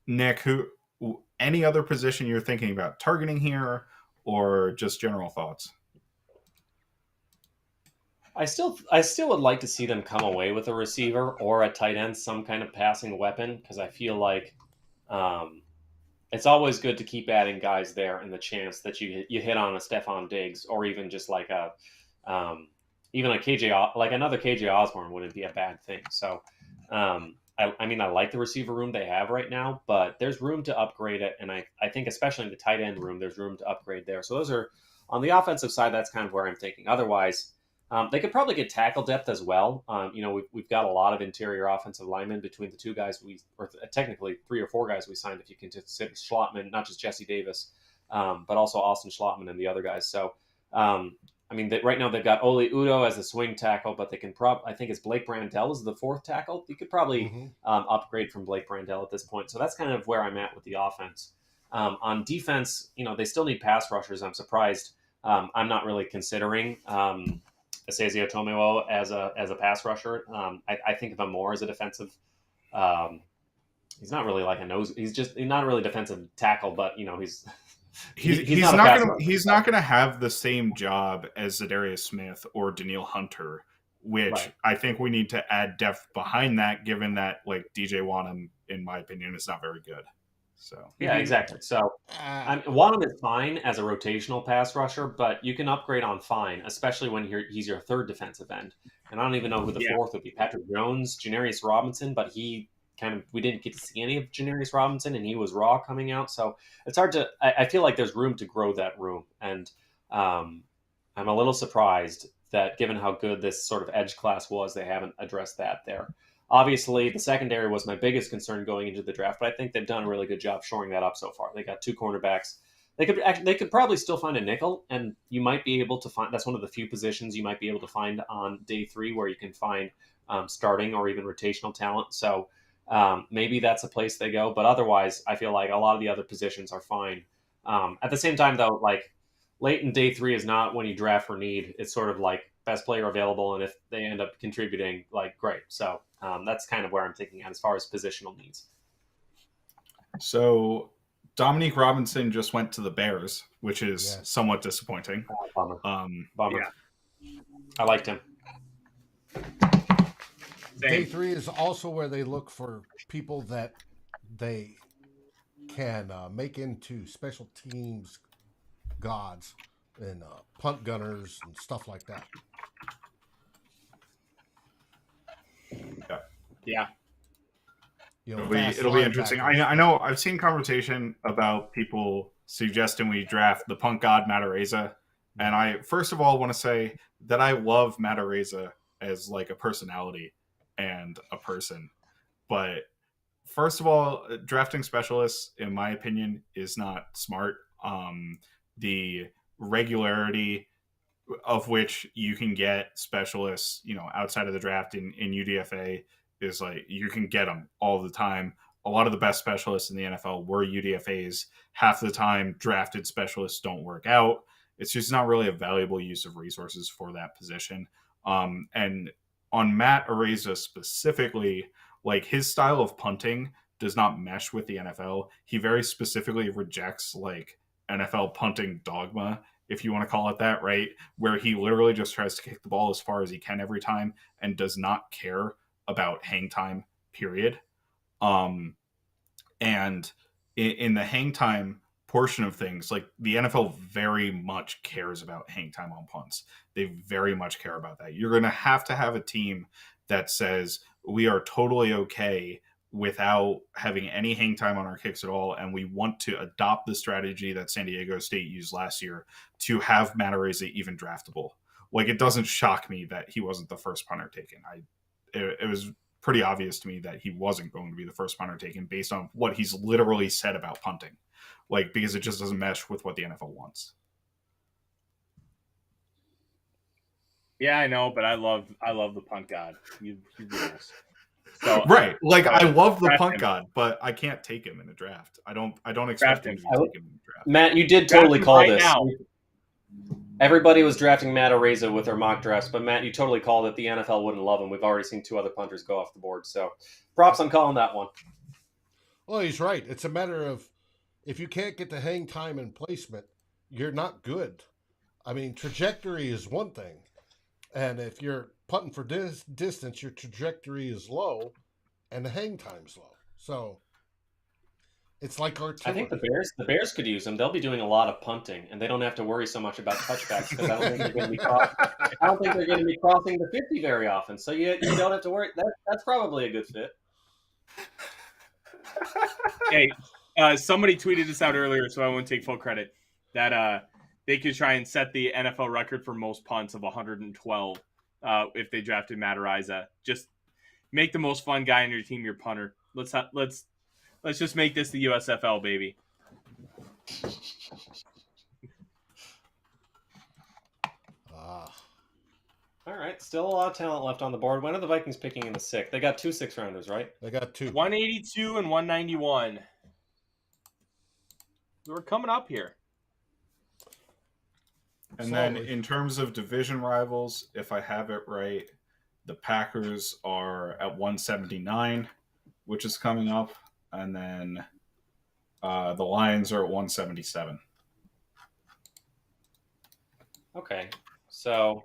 [SPEAKER 8] Nick, any other position you're thinking about targeting here, or just general thoughts?
[SPEAKER 5] I still would like to see them come away with a receiver or a tight end, some kind of passing weapon, because I feel like it's always good to keep adding guys there, and the chance that you hit on a Stephon Diggs or even just like even a KJ, like another KJ Osborne wouldn't be a bad thing. So I like the receiver room they have right now, but there's room to upgrade it, and I think especially in the tight end room, there's room to upgrade there. So those are on the offensive side. That's kind of where I'm thinking. Otherwise. They could probably get tackle depth as well. We've got a lot of interior offensive linemen between the 2 guys or technically 3 or 4 guys we signed if you can consider Schlottman, not just Jesse Davis, but also Austin Schlottman and the other guys. So, right now they've got Ole Udo as the swing tackle, but they can I think it's Blake Brandel is the 4th tackle. You could probably upgrade from Blake Brandel at this point. So that's kind of where I'm at with the offense. On defense, they still need pass rushers. I'm surprised. I'm not really considering Asezio Tomewo as a pass rusher. I think of him more as a defensive. He's not really like a nose. He's not really defensive tackle, but he's
[SPEAKER 8] not gonna have the same job as Zadarius Smith or Daniil Hunter, which right. I think we need to add depth behind that, given that like DJ Wanham, in my opinion, is not very good. So
[SPEAKER 5] yeah, exactly. So Wanham is fine as a rotational pass rusher, but you can upgrade on fine, especially when he's your 3rd defensive end. And I don't even know who the 4th would be. Patrick Jones, Janarius Robinson, but we didn't get to see any of Janarius Robinson, and he was raw coming out. So it's hard to. I feel like there's room to grow that room, and I'm a little surprised that given how good this sort of edge class was, they haven't addressed that there. Obviously, the secondary was my biggest concern going into the draft, but I think they've done a really good job shoring that up so far. They got 2 cornerbacks. They could probably still find a nickel, and you might be able to find. That's one of the few positions you might be able to find on day 3 where you can find starting or even rotational talent. So maybe that's a place they go. But otherwise, I feel like a lot of the other positions are fine. At the same time, though, like late in day 3 is not when you draft for need. It's sort of like best player available, and if they end up contributing, like great. So that's kind of where I'm thinking at as far as positional needs.
[SPEAKER 8] So Dominique Robinson just went to the Bears, which is somewhat disappointing.
[SPEAKER 5] Bummer.
[SPEAKER 2] Yeah.
[SPEAKER 5] I liked him.
[SPEAKER 1] Day 3 is also where they look for people that they can make into special teams gods and punt gunners and stuff like that.
[SPEAKER 2] Yeah.
[SPEAKER 8] It'll be interesting. I know I've seen conversation about people suggesting we draft the punt god Matareza, and I first of all want to say that I love Matareza as like a personality and a person, but first of all, drafting specialists, in my opinion, is not smart. The regularity of which you can get specialists, outside of the draft in UDFA, is like you can get them all the time. A lot of the best specialists in the NFL were UDFAs. Half the time, drafted specialists don't work out. It's just not really a valuable use of resources for that position. And on Matt Araiza specifically, like his style of punting does not mesh with the NFL. He very specifically rejects like NFL punting dogma, if you want to call it that, right? Where he literally just tries to kick the ball as far as he can every time and does not care about hang time, period. And in the hang time portion of things, like the NFL very much cares about hang time on punts. They very much care about that. You're going to have a team that says we are totally okay without having any hang time on our kicks at all, and we want to adopt the strategy that San Diego State used last year to have Matt Araiza even draftable. Like, it doesn't shock me that he wasn't the first punter taken. It was pretty obvious to me that he wasn't going to be the first punter taken based on what he's literally said about punting, like, because it just doesn't mesh with what the NFL wants.
[SPEAKER 2] Yeah, I know, but I love the punt god. He rules. So,
[SPEAKER 8] right, like I love the punt god, but I can't take him in a draft. I don't expect him to be taken in a draft.
[SPEAKER 5] Matt, you did totally call this. Now. Everybody was drafting Matt Araiza with their mock drafts, but Matt, you totally called it. The NFL wouldn't love him. We've already seen 2 other punters go off the board, so props on calling that one.
[SPEAKER 1] Well, he's right. It's a matter of if you can't get the hang time and placement, you're not good. I mean, trajectory is one thing, and if you're punting for distance, your trajectory is low, and the hang time's low. So it's like artillery.
[SPEAKER 5] I think the Bears could use them. They'll be doing a lot of punting, and they don't have to worry so much about touchbacks because I don't think they're going to be crossing the 50 very often. So you don't have to worry. That's probably a good fit.
[SPEAKER 2] Hey, somebody tweeted this out earlier, so I won't take full credit. That they could try and set the NFL record for most punts of 112 if they drafted Matt Araiza. Just make the most fun guy on your team your punter. Let's just make this the USFL, baby.
[SPEAKER 5] All right, still a lot of talent left on the board. When are the Vikings picking in the 6th? They got 2 6-rounders, right?
[SPEAKER 1] They got 2.
[SPEAKER 2] 182 and 191. We're coming up here.
[SPEAKER 8] And then in terms of division rivals, if I have it right, the Packers are at 179, which is coming up. And then the Lions are at 177.
[SPEAKER 5] Okay. So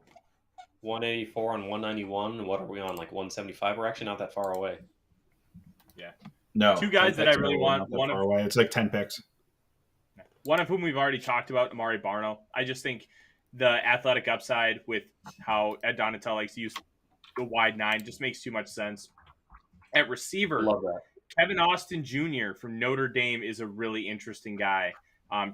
[SPEAKER 5] 184 and 191. What are we on? Like 175? We're actually not that far away.
[SPEAKER 2] Yeah.
[SPEAKER 8] No.
[SPEAKER 2] 2 guys that I really want.
[SPEAKER 8] One far away. It's like 10 picks.
[SPEAKER 2] One of whom we've already talked about, Amari Barno. I just think the athletic upside with how Ed Donatel likes to use the wide 9 just makes too much sense. At receiver,
[SPEAKER 5] Love that.
[SPEAKER 2] Kevin Austin Jr. from Notre Dame is a really interesting guy.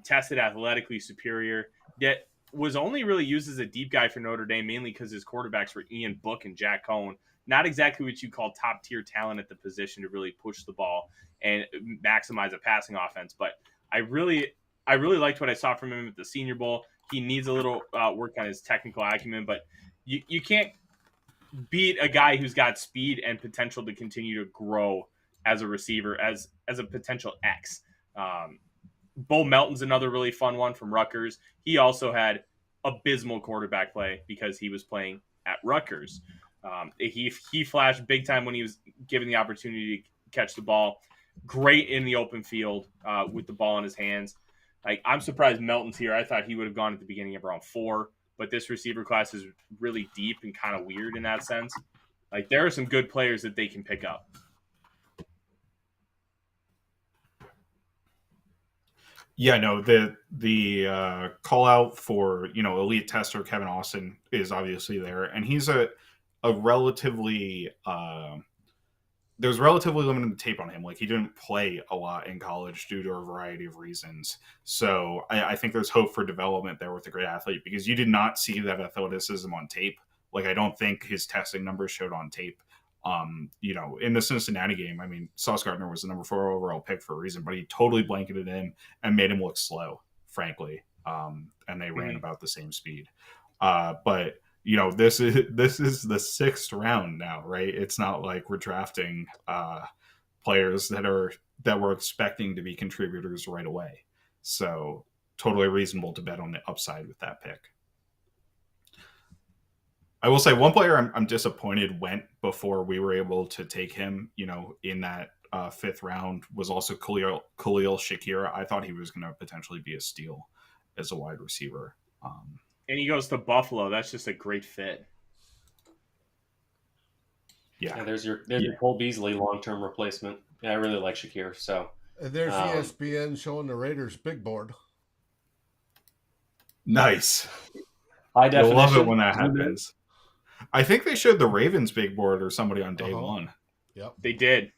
[SPEAKER 2] Tested athletically superior, yet was only really used as a deep guy for Notre Dame, mainly because his quarterbacks were Ian Book and Jack Cohn. Not exactly what you call top-tier talent at the position to really push the ball and maximize a passing offense. But I really liked what I saw from him at the Senior Bowl. He needs a little work on his technical acumen, but you can't beat a guy who's got speed and potential to continue to grow as a receiver, as a potential X. Bo Melton's another really fun one from Rutgers. He also had abysmal quarterback play because he was playing at Rutgers. He flashed big time when he was given the opportunity to catch the ball. Great in the open field with the ball in his hands. Like, I'm surprised Melton's here. I thought he would have gone at the beginning of round 4, but this receiver class is really deep and kind of weird in that sense. Like, there are some good players that they can pick up.
[SPEAKER 8] Yeah, no, the call out for, elite tester Kevin Austin is obviously there, and he's a relatively there's relatively limited tape on him. Like, he didn't play a lot in college due to a variety of reasons. So I think there's hope for development there with a great athlete, because you did not see that athleticism on tape. Like, I don't think his testing numbers showed on tape. In the Cincinnati game, I mean, Sauce Gardner was the number 4 overall pick for a reason, but he totally blanketed him and made him look slow, frankly. And they ran about the same speed. But this is the 6th round now, right? It's not like we're drafting players that we're expecting to be contributors right away. So totally reasonable to bet on the upside with that pick. I will say one player I'm disappointed went before we were able to take him, in that 5th round, was also Khalil Shakir. I thought he was going to potentially be a steal as a wide receiver.
[SPEAKER 2] And he goes to Buffalo. That's just a great fit.
[SPEAKER 8] Yeah,
[SPEAKER 5] there's your Cole Beasley long-term replacement. Yeah, I really like Shakir. So
[SPEAKER 1] And there's ESPN showing the Raiders big board.
[SPEAKER 8] Nice.
[SPEAKER 5] High definition.
[SPEAKER 8] You'll love it when that happens. I think they showed the Ravens big board or somebody on day one.
[SPEAKER 1] Yep,
[SPEAKER 2] they did.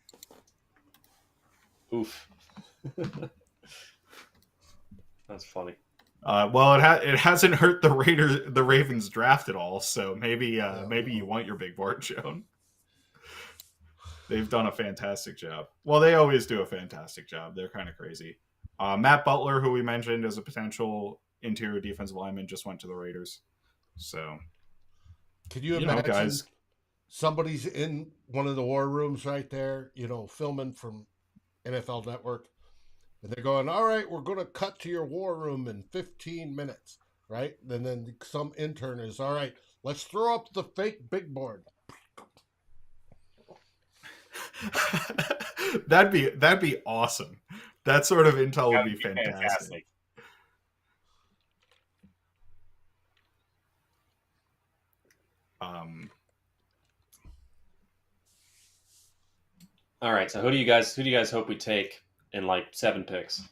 [SPEAKER 5] Oof. That's funny.
[SPEAKER 8] Well, it hasn't hurt the Ravens draft at all. So maybe you want your big board shown. They've done a fantastic job. Well, they always do a fantastic job. They're kind of crazy. Matt Butler, who we mentioned as a potential interior defensive lineman, just went to the Raiders. So,
[SPEAKER 1] can you imagine
[SPEAKER 8] guys,
[SPEAKER 1] somebody's in one of the war rooms right there, filming from NFL Network, and they're going, all right, we're going to cut to your war room in 15 minutes, right? And then some intern is, all right, let's throw up the fake big board.
[SPEAKER 8] That'd be awesome. That sort of intel would be fantastic.
[SPEAKER 5] All right, so who do you guys hope we take in like 7 picks?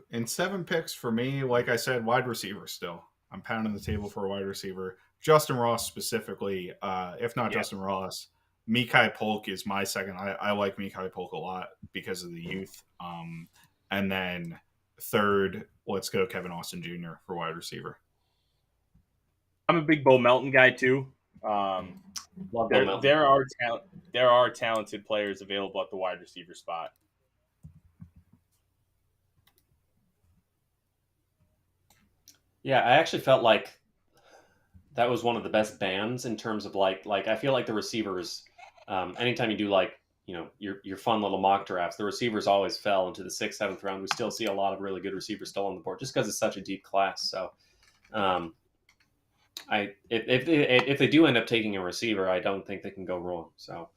[SPEAKER 8] In 7 picks for me, like I said, wide receiver still. I'm pounding the table for a wide receiver. Justin Ross specifically, if not Justin Ross, Mikai Polk is my second. I like Mikai Polk a lot because of the youth. And then 3rd, let's go Kevin Austin Jr. for wide receiver.
[SPEAKER 2] I'm a big Bo Melton guy too. There are talented players available at the wide receiver spot.
[SPEAKER 5] Yeah, I actually felt like that was one of the best bands in terms of like I feel like the receivers, anytime you do your fun little mock drafts, the receivers always fell into the 6th, 7th round. We still see a lot of really good receivers still on the board just because it's such a deep class. So, if they do end up taking a receiver, I don't think they can go wrong. So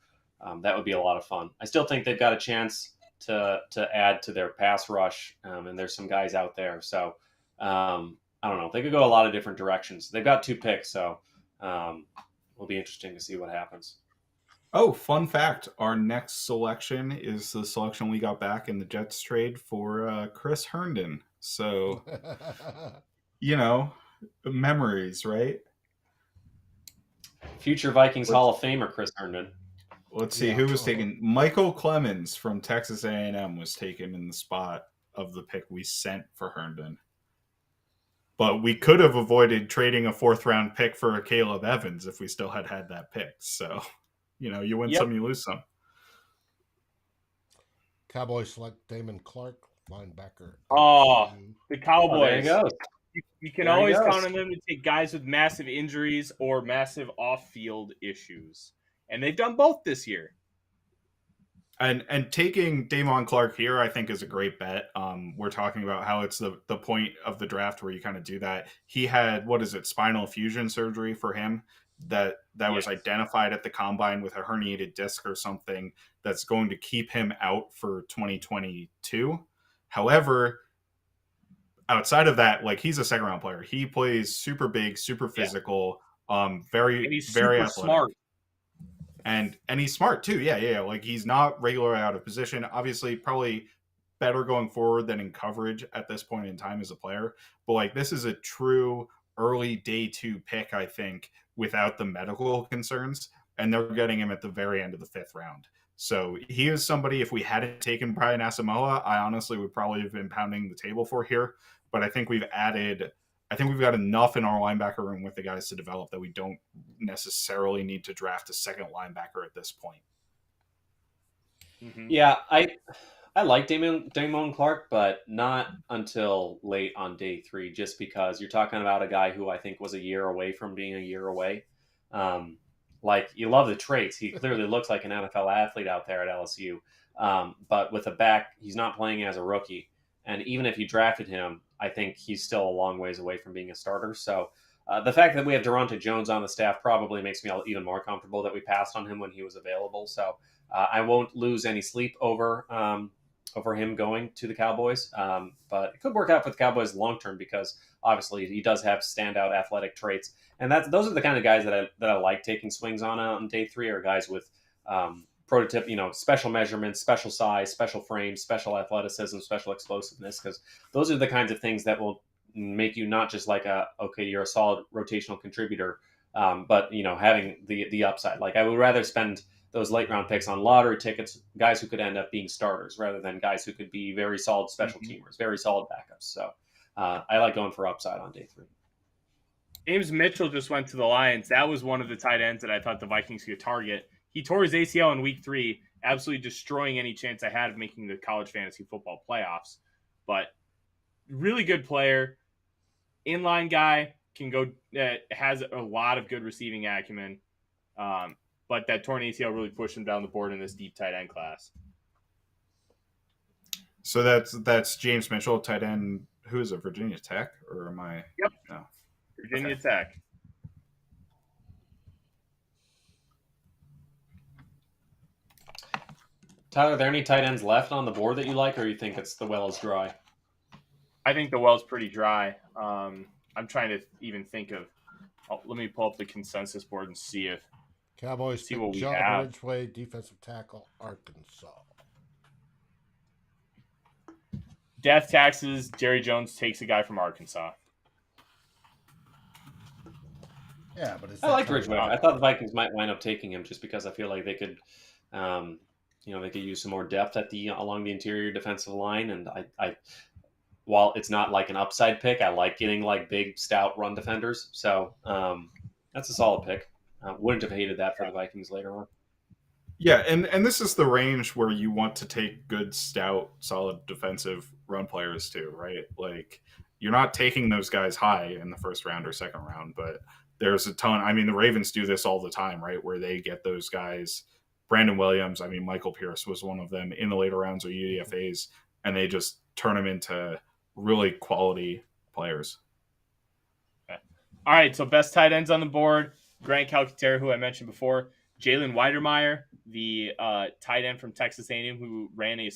[SPEAKER 5] that would be a lot of fun. I still think they've got a chance to add to their pass rush, and there's some guys out there. So I don't know. They could go a lot of different directions. They've got 2 picks, so it'll be interesting to see what happens.
[SPEAKER 8] Oh, fun fact. Our next selection is the selection we got back in the Jets trade for Chris Herndon. So, memories, right?
[SPEAKER 5] Future Vikings Hall of Famer Chris Herndon.
[SPEAKER 8] Let's see who was taken. Michael Clemens from Texas A&M was taken in the spot of the pick we sent for Herndon. But we could have avoided trading a 4th round pick for a Caleb Evans if we still had that pick. So, you win some, you lose some.
[SPEAKER 1] Cowboys select Damon Clark, linebacker.
[SPEAKER 2] Oh, the Cowboys.
[SPEAKER 5] There you go.
[SPEAKER 2] You can always count on them to take guys with massive injuries or massive off-field issues. And they've done both this year.
[SPEAKER 8] And taking Damon Clark here, I think, is a great bet. We're talking about how it's the point of the draft where you kind of do that. He had, spinal fusion surgery for him that was identified at the combine with a herniated disc or something that's going to keep him out for 2022. However, outside of that, he's a 2nd round player. He plays super big, super physical, very,
[SPEAKER 2] and he's
[SPEAKER 8] very
[SPEAKER 2] super
[SPEAKER 8] athletic.
[SPEAKER 2] smart.
[SPEAKER 8] And he's smart too. Yeah. He's not regularly out of position. Obviously, probably better going forward than in coverage at this point in time as a player. But this is a true early day 2 pick, I think, without the medical concerns. And they're getting him at the very end of the 5th round. So he is somebody, if we hadn't taken Brian Asamoah, I honestly would probably have been pounding the table for here. But I think we've got enough in our linebacker room with the guys to develop that we don't necessarily need to draft a 2nd linebacker at this point.
[SPEAKER 5] Mm-hmm. Yeah, I like Damon Clark, but not until late on day 3, just because you're talking about a guy who I think was a year away from being a year away. Like, you love the traits. He clearly looks like an NFL athlete out there at LSU. But with a back, he's not playing as a rookie. And even if you drafted him, I think he's still a long ways away from being a starter. So the fact that we have Durante Jones on the staff probably makes me even more comfortable that we passed on him when he was available. So I won't lose any sleep over him going to the Cowboys. But it could work out for the Cowboys long term, because obviously he does have standout athletic traits. And those are the kind of guys that I like taking swings on day 3, are guys with prototype, special measurements, special size, special frame, special athleticism, special explosiveness, because those are the kinds of things that will make you not just like you're a solid rotational contributor, but having the upside. Like, I would rather spend those late round picks on lottery tickets, guys who could end up being starters, rather than guys who could be very solid special teamers, very solid backups. So I like going for upside on day 3.
[SPEAKER 2] James Mitchell just went to the Lions. That was one of the tight ends that I thought the Vikings could target. He tore his ACL in week 3, absolutely destroying any chance I had of making the college fantasy football playoffs. But really good player, inline guy, can go. Has a lot of good receiving acumen. But that torn ACL really pushed him down the board in this deep tight end class.
[SPEAKER 8] So that's James Mitchell, tight end. Who is it? Virginia Tech, or am I?
[SPEAKER 2] Yep.
[SPEAKER 8] No.
[SPEAKER 2] Virginia Tech.
[SPEAKER 5] Tyler, are there any tight ends left on the board that you like, or you think the well is dry?
[SPEAKER 2] I think the well's pretty dry. I'm trying to even think of. Let me pull up the consensus board and see if
[SPEAKER 1] Cowboys
[SPEAKER 2] see what we
[SPEAKER 1] John
[SPEAKER 2] have.
[SPEAKER 1] Ridgeway, defensive tackle, Arkansas.
[SPEAKER 2] Death taxes. Jerry Jones takes a guy from Arkansas.
[SPEAKER 1] Yeah, but
[SPEAKER 5] I liked Ridgeway. I thought the Vikings might wind up taking him, just because I feel like they could, they could use some more depth along the interior defensive line. And I while it's not like an upside pick, I like getting like big, stout run defenders. So that's a solid pick. Wouldn't have hated that for the Vikings later on.
[SPEAKER 8] Yeah, and this is the range where you want to take good, stout, solid defensive run players too, right? Like, you're not taking those guys high in the first round or second round, but there's a ton. I mean, the Ravens do this all the time, right? Where they get those guys, Brandon Williams, Michael Pierce was one of them in the later rounds or UDFAs, and they just turn them into really quality players.
[SPEAKER 2] Okay. All right, so best tight ends on the board: Grant Calcaterra, who I mentioned before, Jalen Weidermeyer, the tight end from Texas A&M, who ran a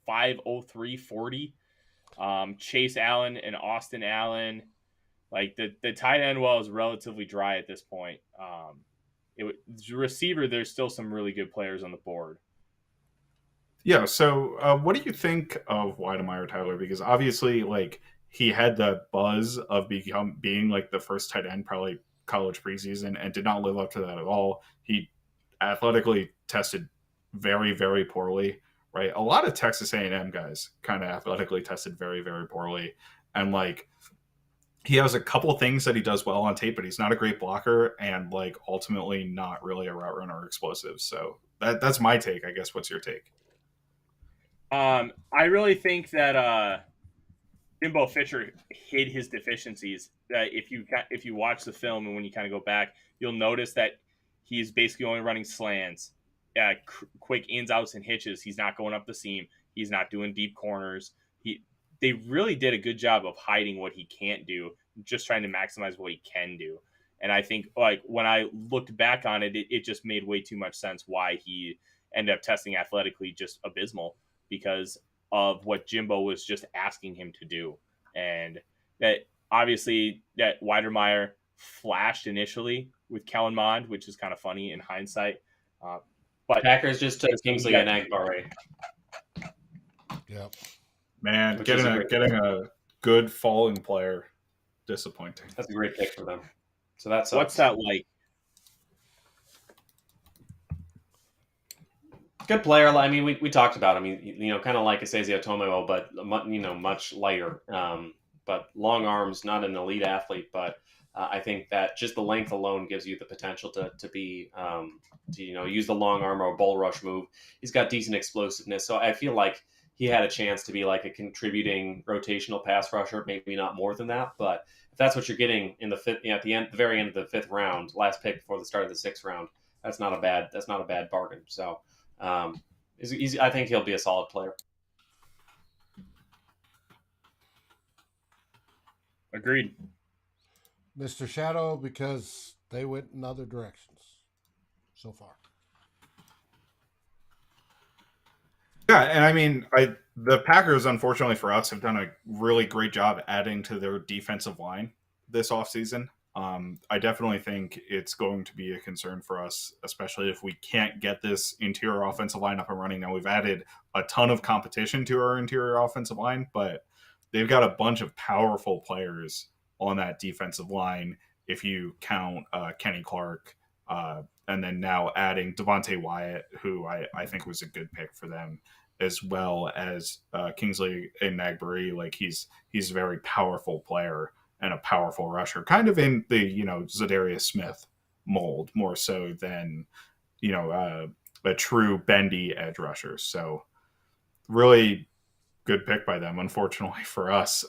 [SPEAKER 2] 5.03.40. Chase Allen and Austin Allen. Like, the tight end well is relatively dry at this point. Receiver, there's still some really good players on the board.
[SPEAKER 8] Yeah, so what do you think of Weidemeyer, Tyler? Because obviously, like, he had the buzz of being like the first tight end, probably college preseason, and did not live up to that at all. He athletically tested very, very poorly, right? A lot of Texas A&M guys kind of athletically tested very, very poorly. And, like, he has a couple things that he does well on tape, but he's not a great blocker, and, like, ultimately not really a route runner or explosive. So that's my take. I guess. What's your take?
[SPEAKER 2] I really think that Jimbo Fisher hid his deficiencies. If you watch the film and when you kind of go back, you'll notice that he's basically only running slants, quick ins, outs, and hitches. He's not going up the seam. He's not doing deep corners. They really did a good job of hiding what he can't do, just trying to maximize what he can do. And I think, like, when I looked back on it, it just made way too much sense why he ended up testing athletically just abysmal, because of what Jimbo was just asking him to do. And that obviously that Weidermeyer flashed initially with Kellen Mond, which is kind of funny in hindsight. But
[SPEAKER 5] Packers just took Kingsley Enagbare.
[SPEAKER 1] Yep.
[SPEAKER 8] Man, getting a good falling player, disappointing.
[SPEAKER 5] That's a great pick for them. So that's
[SPEAKER 2] what's that like?
[SPEAKER 5] Good player. I mean, we talked about him. Kind of like Asezio Tomoe, but much lighter. But long arms, not an elite athlete, but I think that just the length alone gives you the potential to be use the long arm or bull rush move. He's got decent explosiveness, so I feel like he had a chance to be like a contributing rotational pass rusher, maybe not more than that. But if that's what you're getting in the fifth, at the very end of the 5th round, last pick before the start of the 6th round, that's not a bad bargain. So I think he'll be a solid player.
[SPEAKER 2] Agreed.
[SPEAKER 1] Mr. Shadow, because they went in other directions so far.
[SPEAKER 8] Yeah, and I mean, the Packers, unfortunately for us, have done a really great job adding to their defensive line this offseason. I definitely think it's going to be a concern for us, especially if we can't get this interior offensive line up and running. Now, we've added a ton of competition to our interior offensive line, but they've got a bunch of powerful players on that defensive line if you count Kenny Clark, and then now adding Devontae Wyatt, who I think was a good pick for them, as well as Kingsley Enagbare. Like he's a very powerful player and a powerful rusher, kind of in the Zadarius Smith mold more so than a true bendy edge rusher. So really good pick by them, unfortunately for us.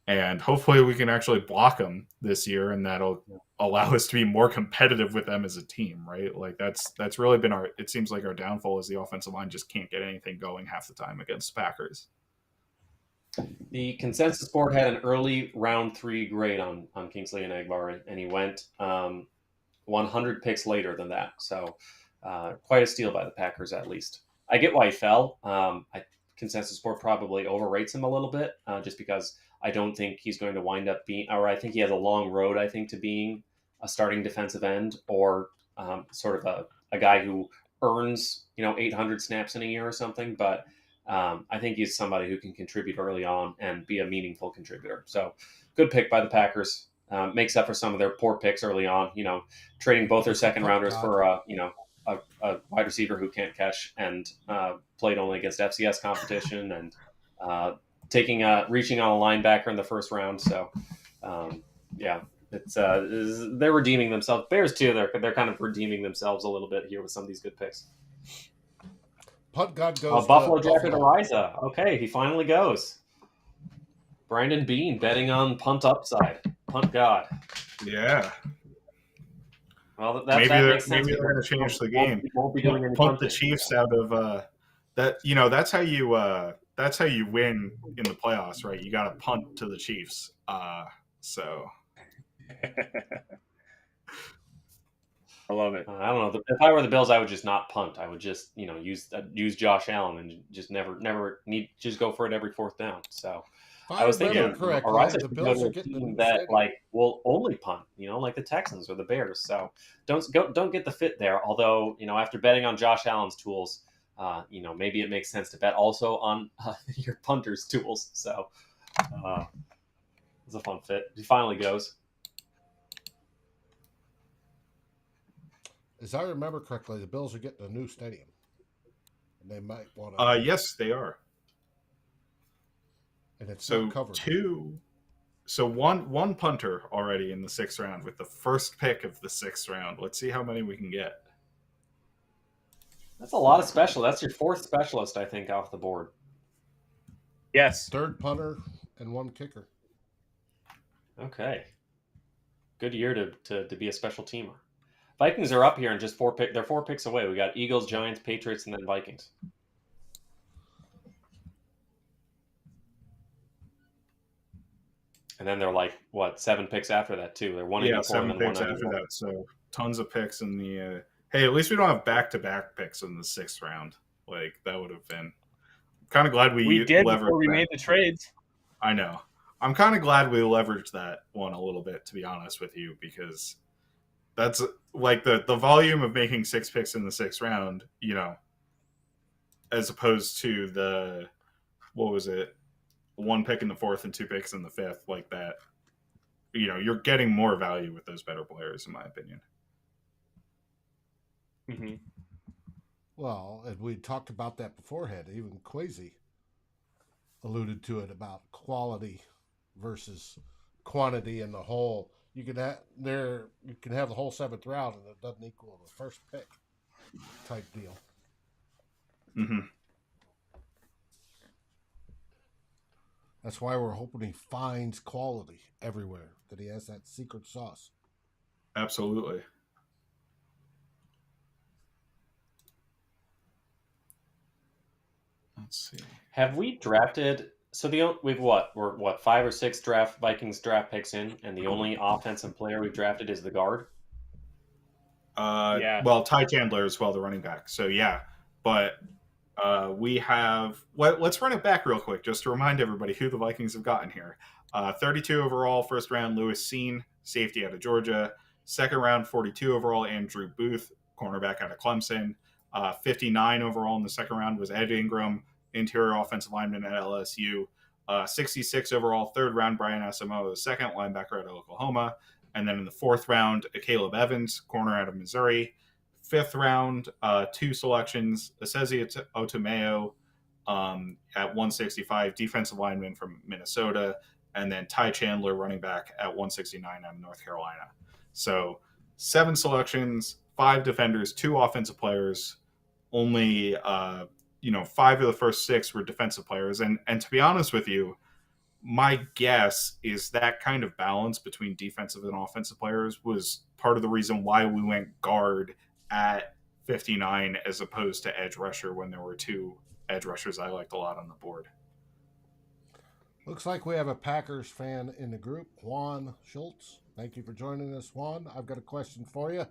[SPEAKER 8] And hopefully we can actually block them this year, and that'll allow us to be more competitive with them as a team, right? Like that's really been it seems like our downfall is the offensive line just can't get anything going half the time against Packers.
[SPEAKER 5] The consensus board had an early round 3 grade on Kingsley Enagbare, and he went 100 picks later than that. So quite a steal by the Packers, at least. I get why he fell. Consensus board probably overrates him a little bit, just because I don't think he's going to wind up being, or I think he has a long road, I think, to being a starting defensive end, or sort of a guy who earns 800 snaps in a year or something. But I think he's somebody who can contribute early on and be a meaningful contributor. So good pick by the Packers. Makes up for some of their poor picks early on. Trading both their second rounders for a wide receiver who can't catch and played only against FCS competition, and reaching on a linebacker in the 1st round. So it's they're redeeming themselves. Bears too. They're kind of redeeming themselves a little bit here with some of these good picks.
[SPEAKER 1] Punt God goes.
[SPEAKER 5] Buffalo Jacket Ariza. Okay, he finally goes. Brandon Bean betting on punt upside. Punt God.
[SPEAKER 8] Yeah.
[SPEAKER 5] Well, that makes sense.
[SPEAKER 8] Maybe they're going to change the game.
[SPEAKER 5] Won't be doing any
[SPEAKER 8] punt the Chiefs out of that. That's how you win in the playoffs, right? You got to punt to the Chiefs. So.
[SPEAKER 2] I love it.
[SPEAKER 5] I don't know. If I were the Bills, I would just not punt. I would just, use Josh Allen and just never just go for it every 4th down. So I was thinking, the Bills are getting a team that will only punt, like the Texans or the Bears. So don't get the fit there. Although after betting on Josh Allen's tools, maybe it makes sense to bet also on your punter's tools. So it's a fun fit. He finally goes.
[SPEAKER 1] As I remember correctly, the Bills are getting a new stadium, and they might want to.
[SPEAKER 8] Yes, they are.
[SPEAKER 1] And it's so covered.
[SPEAKER 8] One punter already in the 6th round with the 1st pick of the 6th round. Let's see how many we can get.
[SPEAKER 5] That's a lot of special. That's your 4th specialist, I think, off the board.
[SPEAKER 2] Yes.
[SPEAKER 1] 3rd punter and 1 kicker.
[SPEAKER 5] Okay. Good year to be a special teamer. Vikings are up here and just 4 picks. They're 4 picks away. We got Eagles, Giants, Patriots, and then Vikings. And then they're 7 picks after that too. They're 184.
[SPEAKER 8] 7 picks after that. So tons of picks in the. Hey, at least we don't have back-to-back picks in the 6th round. Like that would have been. Kind of glad we
[SPEAKER 2] did before we made the trades.
[SPEAKER 8] I know. I'm kind of glad we leveraged that one a little bit, to be honest with you, because. That's like the volume of making 6 picks in the 6th round, as opposed to the, 1 pick in the 4th and 2 picks in the 5th, like that. You're getting more value with those better players, in my opinion.
[SPEAKER 2] Mm-hmm.
[SPEAKER 1] Well, and we talked about that beforehand. Even Kwesi alluded to it about quality versus quantity in the whole. You can have the whole 7th round, and it doesn't equal the first pick type deal.
[SPEAKER 8] Mm-hmm.
[SPEAKER 1] That's why we're hoping he finds quality everywhere, that he has that secret sauce.
[SPEAKER 8] Absolutely. Let's see.
[SPEAKER 5] Have we drafted? So we're what 5 or 6 Vikings draft picks in, and the only offensive player we've drafted is the guard.
[SPEAKER 2] Yeah.
[SPEAKER 8] Well, Ty Chandler as well, the running back. So yeah, but we have. Let's run it back real quick just to remind everybody who the Vikings have gotten here. 32 overall, first round, Lewis Seen, safety out of Georgia. Second round, 42 overall, Andrew Booth, cornerback out of Clemson. 59 overall in the second round was Ed Ingram, interior offensive lineman at LSU. 66 overall, third round, Brian Asamoah, second linebacker out of Oklahoma. And then in the fourth round, Caleb Evans, corner out of Missouri. Fifth round, 2 selections, Asezi Otomeo at 165, defensive lineman from Minnesota, and then Ty Chandler, running back at 169 out of North Carolina. So 7 selections, 5 defenders, 2 offensive players. Only 5 of the first 6 were defensive players. And to be honest with you, my guess is that kind of balance between defensive and offensive players was part of the reason why we went guard at 59 as opposed to edge rusher when there were 2 edge rushers I liked a lot on the board.
[SPEAKER 1] Looks like we have a Packers fan in the group, Juan Schultz. Thank you for joining us, Juan. I've got a question for you.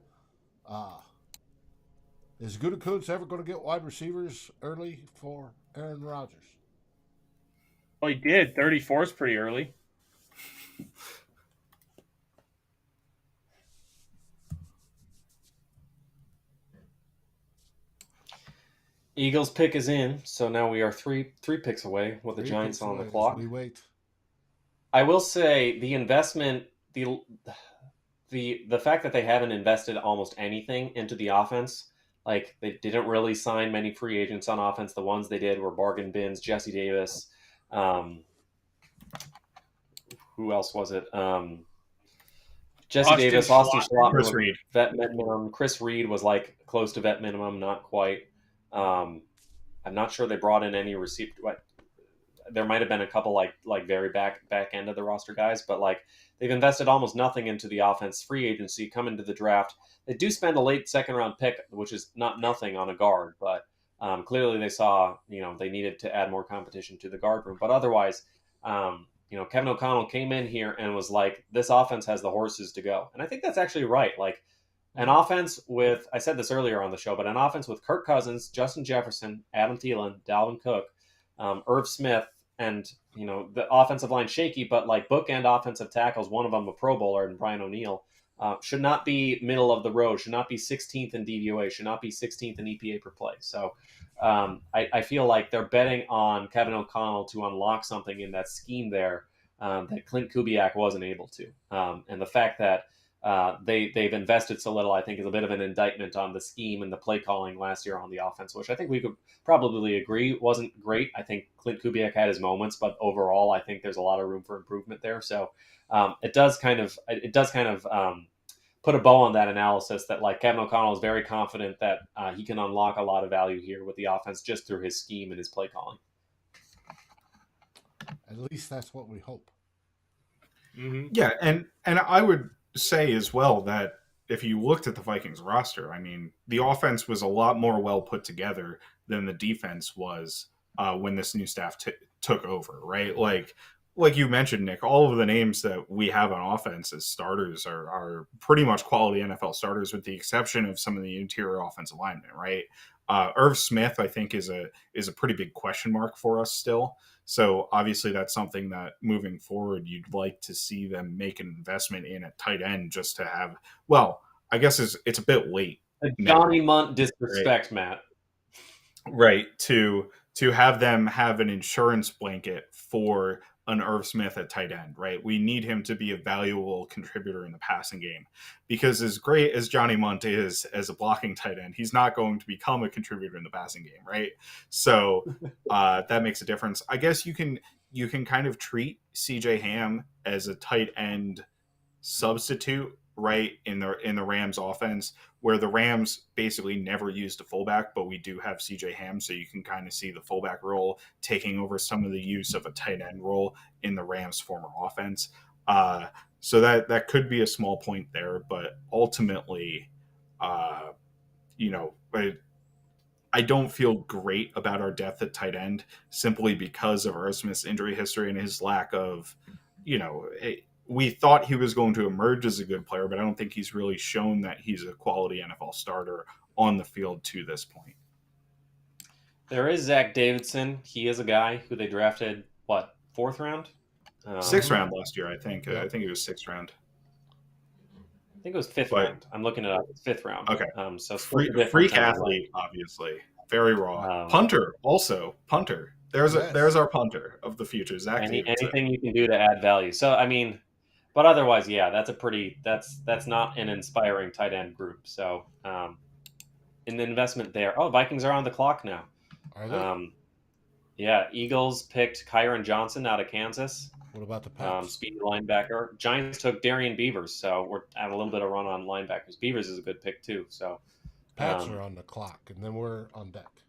[SPEAKER 1] Is Gutekunst ever going to get wide receivers early for Aaron Rodgers?
[SPEAKER 2] Well, he did. 34 is pretty early.
[SPEAKER 5] Eagles pick is in, so now we are three picks away with the Giants on the clock.
[SPEAKER 1] We wait.
[SPEAKER 5] I will say the investment, the fact that they haven't invested almost anything into the offense, like they didn't really sign many free agents on offense. The ones they did were bargain bins, Jesse Davis. Who else was it? Jesse Davis, Austin Schlotman,
[SPEAKER 8] Chris Reed.
[SPEAKER 5] vet minimum. Chris Reed was like close to vet minimum, not quite. I'm not sure they brought in any receiver. There might have been a couple like very back end of the roster guys, but like they've invested almost nothing into the offense. Free agency, come into the draft. They do spend a late second round pick, which is not nothing on a guard, but clearly they saw they needed to add more competition to the guard room. But otherwise, Kevin O'Connell came in here and was like, this offense has the horses to go, and I think that's actually right. Like an offense with, I said this earlier on the show, but an offense with Kirk Cousins, Justin Jefferson, Adam Thielen, Dalvin Cook, Irv Smith, and the offensive line shaky, but like bookend offensive tackles, one of them a Pro Bowler and Brian O'Neill, should not be middle of the road, should not be 16th in DVOA, should not be 16th in EPA per play. So I feel like they're betting on Kevin O'Connell to unlock something in that scheme there that Clint Kubiak wasn't able to. And the fact that they've invested so little, I think, is a bit of an indictment on the scheme and the play calling last year on the offense, which I think we could probably agree wasn't great. I think Clint Kubiak had his moments, but overall, I think there's a lot of room for improvement there. So it does kind of put a bow on that analysis that like Kevin O'Connell is very confident that he can unlock a lot of value here with the offense just through his scheme and his play calling.
[SPEAKER 1] At least that's what we hope.
[SPEAKER 8] Mm-hmm. Yeah, and I would say as well that if you looked at the Vikings roster, I mean, the offense was a lot more well put together than the defense was when this new staff took over, right? Like you mentioned, Nick, all of the names that we have on offense as starters are pretty much quality NFL starters, with the exception of some of the interior offensive linemen, right? Irv Smith, I think, is a pretty big question mark for us still. So obviously that's something that moving forward, you'd like to see them make an investment in at tight end just to have, well, I guess it's a bit late.
[SPEAKER 5] A Johnny Munt disrespect, right? Matt.
[SPEAKER 8] Right. To have them have an insurance blanket for an Irv Smith at tight end, right? We need him to be a valuable contributor in the passing game, because as great as Johnny Munt is as a blocking tight end, he's not going to become a contributor in the passing game, right? So that makes a difference. I guess you can you can kind of treat CJ Ham as a tight end substitute, right, in the Rams offense, where the Rams basically never used a fullback, but we do have CJ Ham, so you can kind of see the fullback role taking over some of the use of a tight end role in the Rams' former offense. So that could be a small point there, but ultimately, I don't feel great about our depth at tight end simply because of Irv Smith's injury history and his lack of, we thought he was going to emerge as a good player, but I don't think he's really shown that he's a quality NFL starter on the field to this point.
[SPEAKER 5] There is Zach Davidson. He is a guy who they drafted, fourth round?
[SPEAKER 8] Sixth round last year, I think. I think it was sixth round.
[SPEAKER 5] I think it was fifth round. I'm looking it up. It's fifth round.
[SPEAKER 8] Okay.
[SPEAKER 5] So
[SPEAKER 8] freak athlete, obviously. Very raw. Punter, also. Punter. There's our punter of the future, Zach Davidson.
[SPEAKER 5] Anything you can do to add value. So, I mean, but otherwise, yeah, that's not an inspiring tight end group. So, in the investment there. Oh, Vikings are on the clock now.
[SPEAKER 1] Are they?
[SPEAKER 5] Yeah, Eagles picked Kyron Johnson out of Kansas.
[SPEAKER 1] What about the Pats?
[SPEAKER 5] Speedy linebacker. Giants took Darian Beavers, so we're at a little bit of run on linebackers. Beavers is a good pick too. So
[SPEAKER 1] Pats are on the clock, and then we're on deck.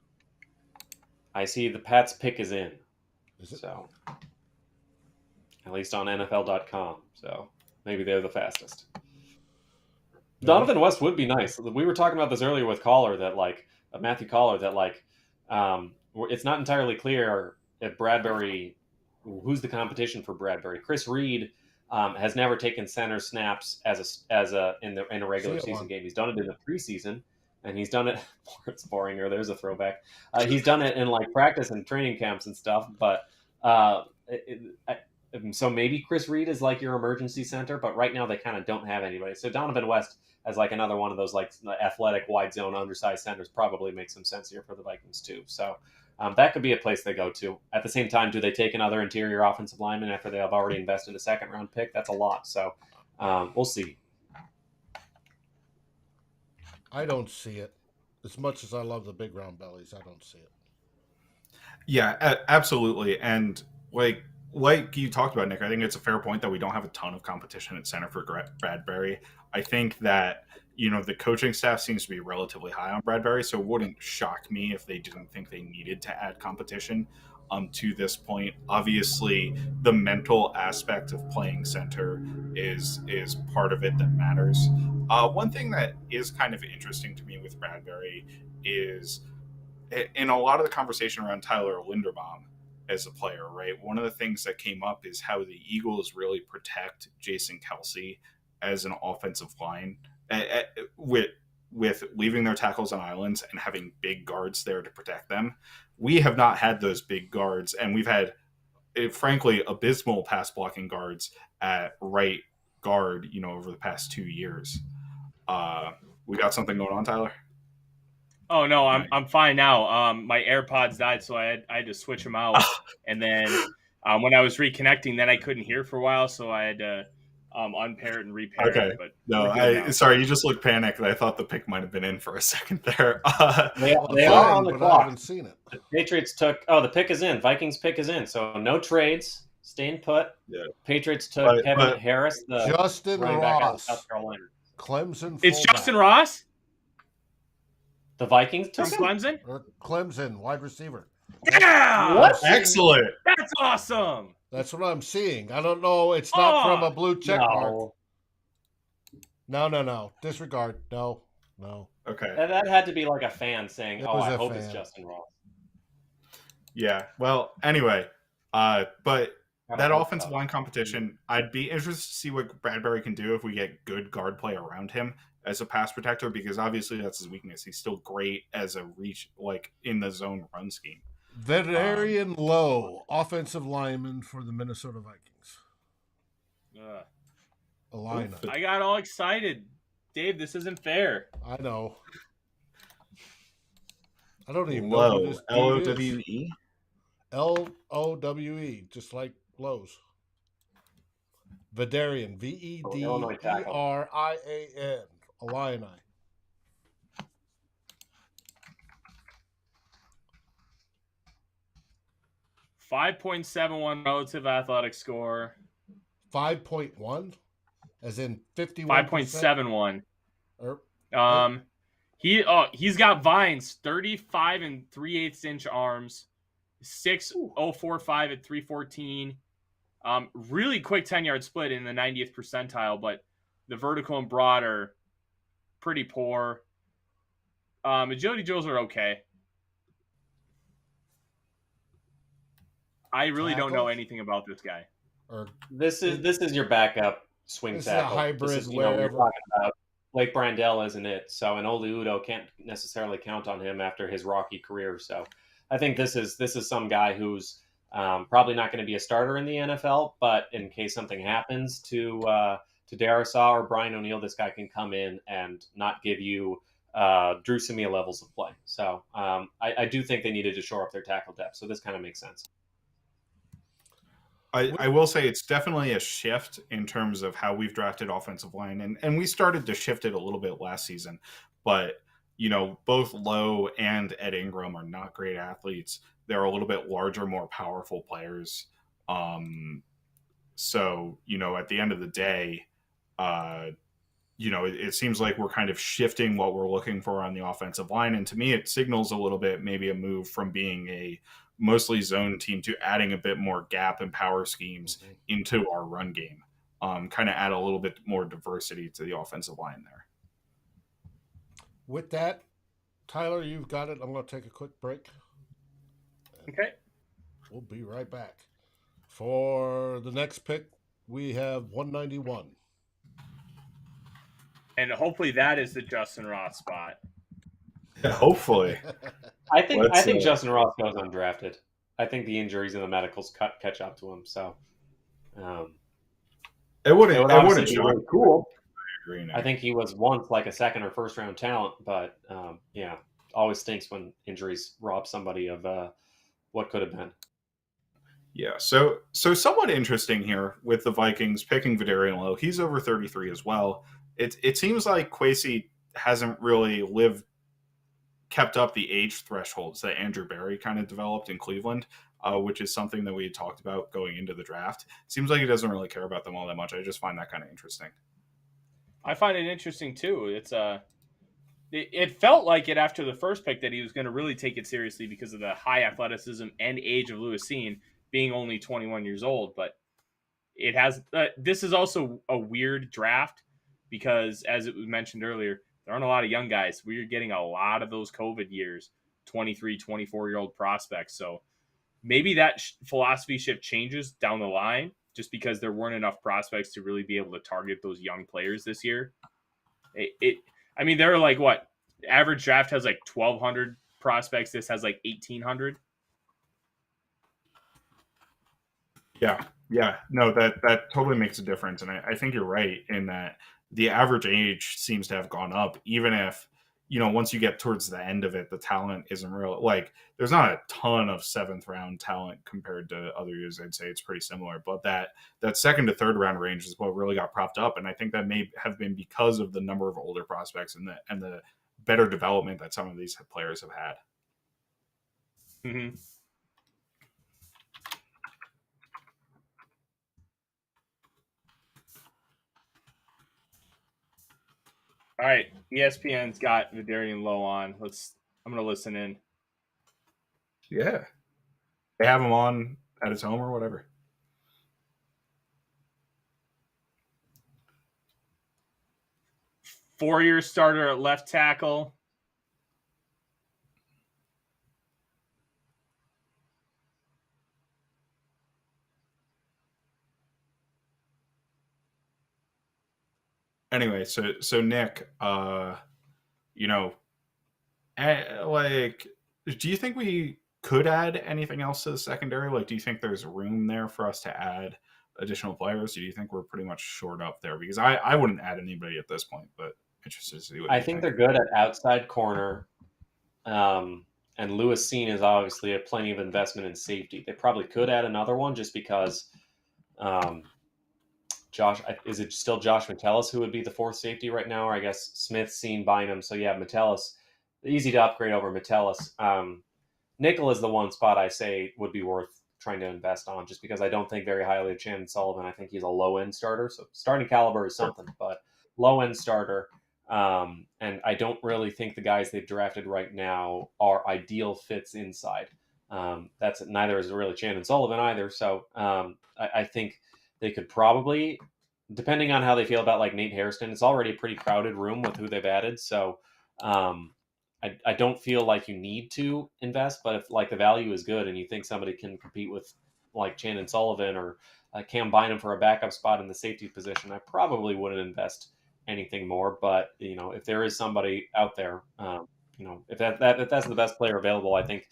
[SPEAKER 5] I see the Pats pick is in.
[SPEAKER 1] Is it?
[SPEAKER 5] So at least on NFL.com. So maybe they're the fastest. No. Donovan West would be nice. We were talking about this earlier with Collar that Matthew Collar that it's not entirely clear if Bradbury. Who's the competition for Bradbury? Chris Reed has never taken center snaps in a regular season game. He's done it in the preseason, and he's done it. It's boring. Or there's a throwback. He's done it in practice and training camps and stuff. But so maybe Chris Reed is your emergency center, but right now they kind of don't have anybody. So Donovan West as another one of those athletic wide zone undersized centers probably makes some sense here for the Vikings too. So. That could be a place they go to. At the same time, do they take another interior offensive lineman after they have already invested a second-round pick? That's a lot. So we'll see.
[SPEAKER 1] I don't see it. As much as I love the big round bellies, I don't see it.
[SPEAKER 8] Yeah, absolutely. And like you talked about, Nick, I think it's a fair point that we don't have a ton of competition at center for Bradbury. I think that the coaching staff seems to be relatively high on Bradbury, so it wouldn't shock me if they didn't think they needed to add competition to this point. Obviously, the mental aspect of playing center is part of it that matters. One thing that is kind of interesting to me with Bradbury is in a lot of the conversation around Tyler Linderbaum as a player, right? One of the things that came up is how the Eagles really protect Jason Kelce as an offensive line. With leaving their tackles on islands and having big guards there to protect them. We have not had those big guards, and we've had, frankly, abysmal pass blocking guards at right guard, over the past 2 years. We got something going on, Tyler?
[SPEAKER 2] Oh, no, I'm fine now. My AirPods died, so I had to switch them out. And then when I was reconnecting, then I couldn't hear for a while, so I had to unpair it and repair it. But
[SPEAKER 8] no, sorry, you just looked panicked. I thought the pick might have been in for a second there.
[SPEAKER 5] They are on the clock.
[SPEAKER 1] I haven't seen it.
[SPEAKER 5] The Patriots took. Oh, the pick is in. Vikings pick is in. So no trades. Staying put.
[SPEAKER 8] Yeah.
[SPEAKER 5] Patriots took Kevin Harris, the
[SPEAKER 1] Justin
[SPEAKER 5] Ross,
[SPEAKER 1] Ross,
[SPEAKER 5] South Carolina.
[SPEAKER 1] Clemson.
[SPEAKER 2] It's
[SPEAKER 1] fullback.
[SPEAKER 2] Justin Ross.
[SPEAKER 5] The Vikings took
[SPEAKER 2] Clemson.
[SPEAKER 1] Or Clemson, wide receiver.
[SPEAKER 2] Yeah.
[SPEAKER 5] What?
[SPEAKER 8] Excellent.
[SPEAKER 2] That's awesome.
[SPEAKER 1] That's what I'm seeing. I don't know. It's not from a blue check mark. No. Disregard. No.
[SPEAKER 8] Okay.
[SPEAKER 5] That had to be a fan saying, I hope it's Justin Ross.
[SPEAKER 8] Yeah. Well, anyway, but that offensive line competition, I'd be interested to see what Bradbury can do if we get good guard play around him as a pass protector, because obviously that's his weakness. He's still great as a reach, in the zone run scheme.
[SPEAKER 1] Vederian Lowe, offensive lineman for the Minnesota Vikings. Illini.
[SPEAKER 2] I got all excited. Dave, this isn't fair.
[SPEAKER 1] I know. I don't even
[SPEAKER 8] Lowe.
[SPEAKER 1] know who this
[SPEAKER 8] Lowe.
[SPEAKER 1] Lowe, just like Lowe's. Vederian, Vederian, Illini.
[SPEAKER 2] 5.71 relative athletic score.
[SPEAKER 1] 5.1, as in 51%.
[SPEAKER 2] 5.71.
[SPEAKER 1] Or
[SPEAKER 2] He's got vines, 35 and 3/8 inch arms, 6.045 at 314. Really quick 10-yard split in the 90th percentile, but the vertical and broad are pretty poor. Agility drills are okay. I really don't know anything about this guy.
[SPEAKER 1] Or
[SPEAKER 5] This is your backup swing
[SPEAKER 1] this
[SPEAKER 5] tackle.
[SPEAKER 1] is a hybrid
[SPEAKER 5] This is, we were
[SPEAKER 1] wherever.
[SPEAKER 5] talking about Blake Brandel, isn't it? So, and Oli Udoh can't necessarily count on him after his rocky career. So, I think this is some guy who's probably not going to be a starter in the NFL, but in case something happens to Darrisaw or Brian O'Neill, this guy can come in and not give you Drew Samia levels of play. So, I do think they needed to shore up their tackle depth. So, this kind of makes sense.
[SPEAKER 8] I will say it's definitely a shift in terms of how we've drafted offensive line. And we started to shift it a little bit last season. But, both Lowe and Ed Ingram are not great athletes. They're a little bit larger, more powerful players. So, at the end of the day, it seems like we're kind of shifting what we're looking for on the offensive line. And to me, it signals a little bit maybe a move from being a mostly zone team to adding a bit more gap and power schemes into our run game. Kind of add a little bit more diversity to the offensive line there.
[SPEAKER 1] With that, Tyler, you've got it. I'm going to take a quick break.
[SPEAKER 2] Okay.
[SPEAKER 1] We'll be right back. For the next pick, we have 191.
[SPEAKER 2] And hopefully that is the Justin Ross spot.
[SPEAKER 8] Yeah, hopefully.
[SPEAKER 5] I think Justin Ross goes undrafted. I think the injuries and the medicals catch up to him. So
[SPEAKER 8] it wouldn't
[SPEAKER 5] be really cool. I think he was once like a second or first round talent, but always stinks when injuries rob somebody of what could have been.
[SPEAKER 8] Yeah, so somewhat interesting here with the Vikings picking Vidarian Lowe. He's over 33 as well. It seems like Kwesi hasn't really kept up the age thresholds that Andrew Berry kind of developed in Cleveland, which is something that we had talked about going into the draft. Seems like he doesn't really care about them all that much. I just find that kind of interesting.
[SPEAKER 2] I find it interesting too. It felt like it after the first pick that he was going to really take it seriously because of the high athleticism and age of Lewis Cine being only 21 years old. But it has this is also a weird draft because, as it was mentioned earlier, there aren't a lot of young guys. We're getting a lot of those COVID years, 23, 24-year-old prospects. So maybe that philosophy shift changes down the line just because there weren't enough prospects to really be able to target those young players this year. I mean, there are like what? Average draft has like 1,200 prospects. This has like 1,800.
[SPEAKER 8] Yeah. No, that totally makes a difference. And I think you're right in that the average age seems to have gone up, even if, once you get towards the end of it, the talent isn't real. Like, there's not a ton of 7th round talent compared to other years. I'd say it's pretty similar. But that 2nd to 3rd round range is what really got propped up. And I think that may have been because of the number of older prospects and the better development that some of these players have had.
[SPEAKER 2] Mm-hmm. All right, ESPN's got Vidarian Lowe on. I'm gonna listen in.
[SPEAKER 8] Yeah, they have him on at his home or whatever.
[SPEAKER 2] Four-year starter at left tackle.
[SPEAKER 8] Anyway, so Nick, do you think we could add anything else to the secondary? Like, do you think there's room there for us to add additional players? Do you think we're pretty much short up there? Because I wouldn't add anybody at this point, but interested to see what
[SPEAKER 5] I think they're good at outside corner. And Lewis Cine is obviously plenty of investment in safety. They probably could add another one just because is it still Josh Metellus who would be the 4th safety right now? Or I guess Smith's seen Bynum. So yeah, Metellus, easy to upgrade over Metellus. Nickel is the one spot I say would be worth trying to invest on, just because I don't think very highly of Chandon Sullivan. I think he's a low end starter. So starting caliber is something, but low end starter. And I don't really think the guys they've drafted right now are ideal fits inside. That's neither is really Chandon Sullivan either. So I think they could probably, depending on how they feel about like Nate Hairston, it's already a pretty crowded room with who they've added. So I don't feel like you need to invest, but if like the value is good and you think somebody can compete with like Chandon Sullivan or Cam Bynum for a backup spot in the safety position, I probably wouldn't invest anything more. But if there is somebody out there, if that's the best player available, I think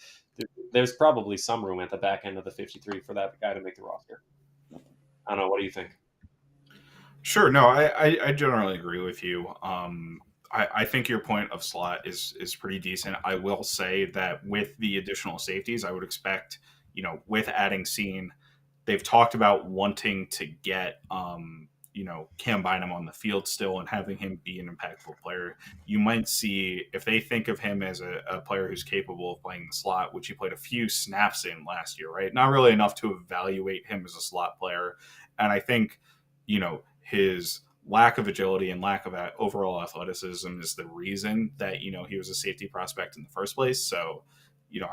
[SPEAKER 5] there's probably some room at the back end of the 53 for that guy to make the roster. I don't know. What do you think?
[SPEAKER 8] Sure. No, I generally agree with you. I think your point of slot is pretty decent. I will say that with the additional safeties, I would expect, with adding Scene, they've talked about wanting to get, Cam Bynum on the field still and having him be an impactful player. You might see, if they think of him as a player who's capable of playing the slot, which he played a few snaps in last year, right? Not really enough to evaluate him as a slot player. And I think, his lack of agility and lack of overall athleticism is the reason that, he was a safety prospect in the first place. So,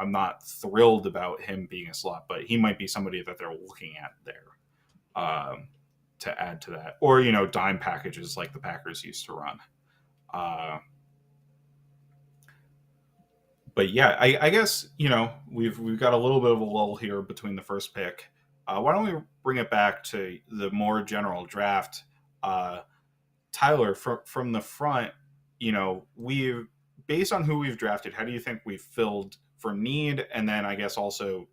[SPEAKER 8] I'm not thrilled about him being a slot, but he might be somebody that they're looking at there to add to that. Or, dime packages like the Packers used to run. But yeah, I guess, we've got a little bit of a lull here between the first pick. Why don't we bring it back to the more general draft? Tyler, from the front, we've, based on who we've drafted, how do you think we've filled for need? And then I guess also,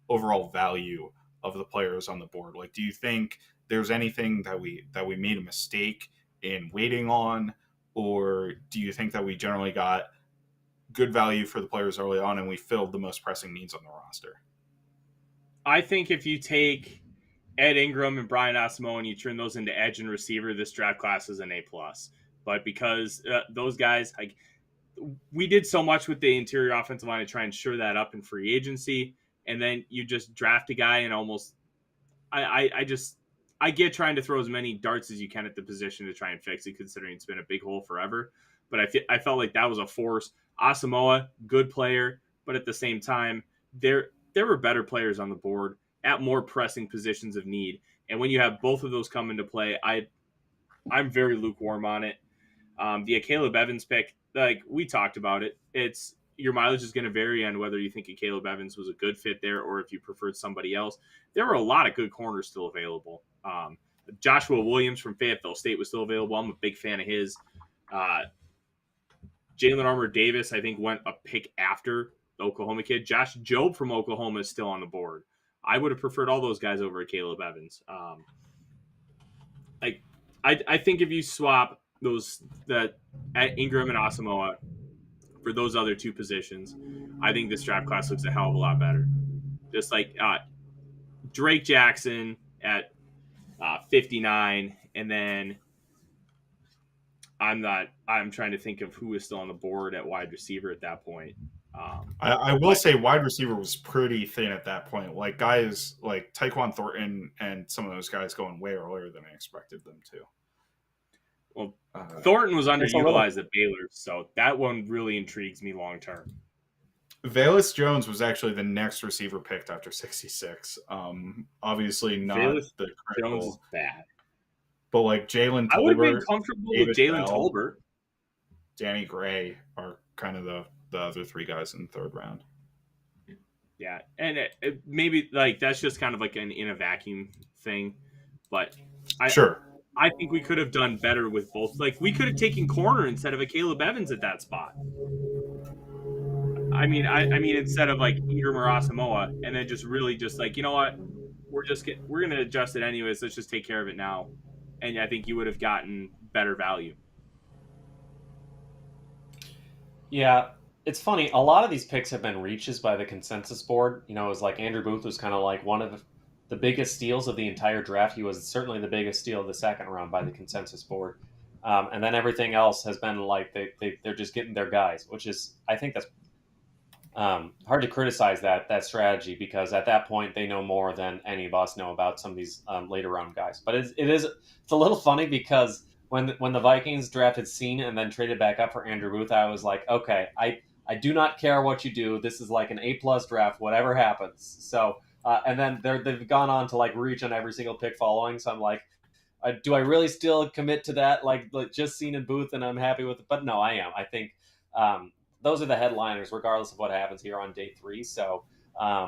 [SPEAKER 8] overall value of the players on the board. Like, do you think there's anything that we made a mistake in waiting on? Or do you think that we generally got good value for the players early on and we filled the most pressing needs on the roster?
[SPEAKER 2] I think if you take Ed Ingram and Brian Asamoah and you turn those into edge and receiver, this draft class is an A+. But because those guys, like, we did so much with the interior offensive line to try and shore that up in free agency, and then you just draft a guy and almost I get trying to throw as many darts as you can at the position to try and fix it, considering it's been a big hole forever. But I felt like that was a force. Asamoah, good player, but at the same time, there were better players on the board at more pressing positions of need. And when you have both of those come into play, I'm very lukewarm on it. The Caleb Evans pick, like we talked about it, it's your mileage is going to vary on whether you think Caleb Evans was a good fit there or if you preferred somebody else. There were a lot of good corners still available. Joshua Williams from Fayetteville State was still available. I'm a big fan of his. Jalen Armour Davis, I think, went a pick after the Oklahoma kid. Josh Jobe from Oklahoma is still on the board. I would have preferred all those guys over Caleb Evans. I think if you swap that Ingram and Asamoah for those other two positions, I think this draft class looks a hell of a lot better. Just like Drake Jackson at 59, and then I'm trying to think of who is still on the board at wide receiver at that point.
[SPEAKER 8] I will say wide receiver was pretty thin at that point. Like guys like Tyquan Thornton and some of those guys going way earlier than I expected them to.
[SPEAKER 2] Well, Thornton was underutilized at Baylor, so that one really intrigues me long term.
[SPEAKER 8] Velus Jones was actually the next receiver picked after 66. Obviously not
[SPEAKER 2] Velus
[SPEAKER 8] the critical.
[SPEAKER 2] Jones is bad.
[SPEAKER 8] But like Jalen Tolbert,
[SPEAKER 2] I would have been comfortable with Jalen Tolbert.
[SPEAKER 8] Danny Gray are kind of the other three guys in the third round.
[SPEAKER 2] Yeah, and it maybe like that's just kind of like an in a vacuum thing, but I think we could have done better with both. Like we could have taken corner instead of a Caleb Evans at that spot. I mean, instead of like Ingram or Asamoah, and then just really just like, you know what, we're going to adjust it anyways. Let's just take care of it now, and I think you would have gotten better value.
[SPEAKER 5] Yeah, it's funny. A lot of these picks have been reaches by the consensus board. It was like Andrew Booth was kind of like one of the biggest steals of the entire draft. He was certainly the biggest steal of the second round by the consensus board. And then everything else has been like they're just getting their guys, which is, I think that's hard to criticize that strategy, because at that point they know more than any of us know about some of these later round guys. But it's a little funny, because when the Vikings drafted Cine and then traded back up for Andrew Booth, I was like, okay, I do not care what you do. This is like an A+ draft, whatever happens. So and then they've gone on to like reach on every single pick following. So I'm like, do I really still commit to that? Like just Cine and Booth, and I'm happy with it. But no, I am. I think those are the headliners, regardless of what happens here on day 3. So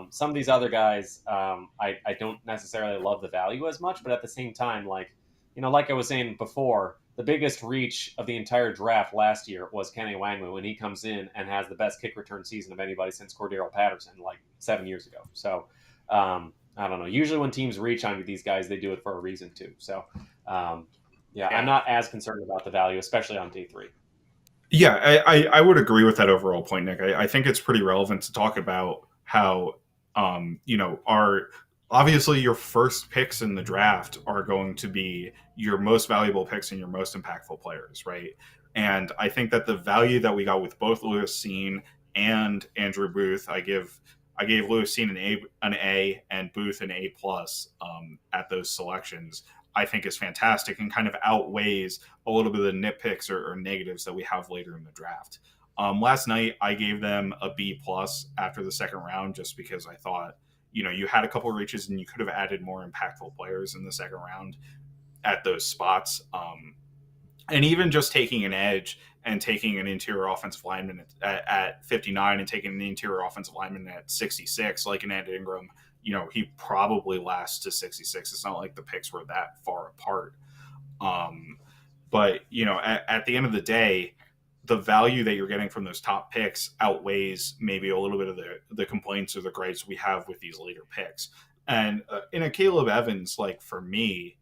[SPEAKER 5] some of these other guys, I don't necessarily love the value as much, but at the same time, like I was saying before, the biggest reach of the entire draft last year was Kenny Wangmu, when he comes in and has the best kick return season of anybody since Cordero Patterson, like 7 years ago. So I don't know. Usually when teams reach on these guys, they do it for a reason too. So yeah, I'm not as concerned about the value, especially on day 3.
[SPEAKER 8] Yeah, I would agree with that overall point, Nick. I think it's pretty relevant to talk about how, obviously your first picks in the draft are going to be your most valuable picks and your most impactful players, right? And I think that the value that we got with both Lewis Cine and Andrew Booth, I gave Lewis Cine an A and Booth an A+ at those selections, I think is fantastic and kind of outweighs a little bit of the nitpicks or negatives that we have later in the draft. Last night, I gave them a B+ after the second round, just because I thought, you had a couple of reaches and you could have added more impactful players in the second round at those spots. And even just taking an edge and taking an interior offensive lineman at 59 and taking an interior offensive lineman at 66, like an Ed Ingram, he probably lasts to 66. It's not like the picks were that far apart. But, at the end of the day, the value that you're getting from those top picks outweighs maybe a little bit of the complaints or the gripes we have with these later picks. And in a Caleb Evans, like for me,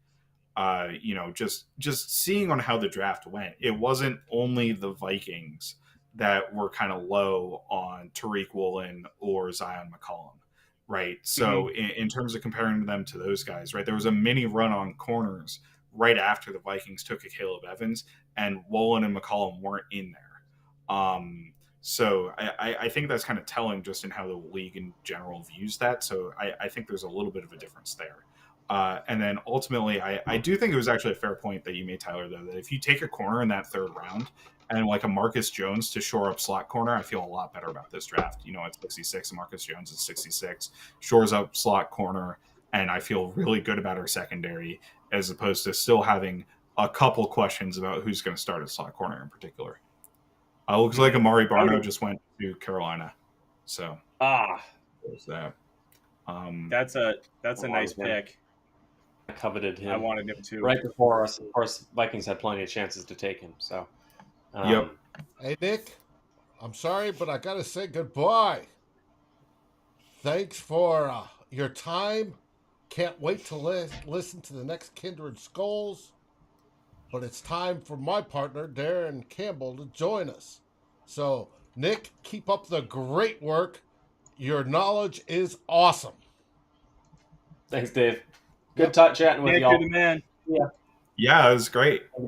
[SPEAKER 8] just seeing on how the draft went, it wasn't only the Vikings that were kind of low on Tariq Woolen or Zion McCollum, right? So in terms of comparing them to those guys, right, there was a mini run on corners right after the Vikings took a Caleb Evans, and Woolen and McCollum weren't in there. So I think that's kind of telling just in how the league in general views that. So I think there's a little bit of a difference there. And then ultimately, I do think it was actually a fair point that you made, Tyler, though, that if you take a corner in that third round and like a Marcus Jones to shore up slot corner, I feel a lot better about this draft. At 66, and Marcus Jones is 66, shores up slot corner, and I feel really good about our secondary, as opposed to still having a couple questions about who's going to start at slot corner in particular. Looks like Amari Barno just went to Carolina. So there's that.
[SPEAKER 2] That's a nice pick.
[SPEAKER 5] I coveted him.
[SPEAKER 2] I wanted him too.
[SPEAKER 5] Right before us, of course, Vikings had plenty of chances to take him. So,
[SPEAKER 8] yep.
[SPEAKER 1] Hey, Nick, I'm sorry, but I got to say goodbye. Thanks for your time. Can't wait to listen to the next Kindred Skulls. But it's time for my partner, Darren Campbell, to join us. So, Nick, keep up the great work. Your knowledge is awesome.
[SPEAKER 5] Thanks, Dave. Good chatting with
[SPEAKER 2] Nick,
[SPEAKER 5] y'all.
[SPEAKER 2] you're the man.
[SPEAKER 8] Yeah, it was great.
[SPEAKER 2] All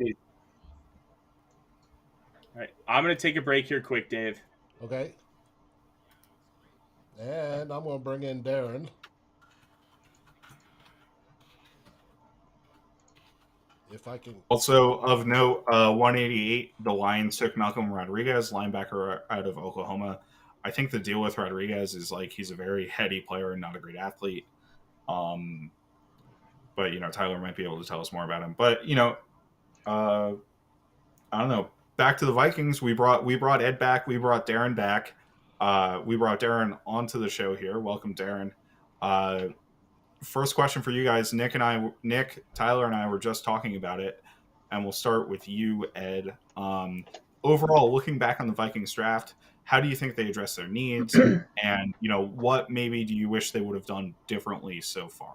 [SPEAKER 2] right, I'm going to take a break here quick, Dave.
[SPEAKER 1] Okay. And I'm going to bring in Darren. If I can.
[SPEAKER 8] Also of note, 188, the Lions took Malcolm Rodriguez, linebacker out of Oklahoma. I think the deal with Rodriguez is like he's a very heady player and not a great athlete. But Tyler might be able to tell us more about him. But I don't know. Back to the Vikings. We brought Ed back. We brought Darren back. We brought Darren onto the show here. Welcome, Darren. First question for you guys. Nick, Tyler, and I were just talking about it, and we'll start with you, Ed. Overall, looking back on the Vikings draft, how do you think they address their needs, and what maybe do you wish they would have done differently so far?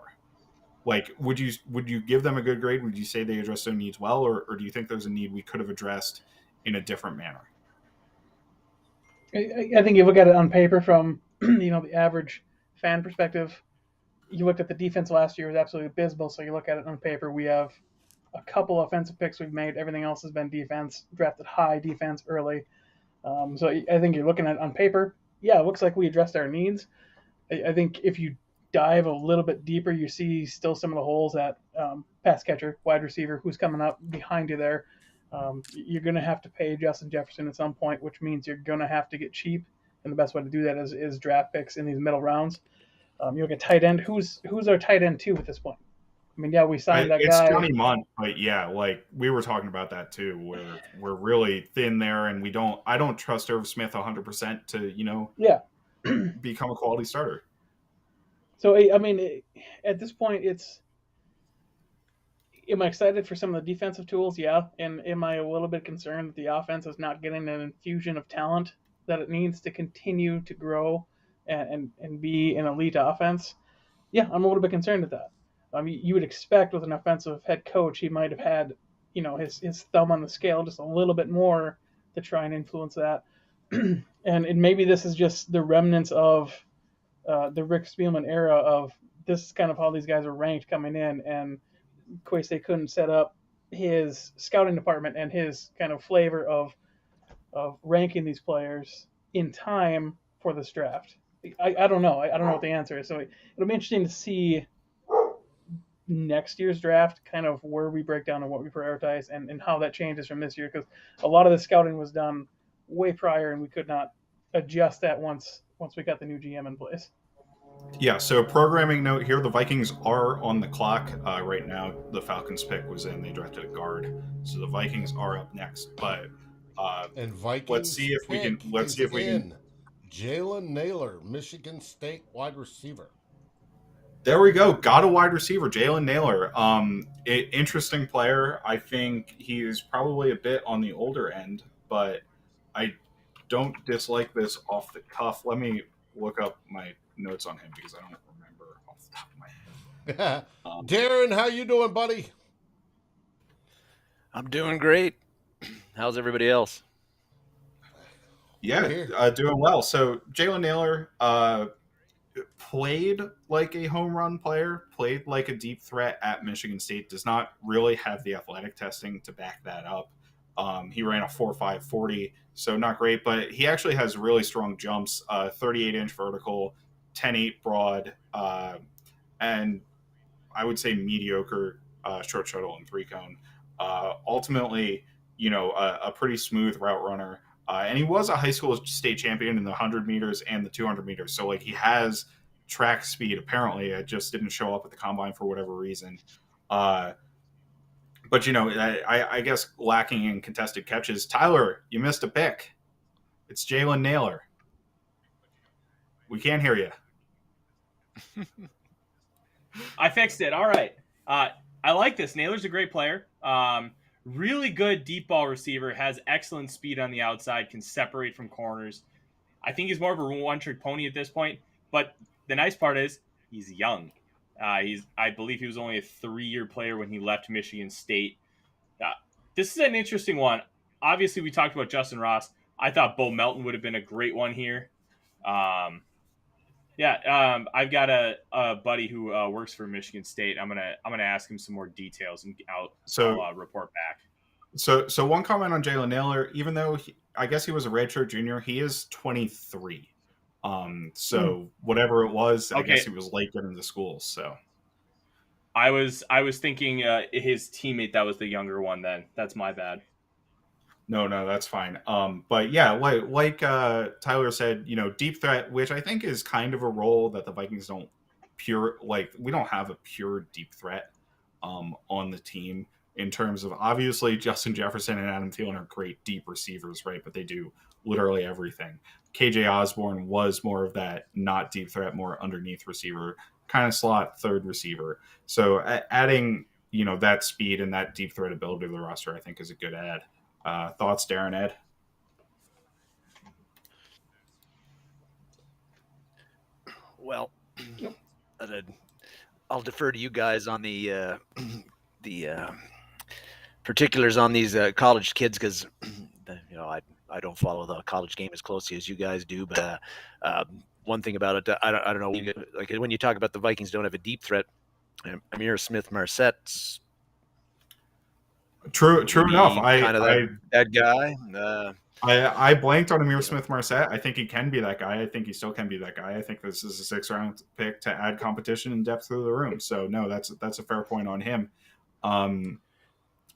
[SPEAKER 8] Like, would you give them a good grade? Would you say they addressed their needs well, or do you think there's a need we could have addressed in a different manner?
[SPEAKER 4] I think you look at it on paper from the average fan perspective. You looked at the defense last year, it was absolutely abysmal. So you look at it on paper, we have a couple offensive picks we've made. Everything else has been defense, drafted high defense early. So I think you're looking at it on paper. yeah, it looks like we addressed our needs. I think if you dive a little bit deeper, you see still some of the holes at pass catcher, wide receiver, who's coming up behind you there. You're going to have to pay Justin Jefferson at some point, which means you're going to have to get cheap. And the best way to do that is draft picks in these middle rounds. You look at tight end. Who's our tight end too at this point? I mean, yeah, we signed that
[SPEAKER 8] It's
[SPEAKER 4] guy.
[SPEAKER 8] Johnny Munt, but yeah, like we were talking about that too, where we're really thin there, and I don't trust Irv Smith 100% to
[SPEAKER 4] Yeah.
[SPEAKER 8] become a quality starter.
[SPEAKER 4] So I mean, at this point, am I excited for some of the defensive tools? Yeah. And am I a little bit concerned that the offense is not getting an infusion of talent that it needs to continue to grow and be an elite offense? Yeah, I'm a little bit concerned with that. I mean, you would expect with an offensive head coach, he might have had, his thumb on the scale just a little bit more to try and influence that. and maybe this is just the remnants of the Rick Spielman era of this is kind of how these guys are ranked coming in, and Kwesi couldn't set up his scouting department and his kind of flavor of ranking these players in time for this draft. I don't know. I don't know what the answer is. So it'll be interesting to see next year's draft, kind of where we break down and what we prioritize and how that changes from this year, because a lot of the scouting was done way prior and we could not adjust that once we got the new GM in place.
[SPEAKER 8] Yeah, so programming note here, the Vikings are on the clock right now. The Falcons pick was in. They drafted a guard. So the Vikings are up next. But
[SPEAKER 1] and Vikings
[SPEAKER 8] let's see if we can
[SPEAKER 1] Jalen Naylor, Michigan State wide receiver.
[SPEAKER 8] There we go. Got a wide receiver, Jalen Naylor. Interesting player. I think he is probably a bit on the older end, but I don't dislike this off the cuff. Let me look up my notes on him because I don't remember off the top of my head.
[SPEAKER 1] Darren, how you doing, buddy?
[SPEAKER 9] I'm doing great. How's everybody else?
[SPEAKER 8] Yeah, doing well. So Jalen Naylor played like a home run player, played like a deep threat at Michigan State, does not really have the athletic testing to back that up. He ran a 4.5 40, so not great, but he actually has really strong jumps, 38-inch vertical, 10.8 broad, and I would say mediocre short shuttle and three cone. Ultimately, a pretty smooth route runner. And he was a high school state champion in the 100 meters and the 200 meters. So, he has track speed, apparently. It just didn't show up at the combine for whatever reason. But, I guess lacking in contested catches. Tyler, you missed a pick. It's Jalen Naylor. We can't hear you.
[SPEAKER 2] I fixed it. All right. I like this. Naylor's a great player. Really good deep ball receiver, has excellent speed on the outside, can separate from corners. I think he's more of a one-trick pony at this point, but the nice part is he's young. I believe he was only a 3-year player when he left Michigan State. This is an interesting one. Obviously, we talked about Justin Ross. I thought Bo Melton would have been a great one here. I've got a buddy who works for Michigan State. I'm gonna ask him some more details and I'll report back.
[SPEAKER 8] So one comment on Jalen Naylor, even though I guess he was a redshirt junior, he is 23. Whatever it was, I guess he was late getting to school. So
[SPEAKER 2] I was thinking his teammate that was the younger one. Then that's my bad.
[SPEAKER 8] No, that's fine. But yeah, like Tyler said, deep threat, which I think is kind of a role that the Vikings don't we don't have a pure deep threat on the team in terms of, obviously Justin Jefferson and Adam Thielen are great deep receivers, right? But they do literally everything. KJ Osborne was more of that not deep threat, more underneath receiver, kind of slot third receiver. So adding, that speed and that deep threat ability to the roster, I think is a good add. Thoughts, Darren, Ed?
[SPEAKER 9] Well, I'll defer to you guys on the particulars on these college kids because I don't follow the college game as closely as you guys do. But one thing about it, I don't know, like when you talk about the Vikings don't have a deep threat, Amir Smith-Marsette's
[SPEAKER 8] True enough.
[SPEAKER 9] That guy.
[SPEAKER 8] I blanked on Amir Smith-Marset. I think he can be that guy. I think he still can be that guy. I think this is a 6th-round pick to add competition and depth through the room. So no, that's a fair point on him. And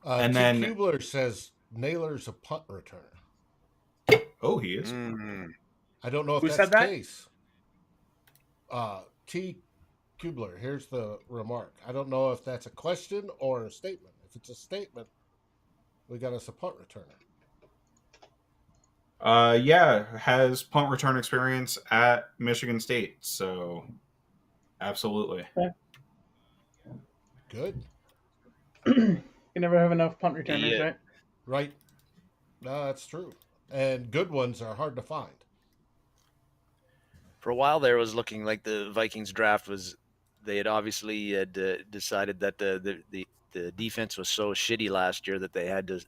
[SPEAKER 8] then
[SPEAKER 1] Kubler says Naylor's a punt returner.
[SPEAKER 8] Oh, he is.
[SPEAKER 1] I don't know if
[SPEAKER 2] Who
[SPEAKER 1] that's
[SPEAKER 2] said
[SPEAKER 1] the
[SPEAKER 2] that?
[SPEAKER 1] case. T. Kubler, here's the remark. I don't know if that's a question or a statement. If it's a statement, we got us a punt returner.
[SPEAKER 8] Yeah, has punt return experience at Michigan State. So absolutely.
[SPEAKER 1] Good.
[SPEAKER 4] You never have enough punt returners, right?
[SPEAKER 1] Right. No, that's true. And good ones are hard to find.
[SPEAKER 9] For a while there, it was looking like the Vikings draft was. They had obviously decided that the defense was so shitty last year that they had to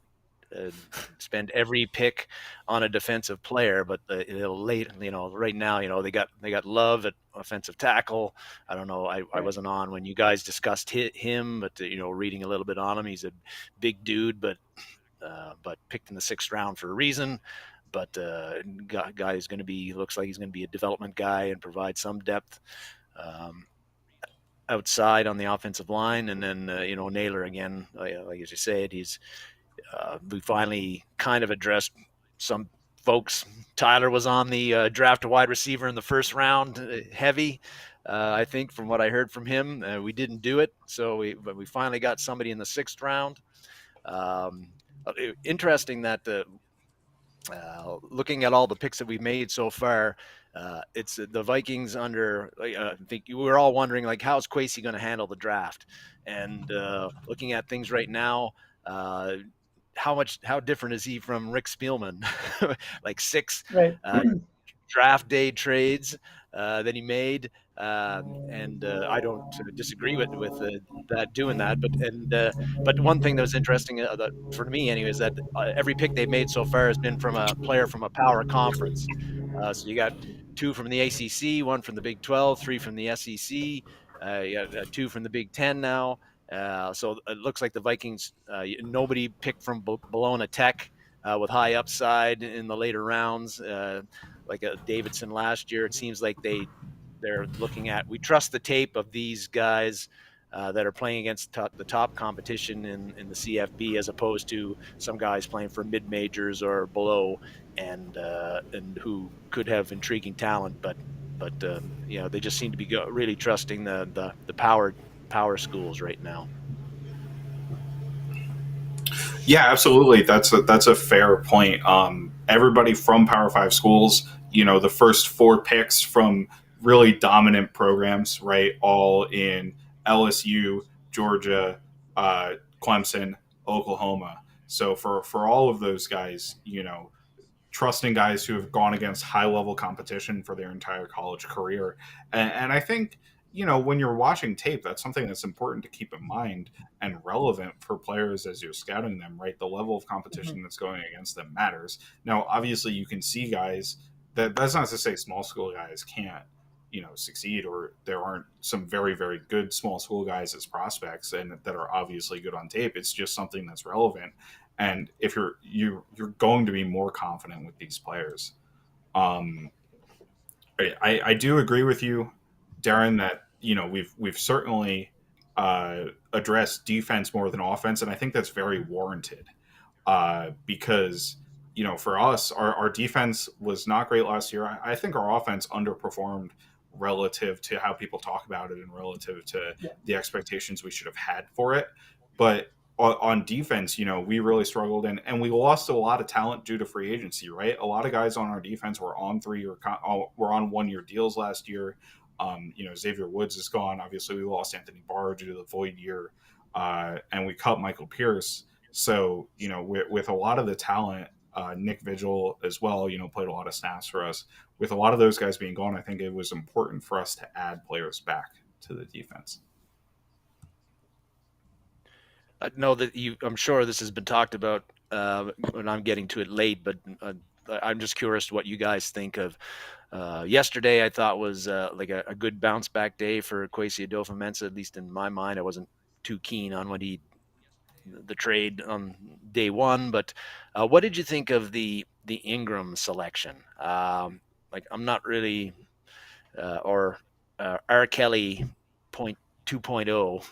[SPEAKER 9] spend every pick on a defensive player. But late, right now, they got Love at offensive tackle. I don't know. I wasn't on when you guys discussed him, but reading a little bit on him, he's a big dude, but picked in the 6th round for a reason. But guy is going to be, looks like he's going to be a development guy and provide some depth outside on the offensive line. And then, Naylor again, like as you said, he's we finally kind of addressed some folks. Tyler was on the draft a wide receiver in the 1st round, heavy. I think from what I heard from him, we didn't do it. But we finally got somebody in the 6th round. Interesting that looking at all the picks that we've made so far, it's the Vikings under. I think we were all wondering, like, how's Kwesi going to handle the draft? And looking at things right now, how different is he from Rick Spielman? Like 6 draft day trades that he made, and I don't disagree with that doing that. But one thing that was interesting for me, anyway, is that every pick they've made so far has been from a player from a power conference. So you got 2 from the ACC, 1 from the Big 12, 3 from the SEC. You got 2 from the Big 10 now. So it looks like the Vikings, nobody picked from Bologna Tech with high upside in the later rounds, like Davidson last year. It seems like they're looking at, we trust the tape of these guys that are playing against the top competition in the CFB, as opposed to some guys playing for mid majors or below, and who could have intriguing talent, but they just seem to be really trusting the power schools right now.
[SPEAKER 8] Yeah, absolutely. That's a fair point. Everybody from Power 5 schools, the first 4 picks from really dominant programs, right? All in LSU, Georgia, Clemson, Oklahoma. So for all of those guys, trusting guys who have gone against high-level competition for their entire college career. And I think, when you're watching tape, that's something that's important to keep in mind and relevant for players as you're scouting them, right? The level of competition that's going against them matters. Now, obviously, you can see guys that's not to say small school guys can't, succeed, or there aren't some very, very good small school guys as prospects and that are obviously good on tape. It's just something that's relevant. And if you're going to be more confident with these players. I do agree with you, Darren, that we've certainly addressed defense more than offense, and I think that's very warranted because for us, our defense was not great last year. I think our offense underperformed relative to how people talk about it and relative to the expectations we should have had for it. But on defense, we really struggled, and we lost a lot of talent due to free agency, right? A lot of guys on our defense were on 3 or were on 1-year deals last year. Xavier Woods is gone. Obviously, we lost Anthony Barr due to the void year, and we cut Michael Pierce. So, with a lot of the talent, Nick Vigil as well, played a lot of snaps for us. With a lot of those guys being gone, I think it was important for us to add players back to the defense.
[SPEAKER 9] I know that I'm sure this has been talked about, and I'm getting to it late, but I'm just curious what you guys think of. Yesterday, I thought was like a good bounce back day for Kwesi Adofo-Mensah, at least in my mind. I wasn't too keen on what he the trade on day one, but what did you think of the Ingram selection? I'm not really or R. Kelly 2.0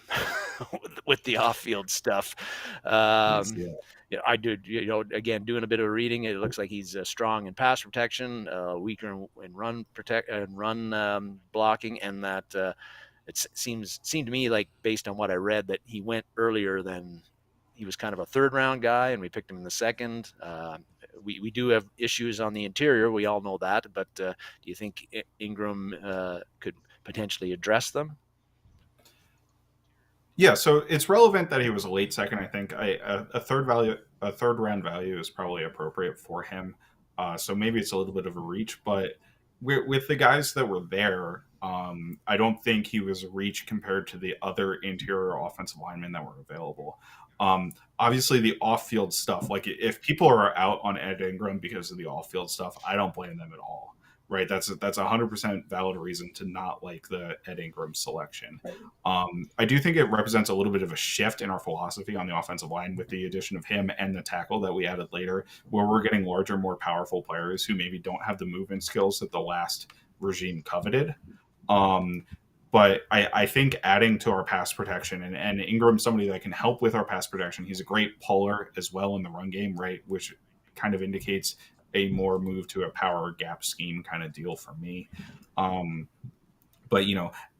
[SPEAKER 9] with the off-field stuff. I did, again, doing a bit of reading. It looks like he's strong in pass protection, weaker in run blocking, and that it seemed to me like, based on what I read, that he went earlier than he was kind of a third round guy, and we picked him in the second. We do have issues on the interior. We all know that, but do you think Ingram could potentially address them?
[SPEAKER 8] Yeah, so it's relevant that he was a late second. I think a third round value is probably appropriate for him. So maybe it's a little bit of a reach, but with the guys that were there, I don't think he was a reach compared to the other interior offensive linemen that were available. Obviously, the off-field stuff, like if people are out on Ed Ingram because of the off-field stuff, I don't blame them at all. Right, that's 100% valid reason to not like the Ed Ingram selection. I do think it represents a little bit of a shift in our philosophy on the offensive line with the addition of him and the tackle that we added later, where we're getting larger, more powerful players who maybe don't have the movement skills that the last regime coveted. But I think adding to our pass protection, and Ingram's somebody that can help with our pass protection. He's a great puller as well in the run game, right, which kind of indicates a more move to a power gap scheme kind of deal for me. But,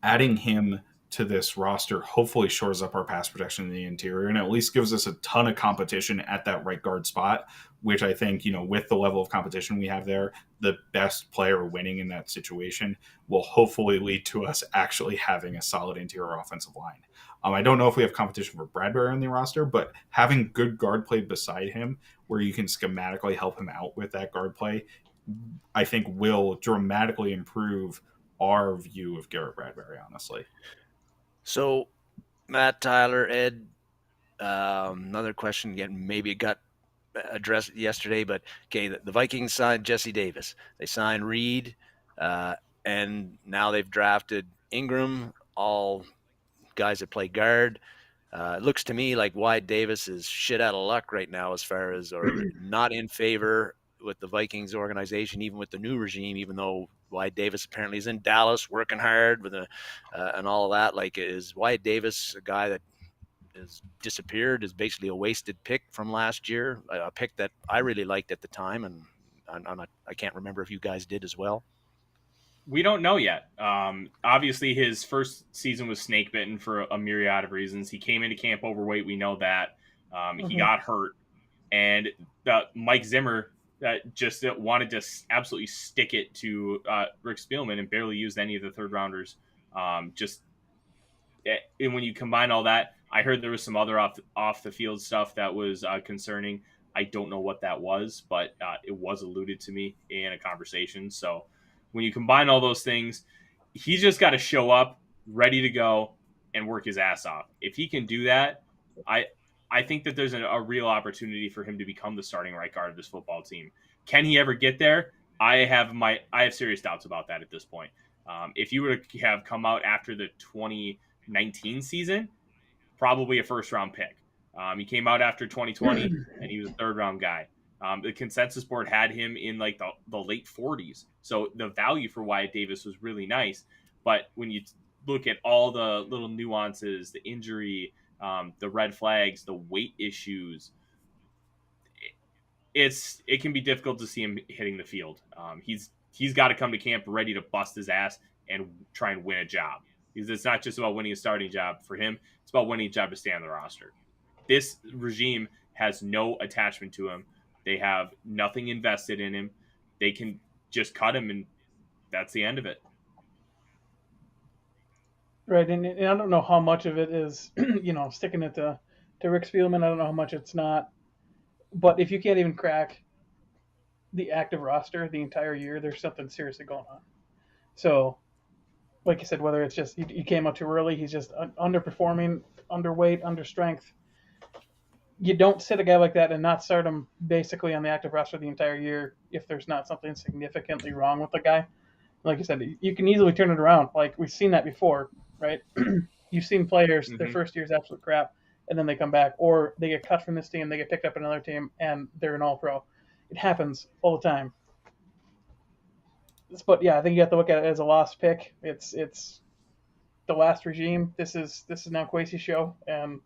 [SPEAKER 8] adding him to this roster hopefully shores up our pass protection in the interior and at least gives us a ton of competition at that right guard spot, which I think, with the level of competition we have there, the best player winning in that situation will hopefully lead to us actually having a solid interior offensive line. I don't know if we have competition for Bradbury on the roster, but having good guard play beside him where you can schematically help him out with that guard play, I think will dramatically improve our view of Garrett Bradbury, honestly.
[SPEAKER 9] So, Matt, Tyler, Ed, another question, again, maybe it got addressed yesterday, but okay, the Vikings signed Jesse Davis. They signed Reed, and now they've drafted Ingram, all guys that play guard. It looks to me like Wyatt Davis is shit out of luck right now as far as, or not in favor with the Vikings organization, even with the new regime, even though Wyatt Davis apparently is in Dallas working hard with and all of that. Like, is Wyatt Davis a guy that has disappeared, is basically a wasted pick from last year, a pick that I really liked at the time, and I can't remember if you guys did as well?
[SPEAKER 2] We don't know yet. Obviously, his first season was snake bitten for a myriad of reasons. He came into camp overweight. We know that. He got hurt. And Mike Zimmer just wanted to absolutely stick it to Rick Spielman and barely used any of the third rounders. And when you combine all that, I heard there was some other off the field stuff that was concerning. I don't know what that was, but it was alluded to me in a conversation. So when you combine all those things, he's just got to show up ready to go and work his ass off. If he can do that, I think that there's a real opportunity for him to become the starting right guard of this football team. Can he ever get there? I have serious doubts about that at this point. If you were to have come out after the 2019 season, probably a first round pick. He came out after 2020 and he was a third round guy. The consensus board had him in like the late 40s. So the value for Wyatt Davis was really nice. But when you look at all the little nuances, the injury, the red flags, the weight issues, it can be difficult to see him hitting the field. He's got to come to camp ready to bust his ass and try and win a job. Because it's not just about winning a starting job for him. It's about winning a job to stay on the roster. This regime has no attachment to him. They have nothing invested in him. They can just cut him, and that's the end of it.
[SPEAKER 4] Right, and I don't know how much of it is, sticking it to Rick Spielman. I don't know how much it's not. But if you can't even crack the active roster the entire year, there's something seriously going on. So, like you said, whether it's just he came out too early, he's just underperforming, underweight, under strength. You don't sit a guy like that and not start him basically on the active roster the entire year if there's not something significantly wrong with the guy. Like you said, you can easily turn it around. Like, we've seen that before, right? You've seen players, their first year is absolute crap. and then they come back, or they get cut from this team, they get picked up in another team, and they're an all-pro. It happens all the time. But yeah, I think you have to look at it as a lost pick. It's the last regime. This is now Kwesi's show, and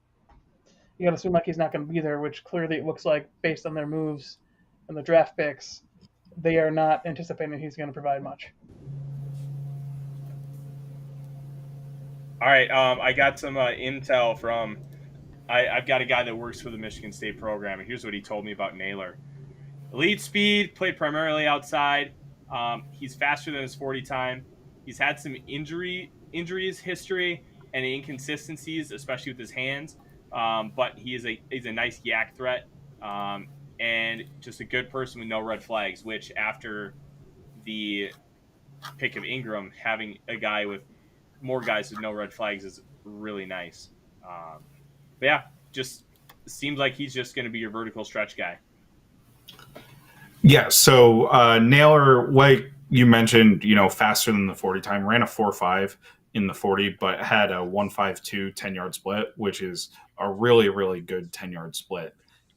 [SPEAKER 4] you got to assume like he's not going to be there, which clearly it looks like based on their moves and the draft picks, they are not anticipating he's going to provide much.
[SPEAKER 2] All right, I got some intel from. I've got a guy that works for the Michigan State program, and here's what he told me about Naylor. Elite speed, played primarily outside. He's faster than his 40 time. He's had some injuries history and inconsistencies, especially with his hands. But he's a nice yak threat, and just a good person with no red flags. Which after the pick of Ingram, having a guy with more guys with no red flags is really nice. But yeah, just seems like he's just going to be your vertical stretch guy.
[SPEAKER 8] Yeah, so Naylor, like you mentioned, faster than the 40 time, ran a 4.5 in the 40, but had a 1.52 10-yard split, which is a really, really good 10-yard split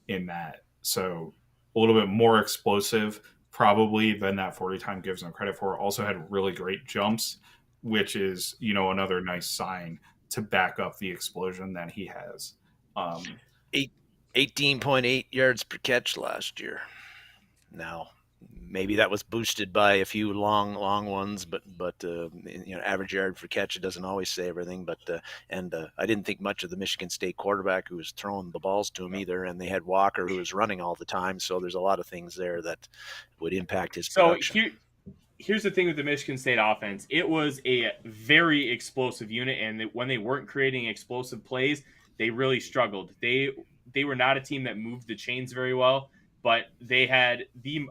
[SPEAKER 8] in that. So a little bit more explosive probably than that 40 time gives him credit for. Also had really great jumps, which is, another nice sign to back up the explosion that he has.
[SPEAKER 9] 18.8 yards per catch last year. Now, maybe that was boosted by a few long ones, but average yard per catch, it doesn't always say everything. But I didn't think much of the Michigan State quarterback who was throwing the balls to him either, and they had Walker who was running all the time. So there's a lot of things there that would impact his production.
[SPEAKER 2] Here's the thing with the Michigan State offense. It was a very explosive unit, and when they weren't creating explosive plays, they really struggled. They were not a team that moved the chains very well, but they had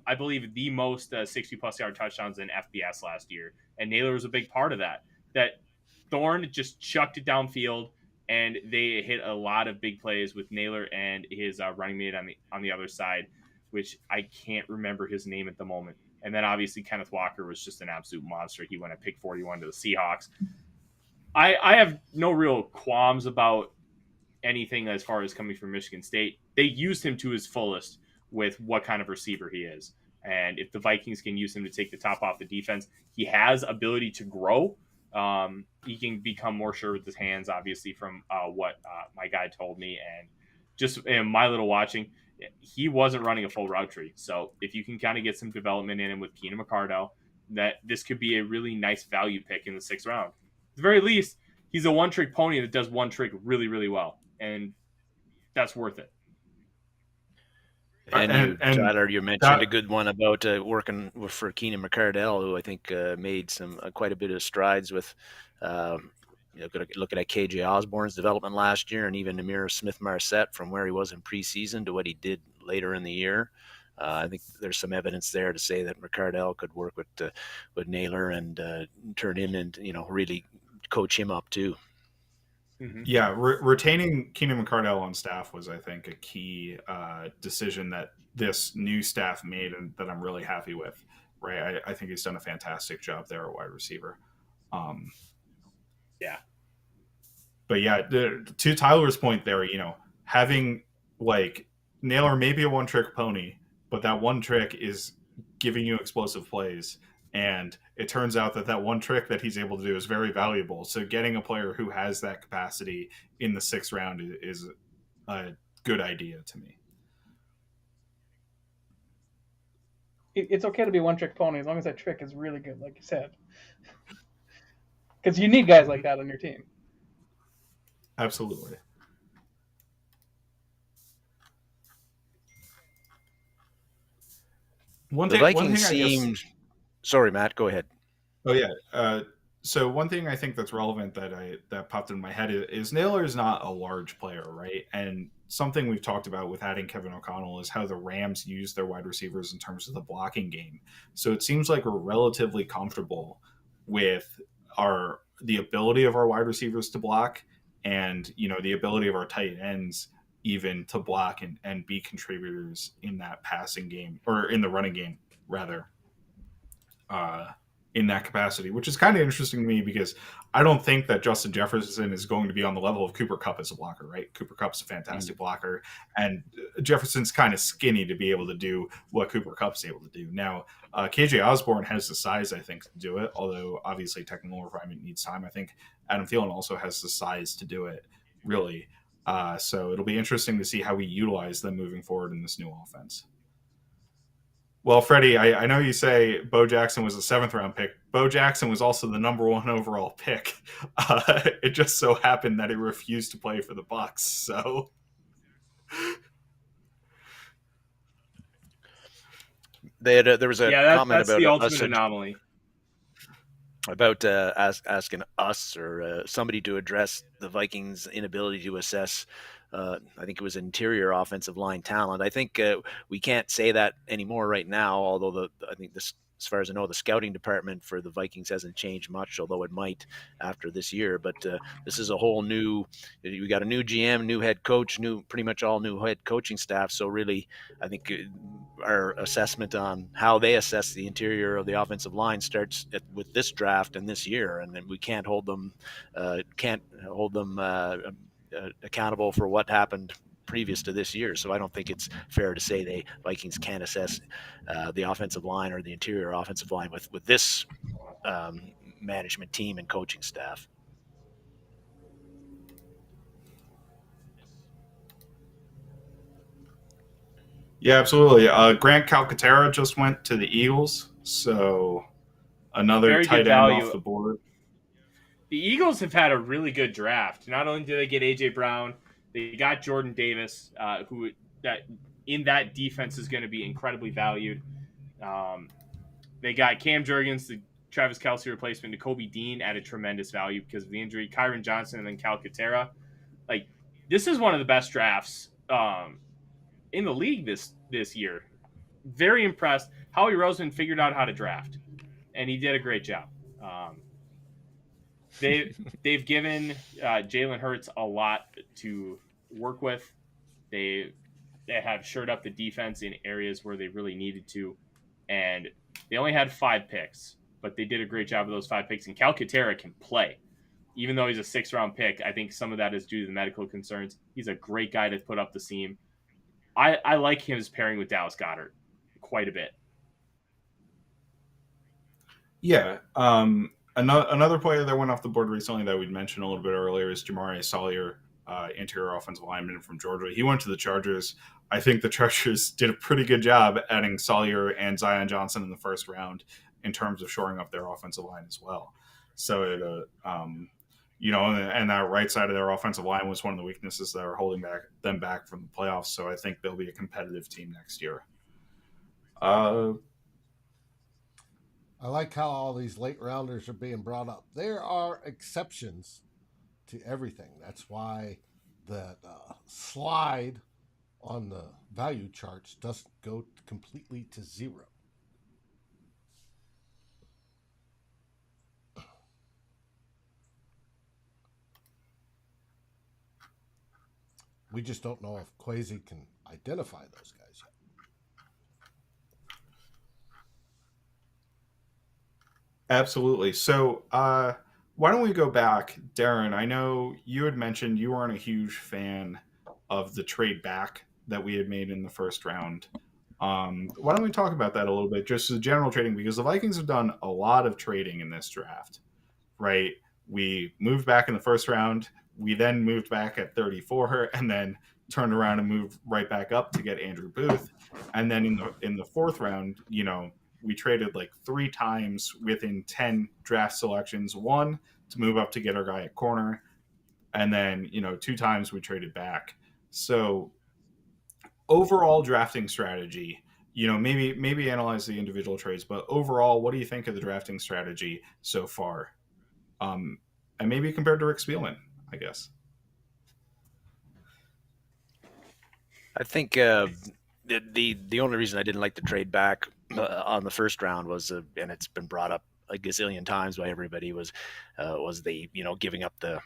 [SPEAKER 2] I believe the most 60-plus yard touchdowns in FBS last year, and Naylor was a big part of that. That Thorne just chucked it downfield, and they hit a lot of big plays with Naylor and his running mate on the other side, which I can't remember his name at the moment. And then obviously Kenneth Walker was just an absolute monster. He went at pick 41 to the Seahawks. I have no real qualms about anything as far as coming from Michigan State. They used him to his fullest with what kind of receiver he is. And if the Vikings can use him to take the top off the defense, he has ability to grow. He can become more sure with his hands, obviously, from what my guy told me. And just in my little watching, he wasn't running a full route tree. So if you can kind of get some development in him with Keenan McCardell, that this could be a really nice value pick in the 6th round. At the very least, he's a one-trick pony that does one trick really, really well. And that's worth it.
[SPEAKER 9] And Tyler, you mentioned a good one about working for Keenan McCardell, who I think made some quite a bit of strides with looking at KJ Osborne's development last year, and even Amir Smith-Marset from where he was in preseason to what he did later in the year. I think there's some evidence there to say that McCardell could work with Naylor and turn him and really coach him up too.
[SPEAKER 8] Mm-hmm. Yeah, retaining Keenan McCardell on staff was, I think, a key decision that this new staff made, and that I'm really happy with. Right, I think he's done a fantastic job there at wide receiver.
[SPEAKER 2] Yeah.
[SPEAKER 8] But yeah, to Tyler's point there, having like Naylor may be a one-trick pony, but that one trick is giving you explosive plays. And it turns out that one trick that he's able to do is very valuable. So getting a player who has that capacity in the 6th round is a good idea to me.
[SPEAKER 4] It's okay to be one-trick pony as long as that trick is really good, like you said. Because you need guys like that on your team.
[SPEAKER 8] Absolutely.
[SPEAKER 9] The Vikings seemed... Sorry, Matt, go ahead.
[SPEAKER 8] Oh, yeah. So one thing I think that's relevant that popped in my head is Naylor is not a large player, right? And something we've talked about with adding Kevin O'Connell is how the Rams use their wide receivers in terms of the blocking game. So it seems like we're relatively comfortable with the ability of our wide receivers to block, and the ability of our tight ends even to block and be contributors in that passing game, or in the running game rather. in that capacity, which is kind of interesting to me because I don't think that Justin Jefferson is going to be on the level of Cooper Kupp as a blocker, right? Cooper Kupp's a fantastic blocker, and Jefferson's kind of skinny to be able to do what Cooper Kupp's able to do. Now, KJ Osborne has the size, I think, to do it, although obviously technical refinement needs time. I think Adam Thielen also has the size to do it, really. So it'll be interesting to see how we utilize them moving forward in this new offense. Well, Freddie, I know you say Bo Jackson was a 7th-round pick. Bo Jackson was also the number 1 overall pick. It just so happened that he refused to play for the Bucs. So,
[SPEAKER 9] there was a comment
[SPEAKER 2] that's
[SPEAKER 9] about
[SPEAKER 2] the ultimate anomaly.
[SPEAKER 9] About asking us or somebody to address the Vikings' inability to assess. I think it was interior offensive line talent. I think we can't say that anymore right now, although I think this, as far as I know, the scouting department for the Vikings hasn't changed much, although it might after this year. But this is a whole new, we got a new GM, new head coach, pretty much all new head coaching staff. So really, I think our assessment on how they assess the interior of the offensive line starts with this draft and this year, and then we can't hold them accountable for what happened previous to this year. So I don't think it's fair to say the Vikings can't assess the offensive line or the interior offensive line with this management team and coaching staff.
[SPEAKER 8] Yeah, absolutely. Grant Calcaterra just went to the Eagles, so another
[SPEAKER 2] Very
[SPEAKER 8] tight
[SPEAKER 2] good
[SPEAKER 8] end
[SPEAKER 2] value.
[SPEAKER 8] off the board.
[SPEAKER 2] The Eagles have had a really good draft. Not only did they get A.J. Brown, they got Jordan Davis, who in that defense is going to be incredibly valued. They got Cam Jurgens, the Travis Kelce replacement, Nakobe Dean at a tremendous value because of the injury, Kyron Johnson, and then Calcaterra. Like, this is one of the best drafts in the league this year. Very impressed. Howie Roseman figured out how to draft, and he did a great job. They've given Jalen Hurts a lot to work with. They have shored up the defense in areas where they really needed to, and they only had 5 picks, but they did a great job of those 5 picks. And Calcaterra can play, even though he's a 6th-round pick. I think some of that is due to the medical concerns. He's a great guy to put up the seam. I like him as pairing with Dallas Goedert quite a bit.
[SPEAKER 8] Yeah. Another player that went off the board recently that we'd mentioned a little bit earlier is Jamari Salyer, interior offensive lineman from Georgia. He went to the Chargers. I think the Chargers did a pretty good job adding Salyer and Zion Johnson in the 1st round in terms of shoring up their offensive line as well. So, and that right side of their offensive line was one of the weaknesses that are holding them back from the playoffs. So I think they'll be a competitive team next year.
[SPEAKER 1] I like how all these late rounders are being brought up. There are exceptions to everything. That's why the slide on the value charts doesn't go completely to 0. We just don't know if Kwesi can identify those guys yet.
[SPEAKER 8] Absolutely. So why don't we go back, Darren? I know you had mentioned you weren't a huge fan of the trade back that we had made in the 1st round. Why don't we talk about that a little bit, just as general trading, because the Vikings have done a lot of trading in this draft, right? We moved back in the 1st round. We then moved back at 34 and then turned around and moved right back up to get Andrew Booth. And then in the 4th round, we traded like 3 times within 10 draft selections. 1 to move up to get our guy at corner. And then, 2 times we traded back. So overall drafting strategy, maybe analyze the individual trades, but overall, what do you think of the drafting strategy so far? And maybe compared to Rick Spielman, I guess.
[SPEAKER 9] I think the only reason I didn't like the trade back on the 1st round was, and it's been brought up a gazillion times by everybody, was the giving up the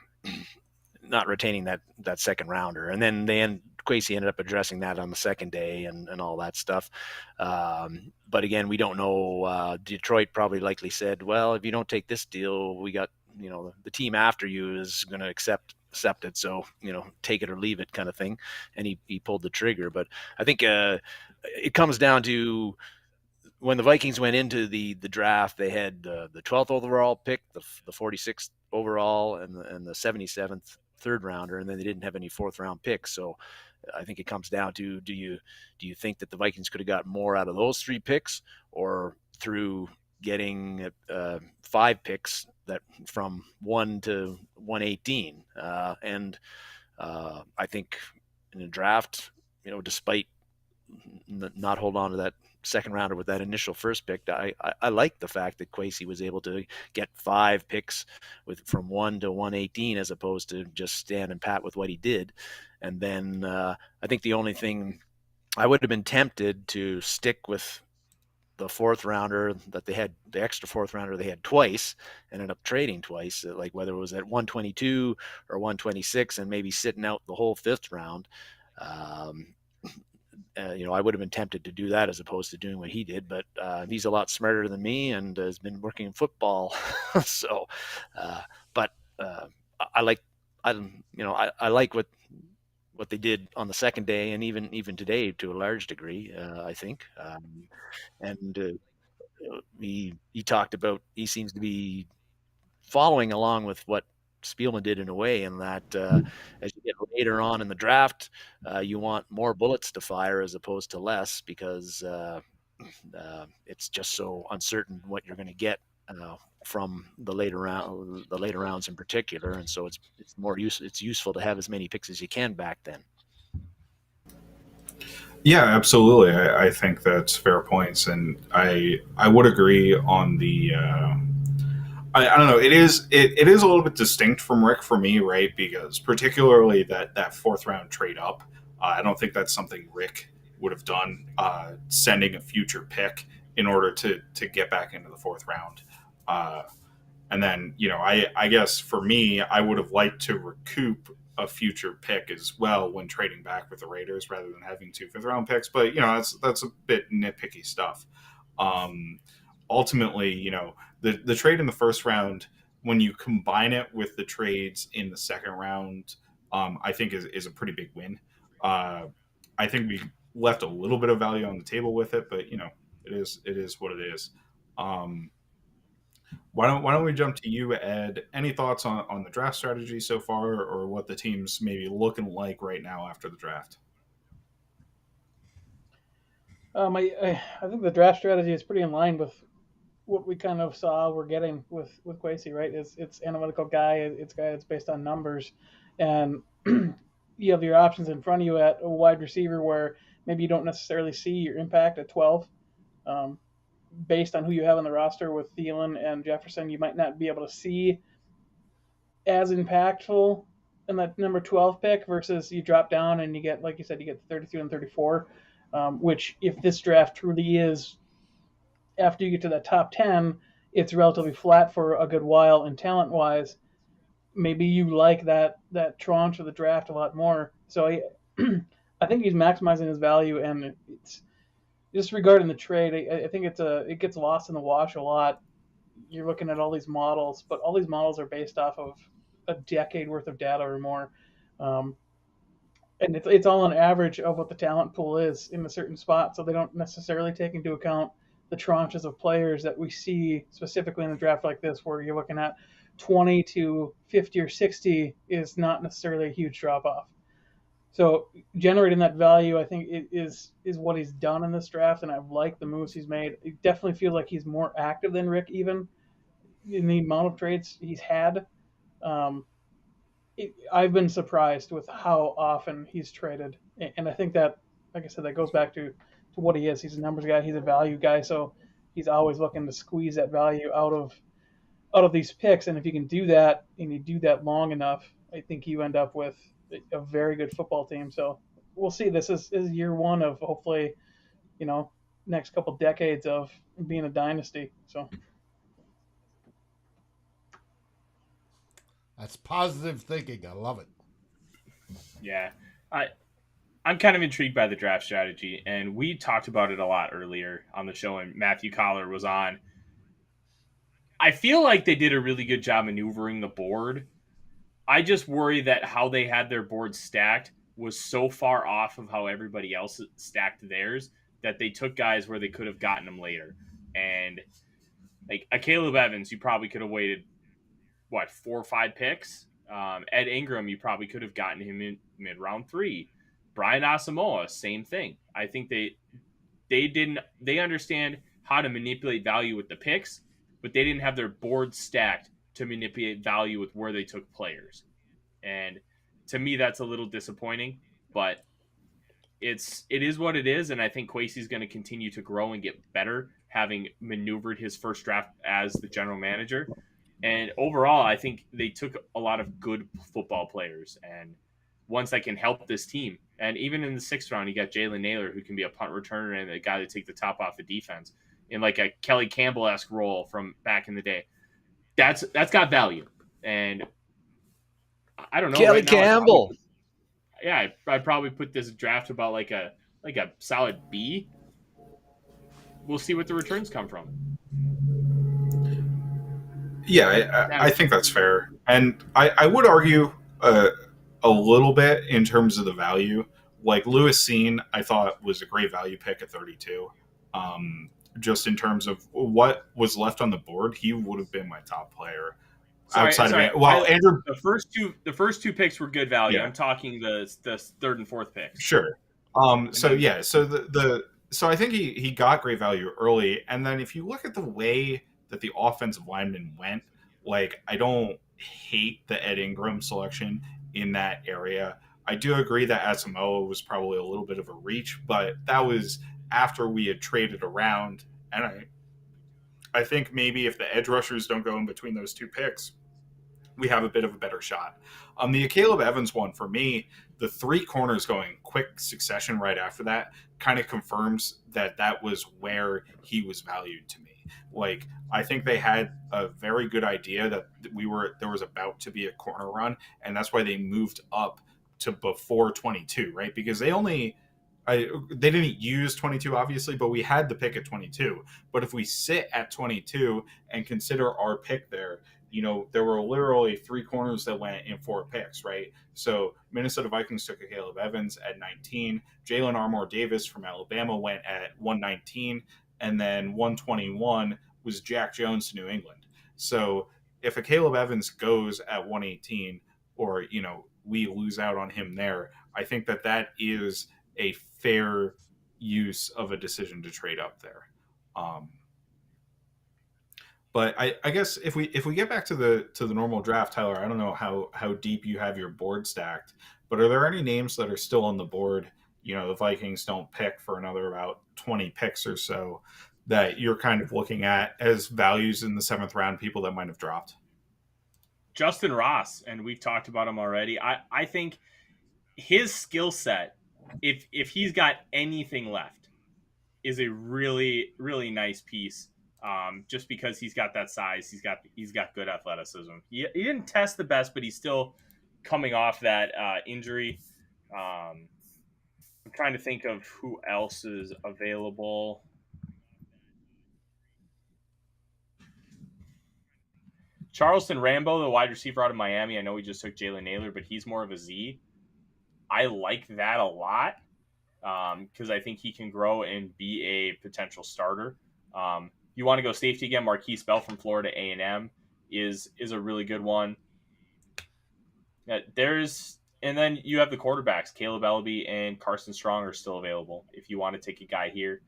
[SPEAKER 9] not retaining that second rounder. And then Kwesi ended up addressing that on the second day and all that stuff. But again, we don't know. Detroit probably likely said, well, if you don't take this deal, we got, the team after you is going to accept it. So, take it or leave it kind of thing. And he pulled the trigger. But I think it comes down to when the Vikings went into the draft, they had the 12th overall pick, the 46th overall, and the 77th third rounder, and then they didn't have any fourth round picks. So I think it comes down to do you think that the Vikings could have got more out of those 3 picks, or through getting 5 picks that from 1 to 118? And I think in the draft, despite not hold on to that second rounder with that initial first pick, I like the fact that Kwesi was able to get 5 picks from 1 to 118 as opposed to just standing pat with what he did. And then I think the only thing I would have been tempted to stick with the fourth rounder that they had, the extra fourth rounder they had twice, ended up trading twice, like whether it was at 122 or 126 and maybe sitting out the whole 5th round. I would have been tempted to do that as opposed to doing what he did, but he's a lot smarter than me and has been working in football. So, but I like what they did on the second day, and even today to a large degree, I think. And he talked about, he seems to be following along with what Spielman did in a way, in that as you get later on in the draft, you want more bullets to fire as opposed to less, because it's just so uncertain what you're going to get from the later rounds in particular, and so it's useful to have as many picks as you can back then.
[SPEAKER 8] Yeah, absolutely. I think that's fair points, and I would agree on the. I don't know. It is a little bit distinct from Rick for me, right? Because particularly that 4th round trade up, I don't think that's something Rick would have done, sending a future pick in order to get back into the 4th round. And then, I guess for me, I would have liked to recoup a future pick as well when trading back with the Raiders rather than having 2 5th round picks. But, that's a bit nitpicky stuff. Ultimately, the trade in the 1st round, when you combine it with the trades in the 2nd round, I think is a pretty big win. I think we left a little bit of value on the table with it, but it is what it is. Why don't we jump to you, Ed? Any thoughts on the draft strategy so far, or what the team's maybe looking like right now after the draft?
[SPEAKER 4] I think the draft strategy is pretty in line with what we kind of saw we're getting with Kwesi, right? It's analytical guy. It's a guy that's based on numbers, and you have your options in front of you at a wide receiver where maybe you don't necessarily see your impact at 12. Based on who you have on the roster with Thielen and Jefferson, you might not be able to see as impactful in that number 12 pick versus you drop down and you get, like you said, you get 33 and 34, which if this draft truly is, after you get to that top 10, it's relatively flat for a good while, and talent-wise, maybe you like that tranche of the draft a lot more. So I think he's maximizing his value, and it's just regarding the trade, I think it gets lost in the wash a lot. You're looking at all these models, but all these models are based off of a decade worth of data or more. And it's all an average of what the talent pool is in a certain spot, so they don't necessarily take into account the tranches of players that we see specifically in a draft like this, where you're looking at 20 to 50 or 60 is not necessarily a huge drop-off. So generating that value, I think, is what he's done in this draft, and I've liked the moves he's made. It definitely feels like he's more active than Rick, even in the amount of trades he's had. I've been surprised with how often he's traded, and I think that, like I said, that goes back to what he is. He's a numbers guy. He's a value guy, so he's always looking to squeeze that value out of these picks. And if you can do that, and you do that long enough, I think you end up with a very good football team. So we'll see. This is year one of hopefully, next couple decades of being a dynasty. So
[SPEAKER 1] that's positive thinking. I love it.
[SPEAKER 2] Yeah. I'm kind of intrigued by the draft strategy, and we talked about it a lot earlier on the show, and Matthew Collar was on. I feel like they did a really good job maneuvering the board. I just worry that how they had their board stacked was so far off of how everybody else stacked theirs that they took guys where they could have gotten them later. And like a Caleb Evans, you probably could have waited, 4 or 5 picks? Ed Ingram, you probably could have gotten him in mid round 3. Brian Asamoah, same thing. I think they understand how to manipulate value with the picks, but they didn't have their board stacked to manipulate value with where they took players. And to me, that's a little disappointing, but it is what it is. And I think Kwesi's going to continue to grow and get better, having maneuvered his first draft as the general manager. And overall, I think they took a lot of good football players and ones that can help this team. And even in the 6th round, you got Jalen Naylor, who can be a punt returner and a guy to take the top off the defense in like a Kelly Campbell-esque role from back in the day. That's got value. And I don't know.
[SPEAKER 9] Kelly
[SPEAKER 2] right now,
[SPEAKER 9] Campbell.
[SPEAKER 2] I'd probably put this draft about like a solid B. We'll see what the returns come from.
[SPEAKER 8] Yeah, I think that's fair. And I would argue a little bit in terms of the value. Like Lewis Seen, I thought was a great value pick at 32. Just in terms of what was left on the board, he would have been my top player. Outside of it. Well, Andrew,
[SPEAKER 2] the first two picks were good value.
[SPEAKER 8] Yeah.
[SPEAKER 2] I'm talking the 3rd and 4th picks.
[SPEAKER 8] Sure. So I think he got great value early, and then if you look at the way that the offensive lineman went, like I don't hate the Ed Ingram selection in that area. I do agree that Asamoah was probably a little bit of a reach, but that was after we had traded around, and I think maybe if the edge rushers don't go in between those 2 picks, we have a bit of a better shot. The Caleb Evans one, for me, the 3 corners going quick succession right after that kind of confirms that was where he was valued to me. Like, I think they had a very good idea that there was about to be a corner run, and that's why they moved up to before 22, right? Because they didn't use 22, obviously, but we had the pick at 22. But if we sit at 22 and consider our pick there, there were literally 3 corners that went in 4 picks, right? So Minnesota Vikings took a Caleb Evans at 19. Jalen Armour Davis from Alabama went at 119. And then 121 was Jack Jones to New England. So if a Caleb Evans goes at 118 or, we lose out on him there, I think that is a fair use of a decision to trade up there. But I guess if we get back to the normal draft, Tyler, I don't know how deep you have your board stacked, but are there any names that are still on the board? The Vikings don't pick for another about 20 picks or so that you're kind of looking at as values in the 7th round, people that might have dropped.
[SPEAKER 2] Justin Ross, and we've talked about him already. I think his skill set, if he's got anything left, is a really, really nice piece. Just because he's got that size, he's got good athleticism. He didn't test the best, but he's still coming off that injury. I'm trying to think of who else is available. Charleston Rambo, the wide receiver out of Miami. I know we just took Jalen Naylor, but he's more of a Z. I like that a lot because I think he can grow and be a potential starter. You want to go safety again? Marquise Bell from Florida A&M is a really good one. And then you have the quarterbacks. Caleb Ellaby and Carson Strong are still available. If you want to take a guy here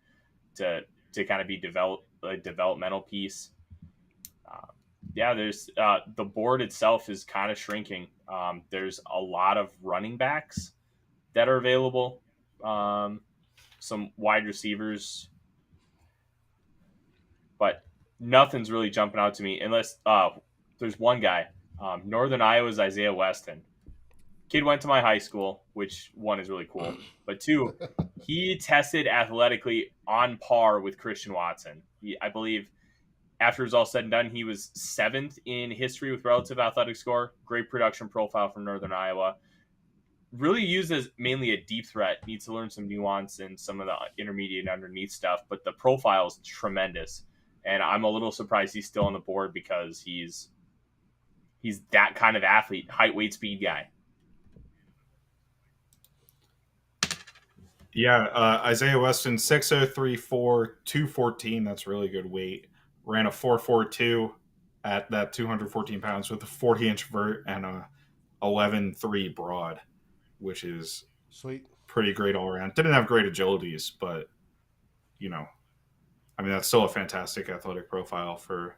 [SPEAKER 2] to kind of be a developmental piece. There's the board itself is kind of shrinking. There's a lot of running backs that are available. Some wide receivers. But nothing's really jumping out to me unless there's one guy. Northern Iowa's Isaiah Weston. Kid went to my high school, which 1 is really cool. But 2, he tested athletically on par with Christian Watson. I believe after it was all said and done, he was 7th in history with relative athletic score. Great production profile from Northern Iowa. really used as mainly a deep threat. Needs to learn some nuance and some of the intermediate and underneath stuff, but the profile is tremendous. And I'm a little surprised he's still on the board because he's that kind of athlete, height, weight, speed guy.
[SPEAKER 8] Yeah, Isaiah Weston 6'0", 214. That's really good weight. Ran a 4.42 at that 214 pounds with a 40-inch vert and a 11.3 broad, which is
[SPEAKER 1] Sweet.
[SPEAKER 8] pretty great all around. Didn't have great agilities, but I mean that's still a fantastic athletic profile for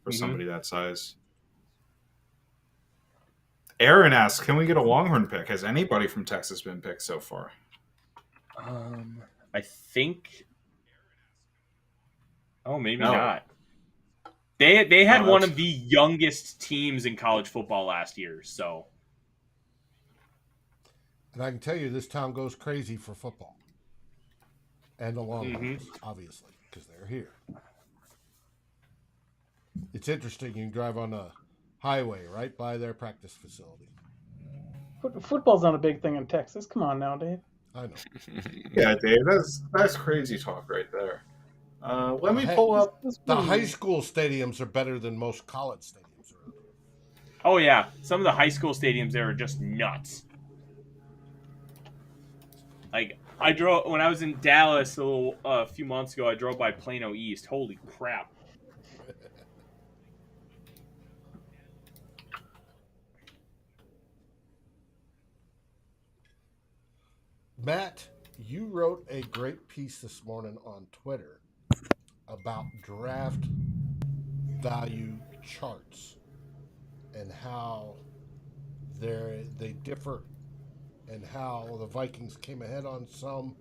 [SPEAKER 8] somebody that size. Aaron asks, "Can we get a Longhorn pick? Has anybody from Texas been picked so far?"
[SPEAKER 2] I think. Oh, maybe
[SPEAKER 8] No.
[SPEAKER 2] not. They had one of the youngest teams in college football last year, so.
[SPEAKER 1] And I can tell you, this town goes crazy for football, and the Longhorns, obviously, because they're here. It's interesting. You can drive on a highway right by their practice facility.
[SPEAKER 4] Football's not a big thing in Texas. Come on now, Dave.
[SPEAKER 1] I know.
[SPEAKER 8] Yeah, Dave, that's crazy talk right there. Let me pull up.
[SPEAKER 1] The high school stadiums are better than most college stadiums.
[SPEAKER 2] Oh yeah, some of the high school stadiums there are just nuts. Like I drove when I was in Dallas a few months ago. I drove by Plano East. Holy crap!
[SPEAKER 1] Matt, you wrote a great piece this morning on Twitter about draft value charts and how they differ and how the Vikings came ahead on some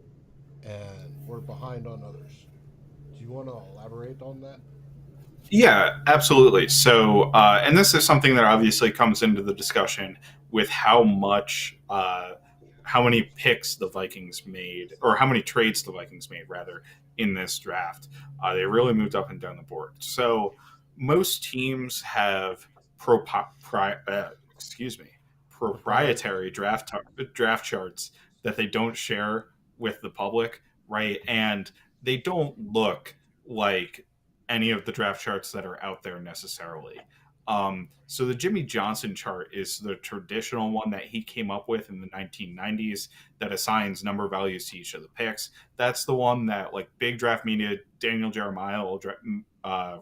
[SPEAKER 1] and were behind on others. Do you want to elaborate on that?
[SPEAKER 8] Yeah, absolutely. So, and this is something that obviously comes into the discussion with how many picks the Vikings made, or how many trades the Vikings made, rather, in this draft. They really moved up and down the board. So, most teams have proprietary draft charts that they don't share with the public, right? And they don't look like any of the draft charts that are out there necessarily. So the Jimmy Johnson chart is the traditional one that he came up with in the 1990s that assigns number values to each of the picks. That's the one that like big draft media, Daniel Jeremiah will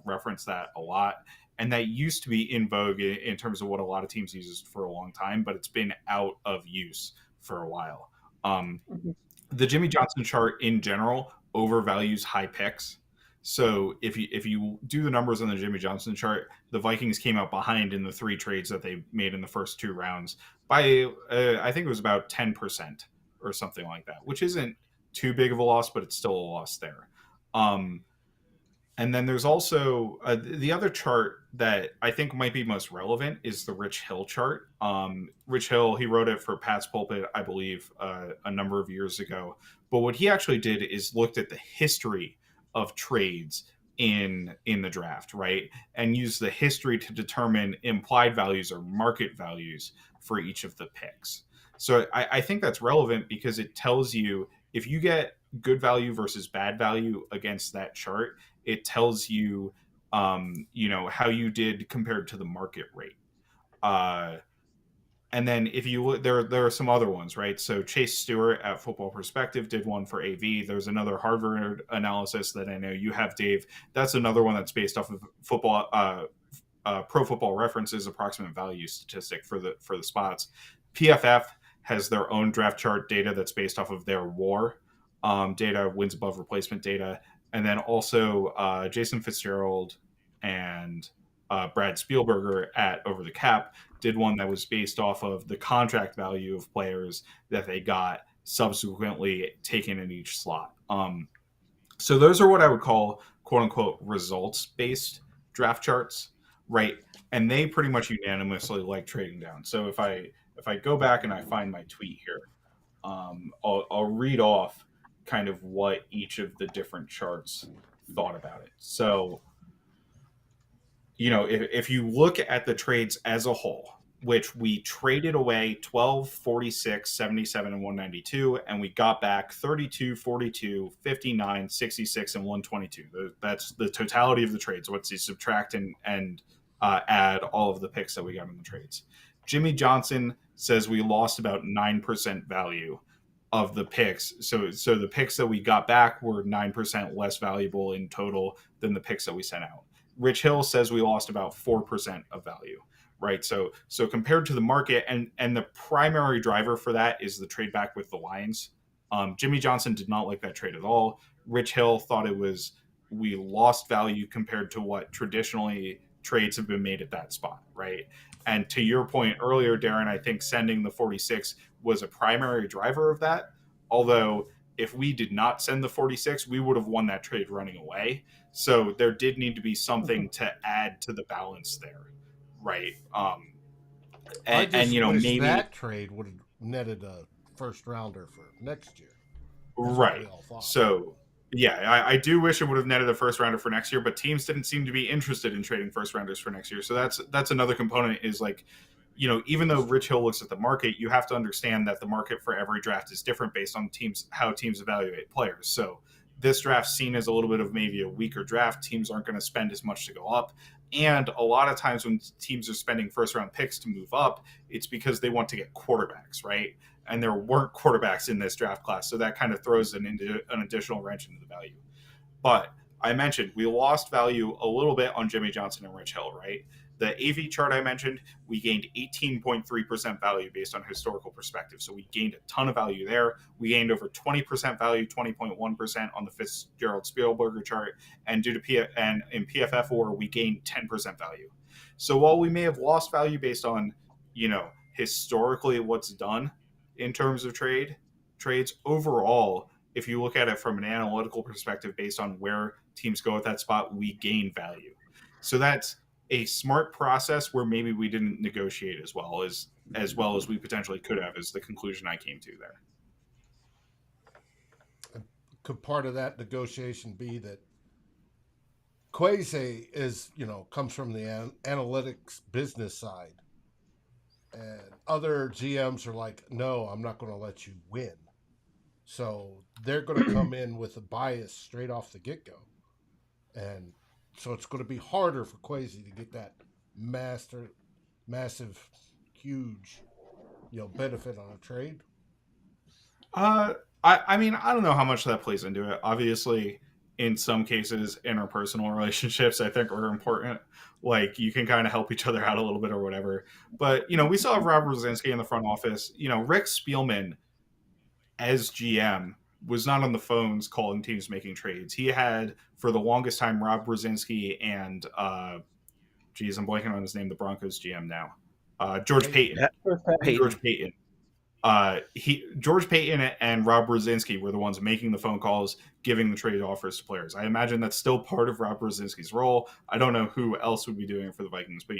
[SPEAKER 8] reference that a lot. And that used to be in vogue in terms of what a lot of teams use for a long time, but it's been out of use for a while. The Jimmy Johnson chart in general overvalues high picks. So if you do the numbers on the Jimmy Johnson chart, the Vikings came out behind in the 3 trades that they made in the first 2 rounds by I think it was about 10% or something like that, which isn't too big of a loss, but it's still a loss there. And then there's also the other chart that I think might be most relevant is the Rich Hill chart. Rich Hill, he wrote it for Pat's Pulpit, I believe, a number of years ago. But what he actually did is looked at the history of trades in the draft, right? And use the history to determine implied values or market values for each of the picks. So I think that's relevant because it tells you if you get good value versus bad value against that chart, it tells you, how you did compared to the market rate. And then if you look, there are some other ones, right? So Chase Stewart at Football Perspective did one for AV. There's another Harvard analysis that I know you have, Dave. That's another one that's based off of football, Pro Football Reference's approximate value statistic for the spots. PFF has their own draft chart data that's based off of their WAR data, wins above replacement data, and then also Jason Fitzgerald and Brad Spielberger at Over the Cap did one that was based off of the contract value of players that they got subsequently taken in each slot. So those are what I would call quote unquote results based draft charts, right? And they pretty much unanimously like trading down. So if I go back and I find my tweet here, I'll read off kind of what each of the different charts thought about it. So, if you look at the trades as a whole, which we traded away 12, 46, 77, and 192, and we got back 32, 42, 59, 66, and 122. That's the totality of the trades. Once you subtract and add all of the picks that we got in the trades. Jimmy Johnson says we lost about 9% value of the picks. So the picks that we got back were 9% less valuable in total than the picks that we sent out. Rich Hill says we lost about 4% of value. Right. So compared to the market, and the primary driver for that is the trade back with the Lions. Jimmy Johnson did not like that trade at all. Rich Hill thought we lost value compared to what traditionally trades have been made at that spot. Right. And to your point earlier, Darren, I think sending the 46 was a primary driver of that. Although if we did not send the 46, we would have won that trade running away. So there did need to be something to add to the balance there. Right.
[SPEAKER 1] I just wish
[SPEAKER 8] maybe
[SPEAKER 1] that trade would have netted a first rounder for next year. That's
[SPEAKER 8] right. So yeah, I do wish it would have netted a first rounder for next year, but teams didn't seem to be interested in trading first rounders for next year. So that's another component is like, even though Rich Hill looks at the market, you have to understand that the market for every draft is different based on how teams evaluate players. So this draft's seen as a little bit of maybe a weaker draft. Teams aren't going to spend as much to go up. And a lot of times when teams are spending first-round picks to move up, it's because they want to get quarterbacks, right? And there weren't quarterbacks in this draft class, so that kind of throws an additional wrench into the value. But I mentioned we lost value a little bit on Jimmy Johnson and Rich Hill, right? The AV chart I mentioned, we gained 18.3% value based on historical perspective. So we gained a ton of value there. We gained over 20% value, 20.1% on the Fitzgerald-Spielberger chart. And due to in PFF or we gained 10% value. So while we may have lost value based on, historically what's done in terms of trades, overall, if you look at it from an analytical perspective based on where teams go at that spot, we gain value. So that's a smart process where maybe we didn't negotiate as well as we potentially could have, is the conclusion I came to there.
[SPEAKER 1] Could part of that negotiation be that Kwesi is, comes from the analytics business side, and other GMs are like, no, I'm not going to let you win. So they're going to come in with a bias straight off the get-go. And so it's going to be harder for Kwesi to get that massive, huge, benefit on a trade.
[SPEAKER 8] I mean, I don't know how much that plays into it. Obviously, in some cases, interpersonal relationships, I think, are important. Like, you can kind of help each other out a little bit or whatever. But, we still have Rob Brzezinski in the front office. Rick Spielman, as GM, was not on the phones calling teams making trades. He had, for the longest time, Rob Brzezinski and, I'm blanking on his name, the Broncos GM now. George Payton. George Payton. George Payton and Rob Brzezinski were the ones making the phone calls, giving the trade offers to players. I imagine that's still part of Rob Brzezinski's role. I don't know who else would be doing it for the Vikings, but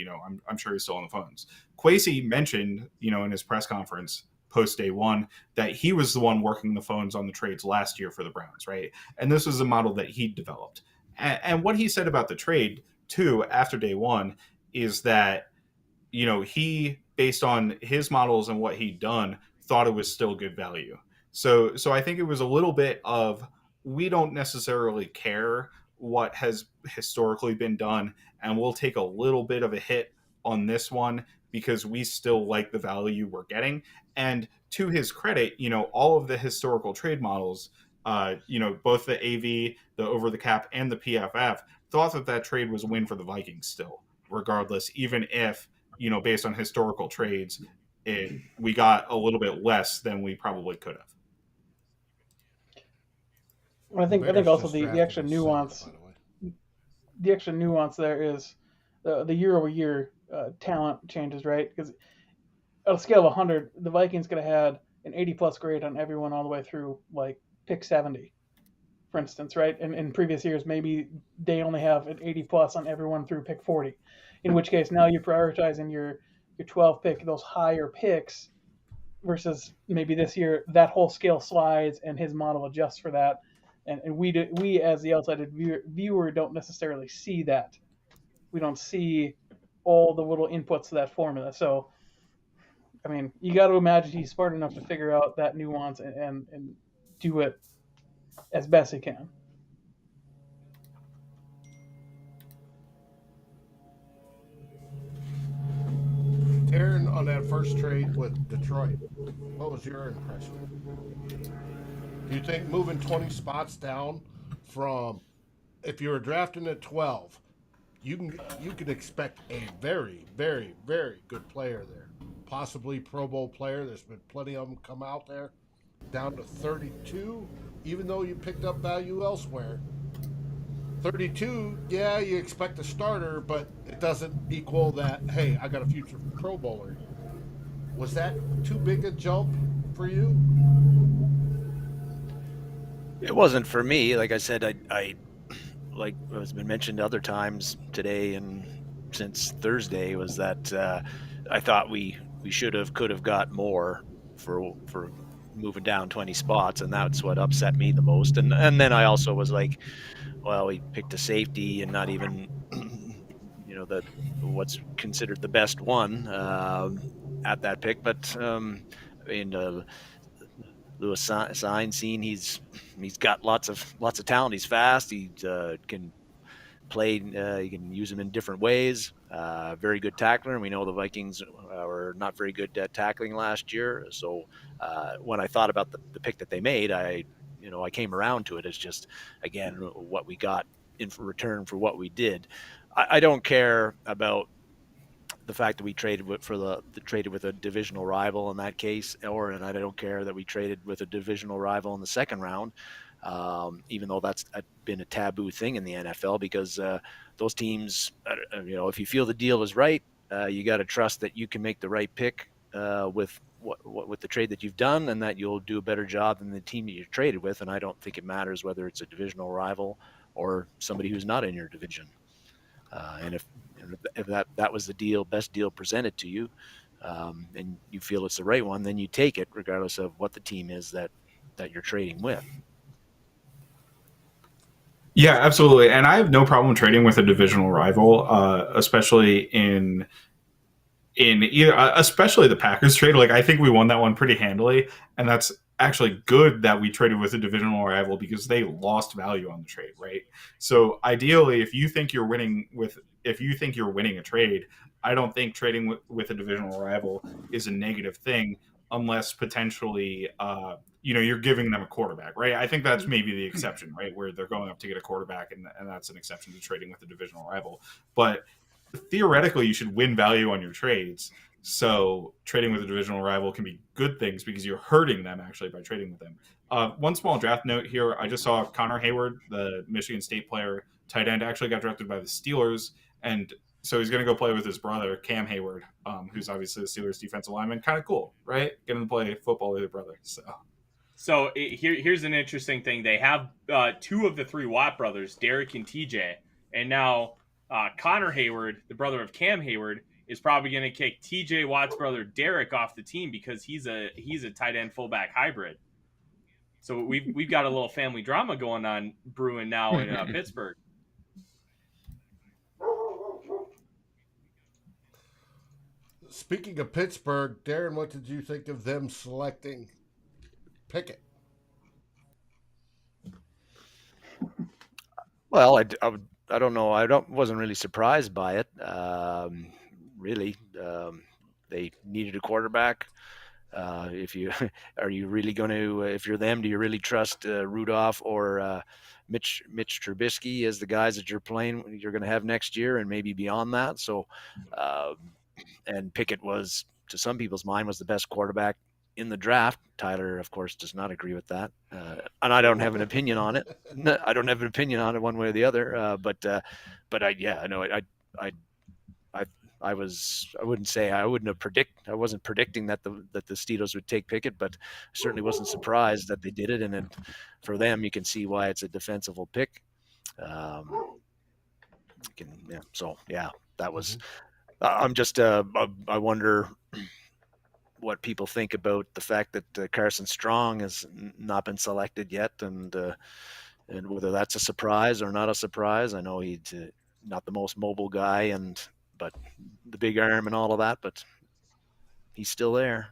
[SPEAKER 8] I'm sure he's still on the phones. Kwesi mentioned, in his press conference post day one, that he was the one working the phones on the trades last year for the Browns, right? And this was a model that he developed. And what he said about the trade too after day one is that he, based on his models and what he'd done, thought it was still good value. So I think it was a little bit of, we don't necessarily care what has historically been done, and we'll take a little bit of a hit on this one because we still like the value we're getting. And to his credit, all of the historical trade models, both the AV, the over the cap, and the PFF thought that trade was a win for the Vikings still, regardless, even if, based on historical trades, we got a little bit less than we probably could have.
[SPEAKER 4] I think also the extra nuance, there is the year over year talent changes, right? Because on a scale of 100, the Vikings could have had an 80+ grade on everyone all the way through like pick 70, for instance, right? And in previous years, maybe they only have an 80+ on everyone through pick 40, in which case now you're prioritizing your 12 pick, those higher picks, versus maybe this year that whole scale slides and his model adjusts for that. And we as the outside viewer don't necessarily see that. We don't see all the little inputs to that formula. So I mean, you got to imagine he's smart enough to figure out that nuance and do it as best he can.
[SPEAKER 1] Aaron, on that first trade with Detroit, what was your impression? Do you think moving 20 spots down from, if you were drafting at 12, you can expect a very, very, very good player there, possibly Pro Bowl player. There's been plenty of them come out there. Down to 32, even though you picked up value elsewhere. 32, yeah, you expect a starter, but it doesn't equal that, hey, I got a future Pro Bowler here. Was that too big a jump for you?
[SPEAKER 9] It wasn't for me. Like I said, I like has been mentioned other times today and since Thursday, was that I thought we could have got more for moving down 20 spots, and that's what upset me the most. And then I also was like, well, we picked a safety and not even the what's considered the best one at that pick. But I mean, Lewis seen he's got lots of talent. He's fast. He can play. You can use him in different ways. Very good tackler, and we know the Vikings were not very good at tackling last year. So when I thought about the pick that they made, I came around to it as just, again, what we got in return for what we did. I don't care about the fact that we traded with a divisional rival in that case, and I don't care that we traded with a divisional rival in the second round, even though that's been a taboo thing in the NFL, because those teams, if you feel the deal is right, you got to trust that you can make the right pick with the trade that you've done, and that you'll do a better job than the team that you traded with. And I don't think it matters whether it's a divisional rival or somebody who's not in your division. And if that was the best deal presented to you, and you feel it's the right one, then you take it regardless of what the team is that you're trading with.
[SPEAKER 8] Yeah, absolutely. And I have no problem trading with a divisional rival, especially in either, especially the Packers trade. Like, I think we won that one pretty handily, and that's actually good that we traded with a divisional rival, because they lost value on the trade, right? So ideally, if you think you're winning a trade, I don't think trading with a divisional rival is a negative thing, unless potentially you're giving them a quarterback, right? I think that's maybe the exception, right, where they're going up to get a quarterback, and that's an exception to trading with a divisional rival. But theoretically, you should win value on your trades. So trading with a divisional rival can be good things, because you're hurting them actually by trading with them. One small draft note here: I just saw Connor Hayward, the Michigan State player, tight end, actually got drafted by the Steelers, and so he's going to go play with his brother Cam Hayward, who's obviously the Steelers defensive lineman. Kind of cool, right? Getting to play football with your brother.
[SPEAKER 2] So here's an interesting thing. They have two of the three Watt brothers, Derek and TJ, and now Connor Hayward, the brother of Cam Hayward, is probably going to kick TJ Watt's brother Derek off the team, because he's a tight end fullback hybrid. So we've got a little family drama going on brewing now in Pittsburgh.
[SPEAKER 1] Speaking of Pittsburgh, Darren, what did you think of them selecting Pickett?
[SPEAKER 9] Well, I don't know. Wasn't really surprised by it. Really, they needed a quarterback. If you really going to, if you're them, do you really trust Rudolph or Mitch Trubisky as the guys that you're going to have next year and maybe beyond that? So, and Pickett was, to some people's mind, was the best quarterback in the draft. Tyler, of course, does not agree with that, and I don't have an opinion on it. I don't have an opinion on it one way or the other. But I know I wasn't predicting that the Steelers would take Pickett, but I certainly wasn't surprised that they did it. And for them, you can see why it's a defensible pick. That was. I'm just. I wonder what people think about the fact that Carson Strong has not been selected yet, and whether that's a surprise or not a surprise. I know he's not the most mobile guy, but the big arm and all of that. But he's still there.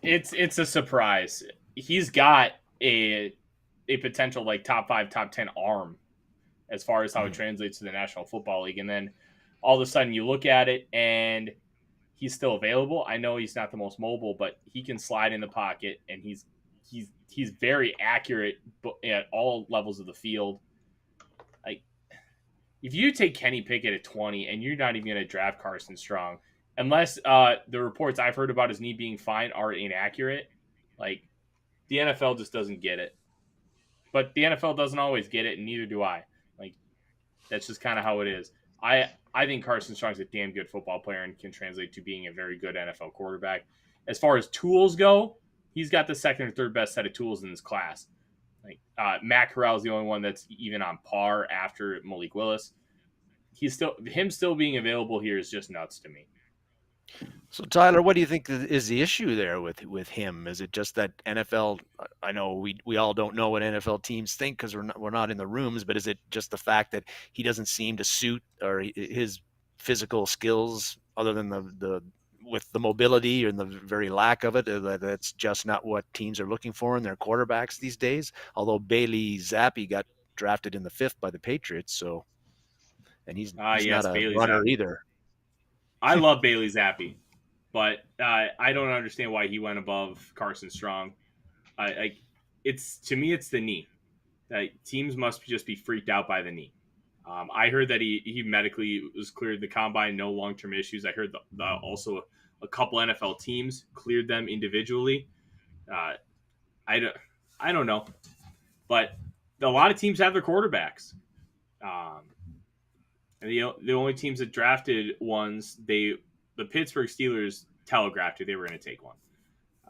[SPEAKER 2] It's a surprise. He's got a potential like top 5, top 10 arm as far as how it translates to the National Football League. And then all of a sudden you look at it and he's still available. I know he's not the most mobile, but he can slide in the pocket, and he's very accurate at all levels of the field. Like, if you take Kenny Pickett at 20 and you're not even going to draft Carson Strong, unless the reports I've heard about his knee being fine are inaccurate, like, the NFL just doesn't get it. But the NFL doesn't always get it, and neither do I. Like, that's just kind of how it is. I think Carson Strong's a damn good football player and can translate to being a very good NFL quarterback. As far as tools go, he's got the second or third best set of tools in this class. Like Matt Corral is the only one that's even on par after Malik Willis. Him still being available here is just nuts to me.
[SPEAKER 9] So Tyler, what do you think is the issue there with him? Is it just that NFL? I know we all don't know what NFL teams think because we're not in the rooms, but is it just the fact that he doesn't seem to suit or his physical skills, other than the with the mobility and the very lack of it, that's just not what teams are looking for in their quarterbacks these days? Although Bailey Zappi got drafted in the 5th by the Patriots, and he's not a
[SPEAKER 2] Bailey
[SPEAKER 9] runner
[SPEAKER 2] Zappi.
[SPEAKER 9] either.
[SPEAKER 2] I love Bailey Zappi, but I don't understand why he went above Carson Strong. To me, it's the knee. Teams must just be freaked out by the knee. I heard that he medically was cleared the combine, no long-term issues. I heard also a couple NFL teams cleared them individually. I don't know, but a lot of teams have their quarterbacks. And the only teams that drafted ones, the Pittsburgh Steelers telegraphed they were going to take one.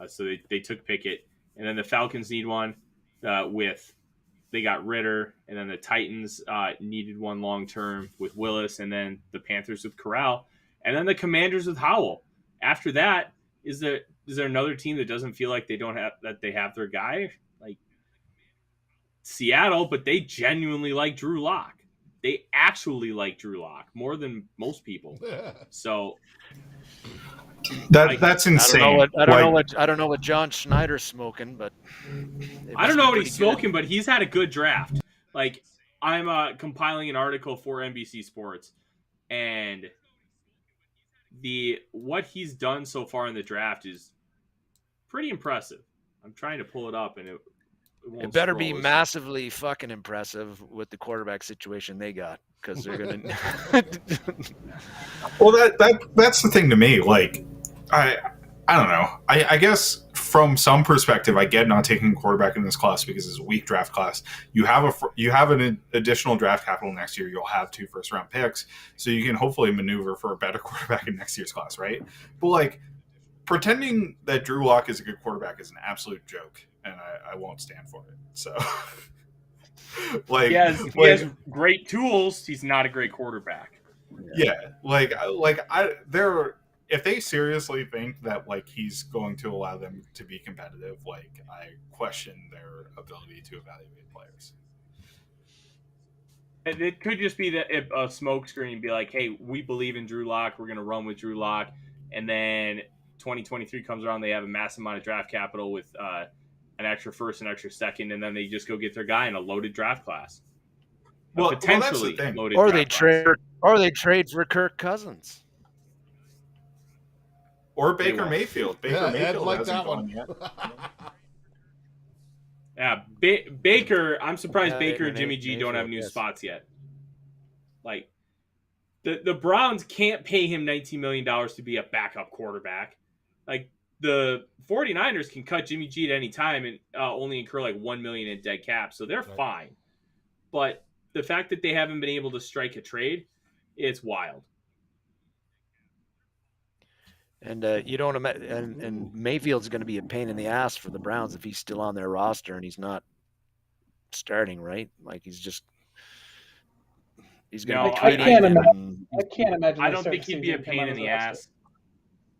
[SPEAKER 2] So they took Pickett. And then the Falcons need one they got Ritter. And then the Titans needed one long-term with Willis. And then the Panthers with Corral. And then the Commanders with Howell. After that, is there another team that doesn't feel like they have their guy? Like Seattle, but they genuinely like Drew Lock. They actually like Drew Lock more than most people. So
[SPEAKER 8] that's insane.
[SPEAKER 9] I don't know what John Schneider's smoking, but
[SPEAKER 2] I don't know what he's smoking, but he's had a good draft. Like, I'm compiling an article for NBC Sports, and what he's done so far in the draft is pretty impressive. I'm trying to pull it up, and it
[SPEAKER 9] better be massively fucking impressive with the quarterback situation they got, because they're gonna.
[SPEAKER 8] Well, that's the thing to me. Like, I don't know. I guess from some perspective, I get not taking a quarterback in this class because it's a weak draft class. You have an additional draft capital next year. You'll have 2 first-round picks, so you can hopefully maneuver for a better quarterback in next year's class, right? But like, pretending that Drew Lock is a good quarterback is an absolute joke, and I won't stand for it. So, like, he has
[SPEAKER 2] great tools. He's not a great quarterback.
[SPEAKER 8] Yeah, if they seriously think that like he's going to allow them to be competitive, like, I question their ability to evaluate players.
[SPEAKER 2] It could just be that a smoke screen, be like, hey, we believe in Drew Lock. We're going to run with Drew Lock. And then 2023 comes around. They have a massive amount of draft capital with an extra first and extra second. And then they just go get their guy in a loaded draft class. Potentially loaded
[SPEAKER 9] draft class. Or they trade for Kirk Cousins.
[SPEAKER 8] Or Baker Mayfield. Mayfield
[SPEAKER 1] like that one.
[SPEAKER 2] Yeah, Baker. I'm surprised Baker and Jimmy G don't have new spots yet. Like, the Browns can't pay him $19 million to be a backup quarterback. Like, the 49ers can cut Jimmy G at any time and only incur like $1 million in dead cap, so they're fine. But the fact that they haven't been able to strike a trade, it's wild.
[SPEAKER 9] And you don't imagine, and Mayfield's going to be a pain in the ass for the Browns if he's still on their roster and he's not starting, right? Like, he's going to be tweeting.
[SPEAKER 4] I can't imagine.
[SPEAKER 2] I don't think he'd be a pain in the ass.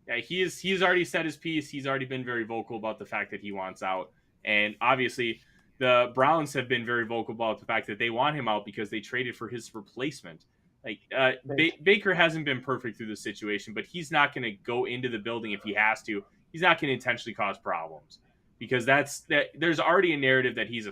[SPEAKER 2] Yeah, he's already said his piece. He's already been very vocal about the fact that he wants out, and obviously the Browns have been very vocal about the fact that they want him out because they traded for his replacement. Like Baker hasn't been perfect through the situation, but he's not going to go into the building if he has to. He's not going to intentionally cause problems because there's already a narrative that he's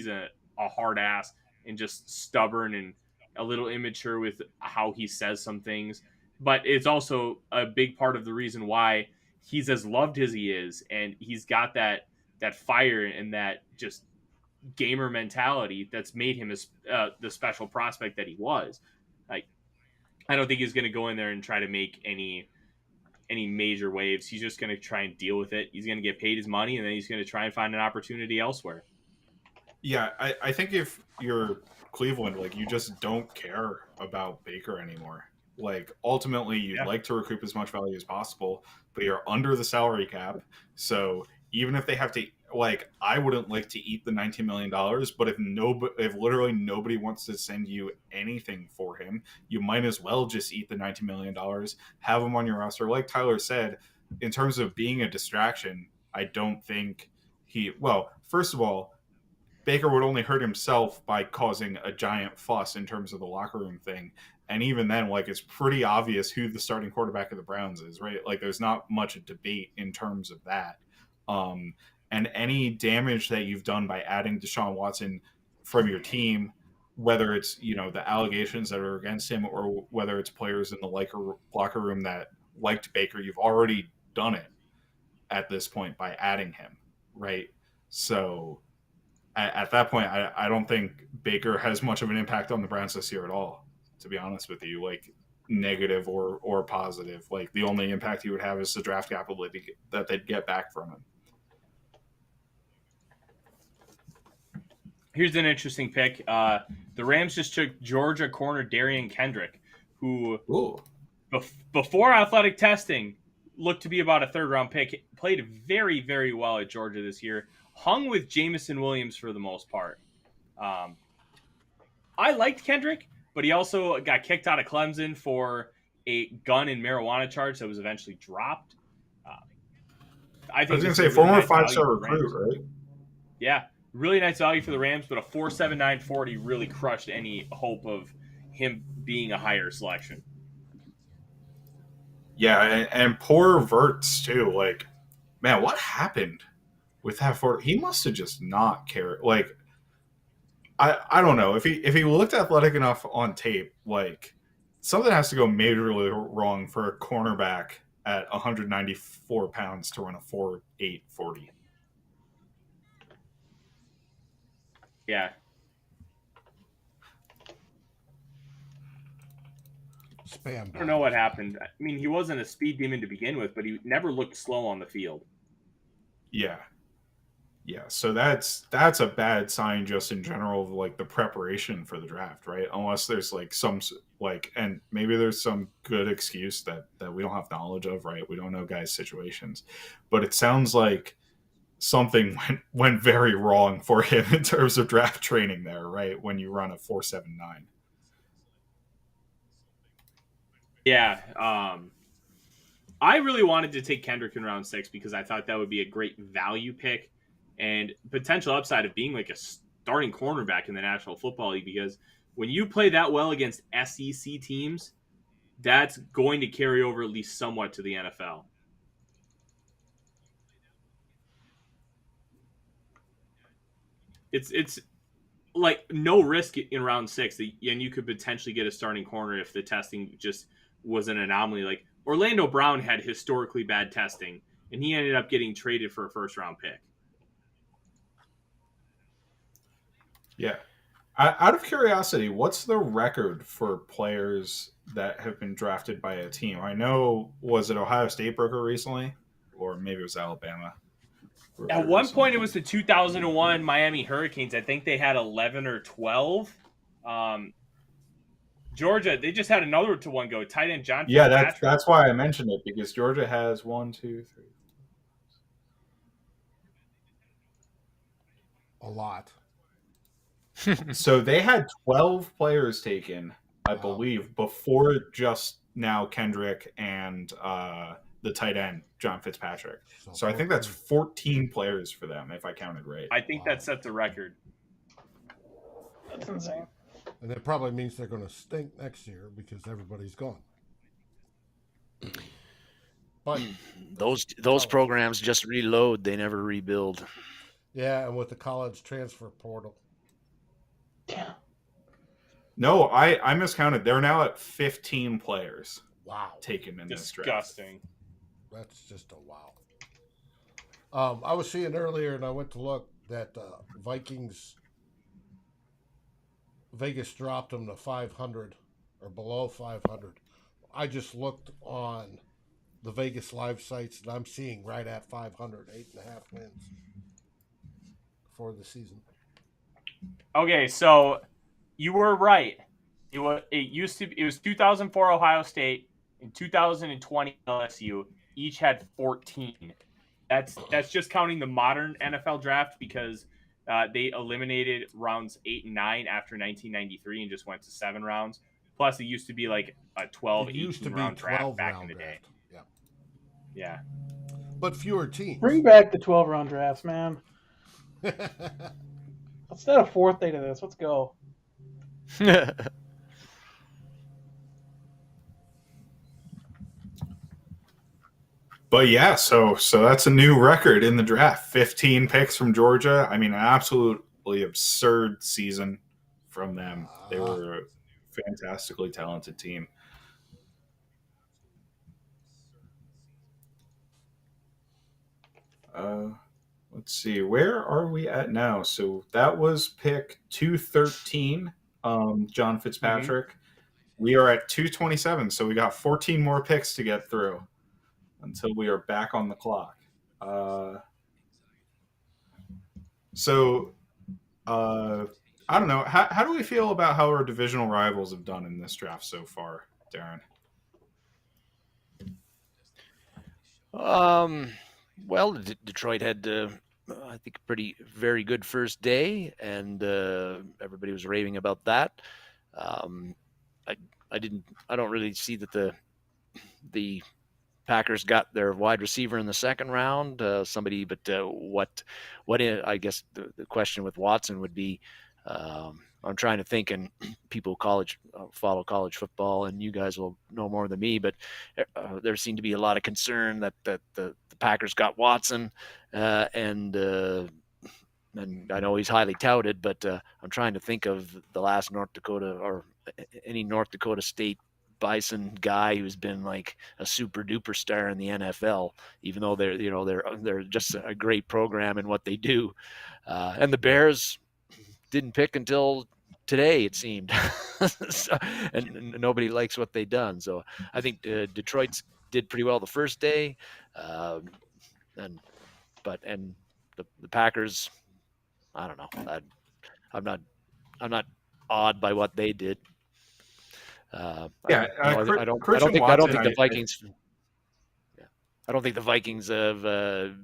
[SPEAKER 2] a hard ass and just stubborn and a little immature with how he says some things. But it's also a big part of the reason why he's as loved as he is, and he's got that fire and that just gamer mentality that's made him the special prospect that he was. Like, I don't think he's going to go in there and try to make any major waves. He's just going to try and deal with it. He's going to get paid his money, and then he's going to try and find an opportunity elsewhere.
[SPEAKER 8] Yeah, I think if you're Cleveland, like, you just don't care about Baker anymore. Like, ultimately, you'd like to recoup as much value as possible, but you're under the salary cap. So even if they have to, like, I wouldn't like to eat the $19 million, but if literally nobody wants to send you anything for him, you might as well just eat the $19 million, have him on your roster. Like Tyler said, in terms of being a distraction, I don't think first of all, Baker would only hurt himself by causing a giant fuss in terms of the locker room thing. And even then, like, it's pretty obvious who the starting quarterback of the Browns is, right? Like, there's not much debate in terms of that. And any damage that you've done by adding Deshaun Watson from your team, whether it's, the allegations that are against him or whether it's players in the locker room that liked Baker, you've already done it at this point by adding him, right? So at that point, I don't think Baker has much of an impact on the Browns this year at all, to be honest with you. Like, negative or positive. Like, the only impact he would have is the draft capital that they'd get back from him.
[SPEAKER 2] Here's an interesting pick. The Rams just took Georgia corner Darian Kendrick, who before athletic testing looked to be about a third-round pick. Played very, very well at Georgia this year. Hung with Jamison Williams for the most part. I liked Kendrick, but he also got kicked out of Clemson for a gun and marijuana charge that was eventually dropped. I was
[SPEAKER 8] going to say, former five-star recruit, right?
[SPEAKER 2] Yeah, really nice value for the Rams, but a 4.79 40 really crushed any hope of him being a higher selection.
[SPEAKER 8] Yeah, and poor Verts, too. Like, man, what happened with that? He must have just not cared. Like, I don't know. If he looked athletic enough on tape, like, something has to go majorly wrong for a cornerback at 194 pounds to run a 4.8 40.
[SPEAKER 2] Yeah.
[SPEAKER 1] Spam.
[SPEAKER 2] I don't know what happened. I mean, he wasn't a speed demon to begin with, but he never looked slow on the field.
[SPEAKER 8] Yeah. Yeah, so that's a bad sign just in general of, like, the preparation for the draft, right? Unless there's, like, some, like, and maybe there's some good excuse that we don't have knowledge of, right? We don't know guys' situations. But it sounds like something went very wrong for him in terms of draft training there, right? When you run a 4.79.
[SPEAKER 2] Yeah, I really wanted to take Kendrick in round 6 because I thought that would be a great value pick and potential upside of being like a starting cornerback in the National Football League, because when you play that well against SEC teams, that's going to carry over at least somewhat to the NFL. It's like no risk in round 6, and you could potentially get a starting corner if the testing just was an anomaly. Like, Orlando Brown had historically bad testing, and he ended up getting traded for a first-round pick.
[SPEAKER 8] Yeah. Out of curiosity, what's the record for players that have been drafted by a team? I know, was it Ohio State broke it recently? Or maybe it was Alabama.
[SPEAKER 2] At one point, it was the 2001 Miami Hurricanes. I think they had 11 or 12. Georgia, they just had another to one go. Tight end John.
[SPEAKER 8] Yeah, that's why I mentioned it, because Georgia has 1, 2, 3.
[SPEAKER 1] A lot.
[SPEAKER 8] So they had 12 players taken, I believe, before just now Kendrick and the tight end, John Fitzpatrick. So I think that's 14 players for them, if I counted right.
[SPEAKER 2] I think that sets a record.
[SPEAKER 4] That's insane.
[SPEAKER 1] And it probably means they're going to stink next year because everybody's gone. But
[SPEAKER 9] those programs just reload; they never rebuild.
[SPEAKER 1] Yeah, and with the college transfer portal.
[SPEAKER 4] Yeah.
[SPEAKER 8] No, I miscounted. They're now at 15 players.
[SPEAKER 1] Wow.
[SPEAKER 8] Taken in this draft.
[SPEAKER 2] Disgusting.
[SPEAKER 1] That's just a wow. I was seeing earlier, and I went to look, that Vegas dropped them to 500 or below 500. I just looked on the Vegas live sites, and I'm seeing right at 500, 8.5 wins for the season.
[SPEAKER 2] Okay, so you were right. It was 2004 Ohio State and 2020 LSU. Each had 14. That's just counting the modern NFL draft because they eliminated rounds 8 and 9 after 1993 and just went to 7 rounds. Plus, it used to be like a 12, 18 round draft back in the day.
[SPEAKER 1] Yeah.
[SPEAKER 2] Yeah.
[SPEAKER 1] But fewer teams.
[SPEAKER 4] Bring back the 12-round drafts, man. Let's add a fourth day to this. Let's go.
[SPEAKER 8] But yeah, so that's a new record in the draft. 15 picks from Georgia. I mean, an absolutely absurd season from them. They were a fantastically talented team. Let's see, where are we at now? So that was pick 213, John Fitzpatrick. We are at 227, so we got 14 more picks to get through until we are back on the clock. I don't know. How do we feel about how our divisional rivals have done in this draft so far, Darren?
[SPEAKER 9] Well, Detroit had, I think, a very good first day, and everybody was raving about that. I don't really see that the Packers got their wide receiver in the second round. I guess the question with Watson would be, I'm trying to think, and people follow college football, and you guys will know more than me, but there seemed to be a lot of concern that the Packers got Watson, and I know he's highly touted, but I'm trying to think of the last North Dakota or any North Dakota State Bison guy who's been like a super duper star in the NFL, even though they're just a great program in what they do, and the Bears didn't pick until today, it seemed. and nobody likes what they've done. So I think Detroit did pretty well the first day, and the Packers, I don't know. I'm not awed by what they did. I don't think the Vikings. I don't think the Vikings have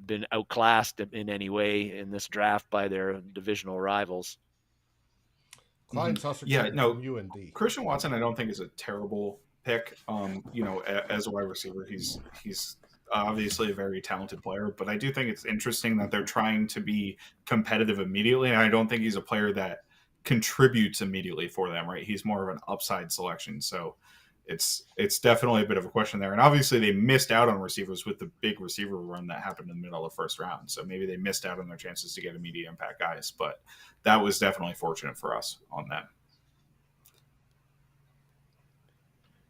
[SPEAKER 9] been outclassed in any way in this draft by their divisional rivals.
[SPEAKER 1] Klein from UND.
[SPEAKER 8] Christian Watson, I don't think is a terrible pick. As a wide receiver, he's obviously a very talented player, but I do think it's interesting that they're trying to be competitive immediately, and I don't think he's a player that contributes immediately for them, right? He's more of an upside selection, so it's definitely a bit of a question there. And obviously they missed out on receivers with the big receiver run that happened in the middle of the first round, so maybe they missed out on their chances to get immediate impact guys, but that was definitely fortunate for us on that.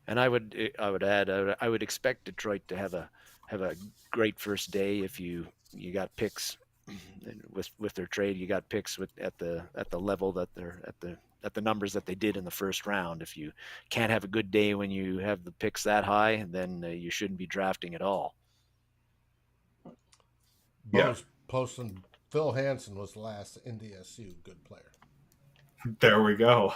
[SPEAKER 9] And I would add, I would expect Detroit to have a great first day if you got picks with their trade. You got picks at the level that they're at the numbers that they did in the first round. If you can't have a good day when you have the picks that high, then you shouldn't be drafting at all.
[SPEAKER 1] Posting Phil Hansen was the last NDSU good player.
[SPEAKER 8] There we go.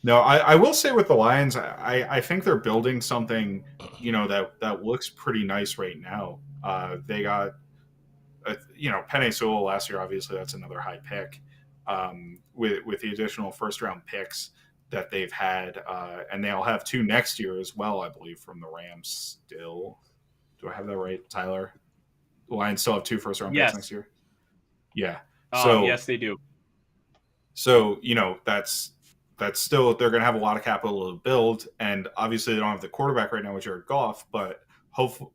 [SPEAKER 8] No, I will say with the Lions, I think they're building something, that looks pretty nice right now. They got, Penei Sewell last year. Obviously, that's another high pick. With the additional first round picks that they've had, and they'll have 2 next year as well, I believe, from the Rams still. Do I have that right, Tyler? The Lions still have 2 first round picks next year. Yeah.
[SPEAKER 2] Yes, they do.
[SPEAKER 8] So, that's still, they're going to have a lot of capital to build. And obviously they don't have the quarterback right now with Jared Goff, but hopefully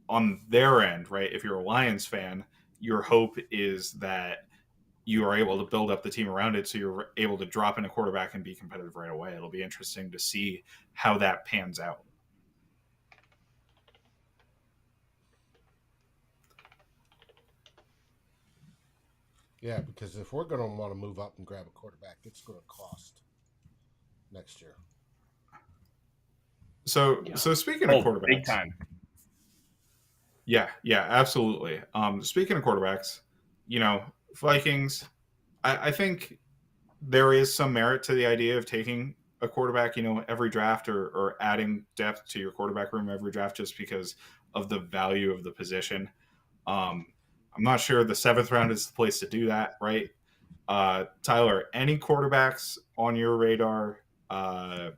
[SPEAKER 8] on their end, right, if you're a Lions fan, your hope is that you are able to build up the team around it so you're able to drop in a quarterback and be competitive right away. It'll be interesting to see how that pans out.
[SPEAKER 1] Yeah, because if we're going to want to move up and grab a quarterback, it's going to cost next year.
[SPEAKER 8] So speaking of quarterbacks,
[SPEAKER 2] big time.
[SPEAKER 8] Yeah, absolutely. Speaking of quarterbacks, Vikings, I think there is some merit to the idea of taking a quarterback, every draft or adding depth to your quarterback room every draft just because of the value of the position. I'm not sure the 7th round is the place to do that, right? Tyler, any quarterbacks on your radar? The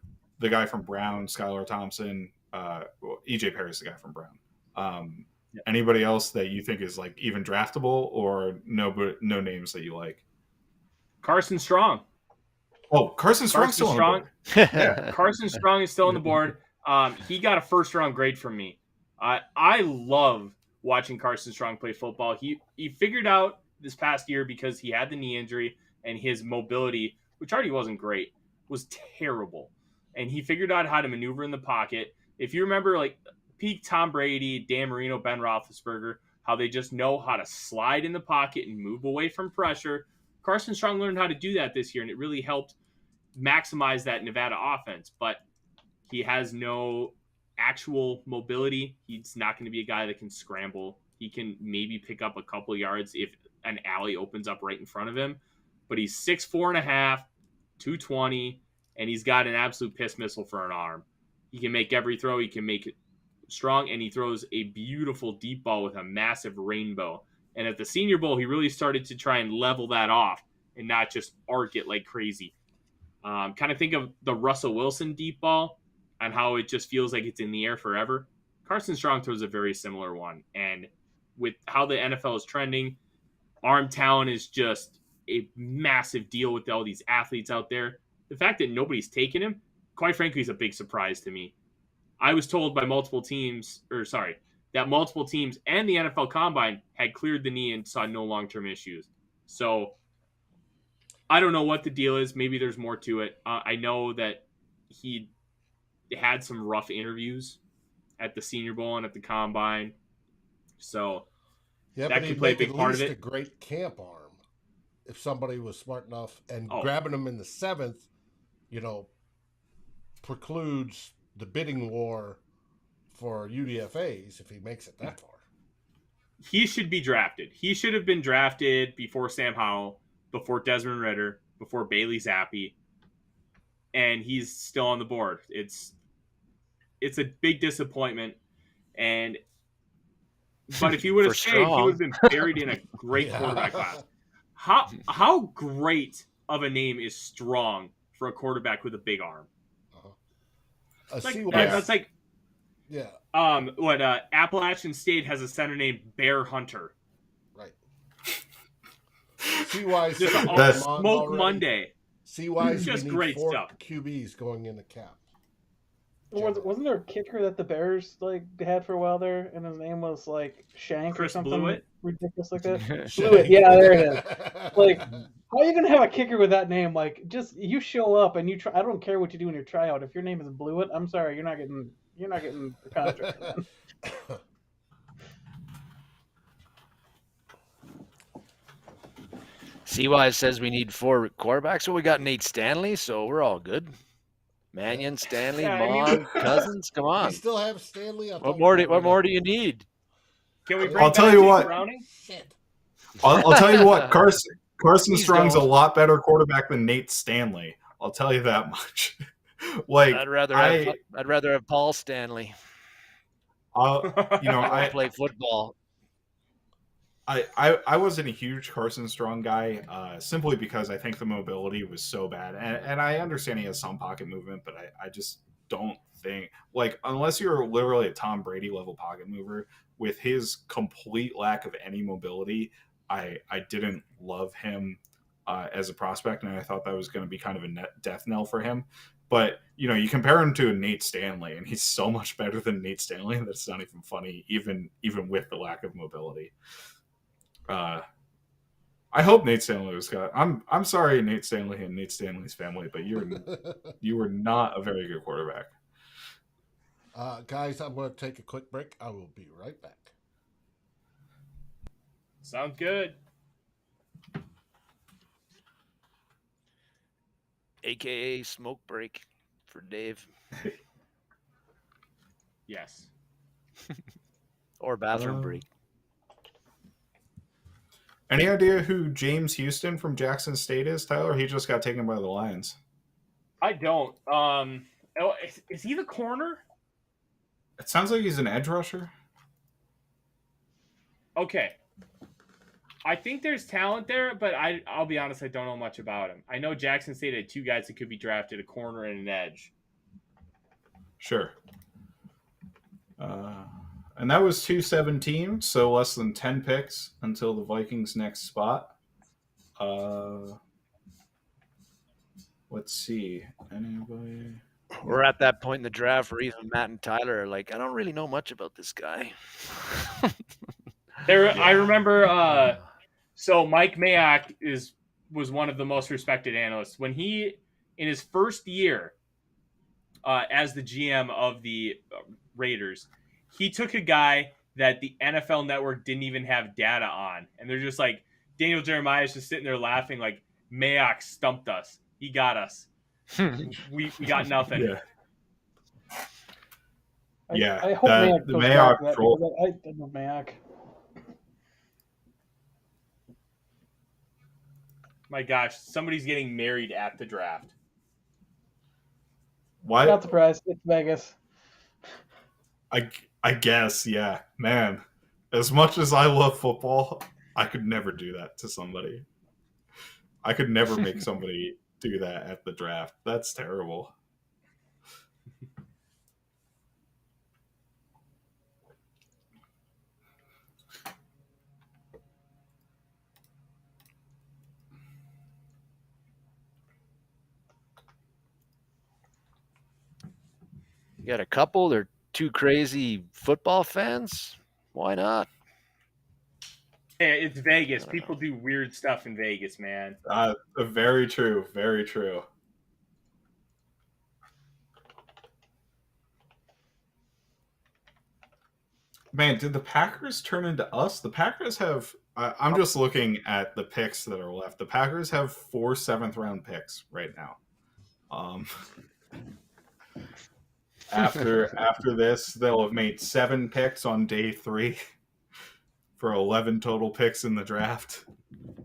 [SPEAKER 8] guy from Brown, Skylar Thompson, EJ Perry's the guy from Brown. Anybody else that you think is like even draftable, or no names that you like?
[SPEAKER 2] Carson Strong.
[SPEAKER 8] Oh, Carson Strong's still on the board.
[SPEAKER 2] Yeah, Carson Strong is still on the board. He got a 1st-round grade from me. I love watching Carson Strong play football. He figured out this past year, because he had the knee injury and his mobility, which already wasn't great, was terrible. And he figured out how to maneuver in the pocket. If you remember, like, peak Tom Brady, Dan Marino, Ben Roethlisberger, how they just know how to slide in the pocket and move away from pressure. Carson Strong learned how to do that this year, and it really helped maximize that Nevada offense. But he has no actual mobility. He's not going to be a guy that can scramble. He can maybe pick up a couple yards if an alley opens up right in front of him. But he's 6'4.5", 220, and he's got an absolute piss missile for an arm. He can make every throw. He can make it strong, and he throws a beautiful deep ball with a massive rainbow. And at the Senior Bowl, he really started to try and level that off and not just arc it like crazy. Kind of think of the Russell Wilson deep ball and how it just feels like it's in the air forever. Carson Strong throws a very similar one. And with how the NFL is trending, arm talent is just a massive deal with all these athletes out there. The fact that nobody's taken him, quite frankly, is a big surprise to me. I was told by multiple teams, that multiple teams and the NFL Combine had cleared the knee and saw no long-term issues. So I don't know what the deal is. Maybe there's more to it. I know that he had some rough interviews at the Senior Bowl and at the Combine. So that could play a big part of it.
[SPEAKER 1] A great camp arm. If somebody was smart enough, and grabbing him in the 7th, precludes the bidding war for UDFAs if he makes it that far.
[SPEAKER 2] He should be drafted. He should have been drafted before Sam Howell, before Desmond Ridder, before Bailey Zappi, and he's still on the board. It's a big disappointment, but if he would have stayed, he would have been buried in a great quarterback class. How great of a name is Strong for a quarterback with a big arm? That's like Appalachian State has a center named Bear Hunter.
[SPEAKER 1] Right. CY
[SPEAKER 2] Smoke Monday.
[SPEAKER 1] CY's
[SPEAKER 2] just great stuff.
[SPEAKER 1] QBs going in the cap.
[SPEAKER 4] Wasn't there a kicker that the Bears had for a while there, and his name was like Shank
[SPEAKER 2] Chris
[SPEAKER 4] or something
[SPEAKER 2] Blewett?
[SPEAKER 4] Ridiculous like that? Blewett, yeah, there it is. Like, how are you gonna have a kicker with that name? Like, just you show up and you try. I don't care what you do in your tryout. If your name is Blewett, I'm sorry, you're not getting the contract.
[SPEAKER 9] CY says we need 4 quarterbacks. So we got Nate Stanley, so we're all good. Mannion, Stanley, Mon, Cousins. Come on.
[SPEAKER 1] We still have Stanley.
[SPEAKER 9] What more do you need?
[SPEAKER 2] Can we bring
[SPEAKER 8] I'll tell you what.
[SPEAKER 1] Shit.
[SPEAKER 8] I'll tell you what. Carson Strong's a lot better quarterback than Nate Stanley. I'll tell you that much.
[SPEAKER 9] I'd rather have Paul Stanley.
[SPEAKER 8] I
[SPEAKER 9] play football.
[SPEAKER 8] I wasn't a huge Carson Strong guy, simply because I think the mobility was so bad, and I understand he has some pocket movement, but I just don't think, unless you're literally a Tom Brady level pocket mover, with his complete lack of any mobility, I didn't love him as a prospect, and I thought that was going to be kind of a death knell for him. But, you compare him to Nate Stanley, and he's so much better than Nate Stanley that it's not even funny, even with the lack of mobility. I hope Nate Stanley was got. I'm sorry, Nate Stanley and Nate Stanley's family, but you were not a very good quarterback.
[SPEAKER 1] Guys, I'm going to take a quick break. I will be right back.
[SPEAKER 2] Sounds good.
[SPEAKER 9] AKA smoke break for Dave.
[SPEAKER 2] Yes.
[SPEAKER 9] Or bathroom break.
[SPEAKER 8] Any idea who James Houston from Jackson State is, Tyler? He just got taken by the Lions.
[SPEAKER 2] I don't. Is he the corner?
[SPEAKER 8] It sounds like he's an edge rusher.
[SPEAKER 2] Okay. I think there's talent there, but I'll be honest, I don't know much about him. I know Jackson State had 2 guys that could be drafted, a corner and an edge.
[SPEAKER 8] Sure. And that was 217, so less than 10 picks until the Vikings' next spot. Let's see. Anybody?
[SPEAKER 9] We're at that point in the draft where even Matt and Tyler are like, I don't really know much about this guy.
[SPEAKER 2] I remember so Mike Mayock was one of the most respected analysts. When he, in his first year as the GM of the Raiders, he took a guy that the NFL Network didn't even have data on. And they're just like, Daniel Jeremiah's just sitting there laughing like, Mayock stumped us. He got us. we got nothing.
[SPEAKER 8] Yeah.
[SPEAKER 4] I hope Mayock
[SPEAKER 8] the
[SPEAKER 4] goes
[SPEAKER 8] Mayock
[SPEAKER 4] back to that
[SPEAKER 8] troll.
[SPEAKER 4] because I love Mayock.
[SPEAKER 2] My gosh, somebody's getting married at the draft.
[SPEAKER 8] What?
[SPEAKER 4] Not surprised. It's Vegas.
[SPEAKER 8] I guess, yeah. Man, as much as I love football, I could never do that to somebody. I could never make somebody do that at the draft. That's terrible.
[SPEAKER 9] You got a couple? They're 2 crazy football fans? Why not?
[SPEAKER 2] Yeah, it's Vegas. People do weird stuff in Vegas, man.
[SPEAKER 8] Very true. Very true. Man, did the Packers turn into us? The Packers have... I'm just looking at the picks that are left. The Packers have 4 7th-round picks right now. After this, they'll have made 7 picks on day 3 for 11 total picks in the draft.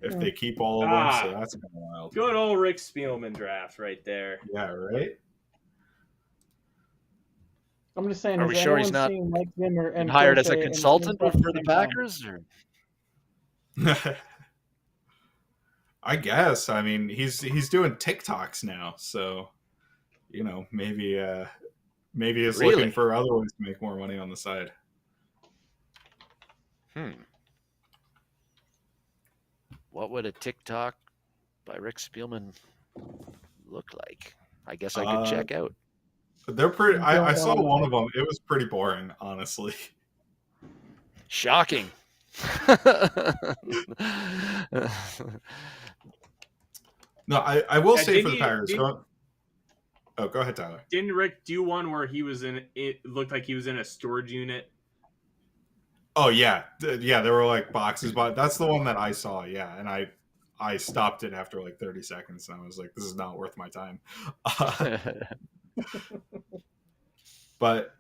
[SPEAKER 8] If they keep all of them, so that's kind of wild.
[SPEAKER 2] Good old Rick Spielman draft right there.
[SPEAKER 8] Yeah, right?
[SPEAKER 4] I'm just saying,
[SPEAKER 9] Are we sure he's not
[SPEAKER 4] Mike Zimmer and
[SPEAKER 9] hired as a
[SPEAKER 4] Crochet
[SPEAKER 9] consultant
[SPEAKER 4] and
[SPEAKER 9] for the Packers? Or?
[SPEAKER 8] I guess. I mean, he's doing TikToks now, so maybe he's looking for other ways to make more money on the side.
[SPEAKER 9] What would a TikTok by Rick Spielman look like? I guess I could check out.
[SPEAKER 8] They're pretty. I saw one of them. It was pretty boring, honestly.
[SPEAKER 9] Shocking.
[SPEAKER 8] No, I will say for the Packers. Go ahead, Tyler.
[SPEAKER 2] Didn't Rick do one where he was it looked like he was in a storage unit?
[SPEAKER 8] Oh yeah, there were like boxes, but that's the one that I saw. Yeah, and I stopped it after like 30 seconds, and I was like, this is not worth my time. But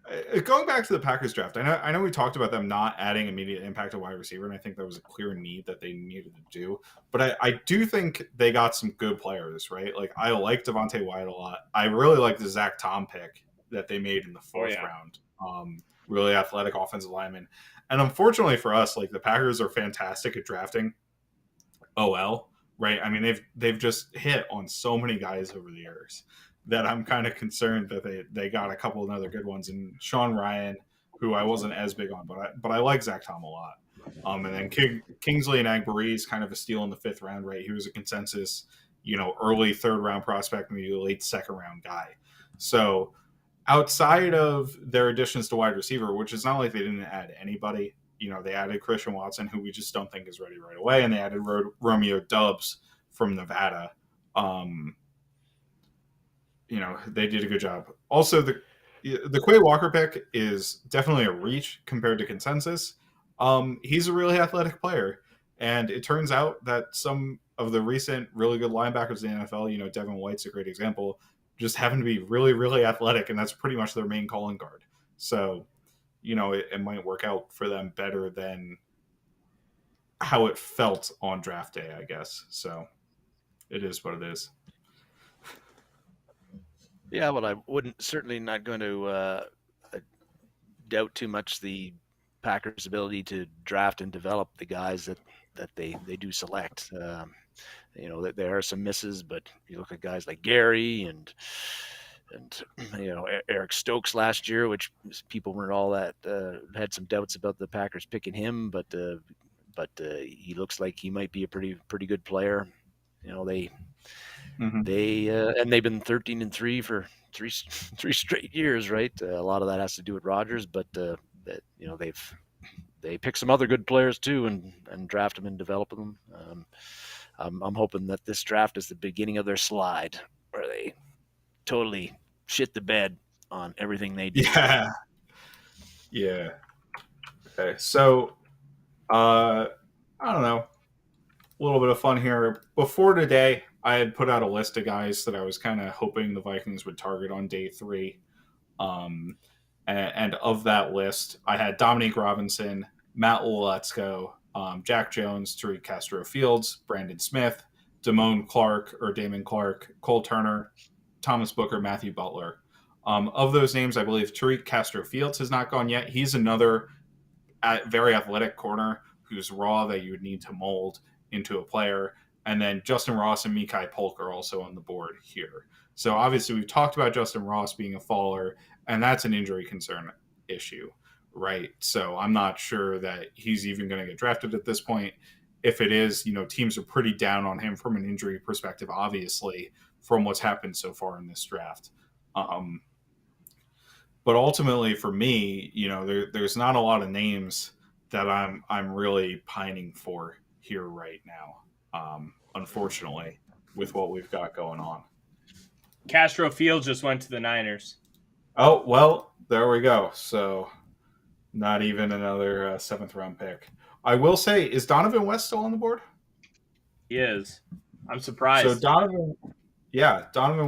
[SPEAKER 8] going back to the Packers draft, I know we talked about them not adding immediate impact to wide receiver, and I think that was a clear need that they needed to do. But I do think they got some good players, right? Like, I like Devontae Wyatt a lot. I really like the Zach Tom pick that they made in the 4th round. Really athletic offensive lineman. And unfortunately for us, like, the Packers are fantastic at drafting OL, right? I mean, they've just hit on so many guys over the years that I'm kind of concerned that they got a couple of other good ones. And Sean Ryan, who I wasn't as big on, but I like Zach Tom a lot. And then Kingsley and Agbury is kind of a steal in the 5th round, right? He was a consensus, early 3rd round prospect, maybe a late 2nd round guy. So outside of their additions to wide receiver, which is not like they didn't add anybody, they added Christian Watson, who we just don't think is ready right away, and they added Romeo Doubs from Nevada. They did a good job. Also, the Quay Walker pick is definitely a reach compared to consensus. He's a really athletic player, and it turns out that some of the recent really good linebackers in the NFL, Devin White's a great example, just happen to be really, really athletic, and that's pretty much their main calling card. So, it might work out for them better than how it felt on draft day, I guess. So it is what it is.
[SPEAKER 9] Yeah, well, I wouldn't certainly not going to doubt too much the Packers' ability to draft and develop the guys that they do select. That there are some misses, but you look at guys like Gary and Eric Stokes last year, which people weren't all that had some doubts about the Packers picking him, but he looks like he might be a pretty good player. They and they've been 13-3 for three straight years, right? A lot of that has to do with Rodgers, but they pick some other good players too and draft them and develop them. I'm hoping that this draft is the beginning of their slide, where they totally shit the bed on everything they do.
[SPEAKER 8] Yeah. Okay, so I don't know. A little bit of fun here. Before today, I had put out a list of guys that I was kind of hoping the Vikings would target on day 3. And of that list, I had Dominique Robinson, Matt Oletzko, Jack Jones, Tariq Castro-Fields, Brandon Smith, Damon Clark or Damon Clark, Cole Turner, Thomas Booker, Matthew Butler. Of those names, I believe Tariq Castro-Fields has not gone yet. He's another very athletic corner who's raw that you would need to mold into a player. And then Justin Ross and Mekhi Polk are also on the board here. So obviously we've talked about Justin Ross being a faller, and that's an injury concern issue, right? So I'm not sure that he's even going to get drafted at this point. If it is, teams are pretty down on him from an injury perspective, obviously, from what's happened so far in this draft. But ultimately for me, there's not a lot of names that I'm really pining for here right now. Unfortunately, with what we've got going on.
[SPEAKER 2] Castro Fields just went to the Niners.
[SPEAKER 8] Oh, well, there we go. So not even another 7th round pick. I will say, is Donovan West still on the board?
[SPEAKER 2] He is. I'm surprised.
[SPEAKER 8] So Donovan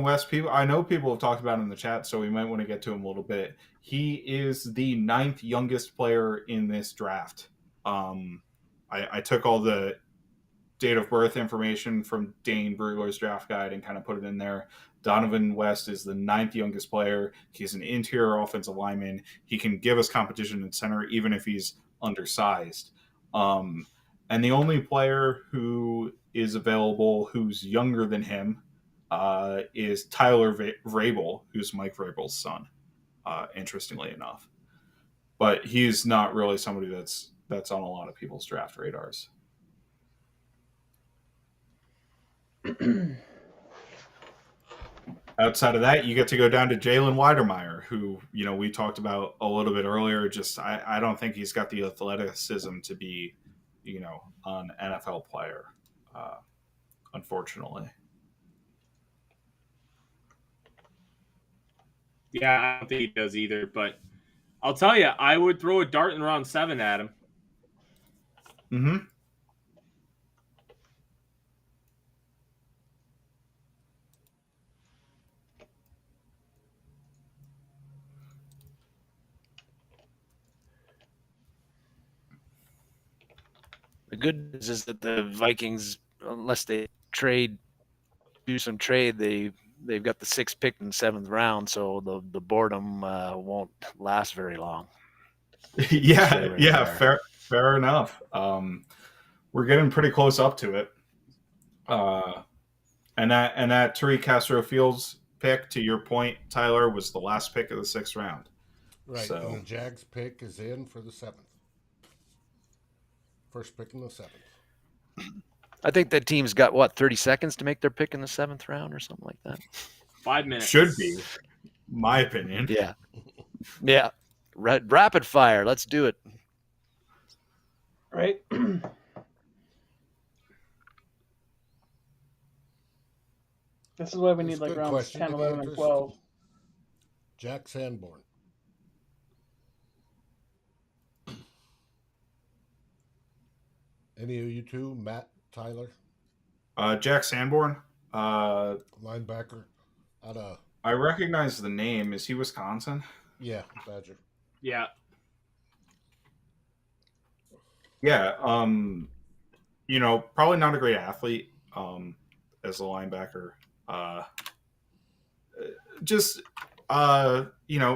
[SPEAKER 8] West, I know people have talked about him in the chat, so we might want to get to him a little bit. He is the 9th youngest player in this draft. I took all the date of birth information from Dane Brugler's draft guide and kind of put it in there. Donovan West is the 9th youngest player. He's an interior offensive lineman. He can give us competition at center, even if he's undersized. And the only player who is available who's younger than him is Tyler Vrabel, who's Mike Vrabel's son, interestingly enough. But he's not really somebody that's on a lot of people's draft radars. Outside of that, you get to go down to Jalen Weidermeyer, who, we talked about a little bit earlier. Just I don't think he's got the athleticism to be, an NFL player, unfortunately.
[SPEAKER 2] Yeah, I don't think he does either. But I'll tell you, I would throw a dart in round 7 at him.
[SPEAKER 8] Mm-hmm.
[SPEAKER 9] The good news is that the Vikings, unless they do some trade, they've got the 6th pick in the 7th round, so the boredom won't last very long.
[SPEAKER 8] Fair enough. We're getting pretty close up to it. And that Tariq Castro-Fields pick, to your point, Tyler, was the last pick of the 6th round.
[SPEAKER 1] Right,
[SPEAKER 8] So,
[SPEAKER 1] and the Jags pick is in for the 7th. first pick in the 7th.
[SPEAKER 9] I think that team's got, what, 30 seconds to make their pick in the 7th round or something like that?
[SPEAKER 2] 5 minutes.
[SPEAKER 8] Should be, my opinion.
[SPEAKER 9] Yeah. Yeah. Rapid fire. Let's do it.
[SPEAKER 4] Right. This is why we need
[SPEAKER 1] That's a
[SPEAKER 4] like
[SPEAKER 1] good
[SPEAKER 4] rounds
[SPEAKER 1] question
[SPEAKER 4] 10,
[SPEAKER 1] to be
[SPEAKER 4] 11, and
[SPEAKER 1] interesting.
[SPEAKER 4] 12.
[SPEAKER 1] Jack Sanborn. Any of you two? Matt, Tyler?
[SPEAKER 8] Jack Sanborn.
[SPEAKER 1] Linebacker.
[SPEAKER 8] I recognize the name. Is he Wisconsin?
[SPEAKER 1] Yeah, Badger.
[SPEAKER 2] Yeah.
[SPEAKER 8] Yeah. Probably not a great athlete as a linebacker.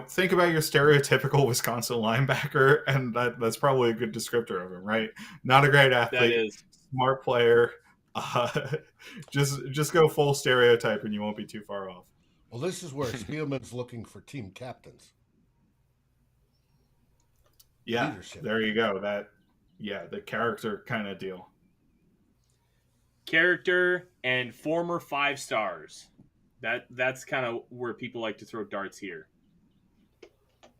[SPEAKER 8] Think about your stereotypical Wisconsin linebacker, and that's probably a good descriptor of him, right? Not a great athlete.
[SPEAKER 2] That is.
[SPEAKER 8] Smart player. Just go full stereotype, and you won't be too far off.
[SPEAKER 1] Well, this is where Spielman's looking for team captains.
[SPEAKER 8] Yeah,
[SPEAKER 1] Leadership.
[SPEAKER 8] there you go. The character kind of deal.
[SPEAKER 2] Character and former 5 stars. That's kind of where people like to throw darts here.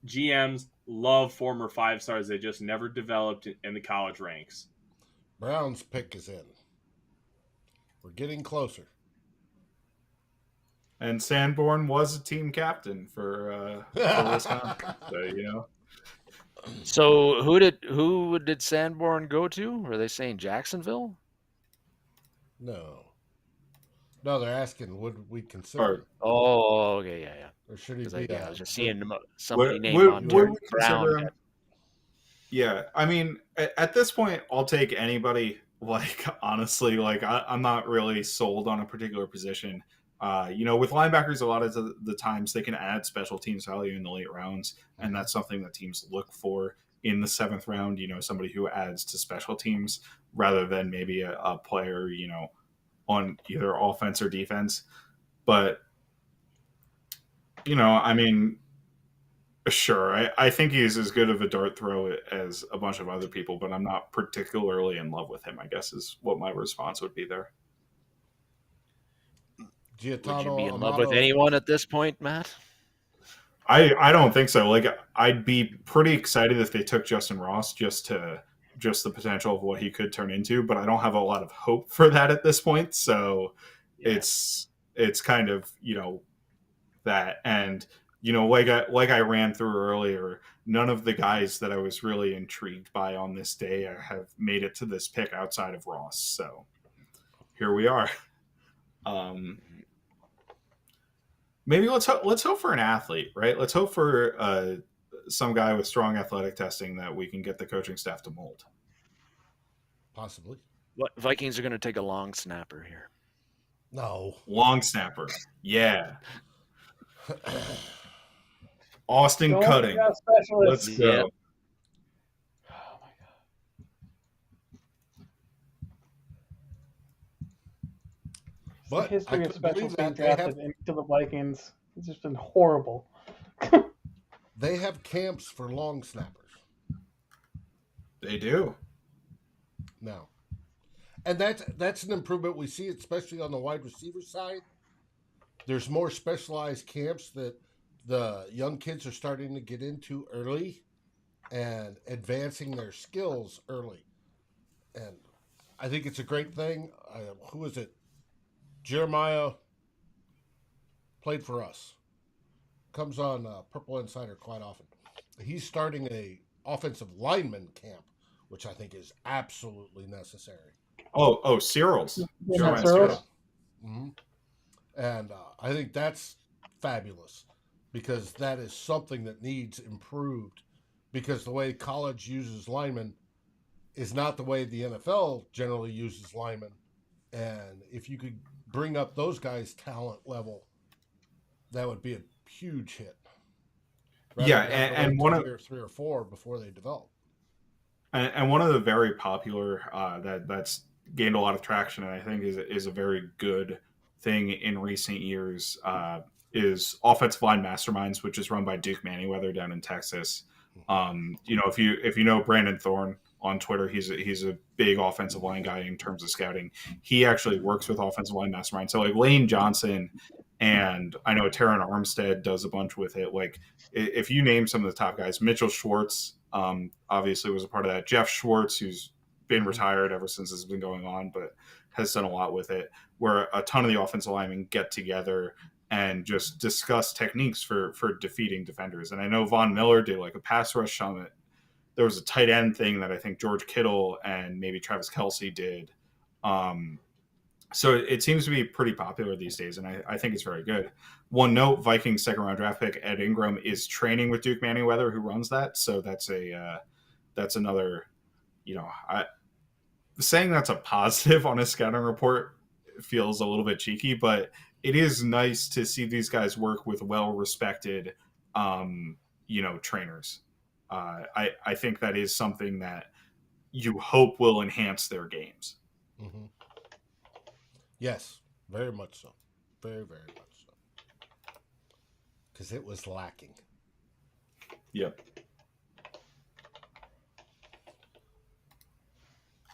[SPEAKER 2] GMs love former 5 stars. They just never developed in the college ranks.
[SPEAKER 1] Brown's pick is in. We're getting closer.
[SPEAKER 8] And Sanborn was a team captain for Wisconsin. So,
[SPEAKER 9] So who did Sanborn go to? Were they saying Jacksonville?
[SPEAKER 1] No, they're asking, would we consider?
[SPEAKER 9] Oh, okay, yeah.
[SPEAKER 1] Or should he
[SPEAKER 9] 'Cause
[SPEAKER 1] be?
[SPEAKER 9] I was just seeing somebody named
[SPEAKER 8] would
[SPEAKER 9] Montgomery
[SPEAKER 8] we consider
[SPEAKER 9] Brown.
[SPEAKER 8] him? Yeah, I mean, at this point, I'll take anybody. Like, honestly, I'm not really sold on a particular position. With linebackers, a lot of the times they can add special teams value in the late rounds, and that's something that teams look for in the 7th round. Somebody who adds to special teams rather than maybe a player, on either offense or defense. But, I mean, sure, I think he's as good of a dart throw as a bunch of other people, but I'm not particularly in love with him, I guess is what my response would be there.
[SPEAKER 9] Would you be in love with anyone at this point, Matt?
[SPEAKER 8] I don't think so. I'd be pretty excited if they took Justin Ross just the potential of what he could turn into, but I don't have a lot of hope for that at this point. So it's kind of, that. And, like I ran through earlier, none of the guys that I was really intrigued by on this day have made it to this pick outside of Ross. So here we are. Maybe let's hope for an athlete, right? Let's hope for some guy with strong athletic testing that we can get the coaching staff to mold.
[SPEAKER 1] Possibly.
[SPEAKER 9] What Vikings are going to take a long snapper here?
[SPEAKER 1] No.
[SPEAKER 8] Long snapper. Yeah. Austin Cutting. Let's go.
[SPEAKER 9] Yeah.
[SPEAKER 4] Oh my god.
[SPEAKER 1] But
[SPEAKER 4] the history
[SPEAKER 1] I
[SPEAKER 4] of
[SPEAKER 1] couldn't
[SPEAKER 4] special
[SPEAKER 1] believe
[SPEAKER 4] teams
[SPEAKER 1] that they
[SPEAKER 4] drafted into the Vikings has just been horrible.
[SPEAKER 1] They have camps for long snappers
[SPEAKER 8] They do.
[SPEAKER 1] now. And that's an improvement we see, especially on the wide receiver side. There's more specialized camps that the young kids are starting to get into early and advancing their skills early. And I think it's a great thing. Who is it? Jeremiah played for us. Comes on Purple Insider quite often. He's starting a offensive lineman camp, which I think is absolutely necessary.
[SPEAKER 8] Oh, Cyril's.
[SPEAKER 4] Yeah, Cyril's.
[SPEAKER 1] Mm-hmm. And I think that's fabulous because that is something that needs improved because the way college uses linemen is not the way the NFL generally uses linemen. And if you could bring up those guys' talent level, that would be a huge hit.
[SPEAKER 8] Yeah, and one of
[SPEAKER 1] 3 or 4 before they develop.
[SPEAKER 8] And one of the very popular that's gained a lot of traction, and I think is a very good thing in recent years, is Offensive Line Masterminds, which is run by Duke Manyweather down in Texas. If you know Brandon Thorne, on Twitter. He's a big offensive line guy in terms of scouting. He actually works with offensive line mastermind. So like Lane Johnson, and I know Taron Armstead does a bunch with it. Like if you name some of the top guys, Mitchell Schwartz obviously was a part of that. Jeff Schwartz, who's been retired ever since this has been going on, but has done a lot with it, where a ton of the offensive linemen get together and just discuss techniques for defeating defenders. And I know Von Miller did like a pass rush summit. There was a tight end thing that I think George Kittle and maybe Travis Kelce did. So it seems to be pretty popular these days, and I think it's very good. One note, Vikings second-round draft pick Ed Ingram is training with Duke Manyweather, who runs that. So that's another, saying that's a positive on a scouting report feels a little bit cheeky, but it is nice to see these guys work with well-respected, trainers. I think that is something that you hope will enhance their games.
[SPEAKER 1] Mm-hmm. Yes, very much so. Very, very much so. Because it was lacking.
[SPEAKER 8] Yep.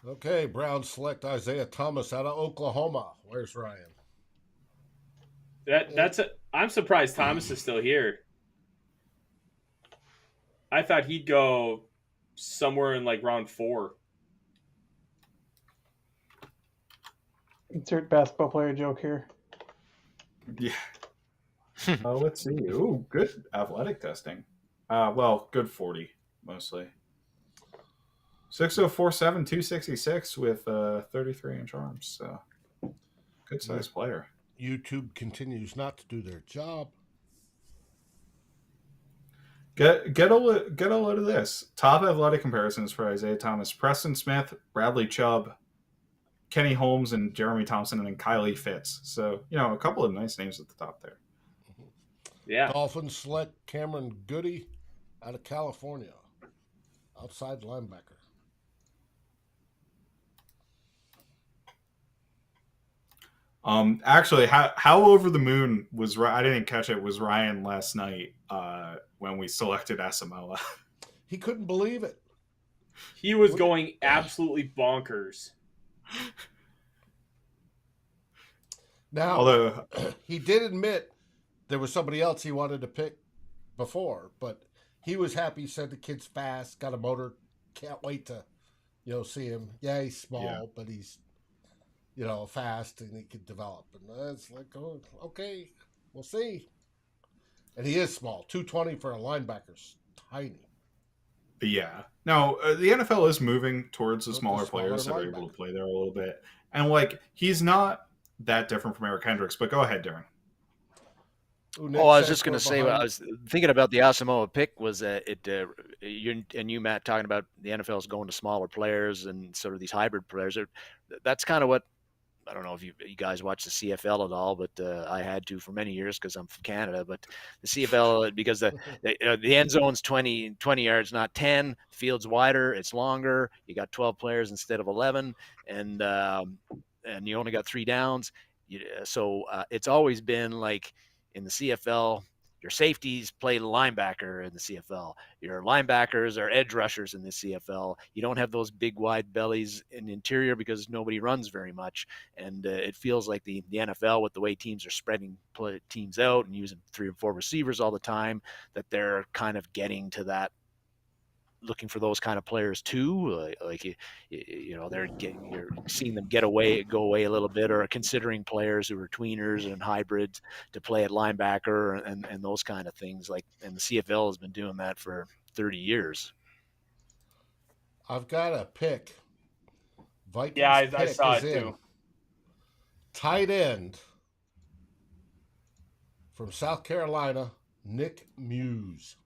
[SPEAKER 1] Okay, Browns select Isaiah Thomas out of Oklahoma. Where's Ryan?
[SPEAKER 2] I'm surprised Thomas is still here. I thought he'd go somewhere in like round 4.
[SPEAKER 4] Insert basketball player joke here.
[SPEAKER 8] Yeah. Let's see. Ooh, good athletic testing. Good 40 mostly. 6'4", 266 with 33-inch arms. So good size player.
[SPEAKER 1] YouTube continues not to do their job.
[SPEAKER 8] Get a load of this. Top athletic comparisons for Isaiah Thomas: Preston Smith, Bradley Chubb, Kenny Holmes, and Jeremy Thompson, and then Kylie Fitz. So, a couple of nice names at the top there.
[SPEAKER 2] Yeah.
[SPEAKER 1] Dolphins select Cameron Goody out of California. Outside linebacker.
[SPEAKER 8] Actually, how over the moon was I didn't catch it. Was Ryan last night when we selected Asamoah?
[SPEAKER 1] He couldn't believe it.
[SPEAKER 2] He was going absolutely bonkers.
[SPEAKER 1] Now,
[SPEAKER 8] although
[SPEAKER 1] he did admit there was somebody else he wanted to pick before, but he was happy. He said the kid's fast, got a motor, can't wait to, see him. Yeah, he's small, but he's, fast and he could develop. And it's like, oh, okay, we'll see. And he is small, 220 for a linebacker's tiny.
[SPEAKER 8] Yeah. Now, the NFL is moving towards the smaller players that are able to play there a little bit. And, he's not that different from Eric Hendricks, but go ahead, Darren.
[SPEAKER 9] I was just going to say, I was thinking about the Asamoah pick was you and you, Matt, talking about the NFL is going to smaller players and sort of these hybrid players. That's kind of what, I don't know if you guys watch the CFL at all, but I had to for many years because I'm from Canada. But the CFL, because the end zone's 20 yards, not 10. The field's wider, it's longer. You got 12 players instead of 11, and you only got 3 downs. So it's always been like in the CFL, your safeties play linebacker in the CFL. Your linebackers are edge rushers in the CFL. You don't have those big wide bellies in the interior because nobody runs very much. And it feels like the NFL, with the way teams are spreading teams out and using 3 or 4 receivers all the time, that they're kind of getting to that, looking for those kind of players too. You're seeing them go away a little bit, or considering players who are tweeners and hybrids to play at linebacker and those kind of things. And the CFL has been doing that for 30 years.
[SPEAKER 1] I've got a pick. Vikings
[SPEAKER 2] I saw it too.
[SPEAKER 1] Tight end from South Carolina, Nick Muse.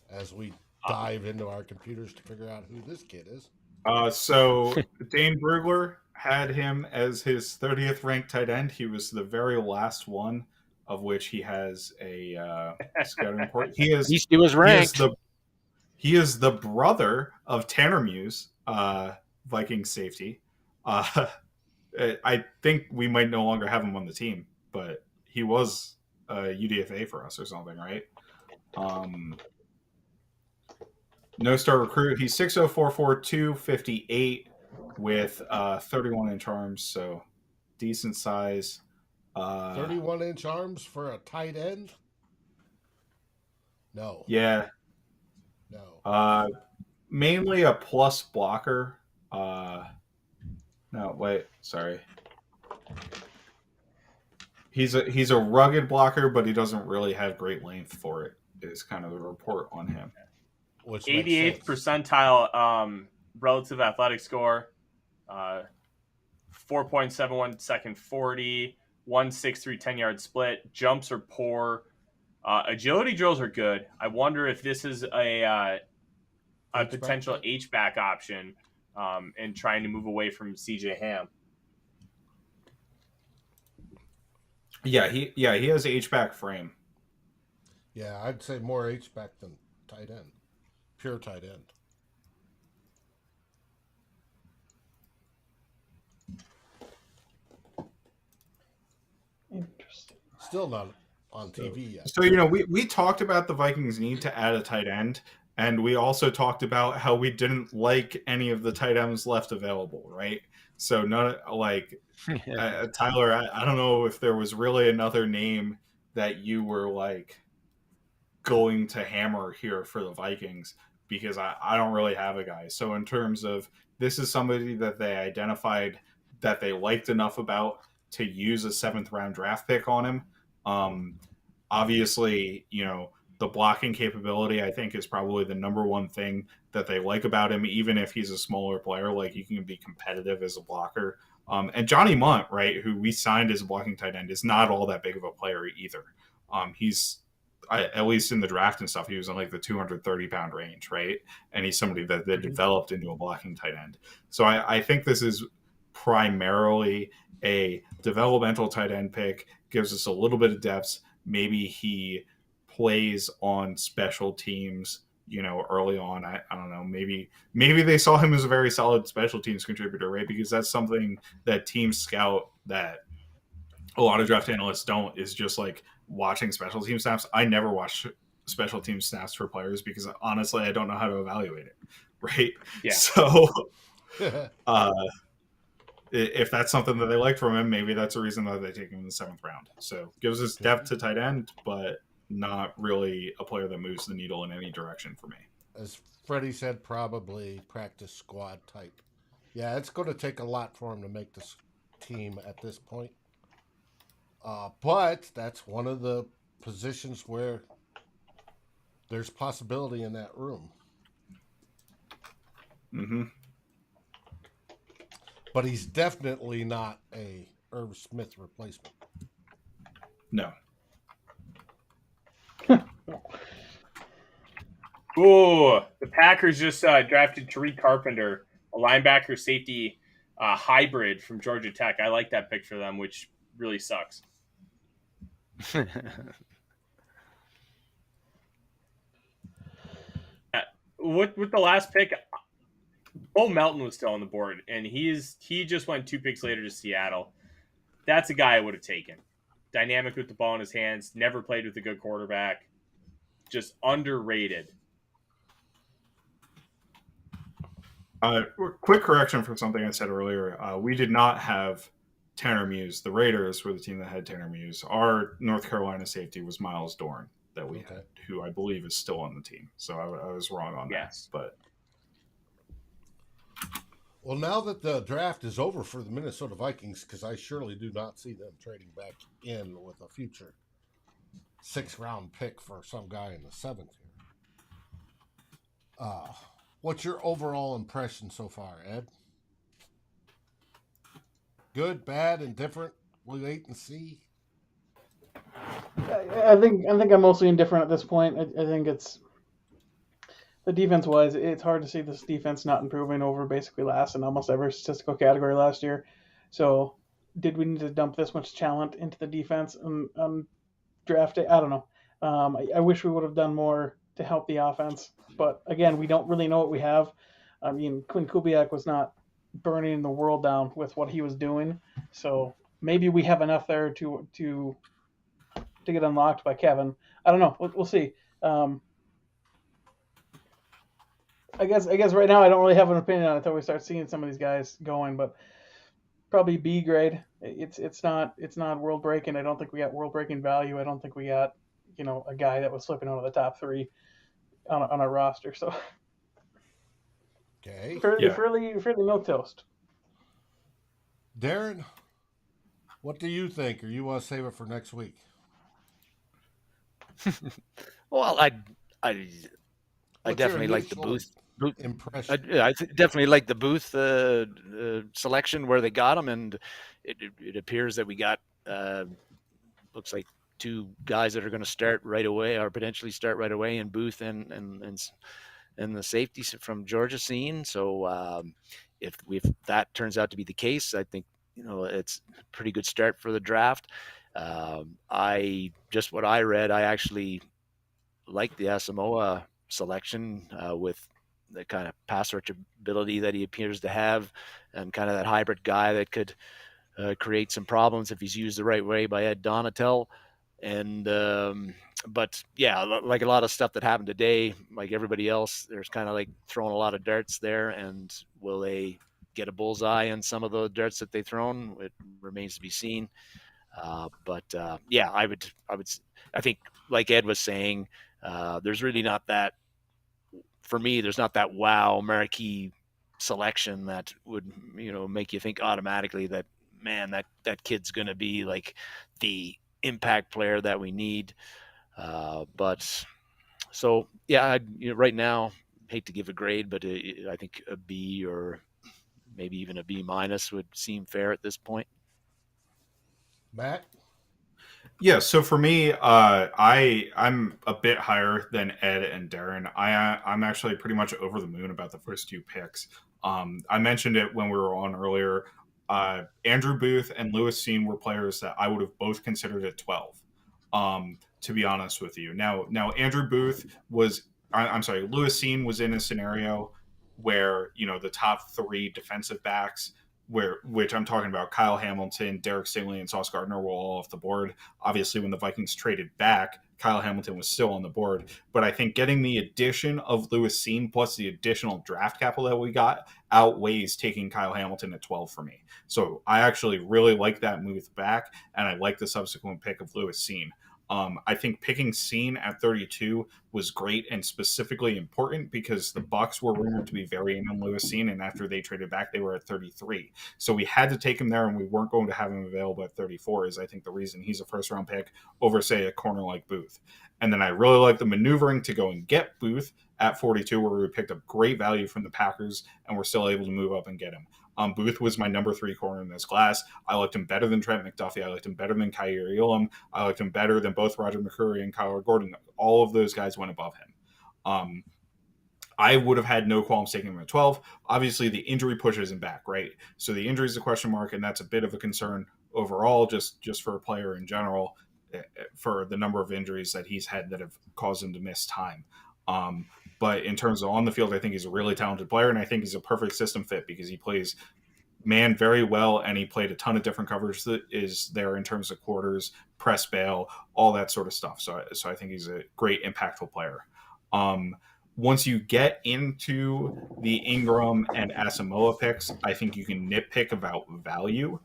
[SPEAKER 1] As we dive into our computers to figure out who this kid is.
[SPEAKER 8] So Dane Brugler had him as his 30th ranked tight end. He was the very last one of which he has a scouting report. He was ranked. He is the brother of Tanner Muse, Viking safety. I think we might no longer have him on the team, but he was UDFA for us or something, right? No-star recruit. He's 6'0", 4'4", 258 with 31-inch arms, so decent size.
[SPEAKER 1] 31-inch arms for a tight end? No.
[SPEAKER 8] Yeah.
[SPEAKER 1] No.
[SPEAKER 8] Mainly a plus blocker. No, wait, sorry. He's a rugged blocker, but he doesn't really have great length for it. Is kind of the report on him.
[SPEAKER 1] Which
[SPEAKER 2] 88th percentile relative athletic score, 4.71 second 40, 1.63 10-yard split. Jumps are poor. Agility drills are good. I wonder if this is a potential H-back option and trying to move away from CJ Ham.
[SPEAKER 8] Yeah, he has H-back frame.
[SPEAKER 1] Yeah, I'd say more H-back than tight end. Pure tight end.
[SPEAKER 4] Interesting.
[SPEAKER 1] Still not on TV yet.
[SPEAKER 8] So, we talked about the Vikings need to add a tight end, and we also talked about how we didn't like any of the tight ends left available, right? So, Tyler, I don't know if there was really another name that you were going to hammer here for the Vikings, because I don't really have a guy. So in terms of, this is somebody that they identified that they liked enough about to use a 7th round draft pick on him. Obviously, the blocking capability, I think, is probably the number one thing that they like about him, even if he's a smaller player. He can be competitive as a blocker. And Johnny Munt, right, who we signed as a blocking tight end, is not all that big of a player either. He's, at least in the draft and stuff, he was in the 230-pound range, right? And he's somebody that they developed into a blocking tight end. So I think this is primarily a developmental tight end pick, gives us a little bit of depth. Maybe he plays on special teams, early on. I don't know. Maybe they saw him as a very solid special teams contributor, right? Because that's something that teams scout that a lot of draft analysts don't, is just watching special team snaps. I never watch special team snaps for players because honestly, I don't know how to evaluate it. Right.
[SPEAKER 2] Yeah.
[SPEAKER 8] So, if that's something that they liked from him, maybe that's a reason that they take him in the 7th round. So gives us depth to tight end, but not really a player that moves the needle in any direction for me.
[SPEAKER 1] As Freddie said, probably practice squad type. Yeah, it's going to take a lot for him to make this team at this point. But that's one of the positions where there's possibility in that room.
[SPEAKER 8] Mm-hmm.
[SPEAKER 1] But he's definitely not a Irv Smith replacement.
[SPEAKER 8] No.
[SPEAKER 2] Ooh, the Packers just drafted Tariq Carpenter, a linebacker safety hybrid from Georgia Tech. I like that pick for them, which really sucks. With the last pick, Bo Melton was still on the board, and he just went 2 picks later to Seattle. That's a guy I would have taken. Dynamic with the ball in his hands, never played with a good quarterback, just underrated.
[SPEAKER 8] Quick correction for something I said earlier. We did not have Tanner Muse. The Raiders were the team that had Tanner Muse. Our North Carolina safety was Miles Dorn that we had, who I believe is still on the team. So I was wrong on that. But
[SPEAKER 1] well, now that the draft is over for the Minnesota Vikings, because I surely do not see them trading back in with a future 6th round pick for some guy in the 7th here. What's your overall impression so far, Ed? Good, bad, indifferent? We'll wait and see.
[SPEAKER 4] I think I'm mostly indifferent at this point. I think it's the defense-wise, it's hard to see this defense not improving over basically last in almost every statistical category last year. So, did we need to dump this much talent into the defense and draft it? I don't know. I wish we would have done more to help the offense. But again, we don't really know what we have. I mean, Quinn Kubiak was not burning the world down with what he was doing. So maybe we have enough there to get unlocked by Kevin. I don't know. We'll see. I guess right now I don't really have an opinion on it until we start seeing some of these guys going, but probably B grade. It's not world breaking. I don't think we got world breaking value. I don't think we got a guy that was slipping out of the top 3 on a roster. So
[SPEAKER 1] Okay.
[SPEAKER 4] fairly milk toast.
[SPEAKER 1] Darren, what do you think, or you want to save it for next week?
[SPEAKER 9] Well, I
[SPEAKER 1] What's your
[SPEAKER 9] definitely like the
[SPEAKER 1] initial
[SPEAKER 9] Booth.
[SPEAKER 1] impression.
[SPEAKER 9] Definitely like the Booth selection where they got him, and it appears that we got looks like 2 guys that are going to start right away, or potentially start right away, in Booth and the safety from Georgia scene. So if that turns out to be the case, I think it's a pretty good start for the draft. What I read, I actually like the Asamoah selection with the kind of pass rush ability that he appears to have, and kind of that hybrid guy that could create some problems if he's used the right way by Ed Donatel. And but yeah, like a lot of stuff that happened today, like everybody else, there's kind of like throwing a lot of darts there, and will they get a bullseye on some of the darts that they've thrown? It remains to be seen. Yeah, I think, like Ed was saying, there's really not that, for me, there's not that wow marquee selection that would make you think automatically that, man, that kid's going to be like the impact player that we need. But so yeah, right now, hate to give a grade, but I think a B or maybe even a B- would seem fair at this point.
[SPEAKER 1] Matt?
[SPEAKER 8] Yeah, so for me, I'm a bit higher than Ed and Darren. I'm actually pretty much over the moon about the first 2 picks. I mentioned it when we were on earlier. Andrew Booth and Lewis Cine were players that I would have both considered at 12. To be honest with you, now Andrew Booth was, I'm sorry, Lewis Cine was in a scenario where the top 3 defensive backs, which I'm talking about, Kyle Hamilton, Derek Stingley, and Sauce Gardner, were all off the board. Obviously, when the Vikings traded back, Kyle Hamilton was still on the board. But I think getting the addition of Lewis Cine plus the additional draft capital that we got outweighs taking Kyle Hamilton at 12 for me. So I actually really like that move back, and I like the subsequent pick of Lewis Cine. I think picking Cine at 32 was great and specifically important because the Bucs were rumored to be very in on Lewis Cine, and after they traded back, they were at 33. So we had to take him there, and we weren't going to have him available at 34 is, I think, the reason he's a first-round pick over, say, a corner like Booth. And then I really like the maneuvering to go and get Booth at 42, where we picked up great value from the Packers, and we're still able to move up and get him. Booth was my number 3 corner in this class. I liked him better than Trent McDuffie. I liked him better than Kyer Elam. I liked him better than both Roger McCreary and Kyler Gordon. All of those guys went above him. I would have had no qualms taking him at 12. Obviously, the injury pushes him back, right? So the injury is a question mark, and that's a bit of a concern overall, just for a player in general, for the number of injuries that he's had that have caused him to miss time. But in terms of on the field, I think he's a really talented player, and I think he's a perfect system fit because he plays man very well, and he played a ton of different coverage that is there in terms of quarters, press bail, all that sort of stuff. So I think he's a great, impactful player. Once you get into the Ingram and Asamoah picks, I think you can nitpick about value.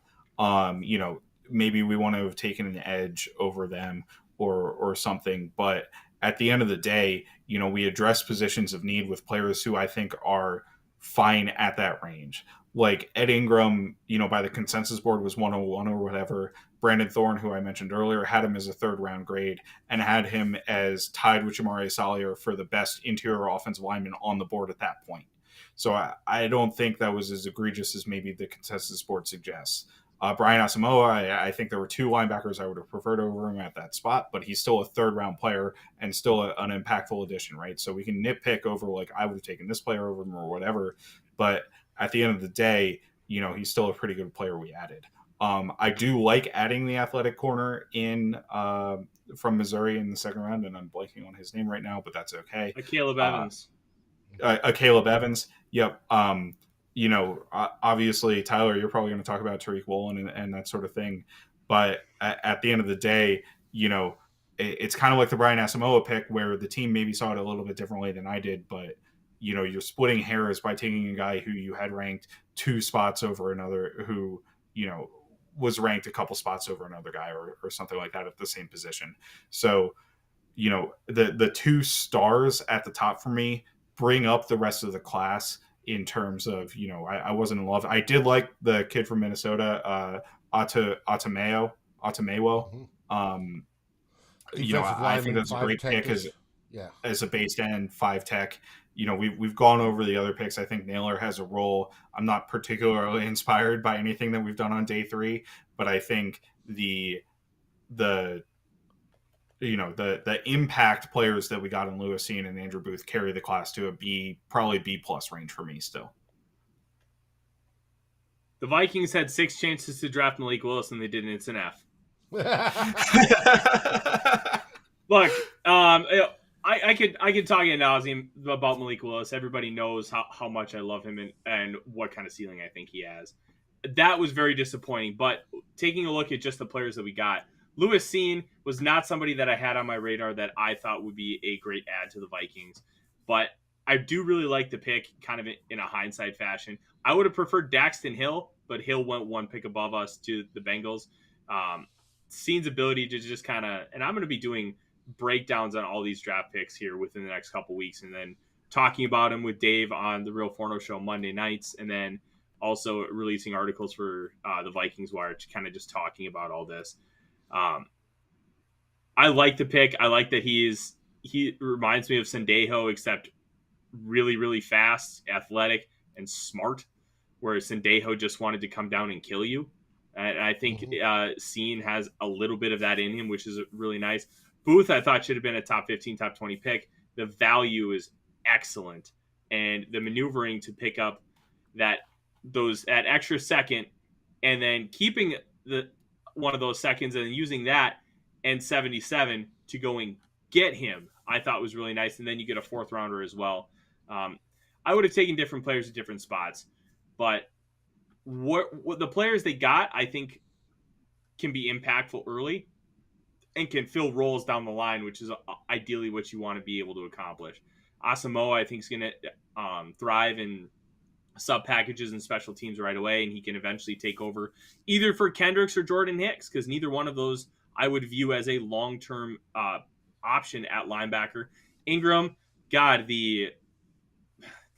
[SPEAKER 8] Maybe we want to have taken an edge over them or something, but at the end of the day, we address positions of need with players who I think are fine at that range. Like Ed Ingram, by the consensus board was 101 or whatever. Brandon Thorne, who I mentioned earlier, had him as a 3rd-round grade and had him as tied with Jamari Salyer for the best interior offensive lineman on the board at that point. So I don't think that was as egregious as maybe the consensus board suggests. Brian Asamoah, I think there were 2 linebackers I would have preferred over him at that spot, but he's still a 3rd-round player and still an impactful addition, right? So we can nitpick over, like, I would have taken this player over him or whatever, but at the end of the day, he's still a pretty good player we added. I do like adding the athletic corner in from Missouri in the 2nd round, and I'm blanking on his name right now, but that's okay.
[SPEAKER 2] Caleb Evans.
[SPEAKER 8] Caleb Evans. Yep. Obviously, Tyler, you're probably going to talk about Tariq Woolen and that sort of thing. But at the end of the day, it's kind of like the Brian Asamoah pick where the team maybe saw it a little bit differently than I did. But, you're splitting hairs by taking a guy who you had ranked 2 spots over another, who was ranked a couple spots over another guy, or something like that at the same position. So the 2 stars at the top for me bring up the rest of the class in terms of I wasn't in love. I did like the kid from Minnesota, Atamewo.
[SPEAKER 1] Mm-hmm. Defensive
[SPEAKER 8] I think
[SPEAKER 1] lineman,
[SPEAKER 8] that's a
[SPEAKER 1] 5
[SPEAKER 8] great pick
[SPEAKER 1] yeah.
[SPEAKER 8] as a base end 5 tech. We've gone over the other picks. I think Naylor has a role. I'm not particularly inspired by anything that we've done on day 3, but I think the impact players that we got in Lewisine and Andrew Booth carry the class to probably B+ range for me still.
[SPEAKER 2] The Vikings had 6 chances to draft Malik Willis, and they did an instant F. Look, I could talk ad nauseum about Malik Willis. Everybody knows how much I love him and what kind of ceiling I think he has. That was very disappointing. But taking a look at just the players that we got, Lewisine was not somebody that I had on my radar that I thought would be a great add to the Vikings. But I do really like the pick kind of in a hindsight fashion. I would have preferred Daxton Hill, but Hill went 1 pick above us to the Bengals. Scene's ability to just kind of, and I'm going to be doing breakdowns on all these draft picks here within the next couple weeks, and then talking about them with Dave on the Real Forno Show Monday nights, and then also releasing articles for the Vikings Wire, kind of just talking about all this. I like the pick. I like that he reminds me of Sendejo, except really, really fast, athletic, and smart, whereas Sendejo just wanted to come down and kill you. And I think Scene has a little bit of that in him, which is really nice. Booth, I thought, should have been a top 15, top 20 pick. The value is excellent. And the maneuvering to pick up that extra second and then keeping one of those seconds and using that and 77 to go and get him, I thought was really nice. And then you get a 4th rounder as well. I would have taken different players at different spots, but what the players they got, I think, can be impactful early and can fill roles down the line, which is ideally what you want to be able to accomplish. Asamoah, I think, is going to thrive in sub packages and special teams right away, and he can eventually take over either for Kendricks or Jordan Hicks, because neither one of those I would view as a long-term option at linebacker. Ingram, God, the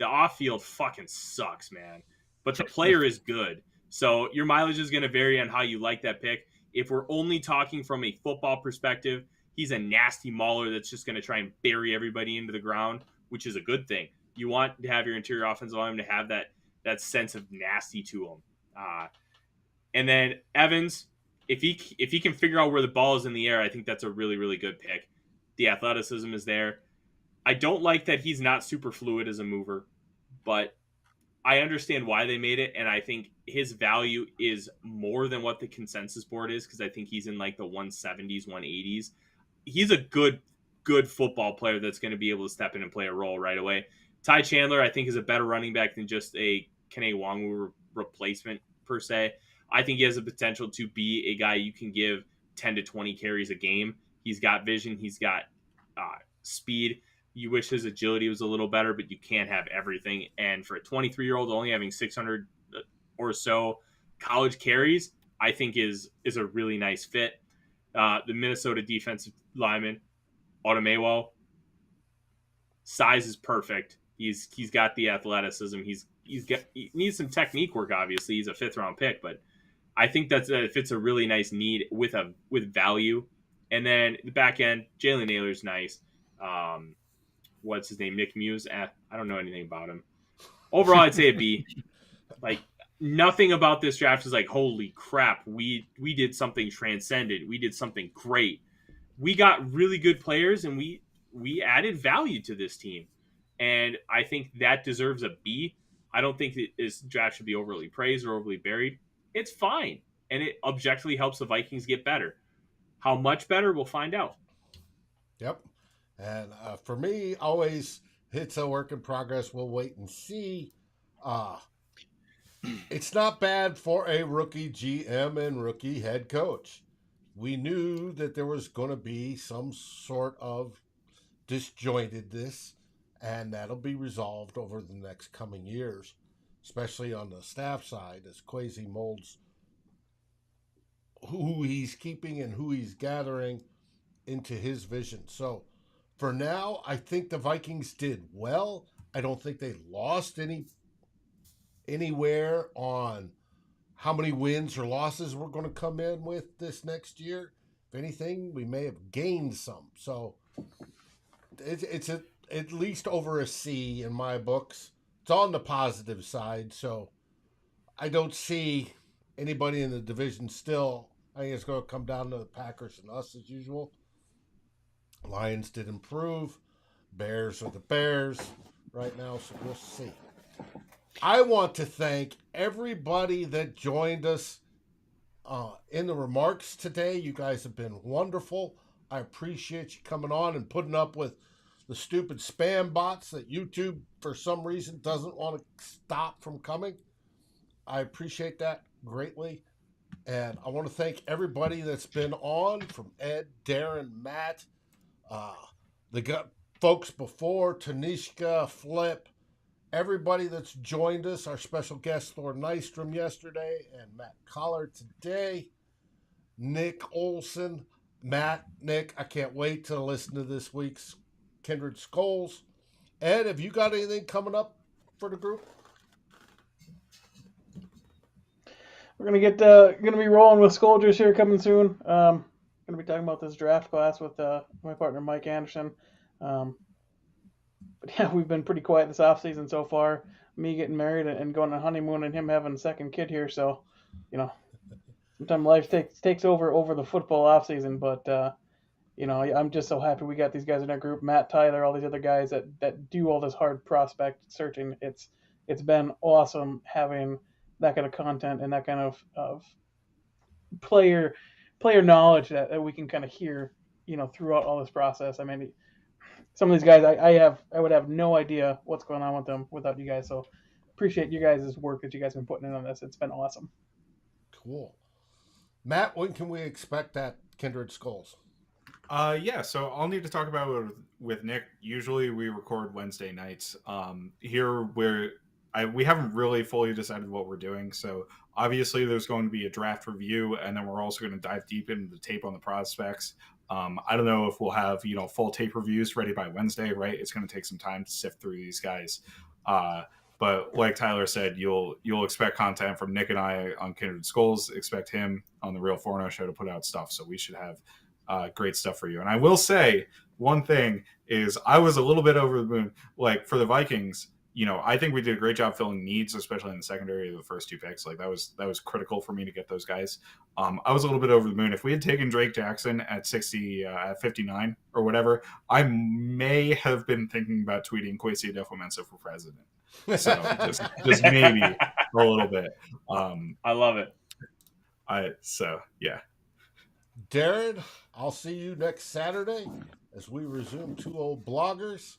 [SPEAKER 2] off-field fucking sucks, man. But the player is good. So your mileage is going to vary on how you like that pick. If we're only talking from a football perspective, he's a nasty mauler that's just going to try and bury everybody into the ground, which is a good thing. You want to have your interior offensive line to have that sense of nasty to him. And then Evans, if he can figure out where the ball is in the air, I think that's a really, really good pick. The athleticism is there. I don't like that he's not super fluid as a mover, but I understand why they made it, and I think his value is more than what the consensus board is, because I think he's in like the 170s, 180s. He's a good football player that's going to be able to step in and play a role right away. Ty Chandler, I think, is a better running back than just a Kene Nwangwu replacement per se. I think he has the potential to be a guy you can give 10 to 20 carries a game. He's got vision. He's got speed. You wish his agility was a little better, but you can't have everything. And for a 23-year-old only having 600 or so college carries, I think is a really nice fit. The Minnesota defensive lineman, Adofo-Mensah, size is perfect. He's got the athleticism. He needs some technique work. Obviously, he's a 5th-round pick, but I think it fits a really nice need with value. And then the back end, Jalen Naylor's nice. What's his name? Nick Muse. I don't know anything about him. Overall, I'd say a B. Like, nothing about this draft is like, holy crap, we did something transcendent. We did something great. We got really good players, and we added value to this team. And I think that deserves a B. I don't think that this draft should be overly praised or overly buried. It's fine. And it objectively helps the Vikings get better. How much better, we'll find out.
[SPEAKER 1] Yep. And for me, always it's a work in progress. We'll wait and see. It's not bad for a rookie GM and rookie head coach. We knew that there was going to be some sort of disjointedness, and that'll be resolved over the next coming years, especially on the staff side as Kwesi molds who he's keeping and who he's gathering into his vision. So for now, I think the Vikings did well. I don't think they lost anywhere on how many wins or losses we're going to come in with this next year. If anything, we may have gained some. So it's at least over a C in my books. It's on the positive side. So I don't see anybody in the division still. I think it's going to come down to the Packers and us as usual. Lions did improve. Bears are the Bears right now, so we'll see. I want to thank everybody that joined us in the remarks today. You guys have been wonderful. I appreciate you coming on and putting up with the stupid spam bots that YouTube, for some reason, doesn't want to stop from coming. I appreciate that greatly. And I want to thank everybody that's been on, from Ed, Darren, Matt, the folks before, Tanishka, Flip, everybody that's joined us, our special guest Thor Nystrom yesterday, and Matt Collard today, Nick Olson, Nick, I can't wait to listen to this week's Kindred Skulls. Ed, have you got anything coming up for the group?
[SPEAKER 4] We're gonna be rolling with Scolders here coming soon. Gonna be talking about this draft class with my partner Mike Anderson. But yeah, we've been pretty quiet this offseason so far. Me getting married and going on honeymoon, and him having a second kid here. So, sometimes life takes over the football offseason. But I'm just so happy we got these guys in our group. Matt, Tyler, all these other guys that do all this hard prospect searching. It's been awesome having that kind of content and that kind of player knowledge that we can kind of hear, throughout all this process. I mean, some of these guys I would have no idea what's going on with them without you guys. So appreciate you guys' work that you guys have been putting in on this. It's been awesome.
[SPEAKER 1] Cool. Matt, when can we expect that Kindred Skulls?
[SPEAKER 8] Yeah, so I'll need to talk about it with Nick. Usually we record Wednesday nights. Here we haven't really fully decided what we're doing. So obviously there's going to be a draft review, and then we're also going to dive deep into the tape on the prospects. I don't know if we'll have, full tape reviews ready by Wednesday, right? It's going to take some time to sift through these guys. But like Tyler said, you'll expect content from Nick and I on Kindred Skulls. Expect him on the Real Forno show to put out stuff. So we should have great stuff for you. And I will say one thing is I was a little bit over the moon, like for the Vikings. I think we did a great job filling needs, especially in the secondary of the first two picks. Like that was critical for me to get those guys. I was a little bit over the moon. If we had taken Drake Jackson at 59 or whatever, I may have been thinking about tweeting Kwesi Adofo-Mensah for president. So just maybe a little bit.
[SPEAKER 2] I love it.
[SPEAKER 8] Yeah.
[SPEAKER 1] Darren, I'll see you next Saturday as we resume Two Old Bloggers.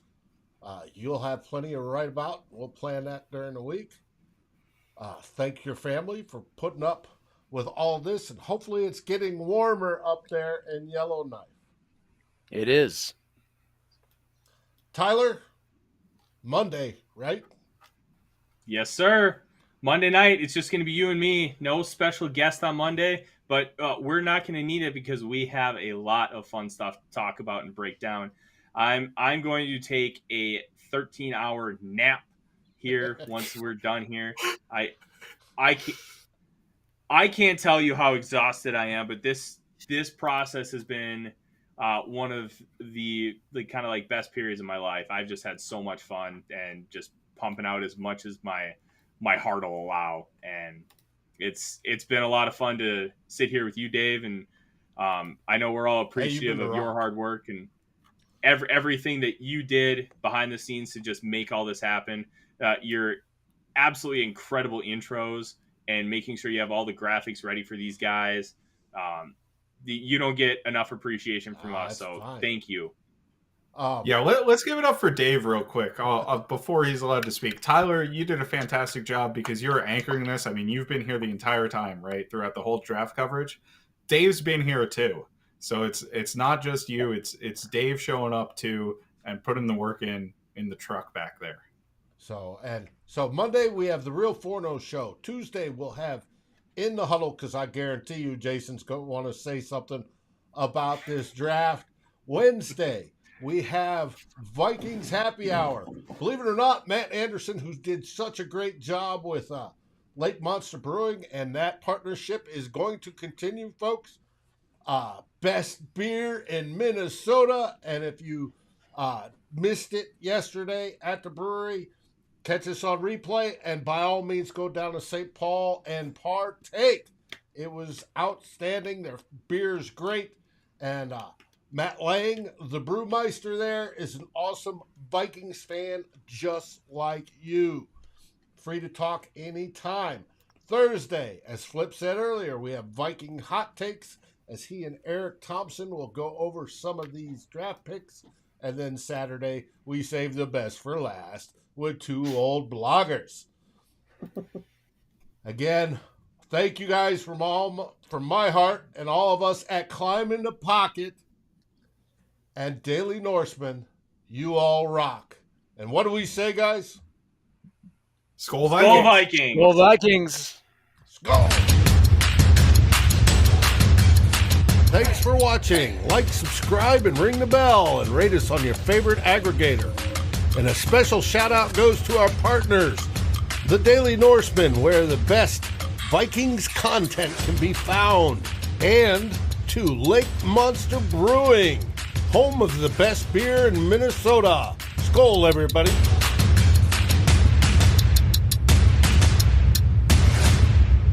[SPEAKER 1] You'll have plenty to write about. We'll plan that during the week. Thank your family for putting up with all this, and hopefully it's getting warmer up there in Yellowknife.
[SPEAKER 9] It is.
[SPEAKER 1] Tyler, Monday, right?
[SPEAKER 2] Yes, sir. Monday night, it's just going to be you and me. No special guest on Monday, but we're not going to need it because we have a lot of fun stuff to talk about and break down. I'm going to take a 13-hour nap here once we're done here. I can't tell you how exhausted I am, but this process has been one of the kind of like best periods of my life. I've just had so much fun and just pumping out as much as my heart will allow, and it's been a lot of fun to sit here with you, Dave, and I know we're all appreciative of your hard work and everything that you did behind the scenes to just make all this happen. Your absolutely incredible intros and making sure you have all the graphics ready for these guys. You don't get enough appreciation from us, so fine. Thank you.
[SPEAKER 8] Yeah, let's give it up for Dave real quick before he's allowed to speak. Tyler, you did a fantastic job because you're anchoring this. I mean, you've been here the entire time, right, throughout the whole draft coverage. Dave's been here too. So it's not just you, it's Dave showing up too and putting the work in in the truck back there.
[SPEAKER 1] So Monday we have the Real Forno show. Tuesday we'll have In the Huddle, because I guarantee you Jason's going to want to say something about this draft. Wednesday we have Vikings Happy Hour. Believe it or not, Matt Anderson, who did such a great job with Lake Monster Brewing, and that partnership is going to continue, folks. Best beer in Minnesota, and if you missed it yesterday at the brewery, catch us on replay, and by all means go down to St. Paul and partake. It was outstanding. Their beer's great, and Matt Lang, the brewmeister there, is an awesome Vikings fan just like you. Free to talk anytime. Thursday, as Flip said earlier, we have Viking Hot Takes, as he and Eric Thompson will go over some of these draft picks. And then Saturday, we save the best for last with two old bloggers. Again, thank you guys from my heart and all of us at Climb in the Pocket and Daily Norseman. You all rock. And what do we say, guys?
[SPEAKER 8] Skol Vikings.
[SPEAKER 2] Skol Vikings.
[SPEAKER 9] Skol Vikings.
[SPEAKER 1] Skol. Thanks for watching. Like, subscribe, and ring the bell, and rate us on your favorite aggregator. And a special shout out goes to our partners, the Daily Norseman, where the best Vikings content can be found, and to Lake Monster Brewing, home of the best beer in Minnesota. Skol, everybody.